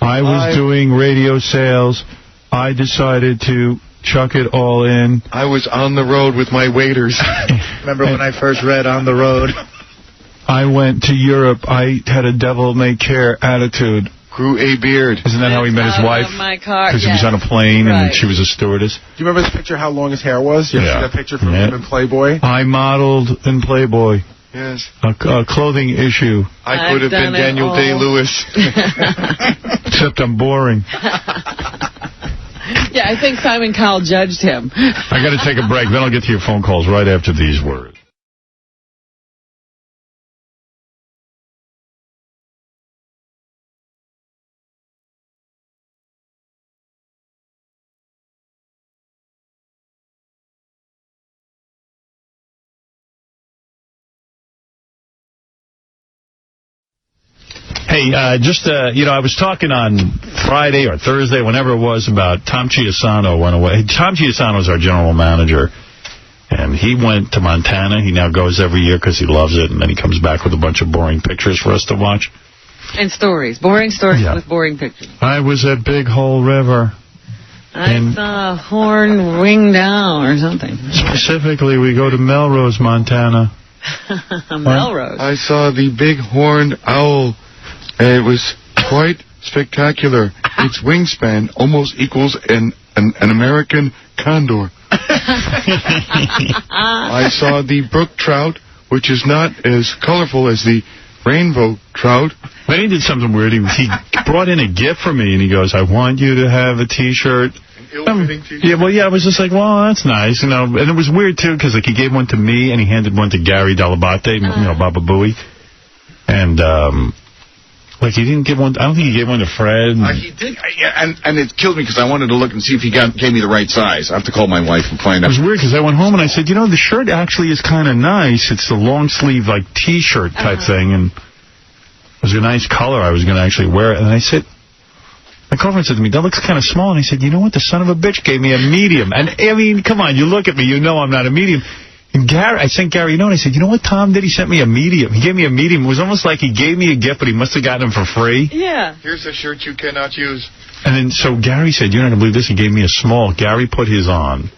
I was doing radio sales. I decided to chuck it all in. I was on the road with my waiters. Remember when I first read On the Road? I went to Europe. I had a devil-may-care attitude. Grew a beard. Isn't that how he met his wife? Because he was on a plane and she was a stewardess. Do you remember the picture how long his hair was? You ever see that picture from him in Playboy? I modeled in Playboy. Yes. A clothing issue. I could have been Daniel Day-Lewis. Except I'm boring. Yeah, I think Simon Cowell judged him. I got to take a break. Then I'll get to your phone calls right after these words. Hey, I was talking on Friday or Thursday, whenever it was, about Tom Chiusano went away. Tom Chiusano is our general manager. And he went to Montana. He now goes every year because he loves it, and then he comes back with a bunch of boring pictures for us to watch. And stories. Boring stories with boring pictures. I was at Big Hole River. I saw a horn ring down or something. Specifically, we go to Melrose, Montana. Melrose. I saw the big horned owl. It was quite spectacular. Its wingspan almost equals an American condor. I saw the brook trout, which is not as colorful as the rainbow trout. Then he did something weird. He brought in a gift for me, and he goes, I want you to have a T-shirt. Yeah, well, yeah, I was just like, well, that's nice, you know. And it was weird, too, because like, he gave one to me, and he handed one to Gary Delabate, you know, Baba Booey. And, like, he didn't give one, I don't think he gave one to Fred. He did, and it killed me because I wanted to look and see if he gave me the right size. I have to call my wife and find out. It was weird because I went home and I said, you know, the shirt actually is kind of nice. It's the long sleeve, like, T-shirt type thing, and it was a nice color. I was going to actually wear it. And I said, my girlfriend said to me, that looks kind of small. And I said, you know what? The son of a bitch gave me a medium. And, I mean, come on, you look at me, you know I'm not a medium. And I sent Gary a note, and I said, you know what Tom did? He sent me a medium. He gave me a medium. It was almost like he gave me a gift, but he must have gotten him for free. Yeah. Here's a shirt you cannot use. And then, so Gary said, you're not going to believe this. He gave me a small. Gary put his on.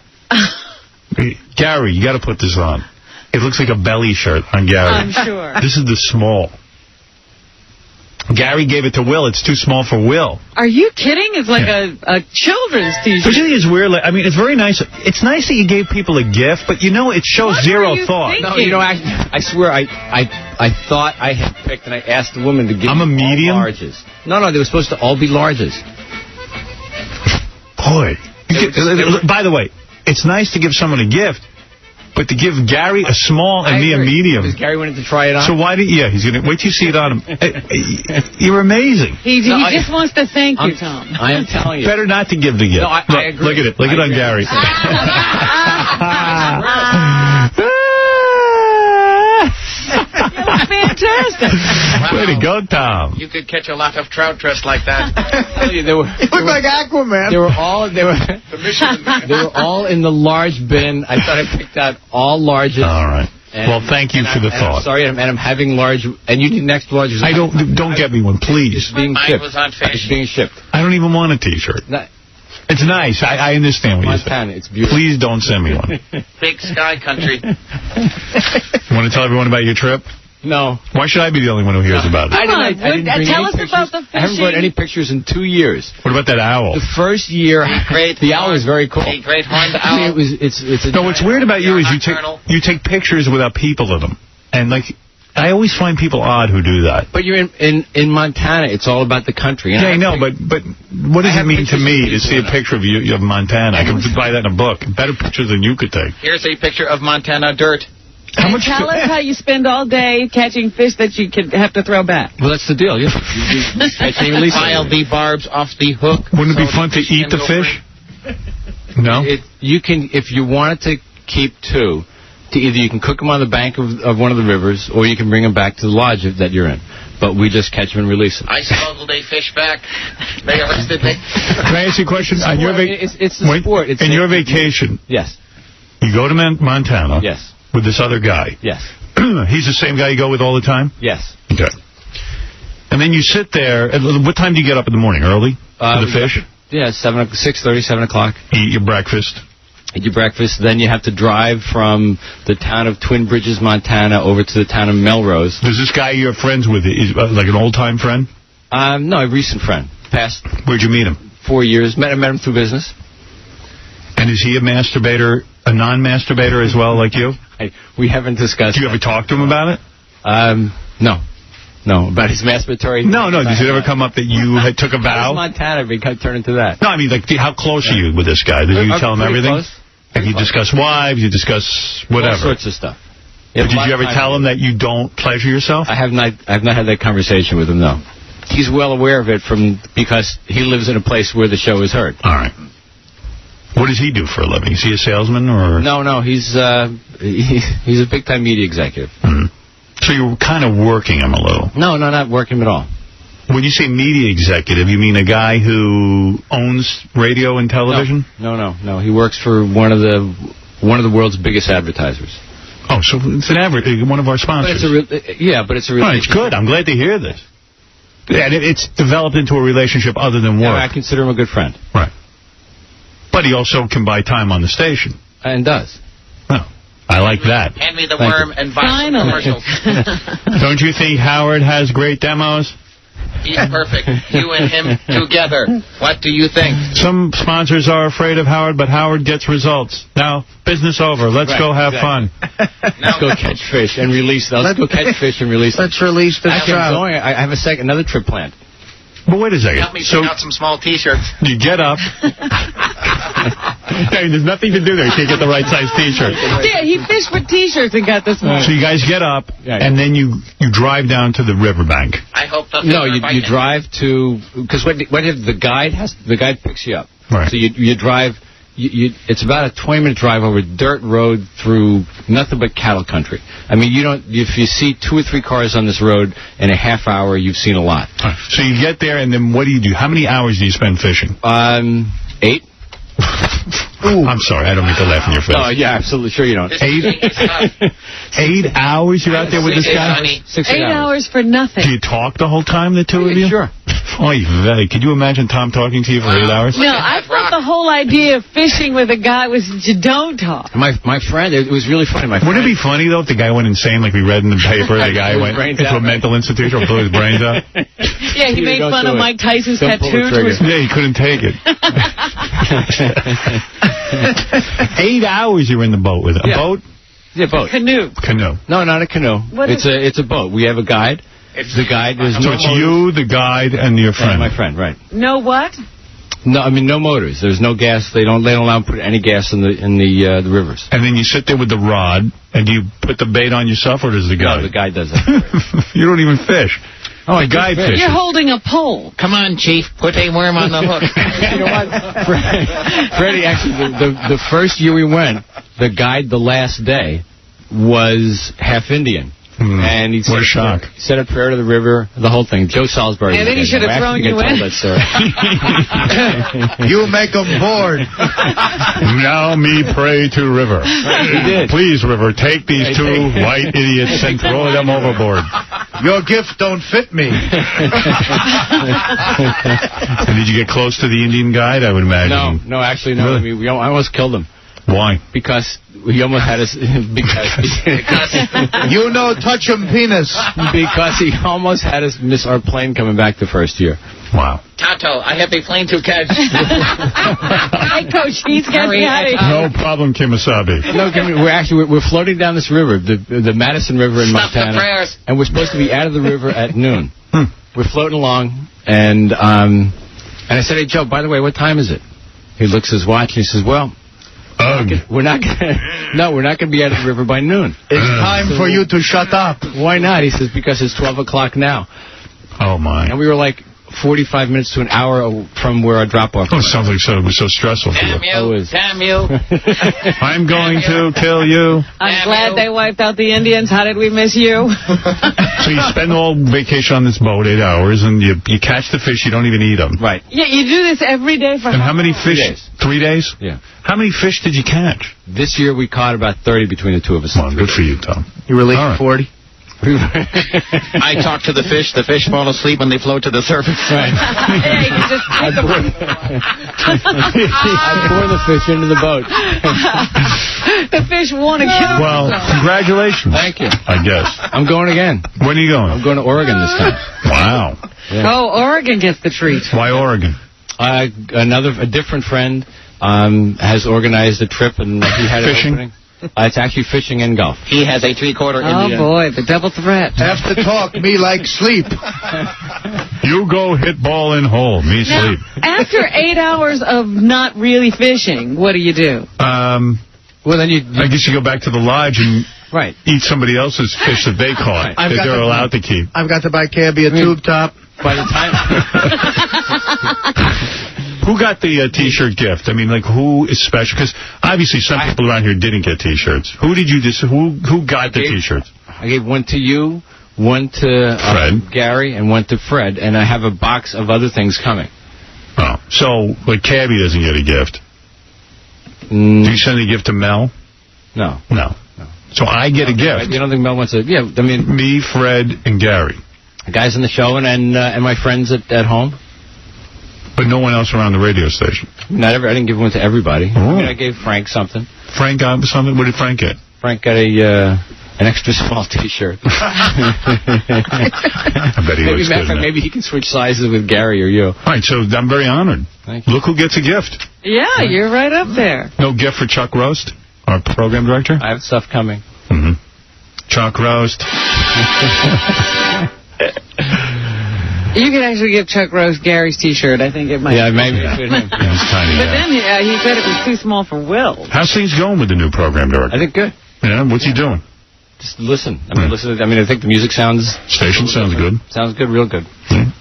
Gary, you got to put this on. It looks like a belly shirt on Gary. I'm sure. This is the small. Gary gave it to Will. It's too small for Will. Are you kidding? It's like a children's T-shirt. Which I think is weird. Like, I mean, it's very nice. It's nice that you gave people a gift, but, you know, it shows zero thought. No, you know, I swear, I thought I had picked, and I asked the woman to give me medium? all larges. No, they were supposed to all be larges. Boy. By the way, it's nice to give someone a gift, but to give Gary a small and me a medium. Because Gary wanted to try it on. So why did he's going to wait till you see it on him. You're amazing. He just wants to thank you, Tom. I am telling you. Better not to give the gift. No, I agree. Look at it. Look at it on Gary. Fantastic. Way to go, Tom. You could catch a lot of trout dressed like that. You look like Aquaman. They were all in the large bin. I thought I picked out all larges. All right. Well, thank you for the thought. I'm sorry, and I'm having large, and you need next large. Don't get me one, please. It's being shipped. I was on fashion. It's being shipped. I don't even want a T-shirt. It's nice. I understand what you're saying. It's beautiful. Please don't send me one. Big sky country. You want to tell everyone about your trip? No. Why should I be the only one who hears about it? I didn't bring tell us any pictures. about the fishing. I haven't brought any pictures in 2 years. What about that owl? The first year, the owl is very cool. A great horned owl. What's weird about you is you take pictures without people in them. And, like, I always find people odd who do that. But you're in Montana. It's all about the country. Yeah, I know, but what does it mean to me to see a picture of you of Montana? I could buy that in a book. Better pictures than you could take. Here's a picture of Montana dirt. Tell us how you spend all day catching fish that you could have to throw back. Well, that's the deal. You File the barbs off the hook. Wouldn't it be fun to eat the fish? No? You can, if you wanted to keep two, either you can cook them on the bank of one of the rivers, or you can bring them back to the lodge that you're in. But we just catch them and release them. I smuggled a fish back. They arrested me. Can I ask you a question? On your it's the sport. In your vacation, yes, you go to Montana. Yes. With this other guy. Yes. He's the same guy you go with all the time? Yes. Okay. And then you sit there. What time do you get up in the morning? Early? For the fish? Yeah, 6:30, 7 o'clock. Eat your breakfast. Eat your breakfast. Then you have to drive from the town of Twin Bridges, Montana, over to the town of Melrose. Does this guy you're friends with, is like an old-time friend? No, a recent friend. Past. Where'd you meet him? 4 years. Met him through business. And is he a masturbator, a non-masturbator as well, like you? We haven't discussed. Do you ever talk to him about it? No. No, about his masturbatory. No. Does it ever come up that you took a vow? How does Montana turn into that? No, I mean, like, how close are you with this guy? Did you tell him everything? Close. And you discuss wives, you discuss whatever. All sorts of stuff. But did you ever tell him that you don't pleasure yourself? I have not had that conversation with him, no. He's well aware of it because he lives in a place where the show is heard. All right. What does he do for a living? Is he a salesman or? No. He's a big-time media executive. Mm-hmm. So you're kind of working him a little. No, not working him at all. When you say media executive, you mean a guy who owns radio and television? No. He works for one of the one of the world's biggest advertisers. Oh, so it's one of our sponsors. But it's a Right, it's good. I'm glad to hear this. And it's developed into a relationship other than work. Yeah, I consider him a good friend. Right. But he also can buy time on the station. And does. Oh, I like that. Hand me the worm and buy some commercials. Don't you think Howard has great demos? He's perfect. You and him together. What do you think? Some sponsors are afraid of Howard, but Howard gets results. Now, business over. Let's go have fun. Let's go catch fish and release them. Let's go catch fish and release them. Let's release the trout. I have another trip planned. But wait a second. Help me pick out some small T-shirts. You get up. There's nothing to do there. You can't get the right size T-shirt. Yeah, he fished for T-shirts and got this one. So you guys get up, and then you drive down to the riverbank. I hope the you drive to, because what if the guide picks you up. Right. So you drive. It's about a 20-minute drive over dirt road through nothing but cattle country. I mean, if you see 2 or 3 cars on this road in a half hour, you've seen a lot. So you get there, and then what do you do? How many hours do you spend fishing? 8. I'm sorry, I don't mean to laugh in your face. Oh, yeah, absolutely. Sure you don't. 8 hours you're out there with this guy? 8 hours for nothing. Do you talk the whole time, the two of you? Sure. Oy vey. Could you imagine Tom talking to you for 8 hours? No, I thought the whole idea of fishing with a guy was you don't talk. My friend, it was really funny. Wouldn't it be funny, though, if the guy went insane, like we read in the paper, the guy went into a mental institution or blew his brains out? Yeah, he made fun of Mike Tyson's tattoo. Yeah, he couldn't take it. 8 hours you're in the boat with him. A boat? Yeah, boat. Canoe. No, not a canoe. It's a boat. We have a guide. The guide is so it's you, the guide, and your friend. My friend, right. No what? No, I mean no motors. There's no gas. They don't allow them to put any gas in the rivers. And then you sit there with the rod, and do you put the bait on yourself, or does the guide? No, the guide does that. You don't even fish. Oh, the guide fishes. You're holding a pole. Come on, Chief. Put a worm on the hook. You know what? Freddie, actually, the first year we went, the guide the last day was half Indian. And he said a prayer to the river, the whole thing. Joe Salisbury. And then he should have thrown you in. That story. You make them bored. Now me pray to river. He did. Please, river, take these 2 white idiots and throw them overboard. Your gift don't fit me. And did you get close to the Indian guide, I would imagine? No, actually, no. Really? I mean, I almost killed him. Why? Because he almost had us. You know, touch him penis. Because he almost had us miss our plane coming back the first year. Wow. Tonto, I have a plane to catch. Hey, Coach, he's getting out of here. No problem, Kimasabi. No, we're floating down this river, the Madison River in Stop Montana, the prayers. and we're supposed to be out of the river at noon. We're floating along, and I said, "Hey, Joe, by the way, what time is it?" He looks at his watch and he says, "Well, we're not gonna be out of the river by noon. It's time for you to shut up." Why not? He says, because it's 12 o'clock now. Oh, my. And we were like 45 minutes to an hour from where our drop-off was. Oh, it sounds like it was so stressful for you. Damn you. I'm going to kill you. I'm glad they wiped out the Indians. How did we miss you? So you spend all vacation on this boat, 8 hours, and you catch the fish, you don't even eat them. Right. Yeah, you do this every day for And how many fish? 3 days. 3 days? Yeah. How many fish did you catch? This year we caught about 30 between the two of us. Well, good for you, Tom. You released 40? I talk to the fish fall asleep when they float to the surface. Right. Hey, you just I pour the fish into the boat. The fish want to kill Well, congratulations. Thank you. I guess. I'm going again. When are you going? I'm going to Oregon this time. Wow. Yeah. Oh, Oregon gets the treat. Why Oregon? A different friend has organized a trip, and he had Fishing? an opening. It's actually fishing and golf. He has a 3/4 Indian. Oh, boy, the double threat. After talk, me like sleep. You go hit ball in hole, me Now, sleep. After 8 hours of not really fishing, what do you do? Well, then I guess you go back to the lodge and eat somebody else's fish that they caught, that they're allowed to keep. I've got to buy Cabby a tube top. By the time... Who got the T-shirt gift? I mean, like, who is special? Because obviously some people around here didn't get T-shirts. Who did you who got the T-shirts? I gave one to you, one to Gary, and one to Fred, and I have a box of other things coming. Oh, so, like, Cabby doesn't get a gift. Do you send a gift to Mel? No. No. So I get a gift. You don't think Mel wants a... Yeah, I mean... Me, Fred, and Gary. The guys in the show and my friends at home. But no one else around the radio station. I didn't give one to everybody. Oh. I mean, I gave Frank something. Frank got something? What did Frank get? Frank got an extra small T-shirt. I bet he looks good. Maybe he can switch sizes with Gary or you. All right, so I'm very honored. Thank you. Look who gets a gift. Yeah, you're right up there. No gift for Chuck Roast, our program director? I have stuff coming. Mm-hmm. Chuck Roast. You could actually give Chuck Rose Gary's T-shirt. I think it might. Yeah, maybe it fit him. He's tiny. But then he said it was too small for Will. How's things going with the new program director? I think good. Yeah, what's he doing? Just listen. I mean, listen. I think the music sounds... Station sounds good. Sounds good, real good.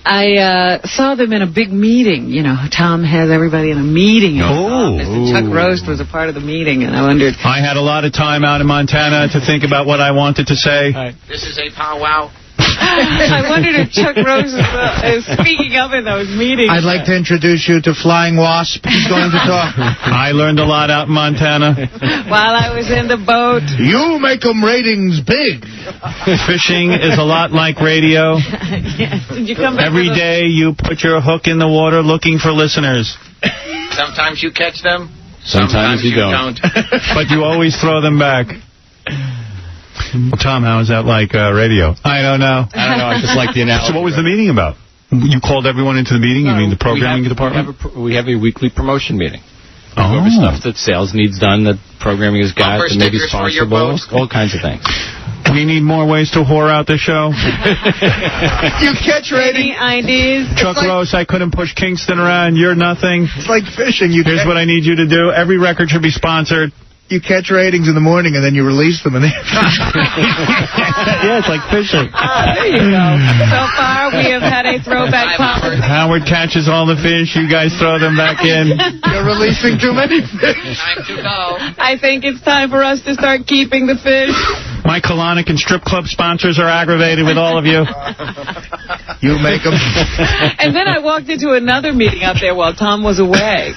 I saw them in a big meeting. You know, Tom has everybody in a meeting. And Chuck Roast was a part of the meeting, and I wondered... I had a lot of time out in Montana to think about what I wanted to say. This is a powwow. I wondered if Chuck Rose is speaking up in those meetings. I'd like to introduce you to Flying Wasp. He's going to talk. I learned a lot out in Montana. While I was in the boat. You make them ratings big. Fishing is a lot like radio. Yes. Did you come back Every day you put your hook in the water looking for listeners. Sometimes you catch them. Sometimes you don't. But you always throw them back. Well, Tom, how is that like radio? I don't know. I just like the analogy. So what was the meeting about? You called everyone into the meeting? You mean the programming department? We have a weekly promotion meeting. We go over stuff that sales needs done, that programming has got, that maybe sponsorable, all kinds of things. We need more ways to whore out the show. You catch ratings. Any ideas? Chuck Rose, I couldn't push Kingston around. You're nothing. It's like fishing. Here's what I need you to do. Every record should be sponsored. You catch ratings in the morning and then you release them in the Yeah, it's like fishing. There you go. So far, we have had a throwback pop. Howard catches all the fish. You guys throw them back in. You're releasing too many fish. Time to go. I think it's time for us to start keeping the fish. My colonic and strip club sponsors are aggravated with all of you. You make them. And then I walked into another meeting out there while Tom was away.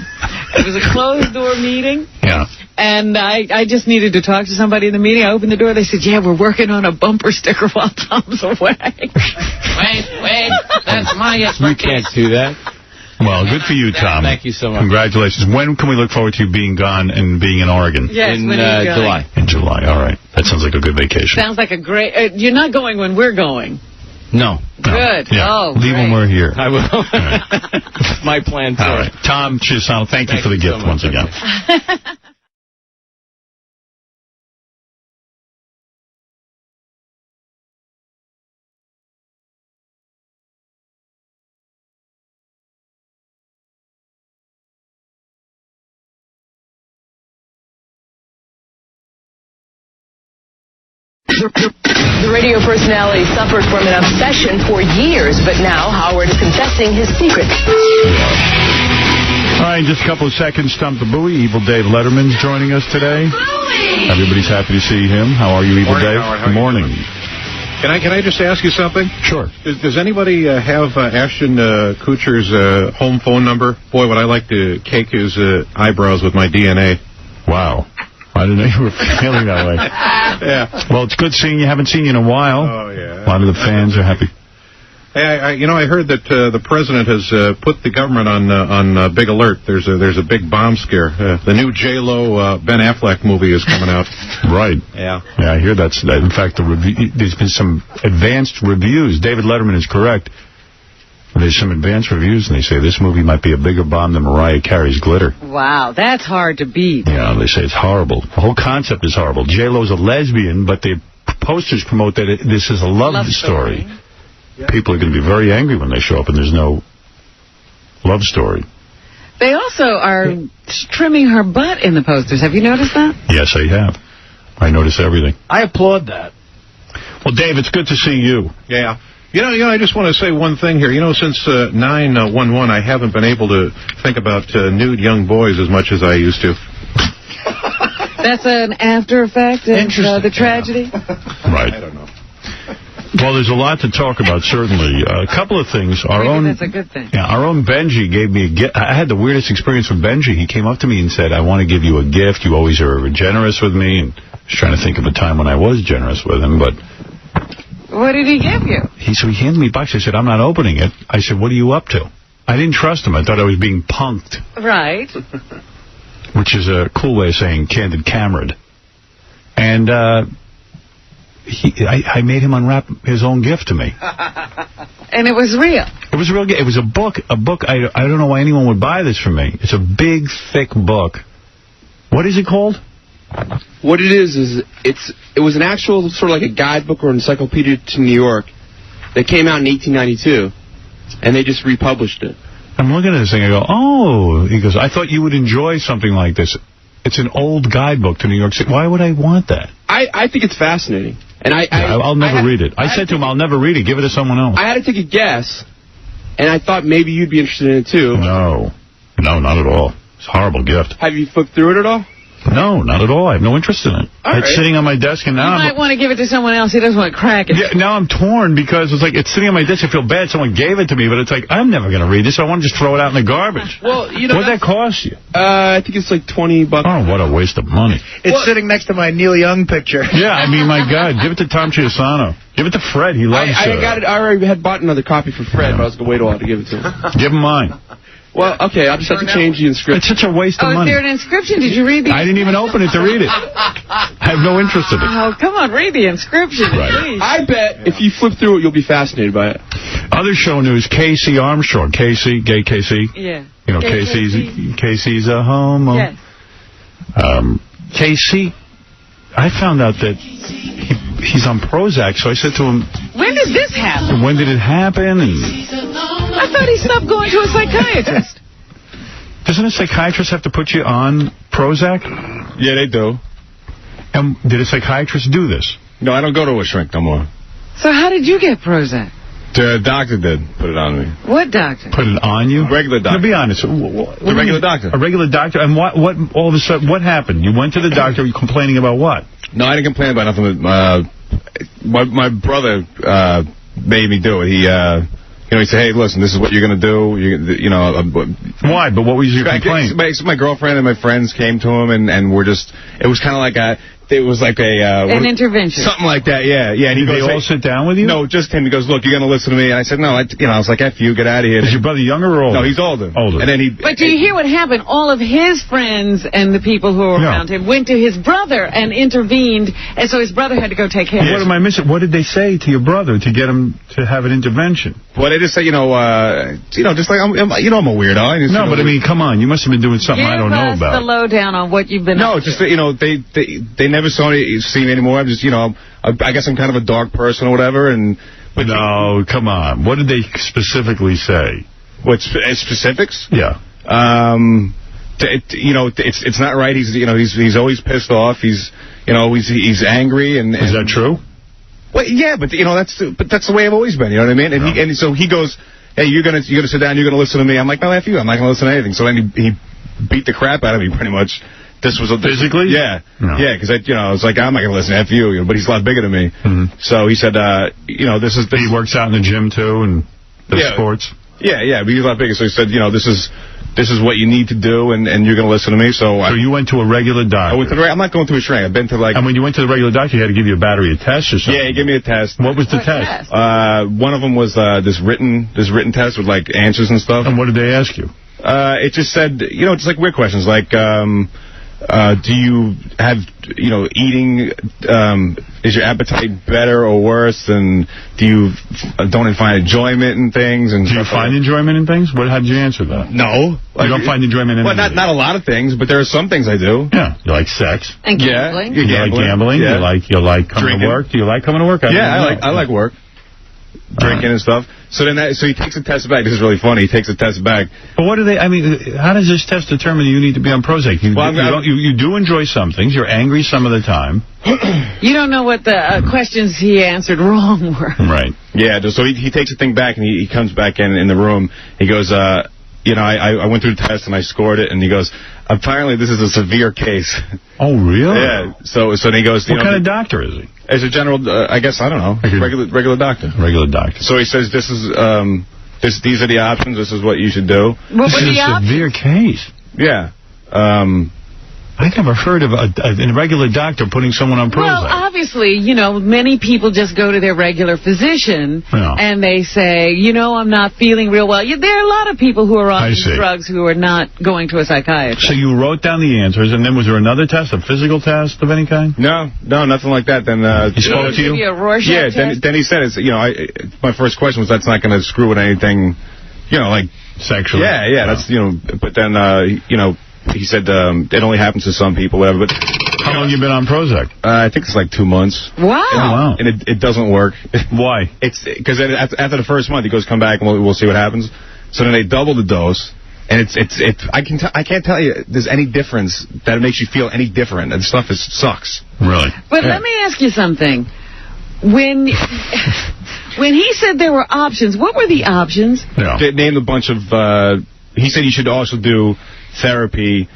It was a closed-door meeting. Yeah. And I just needed to talk to somebody in the meeting. I opened the door. They said, yeah, we're working on a bumper sticker while Tom's away. Wait. That's my expertise. You can't do that. Well, good for you, Tom. Thank you so much. Congratulations. When can we look forward to you being gone and being in Oregon? Yes, in when are you going? July. In July, all right. That sounds like a good vacation. Sounds like a great... you're not going when we're going. No. Good. Yeah. Oh, leave great. when we're here. I will. Right. My plan, too. All right. Tom Chiusano, thank you for the gift once again. The radio personality suffered from an obsession for years, but now Howard is confessing his secret. All right, just a couple of seconds. Stump the Buoy. Evil Dave Letterman's joining us today. Everybody's happy to see him. How are you, Evil Dave? Howard. Good morning. Can I just ask you something? Sure. Does anybody have Ashton Kutcher's home phone number? Boy, would I like to cake his eyebrows with my DNA. Wow. I didn't know you were feeling that way. Yeah. Well, it's good seeing you. Haven't seen you in a while. Oh, yeah. A lot of the fans are happy. Hey, I heard that the president has put the government on big alert. There's a big bomb scare. The new J-Lo Ben Affleck movie is coming out. Right. Yeah. Yeah, I hear that. In fact, there's been some advanced reviews. David Letterman is correct. There's some advanced reviews, and they say this movie might be a bigger bomb than Mariah Carey's Glitter. Wow, that's hard to beat. Yeah, they say it's horrible. The whole concept is horrible. J-Lo's a lesbian, but the posters promote that this is a love story. Yeah. People are going to be very angry when they show up and there's no love story. They also are trimming her butt in the posters. Have you noticed that? Yes, I have. I notice everything. I applaud that. Well, Dave, it's good to see you. Yeah. You know, I just want to say one thing here. You know, since 9/11, I haven't been able to think about nude young boys as much as I used to. That's an after effect of the tragedy? Right. I don't know. Well, there's a lot to talk about, certainly. A couple of things. That's a good thing. Yeah, our own Benji gave me a gift. I had the weirdest experience with Benji. He came up to me and said, I want to give you a gift. You always are generous with me. And I was trying to think of a time when I was generous with him, but... What did he give you? So he handed me a box. I said, I'm not opening it. I said, what are you up to? I didn't trust him. I thought I was being punked. Right. Which is a cool way of saying candid camerad. And I made him unwrap his own gift to me. And it was real. It was a real gift. It was a book. I don't know why anyone would buy this from me. It's a big, thick book. What is it called? What it is it was an actual sort of like a guidebook or encyclopedia to New York that came out in 1892, and they just republished it. I'm looking at this thing. I go, oh. He goes, I thought you would enjoy something like this. It's an old guidebook to New York City. Why would I want that? I think it's fascinating. And I'll never read it. I said to him, I'll never read it. Give it to someone else. I had to take a guess, and I thought maybe you'd be interested in it, too. No, not at all. It's a horrible gift. Have you flipped through it at all? No, not at all. I have no interest in it. It's sitting on my desk, and now you might want to give it to someone else. He doesn't want to crack it. Yeah, now I'm torn because it's like it's sitting on my desk. I feel bad. Someone gave it to me, but it's like I'm never going to read this. I want to just throw it out in the garbage. Well, you know, what did that cost you? I think it's like $20. Oh, what a waste of money. It's sitting next to my Neil Young picture. Yeah, I mean, my God, give it to Tom Chiusano. Give it to Fred. He loves it. I got it. I already had bought another copy for Fred, but I was going to wait a while to give it to him. Give him mine. Well, okay, I'll just have to change the inscription. It's such a waste of money. Is there an inscription? Did you read the I didn't even open it to read it. I have no interest in it. Oh, come on, read the inscription, please. I bet if you flip through it, you'll be fascinated by it. Other show news, Casey Armstrong. Casey, gay Casey. Yeah. You know, Casey's a homo. Yes. Casey, I found out that he's on Prozac, so I said to him... When did this happen? When did it happen? I thought he stopped going to a psychiatrist. Doesn't a psychiatrist have to put you on Prozac? Yeah, they do. And did a psychiatrist do this? No, I don't go to a shrink no more. So how did you get Prozac? The doctor did put it on me. What doctor? Put it on you? Regular doctor. No, be honest. The regular doctor. A regular doctor? And what all of a sudden, what happened? You went to the doctor, you complaining about what? No, I didn't complain about nothing. My brother made me do it. He said, hey, listen, this is what you're going to do. Why? But what was your complaint? My girlfriend and my friends came to him, and it was kind of like an intervention. Something like that, yeah. And Did they all sit down with you? No, just him. He goes, look, you're going to listen to me. And I said, no, I was like, F you, get out of here. Is your brother younger or older? No, he's older. Older. And then But do you hear what happened? All of his friends and the people who were around him went to his brother and intervened, and so his brother had to go take care of him. What am I missing? What did they say to your brother to get him to have an intervention? Well, they just say, just like, I'm a weirdo. No, but I mean, come on. You must have been doing something I don't know about. Give us the lowdown on what you've been up to. Just, they never saw me anymore. I'm just, I guess I'm kind of a dark person or whatever. But no, come on. What did they specifically say? What specifics? Yeah. It's not right. He's always pissed off. He's angry. And is that true? Well, yeah, but that's the way I've always been. You know what I mean? And so he goes, hey, you're gonna sit down. You're gonna listen to me. I'm like, no, F you. I'm not gonna listen to anything. So then he beat the crap out of me pretty much. Physically? Yeah. No. Yeah, because I was like, I'm not going to listen to F you, but he's a lot bigger than me. Mm-hmm. So he said, this is... He works out in the gym, too, and does sports? Yeah, but he's a lot bigger. So he said, this is what you need to do, and you're going to listen to me. So you went to a regular doctor? I'm not going to a shrink. I've been to And when you went to the regular doctor, he had to give you a battery of tests or something? Yeah, he gave me a test. What was the test? One of them was this written test with, like, answers and stuff. And what did they ask you? It just said, just like weird questions, like... do you have, eating, is your appetite better or worse? And do you don't find enjoyment in things? And do you find enjoyment in things? How did you answer that? No. You don't find enjoyment in anything? Not a lot of things, but there are some things I do. Yeah. You like sex? And gambling? Yeah. You like gambling? Yeah. You like coming to work? Do you like coming to work? I like work. Drinking and stuff. So he takes a test back. This is really funny. He takes a test back. But what do they? I mean, how does this test determine you need to be on Prozac? You do enjoy some things. You're angry some of the time. You don't know what the questions he answered wrong were. Right. Yeah. So he takes a thing back and he comes back in the room. He goes, you know, I went through the test and I scored it, and he goes, apparently this is a severe case. Oh, really? Yeah. So then he goes, what kind of doctor is he? As a general, I guess, I don't know, regular doctor. Regular doctor. So he says, this is, these are the options, this is what you should do. What were the options? Severe case. Yeah. I never heard of a regular doctor putting someone on Prozac. Well, obviously, you know, many people just go to their regular physician and they say, you know, I'm not feeling real well. There are a lot of people who are on these drugs who are not going to a psychiatrist. So you wrote down the answers, and then was there another test, a physical test of any kind? No, nothing like that. Then he spoke to you? A Rorschach test? Then he said, it's, you know, my first question was, that's not going to screw with anything, you know, like sexually. Yeah, that's, you know, but then, you know, he said it only happens to some people, whatever. But how long you been on Prozac? I think it's like 2 months. Wow. And it doesn't work. Why? It's because after the first month, he goes, come back and we'll see what happens. So then they double the dose, and I can't tell you there's any difference that it makes you feel any different. And stuff sucks. Really? But let me ask you something. When he said there were options, what were the options? They named a bunch of. He said you should also do therapy,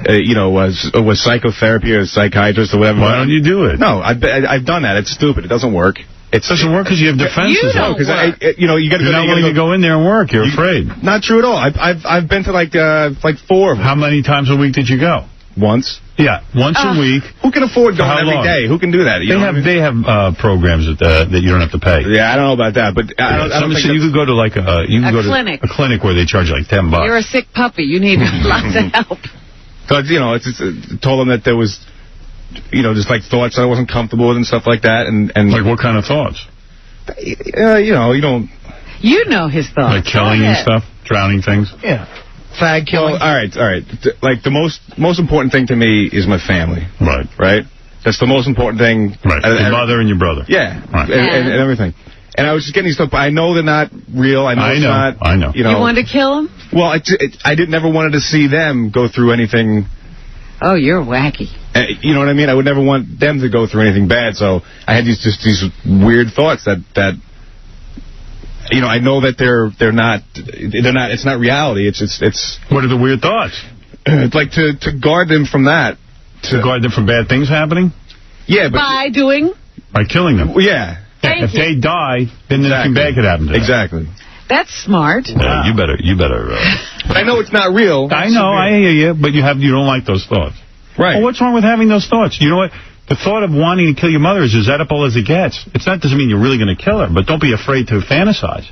you know, was psychotherapy or a psychiatrist or whatever. Why don't you do it? No, I've done that. It's stupid. It doesn't work. It doesn't work because you have defenses. Because you know, you got to. You're not willing to go in there and work. You're afraid. Not true at all. I've been to like 4 of them. How many times a week did you go? Once. Yeah, once a week. Who can afford going every day? Who can do that? They have programs that you don't have to pay. Yeah, I don't know about that, but I don't think you could go to like a clinic. A clinic where they charge like $10. You're a sick puppy. You need lots of help. Because, you know, it's told them that there was, you know, just like thoughts I wasn't comfortable with and stuff like that. And like what kind of thoughts? You know, you don't. You know his thoughts. Like killing and stuff? Drowning things? Yeah. Fag killing. Well, all right. Like the most important thing to me is my family. Right? That's the most important thing. Right. Your mother and your brother. Yeah. Right. And everything. And I was just getting these stuff. I know they're not real. I know it's not. I know. You wanted to kill him? Well, I never wanted to see them go through anything. Oh, you're wacky. You know what I mean? I would never want them to go through anything bad. So I had these weird thoughts that you know, I know that they're not. It's not reality. It's. What are the weird thoughts? It's like to guard them from that. To guard them from bad things happening? Yeah, but by killing them. Well, yeah. If they die, then nothing bad could happen to them. Exactly. That's smart. Yeah, you better. But I know it's not real. I know, I hear you, but you don't like those thoughts. Right. Well, what's wrong with having those thoughts? You know what? The thought of wanting to kill your mother is as edible as it gets. Doesn't mean you're really going to kill her, but don't be afraid to fantasize.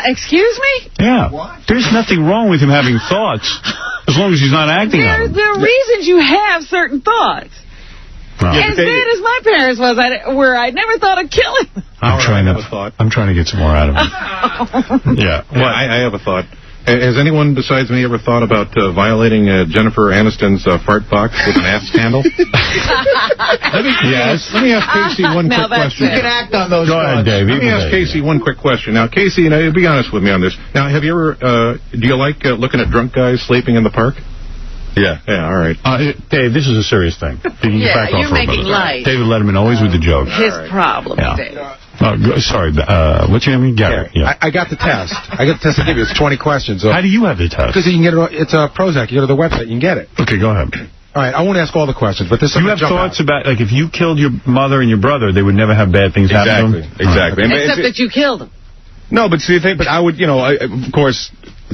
Excuse me? Yeah. What? There's nothing wrong with him having thoughts, as long as he's not acting on them. There are reasons you have certain thoughts. As bad as my parents was, I never thought of killing them. I'm trying to get some more out of him. Yeah. Well, I have a thought. Has anyone besides me ever thought about violating Jennifer Aniston's fart box with an ass candle? Let me ask Casey one quick question. You can act on those. Go ahead, Dave. Let me ask Casey one quick question. Now, Casey, be honest with me on this. Now, have you ever, do you like looking at drunk guys sleeping in the park? Yeah. Yeah, all right. Dave, this is a serious thing. You're making light. David Letterman, always with the joke. His problem, Dave. Sorry, what's your name? Gary. Yeah. I got the test. I give you. It's 20 questions. How do you have the test? Because you can get it. It's a Prozac. You go to the website. You can get it. Okay, go ahead. All right, I won't ask all the questions, but this. You have thoughts about, like, if you killed your mother and your brother, they would never have bad things happen to them? Exactly. Except that you killed them. No, but see, but I would, of course,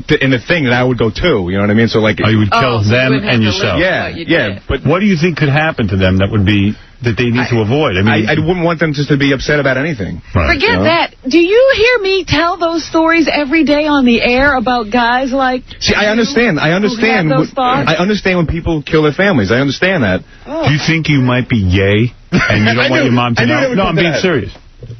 in the thing that I would go too, you know what I mean? So, like... you would kill them and yourself. Yeah. But what do you think could happen to them that they need to avoid? I mean, I wouldn't want them just to be upset about anything. Right. Forget that. Do you hear me tell those stories every day on the air about guys like... See, I understand. I understand when people kill their families. I understand that. Oh. Do you think you might be gay and you don't want your mom to know? No, I'm being serious.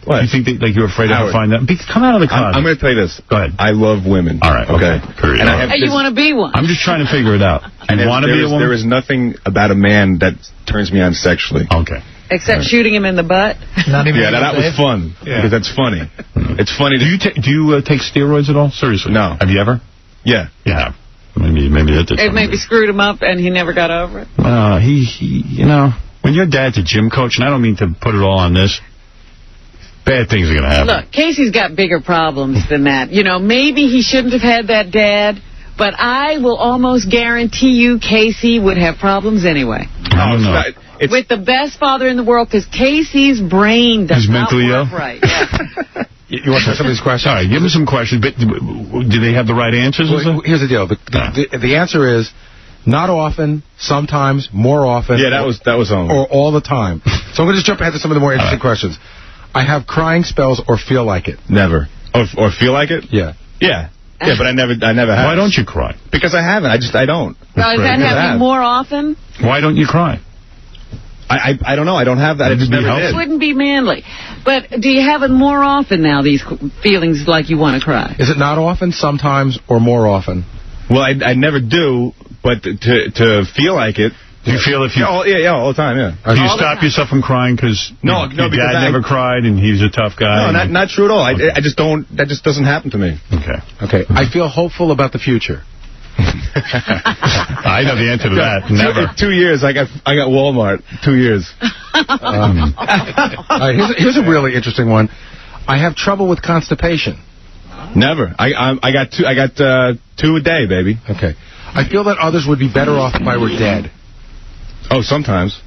What? Do you think that you're afraid to find that? Come out of the closet. I'm going to tell you this. Go ahead. I love women. All right. Okay. Period. And you want to be one. I'm just trying to figure it out. You want to be a woman? There is nothing about a man that turns me on sexually. Okay. Except shooting him in the butt. Not even that was fun. Yeah. Because that's funny. It's funny. Do you take steroids at all? Seriously? No. Have you ever? Yeah. You have. Maybe that's it. It maybe screwed him up and he never got over it. When your dad's a gym coach, and I don't mean to put it all on this, bad things are going to happen. Look, Casey's got bigger problems than that. Maybe he shouldn't have had that dad, But I will almost guarantee you Casey would have problems anyway. I don't know. With the best father in the world, because Casey's brain does not mentally work ill? right. Yeah. You want to some of these questions? All right, give me some questions. But do they have the right answers? Well, here's the deal. The answer is not often, sometimes, more often. Yeah, that was on. Or all the time. So I'm going to just jump ahead to some of the more interesting questions. I have crying spells or feel like it. Never. Or feel like it? Yeah. Yeah. Yeah, but I never have. Why don't you cry? Because I haven't. I don't. Now, is that happening more often? Why don't you cry? I don't know. I don't have that. I just never did. It wouldn't be manly. But do you have it more often now, these feelings like you want to cry? Is it not often, sometimes, or more often? Well, I never do, but to feel like it. Do you feel if you... Yeah, all the time, yeah. Do you stop yourself from crying because your dad never cried and he's a tough guy? No, not true at all. Okay. I just don't... That just doesn't happen to me. Okay. I feel hopeful about the future. I know the answer to that. Never. 2 years. I got Walmart. 2 years. Here's a really interesting one. I have trouble with constipation. Never. I got two a day, baby. Okay. I feel that others would be better off if I were dead. Oh, sometimes.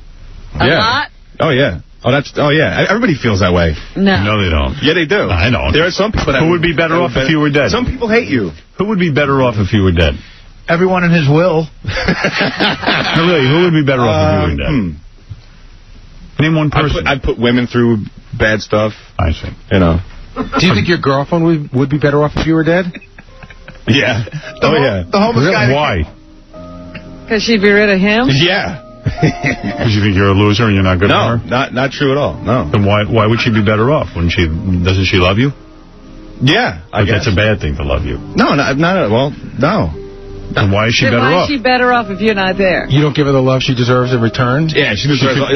A lot? Oh, yeah. Oh, yeah. Everybody feels that way. No, they don't. Yeah, they do. I don't. There are some people that... Who would be better off if you were dead? Some people hate you. Who would be better off if you were dead? Everyone in his will. No, really, who would be better off if you were dead? Name one person. I'd put women through bad stuff. I see. You know. Do you think your girlfriend would be better off if you were dead? Yeah. Yeah. The homeless guy. Why? Because she'd be rid of him? Yeah. Because you think you're a loser and you're not good for her? No, not true at all. No. Then why would she be better off? Doesn't she love you? Yeah, I guess. That's a bad thing to love you. No, no. Then why is she better Why off? is she better off if you're not there? You don't give her the love she deserves in return? Yeah, she deserves a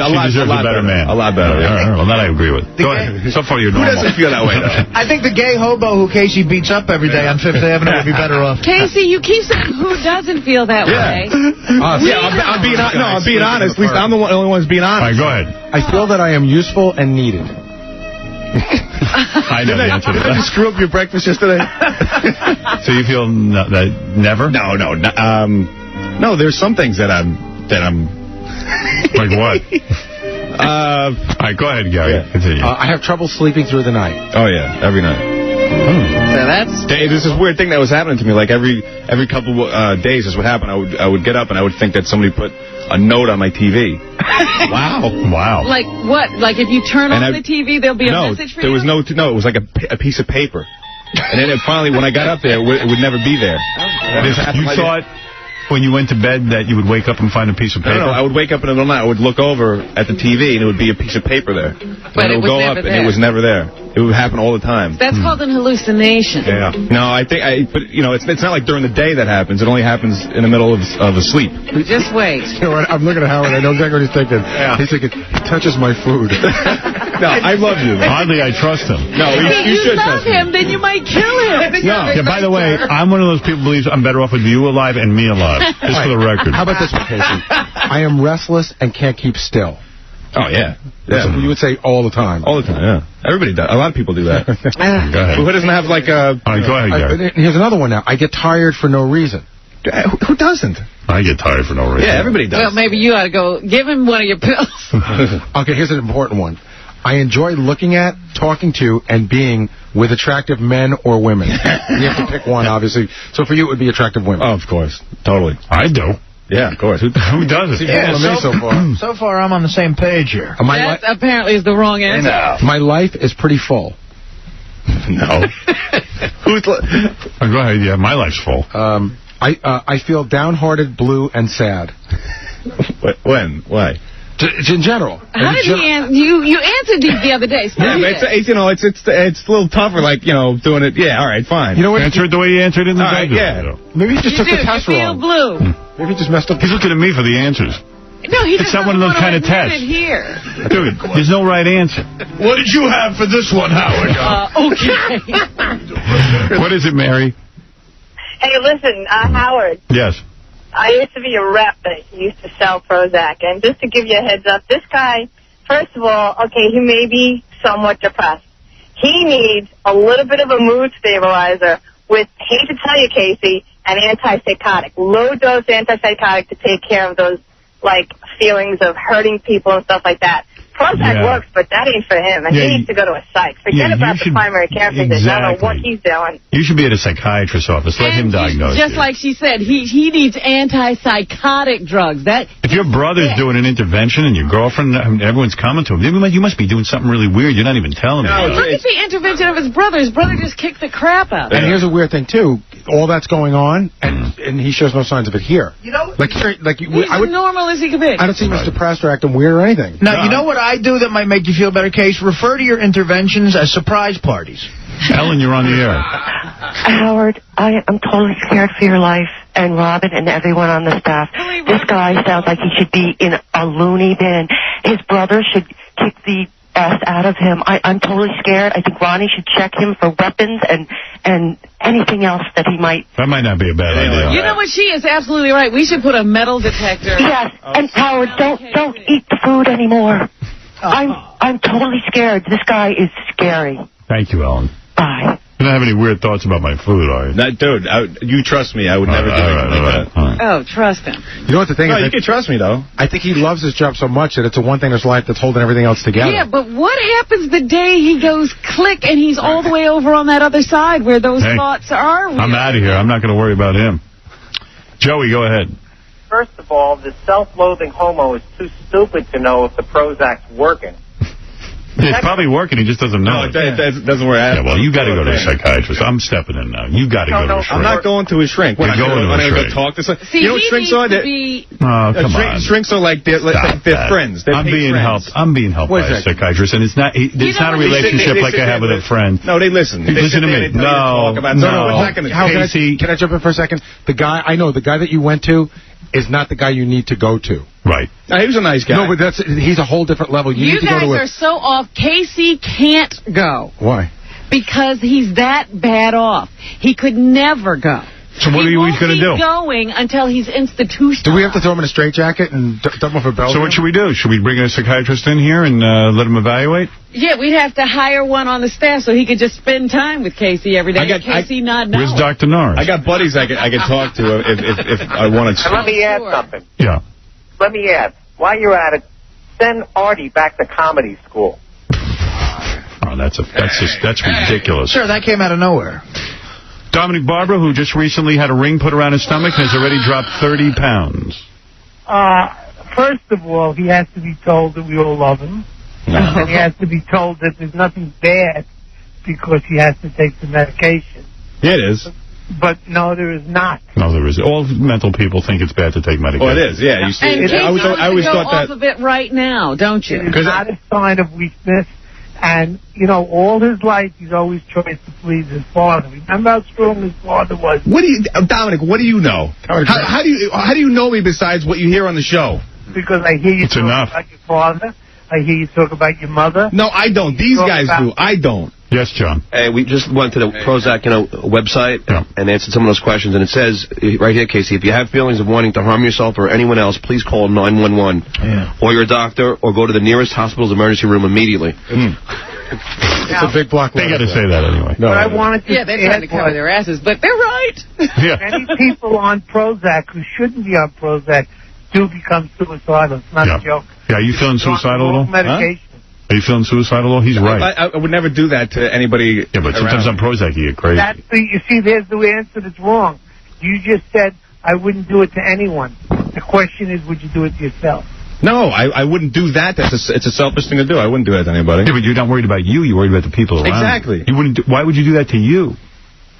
better man. A lot better. Yeah. Well, that I agree with. Go ahead. So far, you're normal. Who doesn't feel that way, though? I think the gay hobo who Casey beats up every day on 5th Avenue would be better off. Casey, you keep saying who doesn't feel that way. I'm being honest. At least I'm the only one who's being honest. All right, go ahead. I feel that I am useful and needed. I know the answer to that. Did you screw up your breakfast yesterday? So you feel that never? No. No, there's some things that I'm... Like what? All right, go ahead, Gary. Yeah. Continue. I have trouble sleeping through the night. Oh, yeah, every night. So that's... There's this weird thing that was happening to me. Like, every couple days, this would happen. I would get up and I would think that somebody put a note on my TV. Wow. Like what? Like if you turn on the TV, there'll be a message for you? There was no, it was like a piece of paper. And then finally, when I got up there, it would never be there. You thought when you went to bed that you would wake up and find a piece of paper? No, I would wake up in the middle of the night. I would look over at the TV, and it would be a piece of paper there. But it would go up, and it was never there. It would happen all the time. That's called an hallucination. Yeah. No, but it's not like during the day that happens. It only happens in the middle of a sleep. Just wait. You know what? I'm looking at Howard. I know exactly what he's thinking. Yeah. He's thinking, he touches my food. No, I love you. Hardly I trust him. No, you should trust him. Then you might kill him. No. Yeah, by the way, I'm one of those people who believes I'm better off with you alive and me alive. Just for the record. How about this one, Casey? I am restless and can't keep still. Oh, yeah. You would say all the time. All the time, yeah. Everybody does. A lot of people do that. Go ahead. Who doesn't have like a... All right, go ahead, Gary. Here's another one now. I get tired for no reason. Who doesn't? I get tired for no reason. Yeah, everybody does. Well, maybe you ought to go give him one of your pills. Okay, here's an important one. I enjoy looking at, talking to, and being with attractive men or women. You have to pick one, obviously. So for you, it would be attractive women. Oh, of course. Totally. I do. Yeah, of course. Who doesn't? Yeah, so far. So far, I'm on the same page here. That apparently is the wrong answer. My life is pretty full. No. Go ahead. Yeah, my life's full. I feel downhearted, blue, and sad. When? Why? In general. How did you answered these the other day? Yeah, but it's a little tougher, like, doing it. Yeah, all right, fine. You know what? Answer it the way you answered it in the day. Yeah. Maybe he just took the test wrong. You feel blue. Maybe he just messed up. He's looking at me for the ansers. No, it's not one of those kind of tests. Here. Dude, there's no right answer. What did you have for this one, Howard? Okay. What is it, Mary? Hey, listen, Howard. Yes. I used to be a rep that used to sell Prozac, and just to give you a heads up, this guy, first of all, okay, he may be somewhat depressed. He needs a little bit of a mood stabilizer with, hate to tell you, Casey, an antipsychotic, low-dose antipsychotic to take care of those, like, feelings of hurting people and stuff like that. Prozac works, but that ain't for him, and he needs to go to a psych. Forget about the primary care physician. I don't know what he's doing. You should be at a psychiatrist's office. Let him diagnose Just you. like she said, he needs antipsychotic drugs. If your brother's doing an intervention and your girlfriend, everyone's coming to him, you must be doing something really weird. You're not even telling me. Look at the intervention of his brother. His brother just kicked the crap out of him. And here's a weird thing, too. All that's going on, and he shows no signs of it here. You know, he's as normal as he can be. I don't see him as depressed or acting weird or anything. Now, you know what I do that might make you feel better, Case? Refer to your interventions as surprise parties. Ellen, you're on the air. Howard, I'm totally scared for your life, and Robin and everyone on the staff. This guy sounds like he should be in a loony bin. His brother should kick the ass out of him. I'm totally scared. I think Ronnie should check him for weapons and anything else that he might. That might not be a bad idea. You know what? She is absolutely right. We should put a metal detector. Yes, and Howard, don't eat the food anymore. I'm totally scared. This guy is scary. Thank you, Ellen. Bye. You don't have any weird thoughts about my food, are you? No, dude, you trust me. I would never do anything like that. Oh, trust him. You know what the thing is? You can trust me, though. I think he loves his job so much that it's the one thing in his life that's holding everything else together. Yeah, but what happens the day he goes click and he's all the way over on that other side where those thoughts are? I'm out of here. I'm not going to worry about him. Joey, go ahead. First of all, this self-loathing homo is too stupid to know if the Prozac's working. It's probably working. He just doesn't know. No, it doesn't work. Yeah, well, you got to go to a psychiatrist. I'm stepping in now. You got to go to a shrink. I'm not going to a shrink. You're going to a shrink. Talk to See, you know what shrinks are? Come on. Shrinks are like they're friends. I'm being helped. I'm being helped by a psychiatrist, and it's not a relationship like I have with a friend. No, they listen. Listen to me. No. Can I jump in for a second? The guy that you went to is not the guy you need to go to. Right. He was a nice guy. No, but he's a whole different level. You need to go to guys are so off. Casey can't go. Why? Because he's that bad off. He could never go. So what are you going to do? He's going until he's institutionalized. Do we have to throw him in a straitjacket and dump him for Belgium? So what should we do? Should we bring a psychiatrist in here and let him evaluate? Yeah, we'd have to hire one on the staff so he could just spend time with Casey every day. Casey not knowing. Where's Dr. Norris? I got buddies I could talk to if I wanted to. And let me add something. Yeah. Let me add. While you're at it, send Artie back to comedy school. Oh, that's ridiculous. Sure, that came out of nowhere. Dominic Barbara, who just recently had a ring put around his stomach, has already dropped 30 pounds. First of all, he has to be told that we all love him. And he has to be told that there's nothing bad because he has to take the medication. Yeah, it is. But no, there is not. No, there is. All mental people think it's bad to take medication. Oh, it is, yeah. You see, and I always thought that. Off of it right now, don't you? It's not a sign of weakness. And, all his life, he's always tried to please his father. Remember how strong his father was? Dominic, what do you know? How do you know me besides what you hear on the show? Because I hear you talk about your father. I hear you talk about your mother. No, I don't. These guys do. I don't. Yes, John. Hey, we just went to the Prozac website and answered some of those questions, and it says right here, Casey, if you have feelings of wanting to harm yourself or anyone else, please call 911 or your doctor or go to the nearest hospital's emergency room immediately. It's a big block. They got to say that anyway. No, but I wanted to they're trying to cover their asses, but they're right. Many people on Prozac who shouldn't be on Prozac do become suicidal. It's not a joke. Yeah, are you feeling suicidal at all? Medication. Are you feeling suicidal at all? He's right. I would never do that to anybody. Yeah, but sometimes on Prozac you get crazy. You see, there's the answer that's wrong. You just said, I wouldn't do it to anyone. The question is, would you do it to yourself? No, I wouldn't do that. It's a selfish thing to do. I wouldn't do that to anybody. Yeah, but you're not worried about you. You're worried about the people around. Exactly. You wouldn't. Why would you do that to you?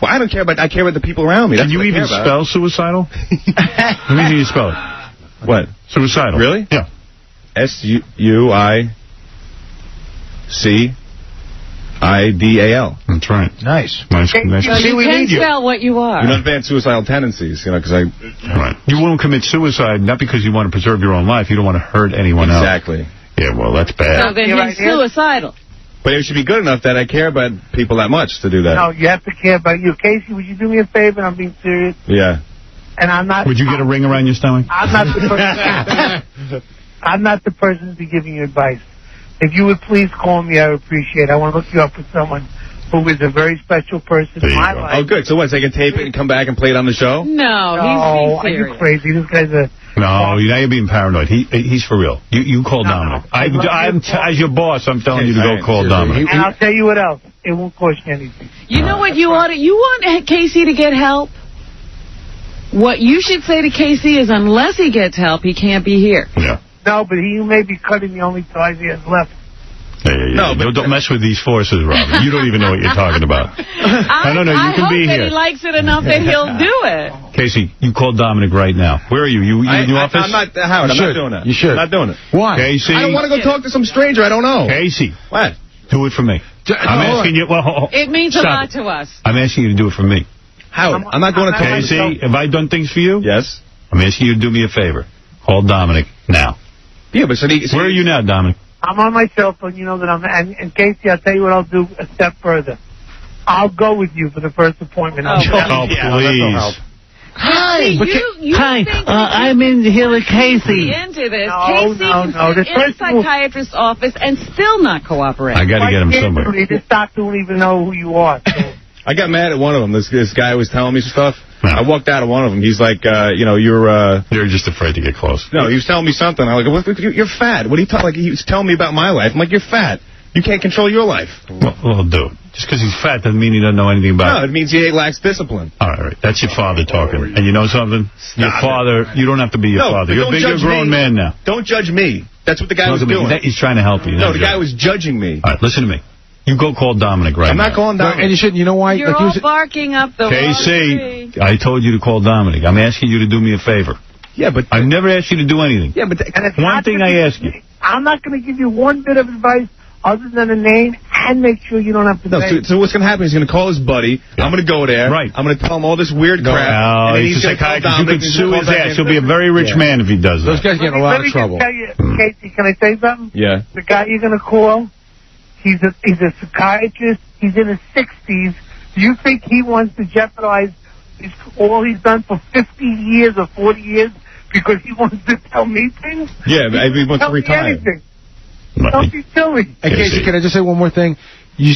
Well, I don't care about. I care about the people around me. Can you even spell suicidal? Let me hear you spell it. What? Suicidal. Really? Yeah. SUICIDAL. That's right. Nice. Nice. So you can spell what you are. You don't advance suicidal tendencies, because I... Right. You won't commit suicide, not because you want to preserve your own life. You don't want to hurt anyone else. Exactly. Yeah, well, that's bad. So then he's suicidal. But it should be good enough that I care about people that much to do that. No, you have to care about you. Casey, would you do me a favor? I'm being serious. Yeah. And I'm not... Would you get a ring around your stomach? I'm not the person... I'm not the person to be giving you advice. If you would please call me, I would appreciate it. I want to look you up with someone who is a very special person in my life. Oh, good. So what? So they can tape it and come back and play it on the show? No, No, he's are you serious. crazy? This guy's a... No, now you're being paranoid. He's for real. You call Dominic. As your boss, I'm telling you to go call Dominic. And I'll tell you what else. It won't cost you anything. You know what you ought to... You want Casey to get help? What you should say to Casey is unless he gets help, he can't be here. Yeah. No, but he may be cutting the only ties he has left. No, but don't mess with these forces, Robin. You don't even know what you're talking about. No, you can be I hope that here. he likes it enough that he'll do it. Casey, you call Dominic right now. Where are you? You in the office? I'm not, Howard, I'm not doing that. You should. I'm not doing it. Why? Casey. I don't want to go talk to some stranger I don't know. Casey. What? Do it for me. I'm asking you. Well, It means a lot to us. I'm asking you to do it for me. Howard, I'm not going to talk. Casey, have I done things for you? Yes. I'm asking you to do me a favor. Call Dominic now. Yeah, but where are you now, Dominic? I'm on my cell phone. You know that I'm... And Casey, I'll tell you what I'll do a step further. I'll go with you for the first appointment. Oh, please. Hi, Hi, I'm in here with Casey. Into this. No, Casey no, no. is in a psychiatrist's office and still not cooperate. I got to get him somewhere. This doctor won't even know who you are. So. I got mad at one of them. This guy was telling me some stuff. I walked out of one of them. He's like, you're just afraid to get close. No, he was telling me something. I'm like, you're fat. What are you talking? Like, he was telling me about my life. I'm like, you're fat. You can't control your life. Well, dude, just because he's fat doesn't mean he doesn't know anything about it. No, it means he lacks discipline. All right. That's your father talking. And you know something? Your father, you don't have to be your father. You're a grown man now. Don't judge me. That's what the guy was doing. He's trying to help you. No, the guy was judging me. All right, listen to me. You go call Dominic right now. I'm not calling Dominic. And you shouldn't. You know why? You're all barking up the wrong tree. Casey, I told you to call Dominic. I'm asking you to do me a favor. Yeah, but... I've never asked you to do anything. Yeah, but... One thing I ask you. I'm not going to give you one bit of advice other than a name and make sure you don't have to pay. So what's going to happen? He's going to call his buddy. I'm going to go there. Right. I'm going to tell him all this weird crap. No, he's a psychiatrist. You could sue his ass. He'll be a very rich man if he does that. Those guys get in a lot of trouble. Let me just tell you, Casey, can I say something? Yeah. The guy you're going to call, he's a psychiatrist. He's in his 60s. Do you think he wants to jeopardize all he's done for 50 years or 40 years because he wants to tell me things? Yeah, he wants to retire. Anything. Don't be silly. And Casey, can I just say one more thing? You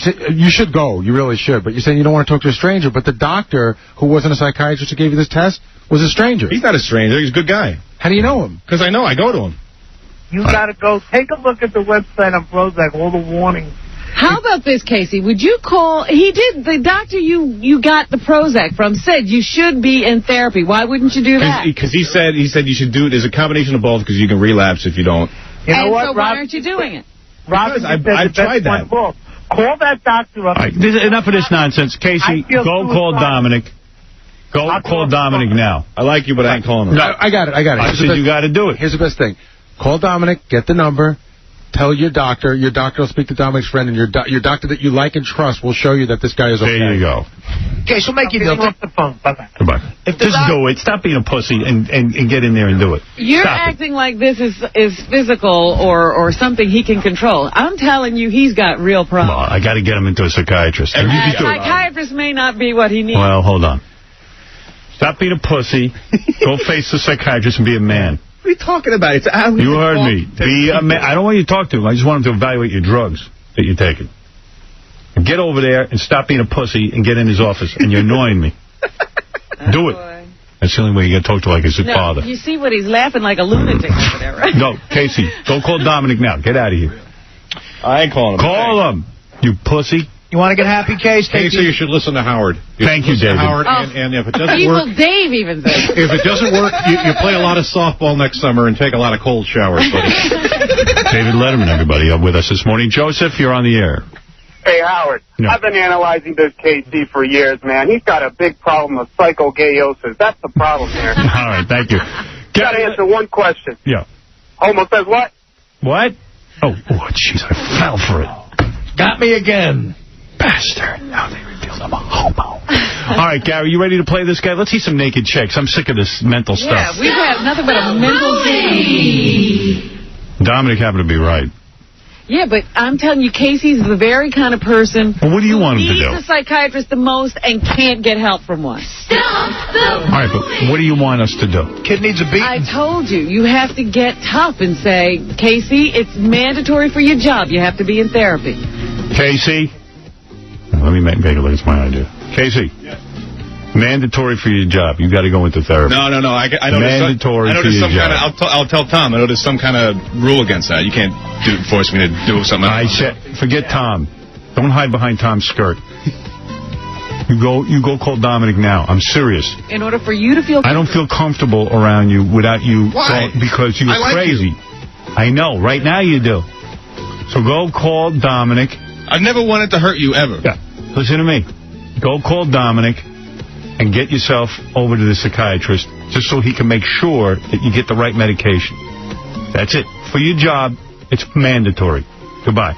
should go. You really should. But you're saying you don't want to talk to a stranger. But the doctor who wasn't a psychiatrist who gave you this test was a stranger. He's not a stranger. He's a good guy. How do you know him? Because I know. I go to him. You got to go. Take a look at the website on Prozac, all the warnings. How about this, Casey? Would you call... The doctor you got the Prozac from said you should be in therapy. Why wouldn't you do that? Because he said you should do it. There's a combination of both because you can relapse if you don't. You know what, so why aren't you doing it? Robin, I've tried that. Call that doctor up. All right, enough of this nonsense. Casey, go call Dominic. Go call Dominic now. I like you, but I ain't calling him. No, I got it. I said you got to do it. Here's the best thing. Call Dominic, get the number, tell your doctor will speak to Dominic's friend, and your doctor that you like and trust will show you that this guy is okay. There you go. Okay, she'll make you do it. Off the phone. Bye-bye. Goodbye. Just do it. Stop being a pussy and get in there and do it. You're Stop acting like this is physical or something he can control. I'm telling you, he's got real problems. Well, I got to get him into a psychiatrist. A psychiatrist may not be what he needs. Well, hold on. Stop being a pussy. Go face the psychiatrist and be a man. What are you talking about? You heard me. Be a man. I don't want you to talk to him. I just want him to evaluate your drugs that you're taking. Get over there and stop being a pussy and get in his office. And you're annoying me. Do it. That's the only way you get to talk to like his father. You see what he's laughing like a lunatic over there, right? No, Casey, go call Dominic now. Get out of here. I ain't calling him. Call him, you pussy. You want to get happy, Casey? Casey, you should listen to Howard. Thank you, David. Howard, and if it doesn't Evil work... Dave even says. If it doesn't work, you play a lot of softball next summer and take a lot of cold showers, buddy. David Letterman, everybody, with us this morning. Joseph, you're on the air. Hey, Howard. No. I've been analyzing this KC for years, man. He's got a big problem of psychogayosis. That's the problem here. All right, thank you. Got to answer one question. Yeah. Homo says what? What? Oh, jeez, I fell for it. Got me again. Bastard. Now they revealed I'm a homo. All right, Gary, you ready to play this guy? Let's see some naked chicks. I'm sick of this mental stuff. Yeah, we've had nothing but a mental thing. Dominic happened to be right. Yeah, but I'm telling you, Casey's the very kind of person Well, what do you want him to needs do? a psychiatrist the most and can't get help from one. All right, but what do you want us to do? Kid needs a beating. I told you have to get tough and say, Casey, it's mandatory for your job. You have to be in therapy. Casey, Let me make a look. It's my idea. Casey. Yes. Mandatory for your job. You got to go into therapy. No. I know mandatory for your job. I'll tell Tom. I know there's some kind of rule against that. You can't force me to do something. Forget Tom. Don't hide behind Tom's skirt. You go call Dominic now. I'm serious. In order for you to feel I don't feel comfortable around you without you. Why? Because you're crazy. I know. Right now you do. So go call Dominic. I've never wanted to hurt you, ever. Yeah. Listen to me. Go call Dominic and get yourself over to the psychiatrist just so he can make sure that you get the right medication. That's it. For your job, it's mandatory. Goodbye.